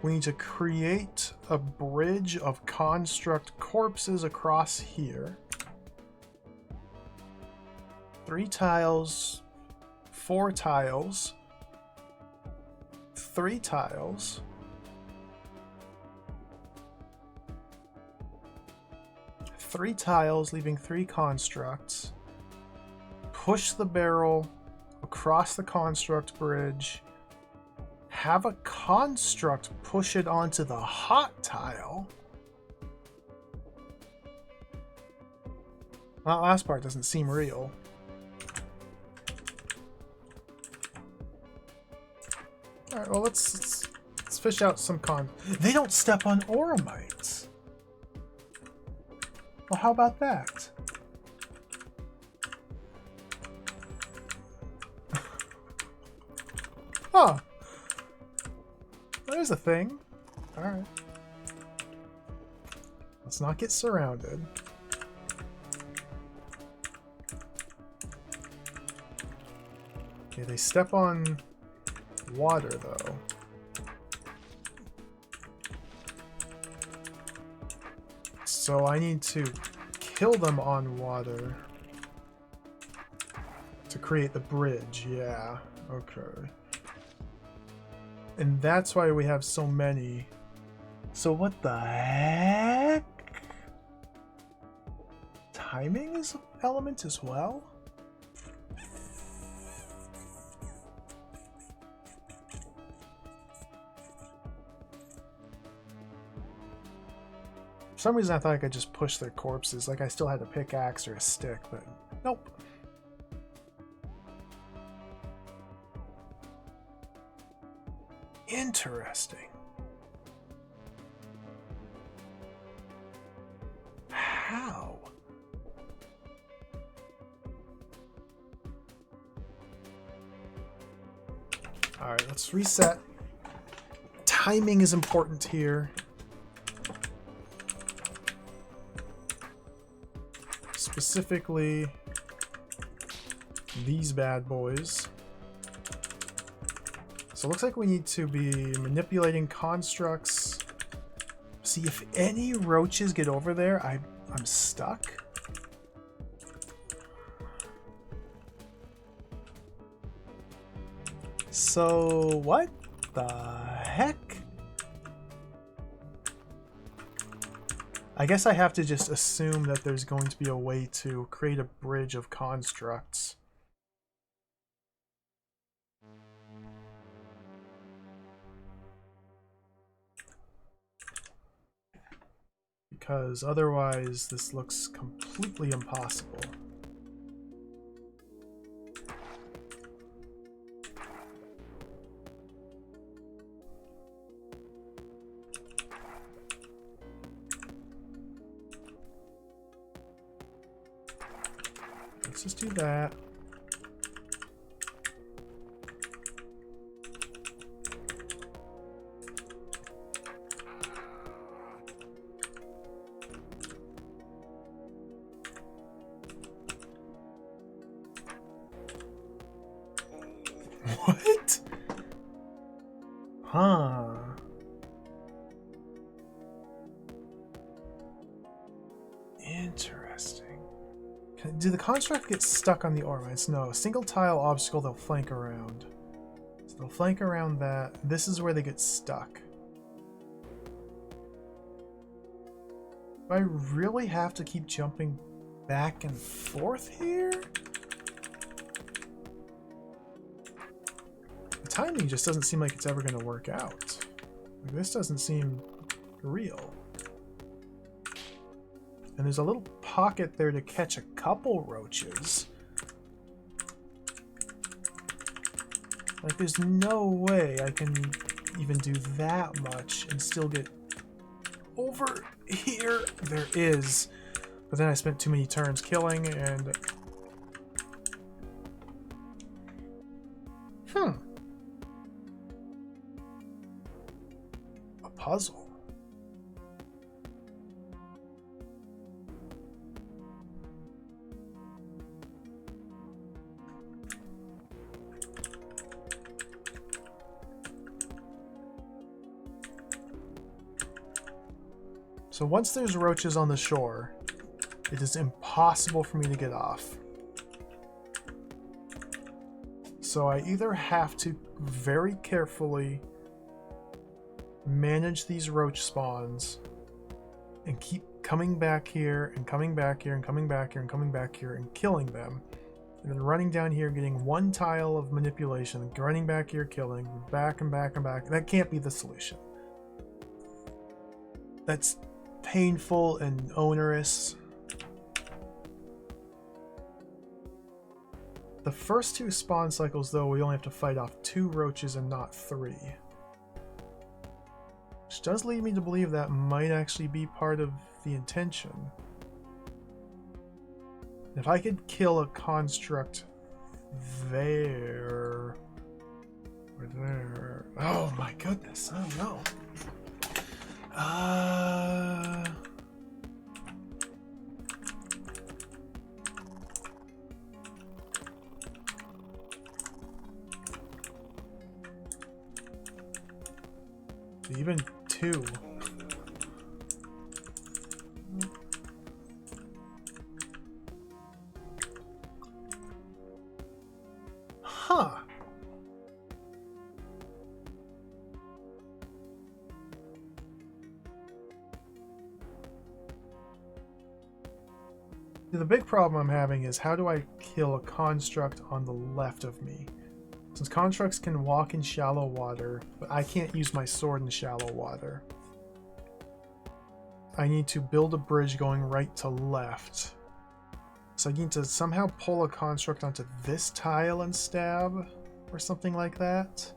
we need to create a bridge of construct corpses across here. 3 tiles, 4 tiles, 3 tiles. 3 tiles, leaving 3 constructs. Push the barrel across the construct bridge. Have a construct push it onto the hot tile. That last part doesn't seem real. Alright, well let's fish out some They don't step on Oramites. Well, how about that? Huh. There's a thing. Alright. Let's not get surrounded. Okay, they step on water though. So I need to kill them on water to create the bridge. Yeah, okay. And that's why we have so many. So what the heck? Timing is an element as well? For some reason I thought I could just push their corpses, like I still had a pickaxe or a stick, but nope. Interesting. How? Alright, let's reset. Timing is important here. Specifically, these bad boys. So it looks like we need to be manipulating constructs. See, if any roaches get over there, I'm stuck. So what the heck? I guess I have to just assume that there's going to be a way to create a bridge of constructs. Because otherwise this looks completely impossible. Let's just do that. What? Huh. Interesting. Do the construct get stuck on the ornaments? No. Single tile obstacle they'll flank around. So they'll flank around that. This is where they get stuck. Do I really have to keep jumping back and forth here? The timing just doesn't seem like it's ever going to work out. Like, this doesn't seem real. And there's a little pocket there to catch a couple roaches. Like, there's no way I can even do that much and still get over here. There is. But then I spent too many turns killing and... A puzzle. So once there's roaches on the shore, it is impossible for me to get off. So I either have to very carefully manage these roach spawns and keep coming back here and coming back here and coming back here and coming back here and killing them, and then running down here, getting one tile of manipulation, running back here, killing, back and back and back. That can't be the solution. That's painful and onerous. The first two spawn cycles, though, we only have to fight off 2 roaches and not 3. Which does lead me to believe that might actually be part of the intention. If I could kill a construct there... or there... Oh my goodness, I don't know. Even 2. Huh. The big problem I'm having is how do I kill a construct on the left of me? Since constructs can walk in shallow water, but I can't use my sword in shallow water. I need to build a bridge going right to left. So I need to somehow pull a construct onto this tile and stab, or something like that.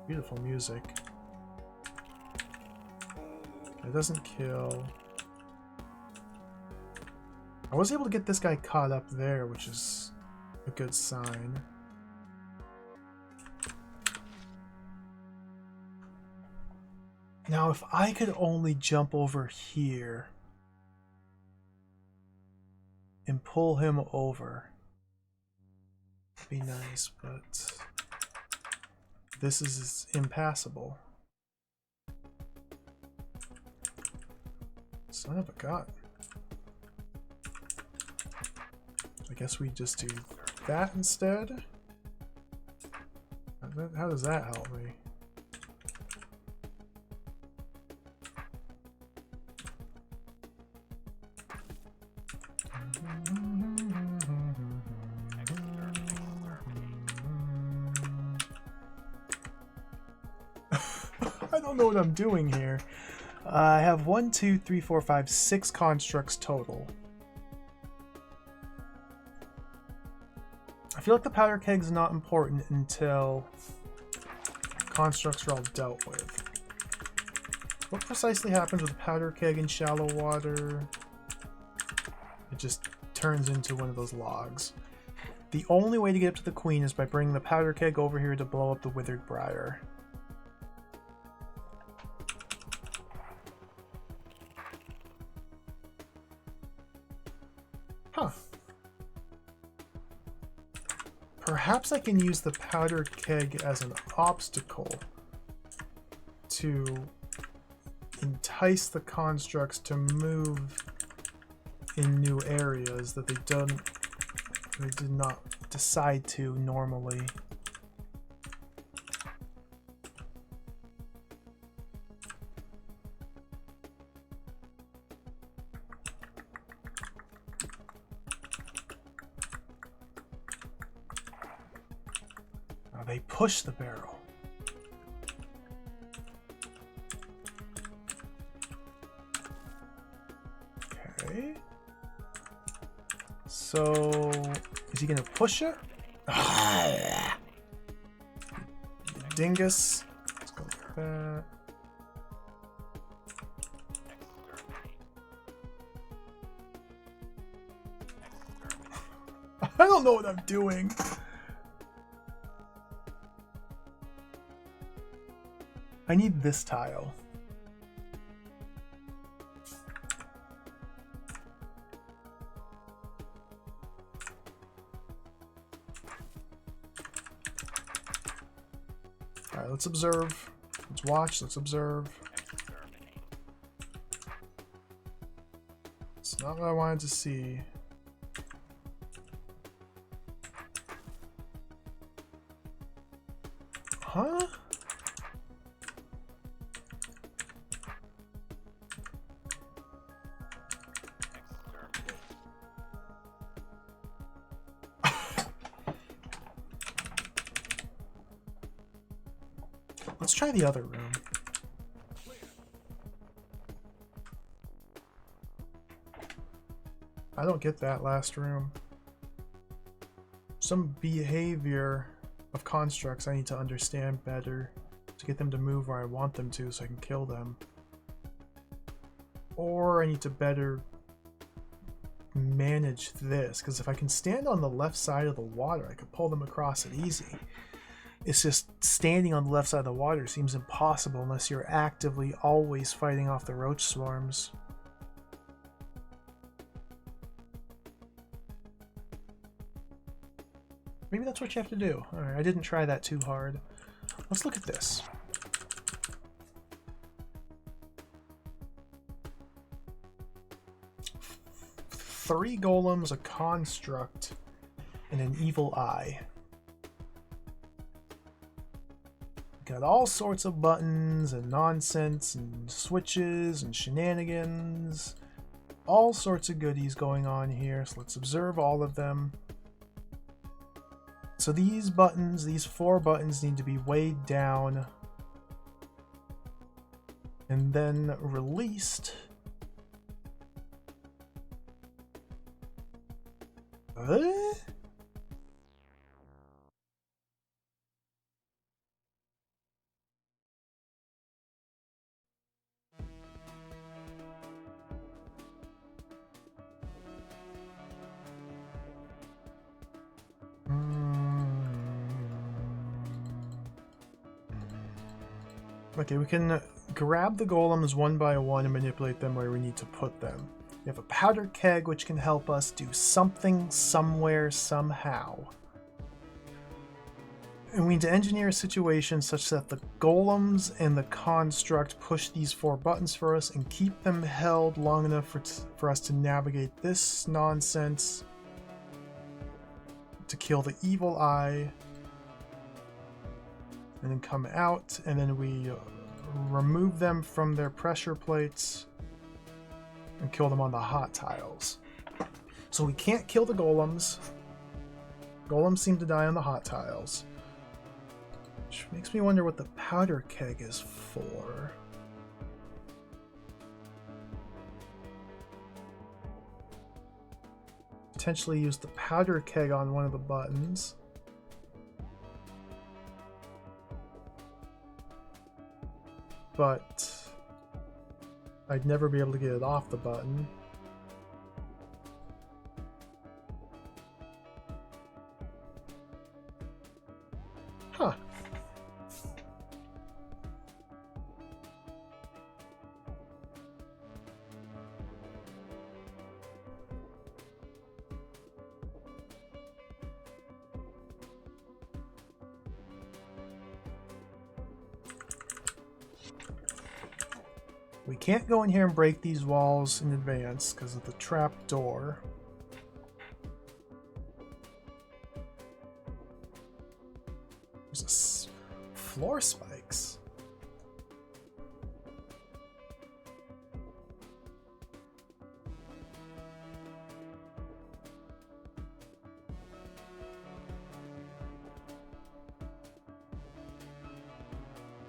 Beautiful music. It doesn't kill. I was able to get this guy caught up there, which is a good sign. Now, if I could only jump over here and pull him over, it'd be nice, but this is impassable. Son of a gun. I guess we just do that instead. How does that help me? I don't know what I'm doing here. I have 1, 2, 3, 4, 5, 6 constructs total. I feel like the powder keg's not important until constructs are all dealt with. What precisely happens with a powder keg in shallow water? It just turns into one of those logs. The only way to get up to the queen is by bringing the powder keg over here to blow up the withered briar. Huh. Perhaps I can use the powder keg as an obstacle to entice the constructs to move in new areas that they did not decide to normally. They push the barrel. Okay. So, is he gonna push it? Dingus. Let's go with that. I don't know what I'm doing. I need this tile. Alright, let's observe. Let's watch, let's observe. It's not what I wanted to see. Huh? Let's try the other room. I don't get that last room. Some behavior of constructs I need to understand better to get them to move where I want them to so I can kill them. Or I need to better manage this, because if I can stand on the left side of the water, I could pull them across it easy. It's just standing on the left side of the water seems impossible unless you're actively always fighting off the roach swarms. Maybe that's what you have to do. Alright, I didn't try that too hard. Let's look at this. Three golems, a construct, and an evil eye. Got all sorts of buttons and nonsense and switches and shenanigans. All sorts of goodies going on here, so let's observe all of them. So these buttons, these 4 buttons need to be weighed down and then released. Okay, we can grab the golems one by one and manipulate them where we need to put them. We have a powder keg which can help us do something, somewhere, somehow. And we need to engineer a situation such that the golems and the construct push these 4 buttons for us and keep them held long enough for us to navigate this nonsense to kill the evil eye, and then come out, and then we remove them from their pressure plates and kill them on the hot tiles. So we can't kill the golems. Golems seem to die on the hot tiles. Which makes me wonder what the powder keg is for. Potentially use the powder keg on one of the buttons. But I'd never be able to get it off the button. Huh. We can't go in here and break these walls in advance because of the trap door. There's floor spikes.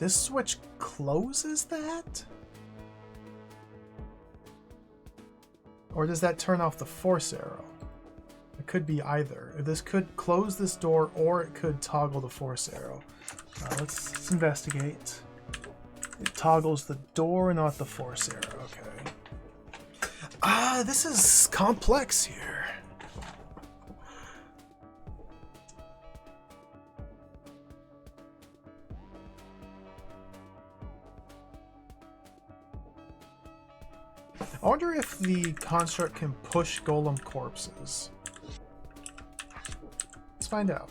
This switch closes that? Or does that turn off the force arrow? It could be either. This could close this door, or it could toggle the force arrow. Let's investigate. It toggles the door, not the force arrow. Okay. This is complex here. I wonder if the construct can push golem corpses. Let's find out.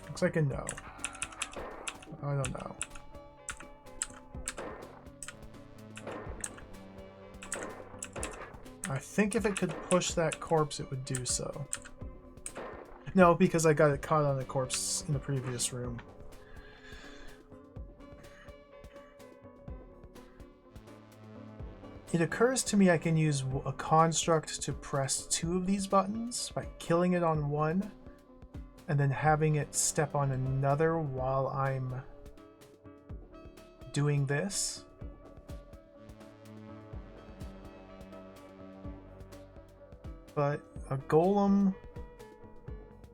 Looks like a no. I don't know. I think if it could push that corpse, it would do so. No, because I got it caught on the corpse in the previous room. It occurs to me I can use a construct to press 2 of these buttons by killing it on one and then having it step on another while I'm doing this. But a golem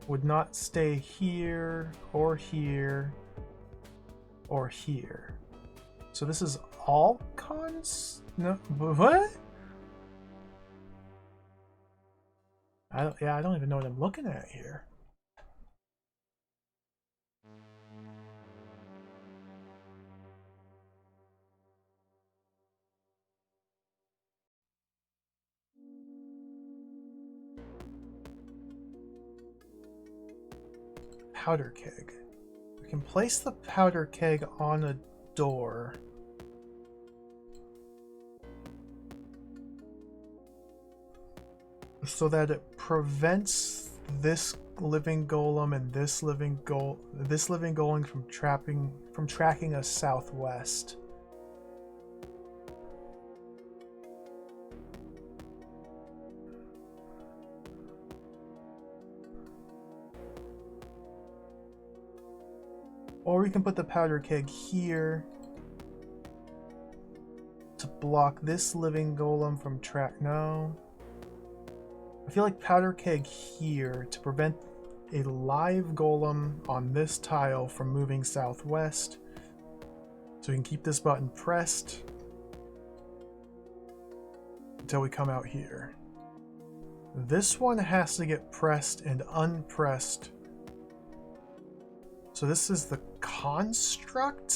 would not stay here or here or here. So this is all cons? No, what? I don't even know what I'm looking at here. Powder keg. We can place the powder keg on a door. So that it prevents this living golem and this living golem from tracking us southwest. Or we can put the powder keg here to block this living golem from No. I feel like powder keg here to prevent a live golem on this tile from moving southwest. So we can keep this button pressed until we come out here. This one has to get pressed and unpressed. So this is the construct?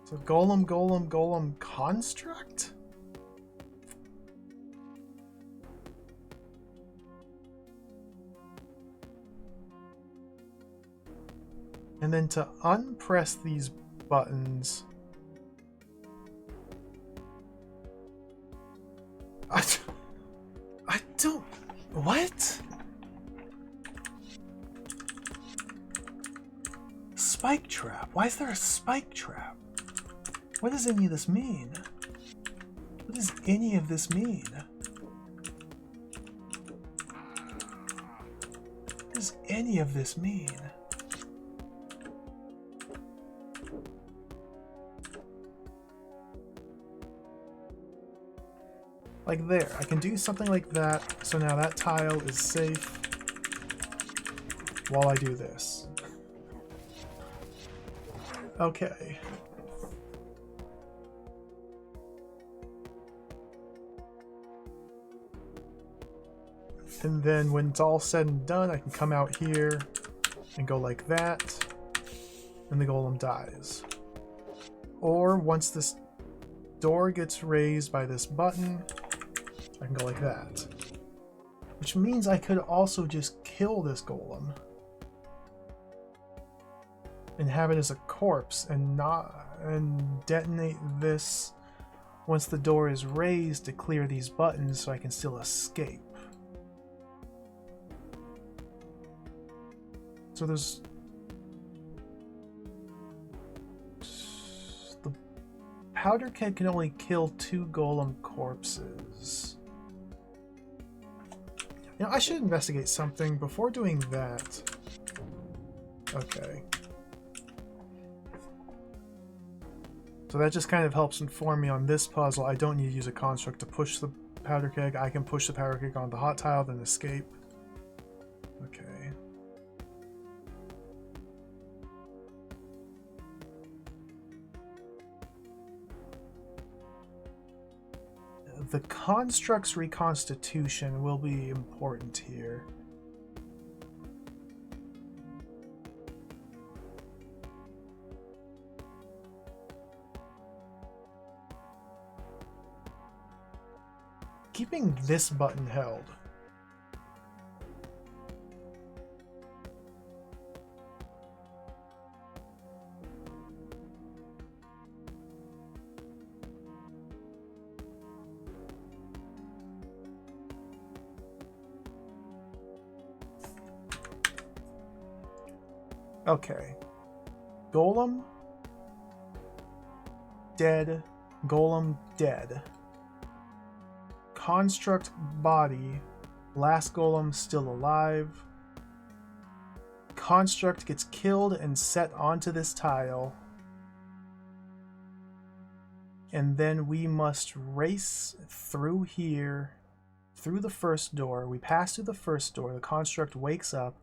So golem construct? And then to unpress these buttons... I don't... What? Spike trap? Why is there a spike trap? What does any of this mean? What does any of this mean? What does any of this mean? Like there, I can do something like that, so now that tile is safe while I do this. Okay. And then when it's all said and done, I can come out here and go like that, and the golem dies. Or once this door gets raised by this button, I can go like that. Which means I could also just kill this golem and have it as a corpse and detonate this once the door is raised to clear these buttons so I can still escape. So there's the powder keg can only kill 2 golem corpses. You know, I should investigate something before doing that. Okay. So that just kind of helps inform me on this puzzle. I don't need to use a construct to push the powder keg. I can push the powder keg on the hot tile, then escape. Okay. The construct's reconstitution will be important here. Keeping this button held. Okay. Golem dead. Golem dead. Construct body. Last golem still alive. Construct gets killed and set onto this tile. And then we must race through here, through the first door. We pass through the first door. The construct wakes up.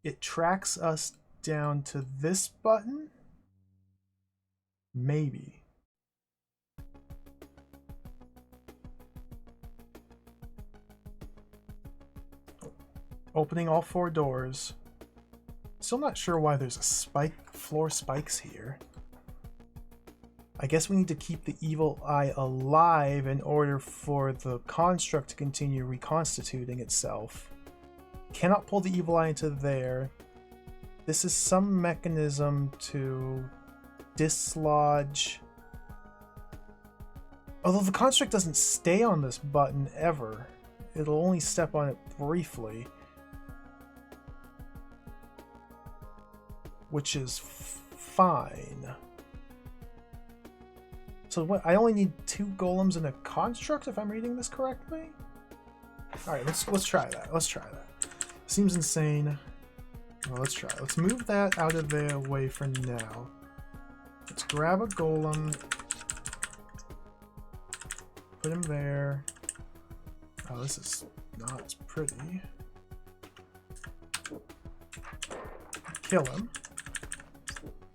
It tracks us down to this button? Maybe. Opening all 4 doors. Still not sure why there's a floor spikes here. I guess we need to keep the evil eye alive in order for the construct to continue reconstituting itself. Cannot pull the evil eye into there. This is some mechanism to dislodge. Although the construct doesn't stay on this button ever. It'll only step on it briefly. Which is fine. So what? I only need 2 golems and a construct if I'm reading this correctly? Alright, let's try that. Let's try that. Seems insane. Well, let's try. Let's move that out of the way for now. Let's grab a golem. Put him there. Oh, this is not pretty. Kill him.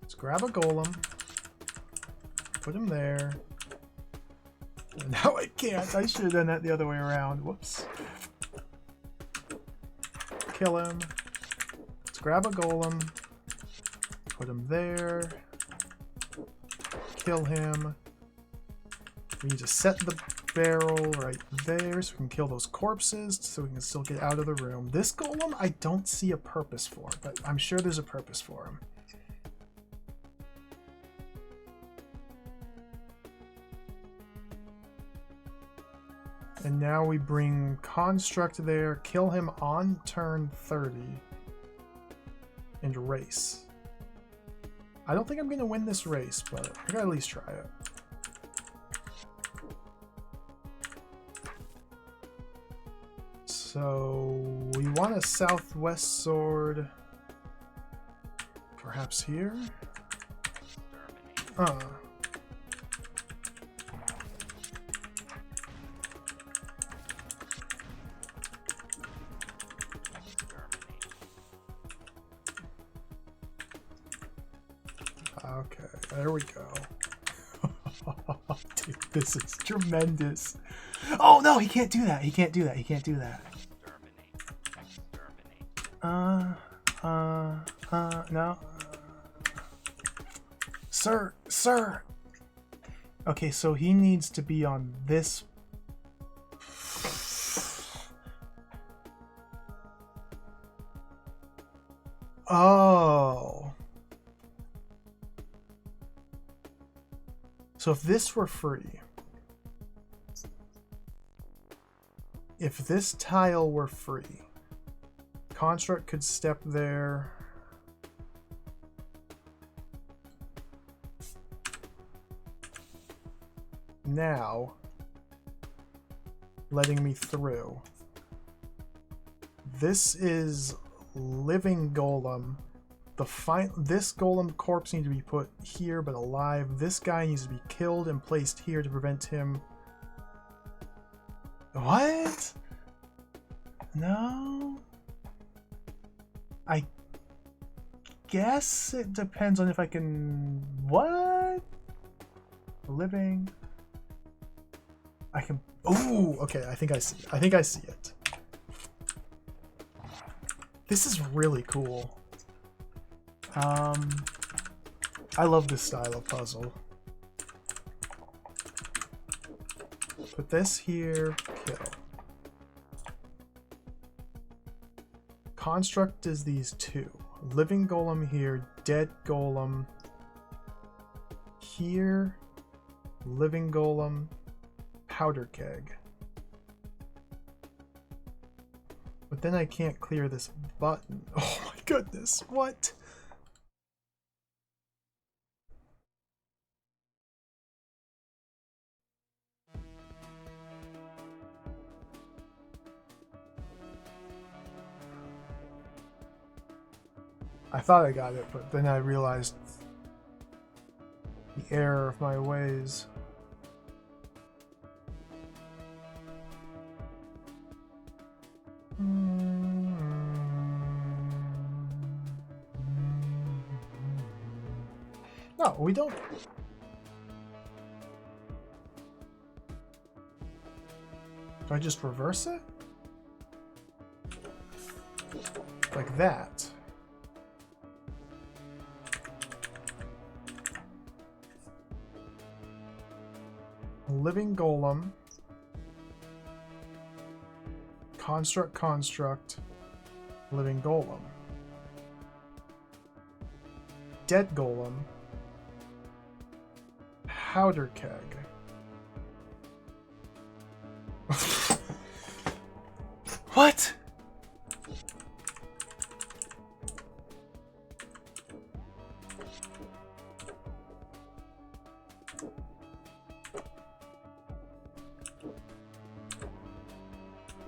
Let's grab a golem. Put him there. And now I can't. I should have done that the other way around. Whoops. Kill him. Let's grab a golem. Put him there. Kill him. We need to set the barrel right there so we can kill those corpses so we can still get out of the room. This golem I don't see a purpose for, but I'm sure there's a purpose for him. And now we bring Construct there, kill him on turn 30, and race. I don't think I'm going to win this race, but I gotta at least try it. So we want a southwest sword, perhaps here? Okay, there we go. Dude, this is tremendous. Oh no, he can't do that. He can't do that. He can't do that. No. Sir. Okay, so he needs to be on this. Oh. So if this were free, if this tile were free, Construct could step there. Now, letting me through. This is living golem. This golem corpse needs to be put here but alive. This guy needs to be killed and placed here to prevent him. What? No? I guess it depends on if I can... What? Living. I can... Oh, okay, I think I see it. I think I see it. This is really cool. I love this style of puzzle. Put this here, kill. Construct is these two. Living golem here, dead golem here, living golem, powder keg. But then I can't clear this button. Oh my goodness, what? I thought I got it, but then I realized the error of my ways. No, we don't. Do I just reverse it? Like that. Living golem. Construct. Living golem. Dead golem. Powder keg. What?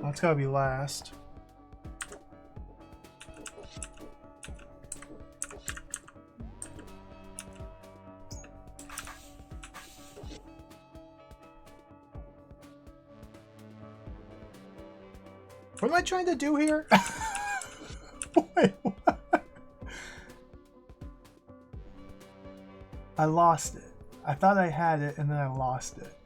That's gotta be last. What am I trying to do here? Wait, what? I lost it. I thought I had it and then I lost it.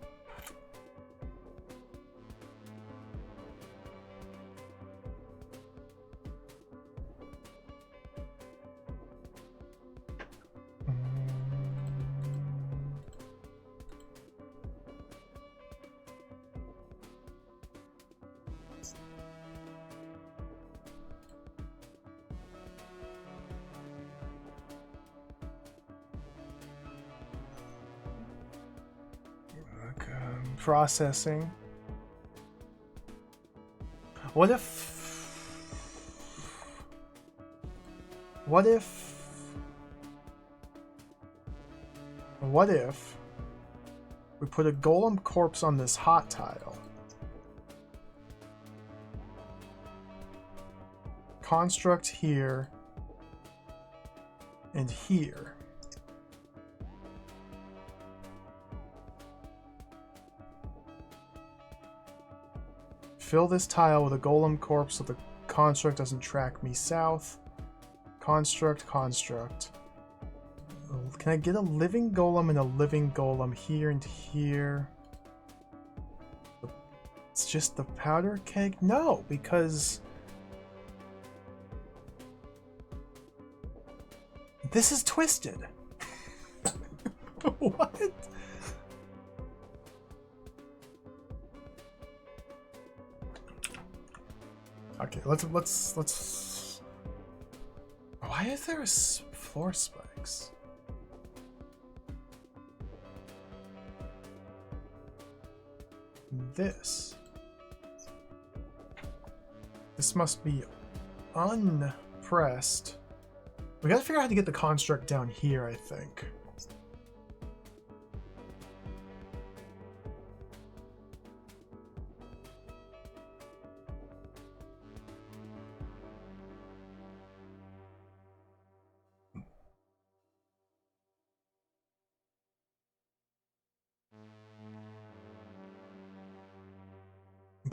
Processing. What if we put a golem corpse on this hot tile? Construct here and here. Fill this tile with a golem corpse so the construct doesn't track me south. Construct. Can I get a living golem and a living golem here and here? It's just the powder keg? No, because this is twisted. What? Okay, let's. Why is there floor spikes? This must be unpressed. We gotta figure out how to get the construct down here, I think.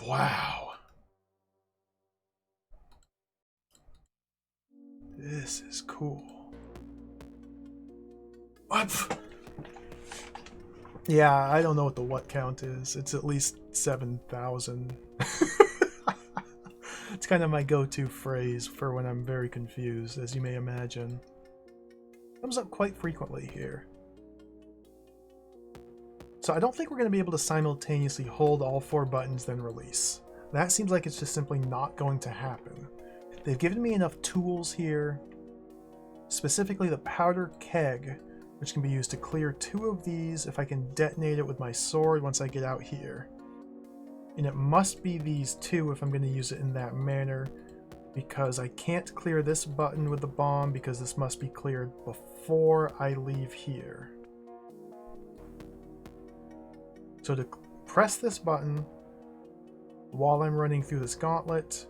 Wow. This is cool. What? Yeah, I don't know what the what count is. It's at least 7,000. It's kind of my go-to phrase for when I'm very confused, as you may imagine. Comes up quite frequently here. So I don't think we're going to be able to simultaneously hold all 4 buttons then release. That seems like it's just simply not going to happen. They've given me enough tools here, specifically the powder keg, which can be used to clear 2 of these if I can detonate it with my sword once I get out here. And it must be these 2 if I'm going to use it in that manner, because I can't clear this button with the bomb because this must be cleared before I leave here. So to press this button while I'm running through this gauntlet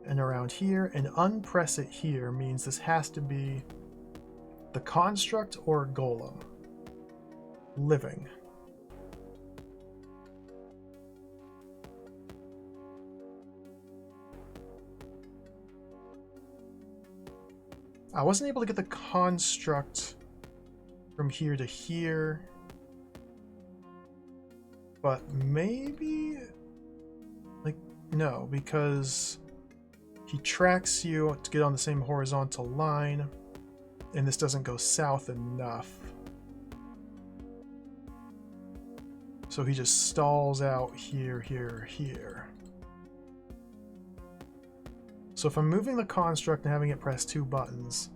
and around here and unpress it here means this has to be the construct or golem. Living. I wasn't able to get the construct from here to here. But maybe, like, no, because he tracks you to get on the same horizontal line, and this doesn't go south enough. So he just stalls out here, here, here. So if I'm moving the construct and having it press 2 buttons,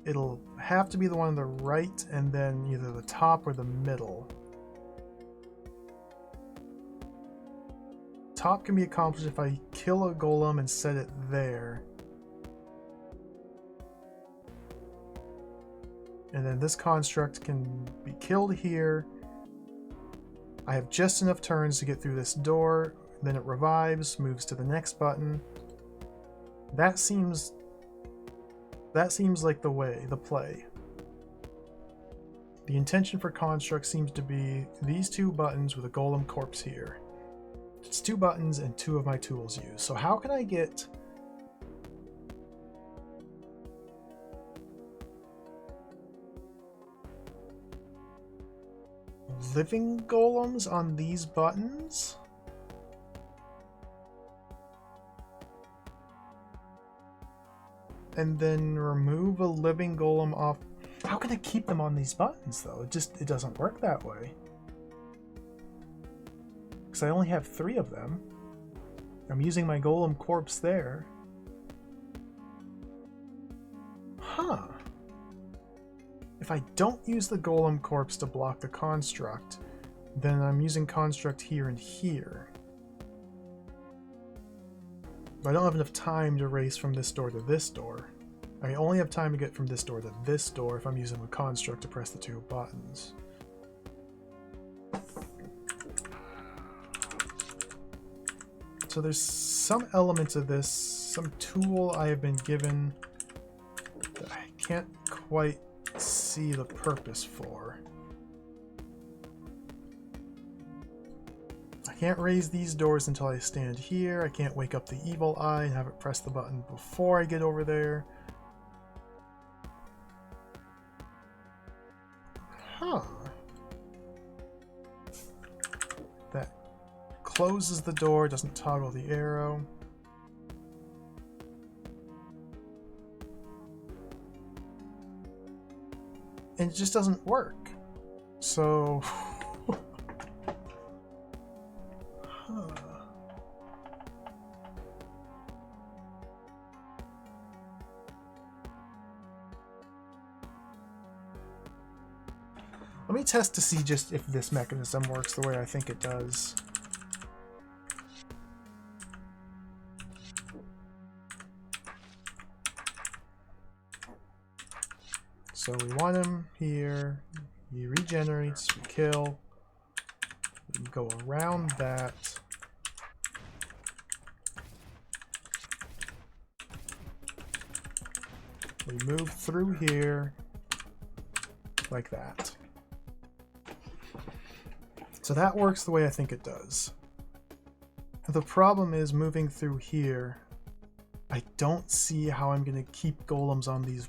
it'll have to be the one on the right and then either the top or the middle. Top can be accomplished if I kill a golem and set it there. And then this construct can be killed here. I have just enough turns to get through this door, then it revives, moves to the next button. That seems like the play. The intention for construct seems to be these 2 buttons with a golem corpse here. It's 2 buttons and 2 of my tools used. So how can I get living golems on these buttons? And then remove a living golem off. How can I keep them on these buttons though? It doesn't work that way. Because I only have 3 of them. I'm using my golem corpse there. Huh. If I don't use the golem corpse to block the construct, then I'm using construct here and here. But I don't have enough time to race from this door to this door. I only have time to get from this door to this door if I'm using the construct to press the 2 buttons. So there's some elements of this, some tool I have been given that I can't quite see the purpose for. I can't raise these doors until I stand here. I can't wake up the evil eye and have it press the button before I get over there. Huh. That closes the door, doesn't toggle the arrow. And it just doesn't work. So... Let me test to see just if this mechanism works the way I think it does. So we want him here. He regenerates, we kill. We go around that. We move through here like that. So that works the way I think it does. The problem is moving through here. I don't see how I'm going to keep golems on these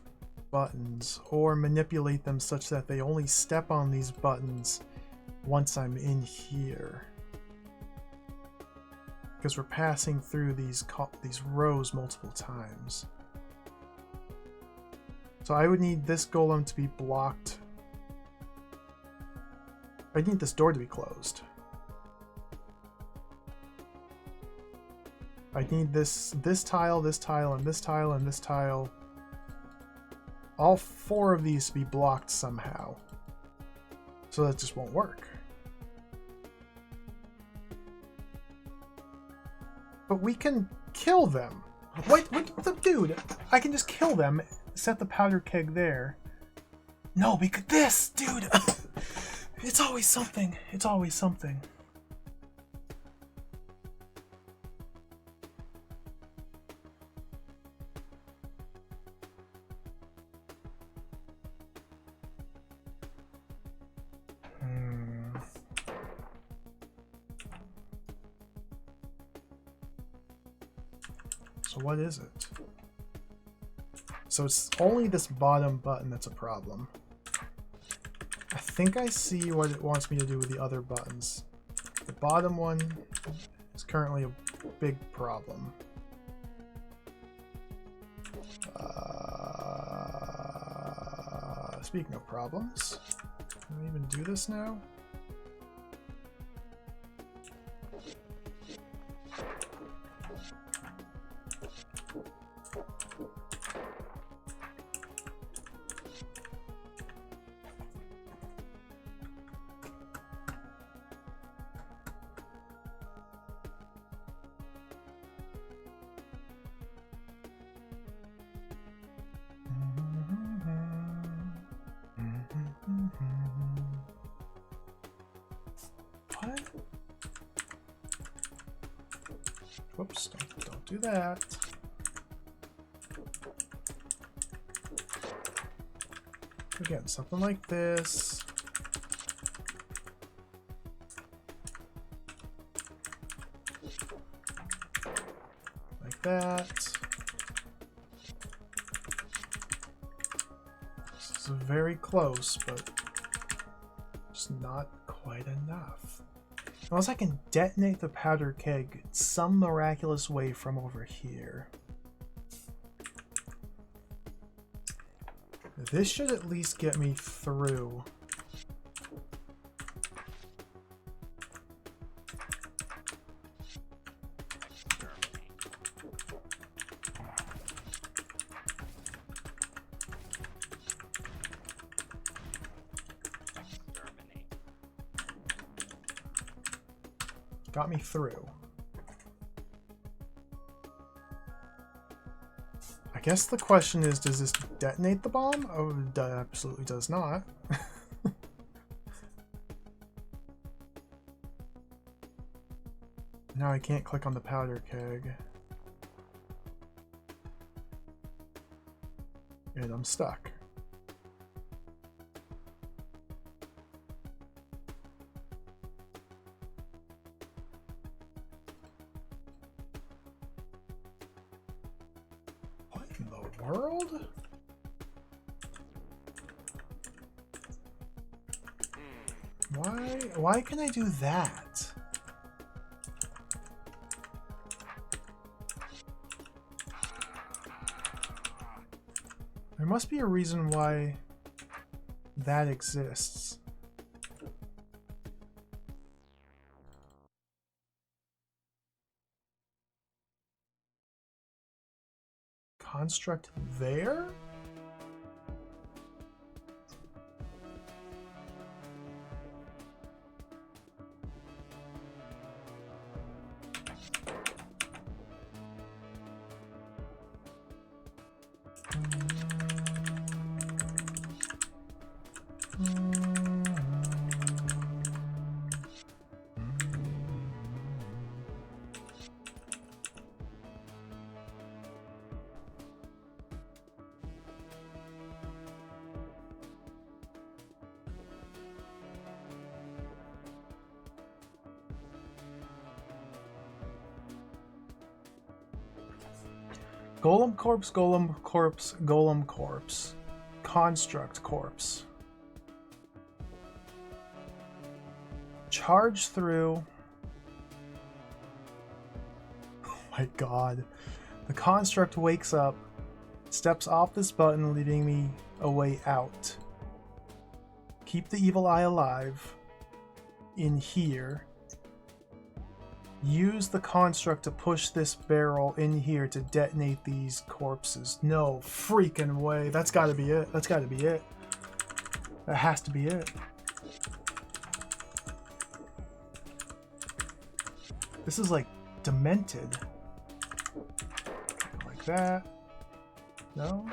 buttons or manipulate them such that they only step on these buttons once I'm in here. Because we're passing through these rows multiple times. So I would need this golem to be blocked. I need this door to be closed. I need this tile, this tile, and this tile, and this tile. All 4 of these to be blocked somehow. So that just won't work. But we can kill them. What dude? I can just kill them, set the powder keg there. No, because this, dude. It's always something. It's always something. So what is it? So it's only this bottom button that's a problem. I think I see what it wants me to do with the other buttons. The bottom one is currently a big problem. Speaking of problems, can we even do this now? What? Whoops, don't do that. Again, something like this. Like that. This is very close, but just not quite enough. Unless I can detonate the powder keg some miraculous way from over here. This should at least get me through. Got me through. guess the question is, does this detonate the bomb? Oh, it absolutely does not. Now I can't click on the powder keg. And I'm stuck. What in the world? Why can I do that? There must be a reason why that exists. Construct there? Golem corpse, golem corpse, golem corpse. Construct corpse. Charge through. Oh my god. The construct wakes up, steps off this button, leaving me a way out. Keep the evil eye alive in here. Use the construct to push this barrel in here to detonate these corpses. No freaking way. That's gotta be it. That's gotta be it. That has to be it. This is like demented. Like that. No?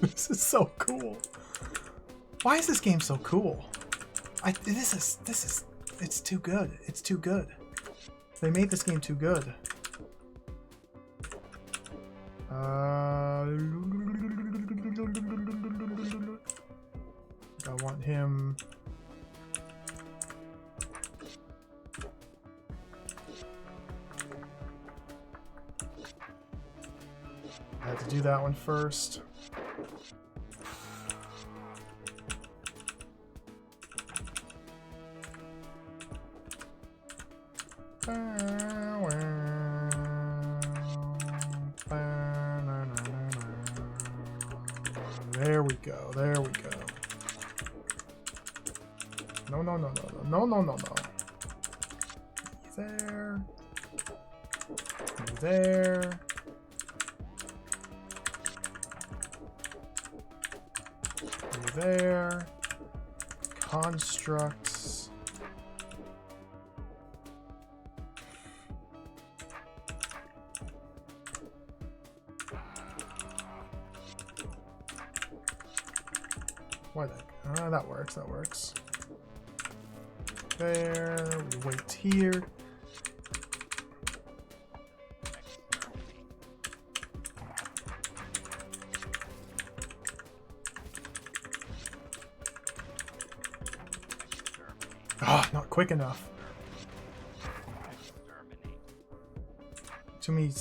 This is so cool. Why is this game so cool? It's too good. It's too good. They made this game too good. I want him. I had to do that one first. There we go. There we go. No, no, no, no, no, no, no, no. There. There. There. Constructs. Why that? That works. That works. There. We wait here. Ah, not quick enough. Too many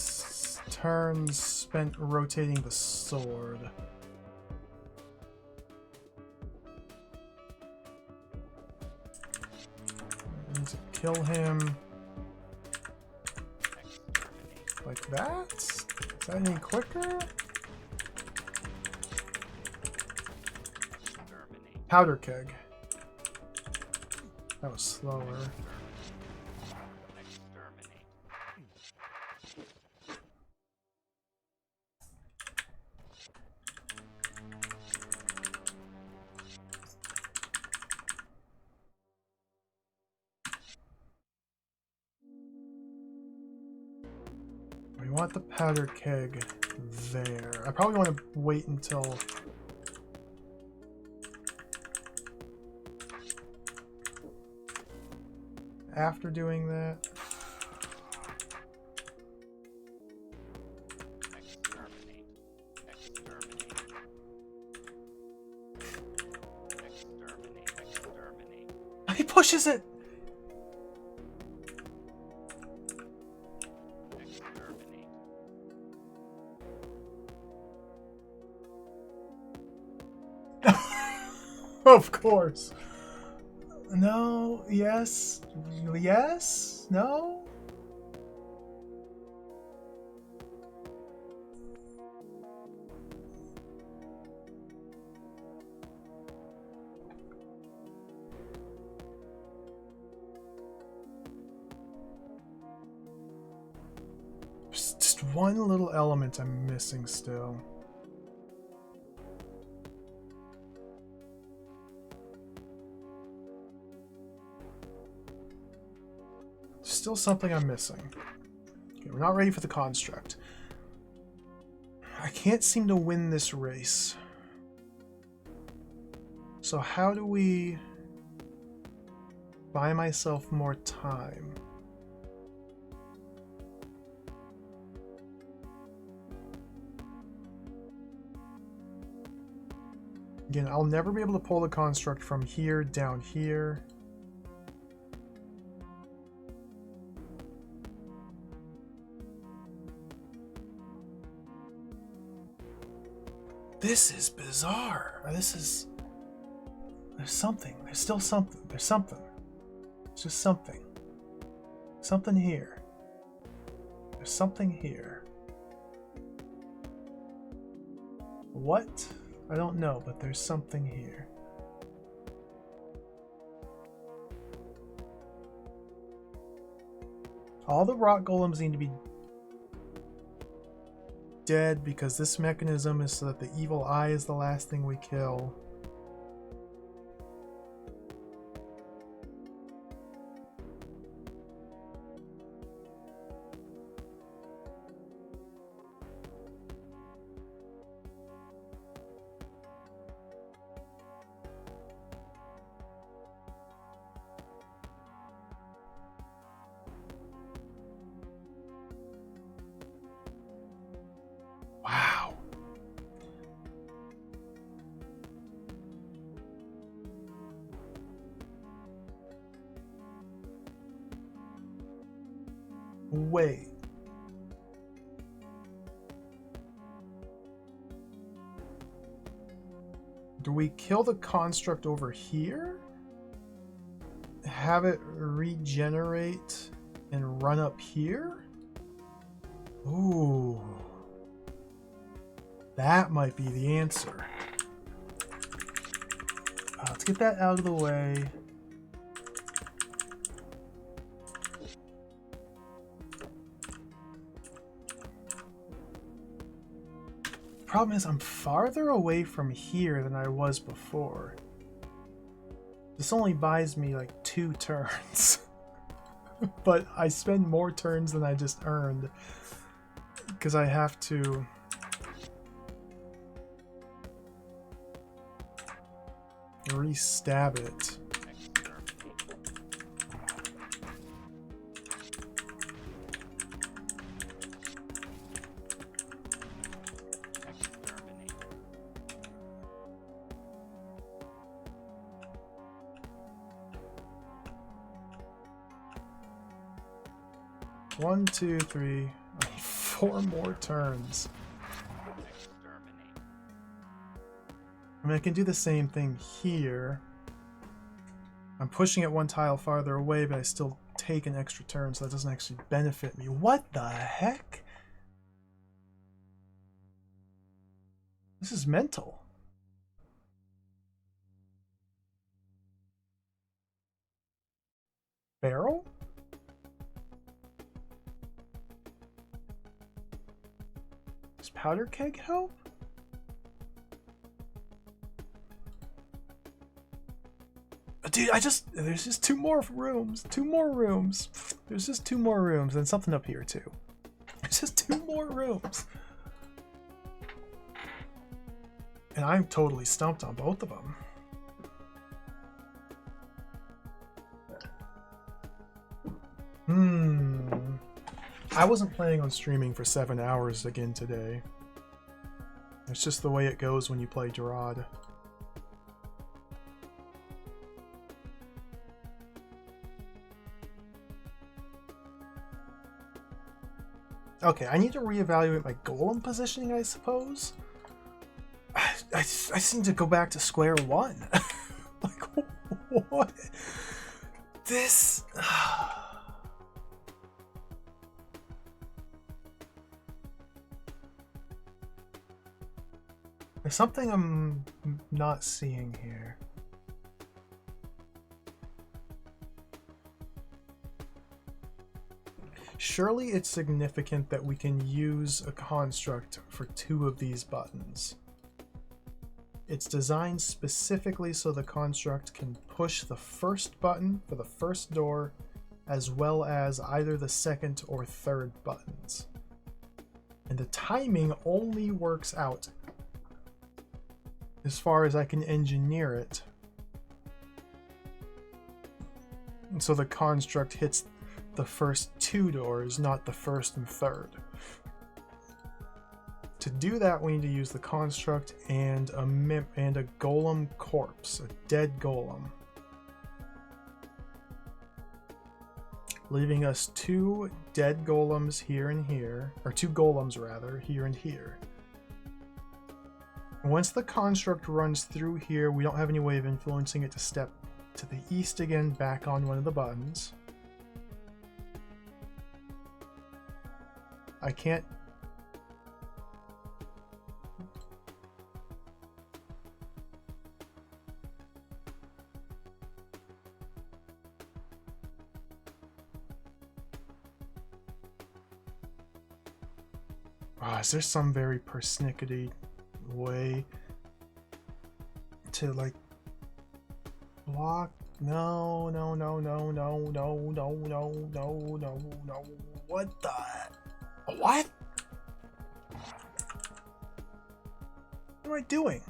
turns spent rotating the sword. I need to kill him like that? Is that any quicker? Powder keg. That was slower. want the powder keg there. I probably want to wait until... after doing that. He pushes it! Of course. No, yes, yes, no? Just one little element I'm missing still. Still something I'm missing. Okay, we're not ready for the construct. I can't seem to win this race. So how do we buy myself more time? Again, I'll never be able to pull the construct from here down here. This is bizarre. This is... There's something. There's still something. There's something. It's just something. Something here. There's something here. What? I don't know, but there's something here. All the rock golems need to be dead because this mechanism is so that the evil eye is the last thing we kill. Wow. Wait. Do we kill the construct over here? Have it regenerate and run up here? Ooh. That might be the answer. Let's get that out of the way. Problem is, I'm farther away from here than I was before. This only buys me like 2 turns. But I spend more turns than I just earned. Because I have to... re-stab it. One, two, three, 4 more turns. I mean, I can do the same thing here. I'm pushing it 1 tile farther away, but I still take an extra turn, so that doesn't actually benefit me. What the heck? This is mental. Barrel? Does powder keg help? Dude, there's just 2 more rooms. 2 more rooms. There's just 2 more rooms and something up here too. There's just 2 more rooms. And I'm totally stumped on both of them. I wasn't planning on streaming for 7 hours again today. It's just the way it goes when you play DROD. Okay, I need to reevaluate my golem positioning, I suppose. I seem to go back to square one. Like, what? This... There's something I'm not seeing here. Surely it's significant that we can use a construct for 2 of these buttons. It's designed specifically so the construct can push the first button for the first door, as well as either the second or third buttons. And the timing only works out, as far as I can engineer it, and so the construct hits the first 2 doors, not the first and third. To do that, we need to use the construct and a golem corpse, a dead golem, leaving us 2 dead golems here and here, or 2 golems rather, here and here. Once the construct runs through here, we don't have any way of influencing it to step to the east again, back on one of the buttons. I can't... is there some very persnickety way to like block? No. What the? What? What am I doing?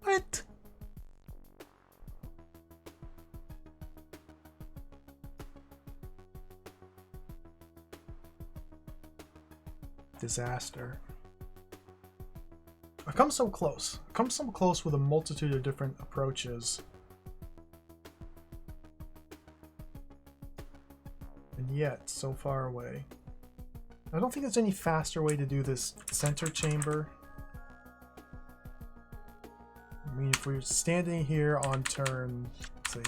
What? Disaster. I've come so close. I've come so close with a multitude of different approaches. And yet, so far away. I don't think there's any faster way to do this center chamber. I mean, if we're standing here on turn, say,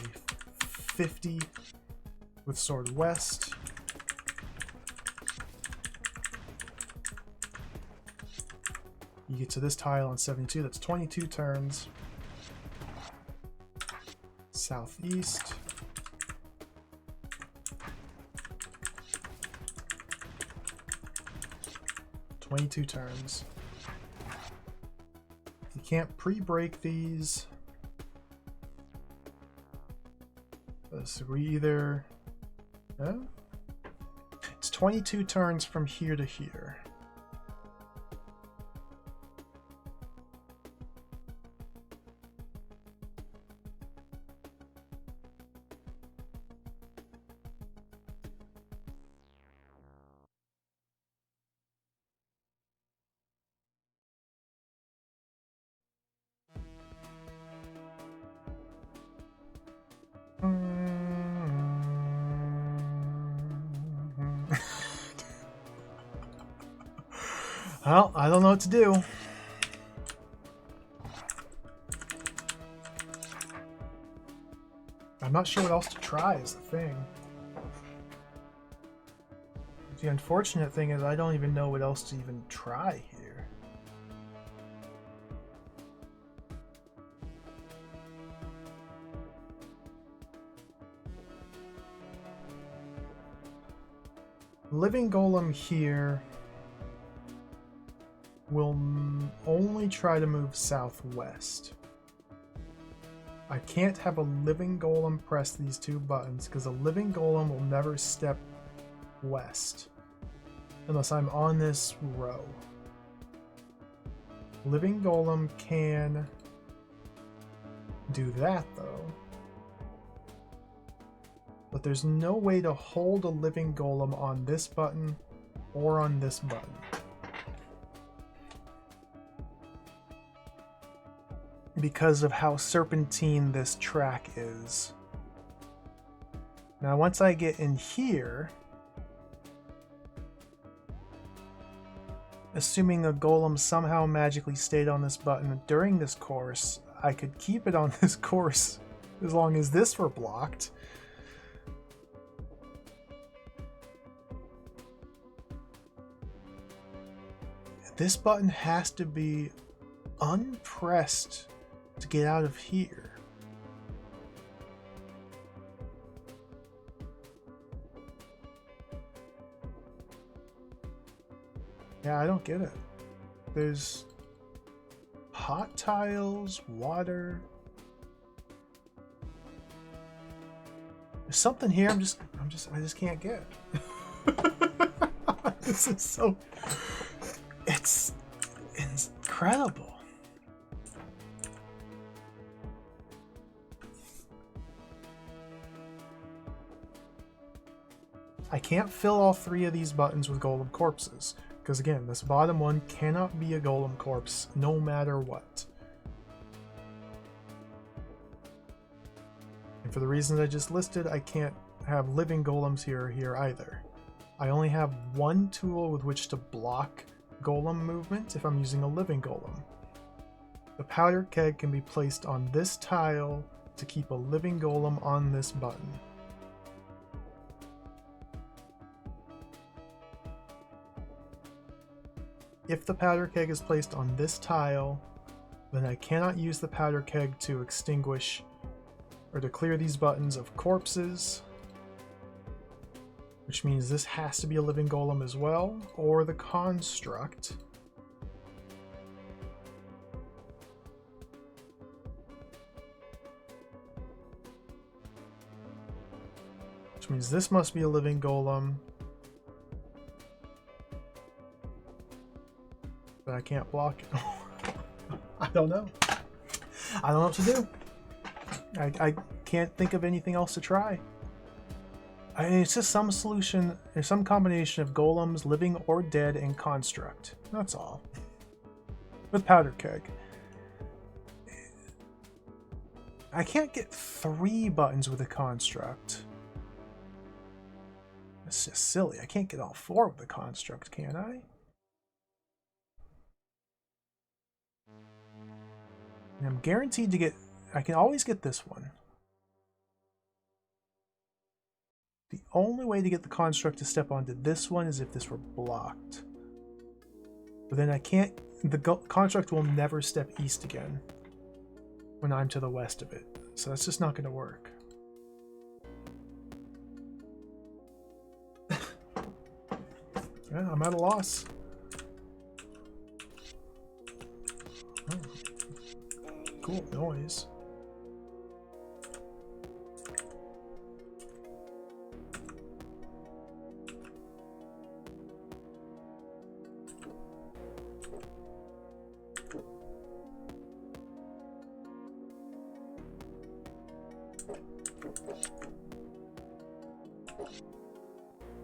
50 with sword west, you get to this tile on 72, that's 22 turns. Southeast. $22 turns. You can't pre-break these. So we either... Huh? It's 22 turns from here to here. Well, I don't know what to do. I'm not sure what else to try is the thing. The unfortunate thing is I don't even know what else to even try here. Living Golem here will only try to move southwest. I can't have a living golem press these two buttons because a living golem will never step west unless I'm on this row. Living golem can do that though, but there's no way to hold a living golem on this button or on this button. Because of how serpentine this track is. Now once I get in here, assuming a golem somehow magically stayed on this button during this course, I could keep it on this course as long as this were blocked. This button has to be unpressed to get out of here. Yeah, I don't get it. There's hot tiles, water. There's something here I just can't get. This is so, it's incredible. I can't fill all three of these buttons with golem corpses, because again, this bottom one cannot be a golem corpse no matter what. And for the reasons I just listed, I can't have living golems here or here either. I only have one tool with which to block golem movement if I'm using a living golem. The powder keg can be placed on this tile to keep a living golem on this button. If the powder keg is placed on this tile, then I cannot use the powder keg to extinguish or to clear these buttons of corpses, which means this has to be a living golem as well, or the construct. Which means this must be a living golem. But I can't block it. I don't know. I don't know what to do. I can't think of anything else to try. It's just some solution, there's some combination of golems, living or dead, and construct. That's all. With powder keg. I can't get 3 buttons with a construct. That's just silly. I can't get all 4 with a construct, can I? And I'm guaranteed to get... I can always get this one. The only way to get the construct to step onto this one is if this were blocked. But then I can't... The construct will never step east again when I'm to the west of it. So that's just not going to work. Yeah, I'm at a loss. Oh. Cool noise.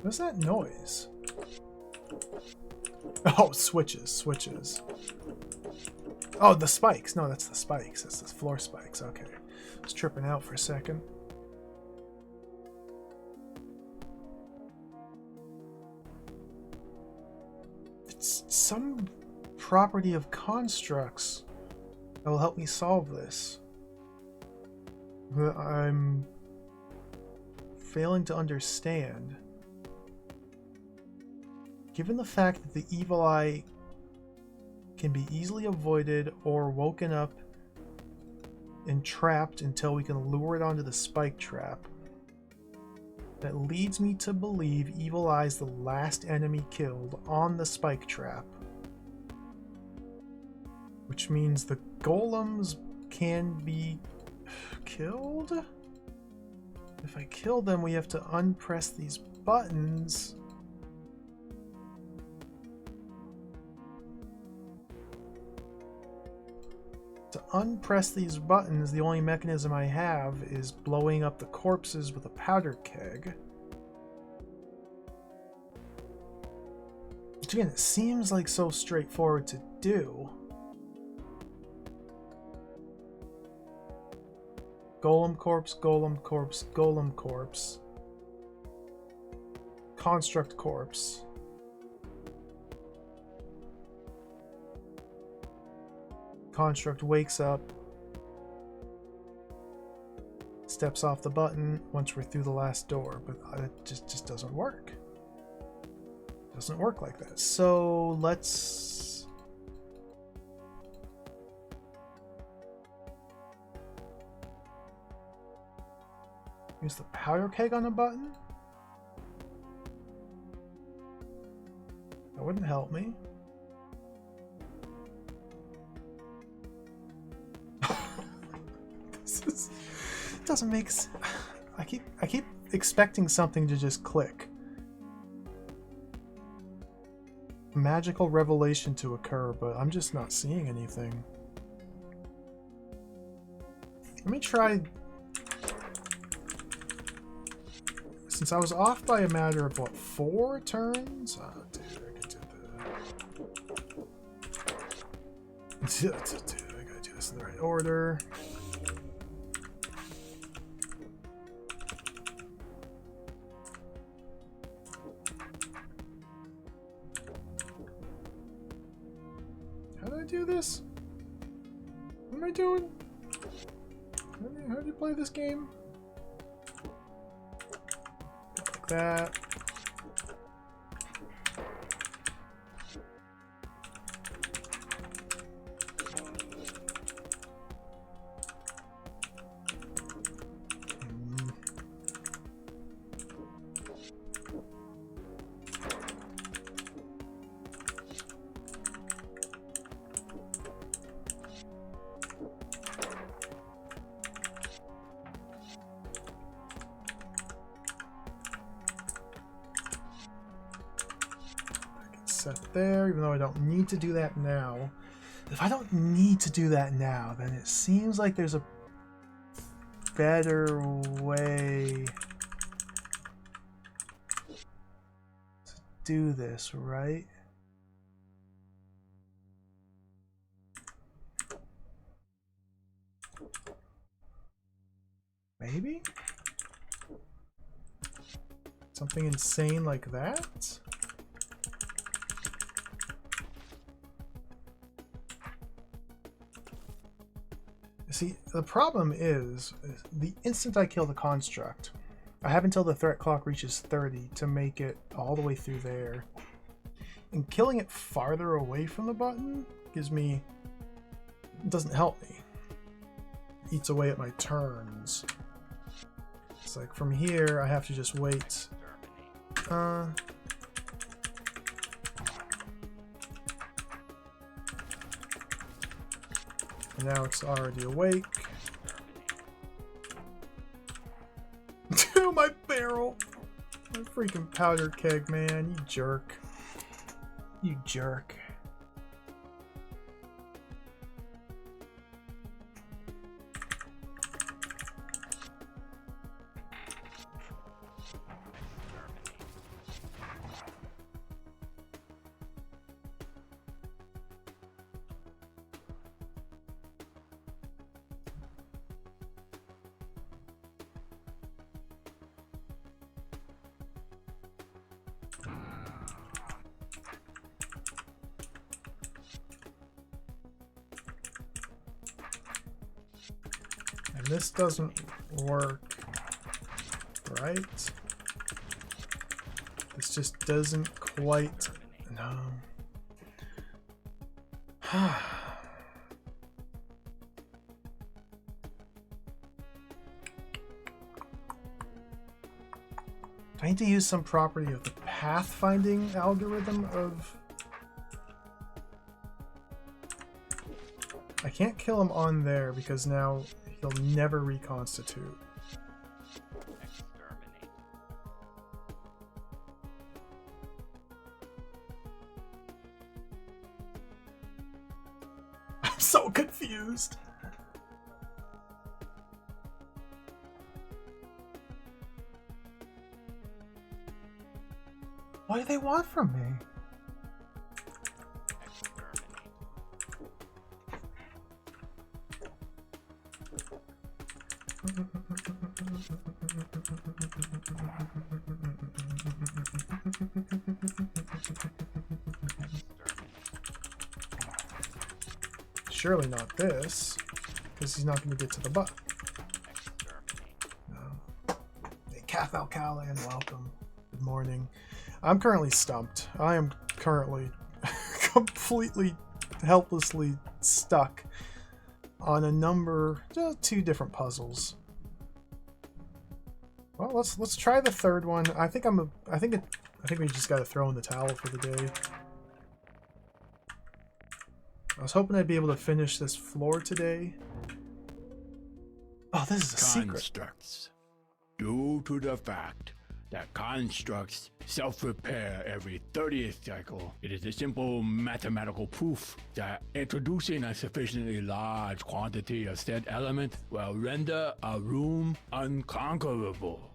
What's that noise? Oh, switches. Oh, the spikes. No, that's the spikes. That's the floor spikes. Okay. I was tripping out for a second. It's some property of constructs that will help me solve this. But I'm failing to understand. Given the fact that the evil eye can be easily avoided or woken up and trapped until we can lure it onto the spike trap, that leads me to believe Evil Eye's the last enemy killed on the spike trap. Which means the golems can be killed? If I kill them, we have to unpress these buttons. To unpress these buttons, the only mechanism I have is blowing up the corpses with a powder keg. Which again, it seems like so straightforward to do. Golem corpse, golem corpse, golem corpse. Construct corpse. Construct wakes up. Steps off the button once we're through the last door, but it just doesn't work. Doesn't work like that. So let's... use the powder keg on the button? That wouldn't help me. This doesn't make sense. I keep expecting something to just click. Magical revelation to occur, but I'm just not seeing anything. Let me try. Since I was off by a matter of what, 4 turns? Oh, dude, I could do that. Dude, I gotta do this in the right order. How do I do this? What am I doing? How do you play this game? Like that. Set there, even though I don't need to do that now. If I don't need to do that now, then it seems like there's a better way to do this, right? Maybe? Something insane like that? See, the problem is, the instant I kill the construct, I have until the threat clock reaches 30 to make it all the way through there. And killing it farther away from the button doesn't help me. It eats away at my turns. It's like from here, I have to just wait. Now it's already awake. To my barrel! My freaking powder keg, man. You jerk. You jerk. And this doesn't work, right? This just doesn't quite... No. I need to use some property of the pathfinding algorithm of... I can't kill him on there because now He'll never reconstitute. Exterminate. I'm so confused. What do they want from me? Surely not this, because he's not going to get to the button. No. Hey, Kath Alcala, and welcome. Good morning. I'm currently stumped. I am currently completely helplessly stuck on a number, two different puzzles. Well, let's try the third one. I think we just got to throw in the towel for the day. I was hoping I'd be able to finish this floor today. Oh, this is a secret. Constructs. Due to the fact that constructs self-repair every 30th cycle, it is a simple mathematical proof that introducing a sufficiently large quantity of said element will render a room unconquerable.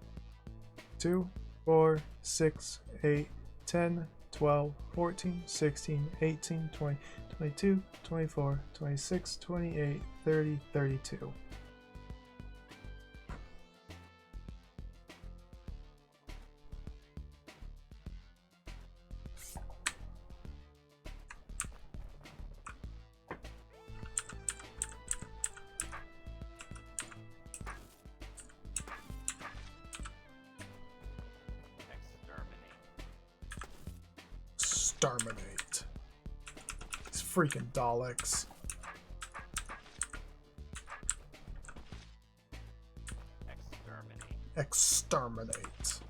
2, 4, 6, 8, 10, 12, 14, 16, 18, 20, 22, 24, 26, 28, 30, 32. Exterminate. These freaking Daleks. Exterminate.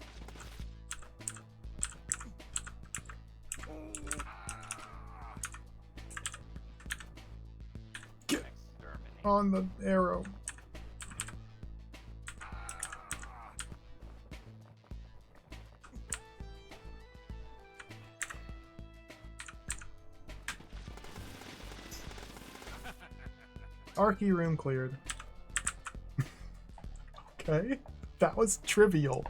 Get on the arrow. Archie room cleared. Okay, that was trivial.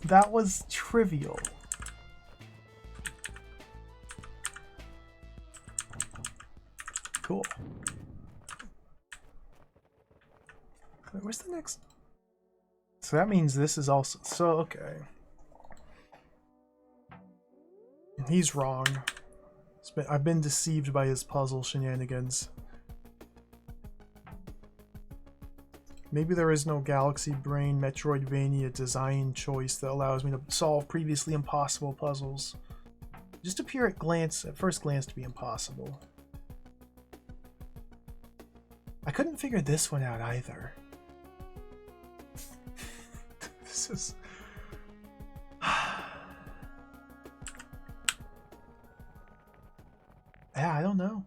That was trivial. Cool. Wait, where's the next? So that means this is also... So, okay. He's wrong. I've been deceived by his puzzle shenanigans. Maybe there is no Galaxy Brain Metroidvania design choice that allows me to solve previously impossible puzzles. Just appear at first glance to be impossible. I couldn't figure this one out either. This is... Yeah, I don't know.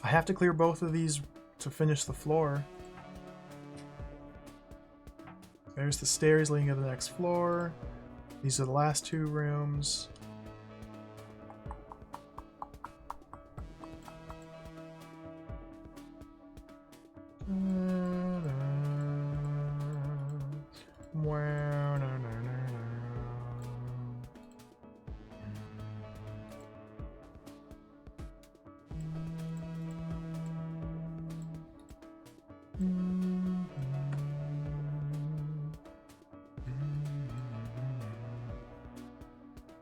I have to clear both of these to finish the floor. There's the stairs leading to the next floor. These are the last two rooms.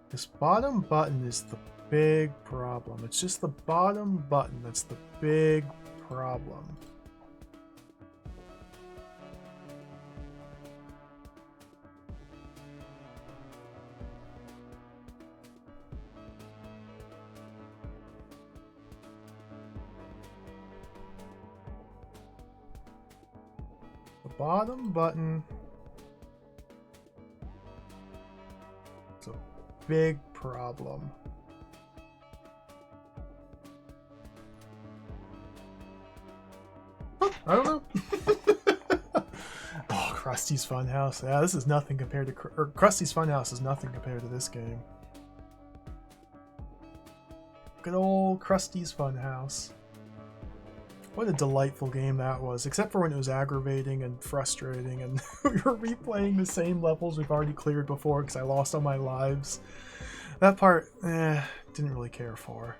This bottom button is the big problem. It's just the bottom button that's the big problem. The bottom button. It's a big problem. Krusty's Funhouse. Yeah, this is nothing compared to... Krusty's Funhouse is nothing compared to this game. Good old Krusty's Funhouse. What a delightful game that was, except for when it was aggravating and frustrating and we were replaying the same levels we've already cleared before because I lost all my lives. That part, didn't really care for.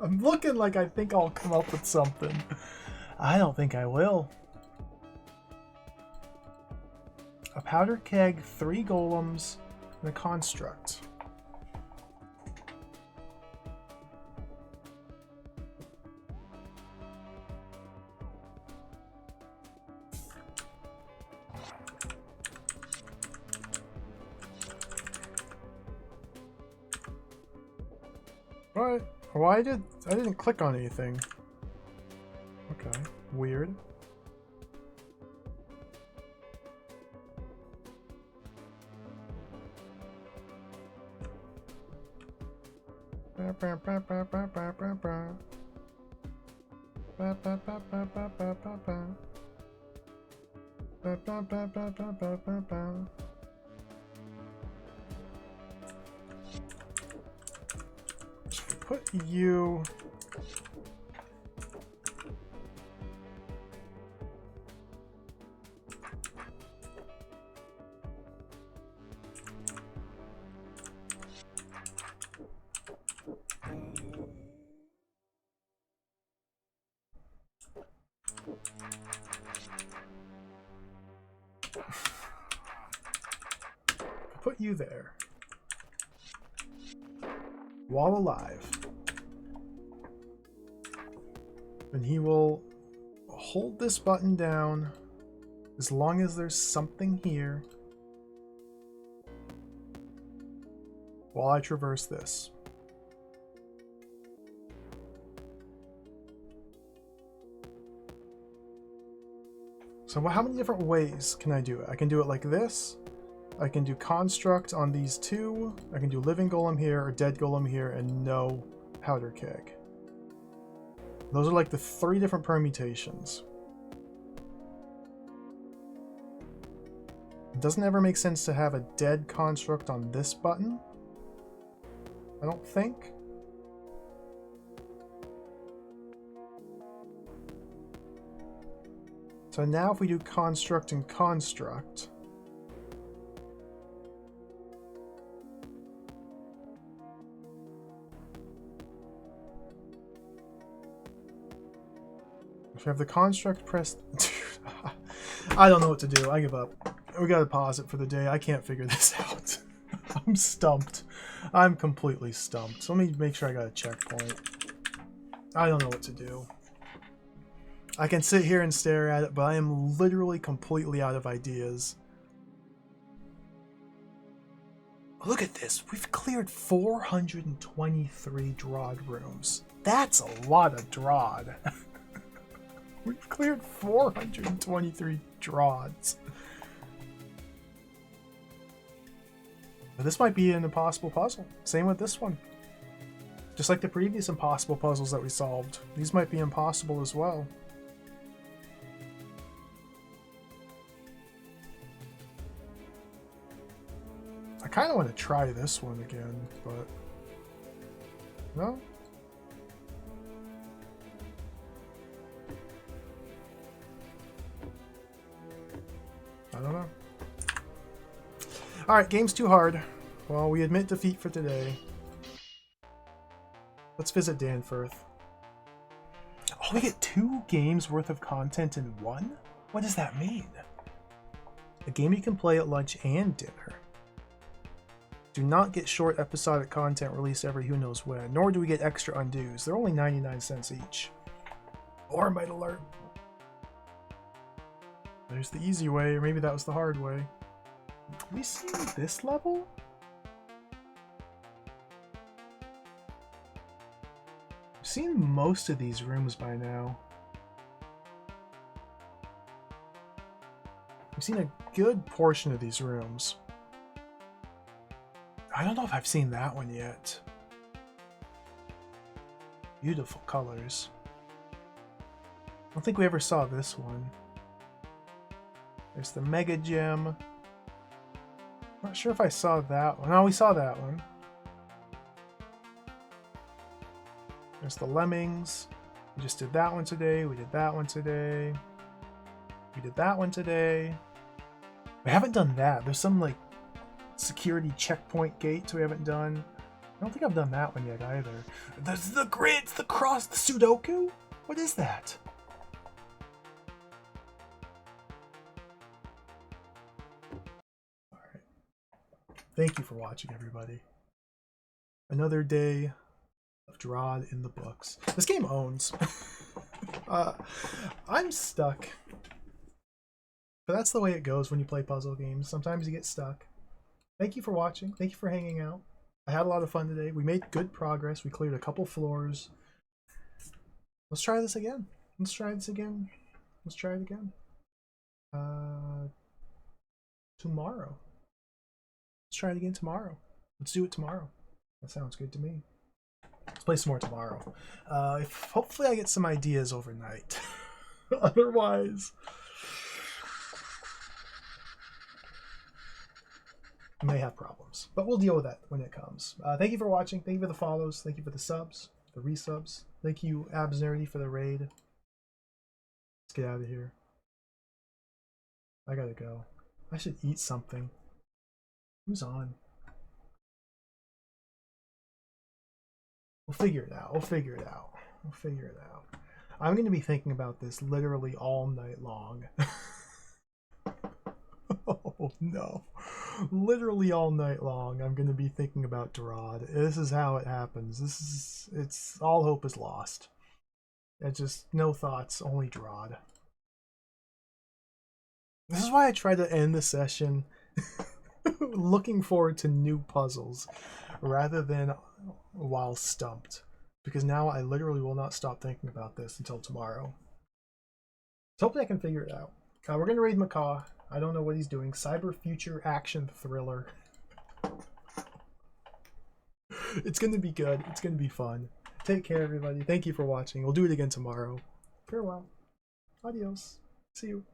I'm looking like I think I'll come up with something. I don't think I will. A powder keg, 3 golems, and a construct. What? Well, I didn't click on anything. Okay, weird. Put you... Put you there. While alive. And he will hold this button down as long as there's something here while I traverse this. So how many different ways can I do it? I can do it like this. I can do construct on these 2. I can do living golem here or dead golem here and no powder keg. Those are like the 3 different permutations. It doesn't ever make sense to have a dead construct on this button. I don't think. So now if we do construct and construct, if we have the construct pressed... I don't know what to do. I give up. We gotta pause it for the day. I can't figure this out. I'm stumped. I'm completely stumped. So let me make sure I got a checkpoint. I don't know what to do. I can sit here and stare at it, but I am literally completely out of ideas. Look at this. We've cleared 423 DROD rooms. That's a lot of DROD. We've cleared 423 DRODs. But this might be an impossible puzzle. Same with this one. Just like the previous impossible puzzles that we solved. These might be impossible as well. I kind of want to try this one again, but... No? I don't know. Alright, game's too hard. Well, we admit defeat for today. Let's visit Danforth. Oh, we get 2 games worth of content in one? What does that mean? A game you can play at lunch and dinner. Do not get short episodic content released every who knows when, nor do we get extra undos. They're only 99 cents each. Or might alert. There's the easy way, or maybe that was the hard way. Have we seen this level? I've seen most of these rooms by now. I've seen a good portion of these rooms. I don't know if I've seen that one yet. Beautiful colors. I don't think we ever saw this one. There's the Mega Gem. Not sure if I saw that one. No, we saw that one. There's the Lemmings. We just did that one today. We did that one today. We did that one today. We haven't done that. There's some like security checkpoint gates we haven't done. I don't think I've done that one yet either. There's the grids, the cross, the Sudoku? What is that? Alright. Thank you for watching, everybody. Another day of DROD in the books. This game owns. I'm stuck. But that's the way it goes when you play puzzle games. Sometimes you get stuck. Thank you for watching. Thank you for hanging out. I had a lot of fun today. We made good progress. We cleared a couple floors. Let's try this again. Let's try this again. Let's try it again. Tomorrow. Let's try it again tomorrow. Let's do it tomorrow. That sounds good to me. Let's play some more tomorrow. Hopefully I get some ideas overnight. Otherwise, I may have problems. But we'll deal with that when it comes. Thank you for watching. Thank you for the follows. Thank you for the subs, the resubs. Thank you, Abs Nerdy, for the raid. Let's get out of here. I gotta go. I should eat something. Who's on? We'll figure it out. We'll figure it out. We'll figure it out. I'm going to be thinking about this literally all night long. Oh no. Literally all night long I'm going to be thinking about DROD. This is how it happens. It's all hope is lost. It's just no thoughts, only DROD. This is why I try to end the session looking forward to new puzzles rather than while stumped, because now I literally will not stop thinking about this until tomorrow. So hopefully I can figure it out. We're gonna raid Macaw. I don't know what he's doing. Cyber future action thriller. It's gonna be good. It's gonna be fun. Take care, everybody. Thank you for watching. We'll do it again tomorrow. Farewell. Adios. See you.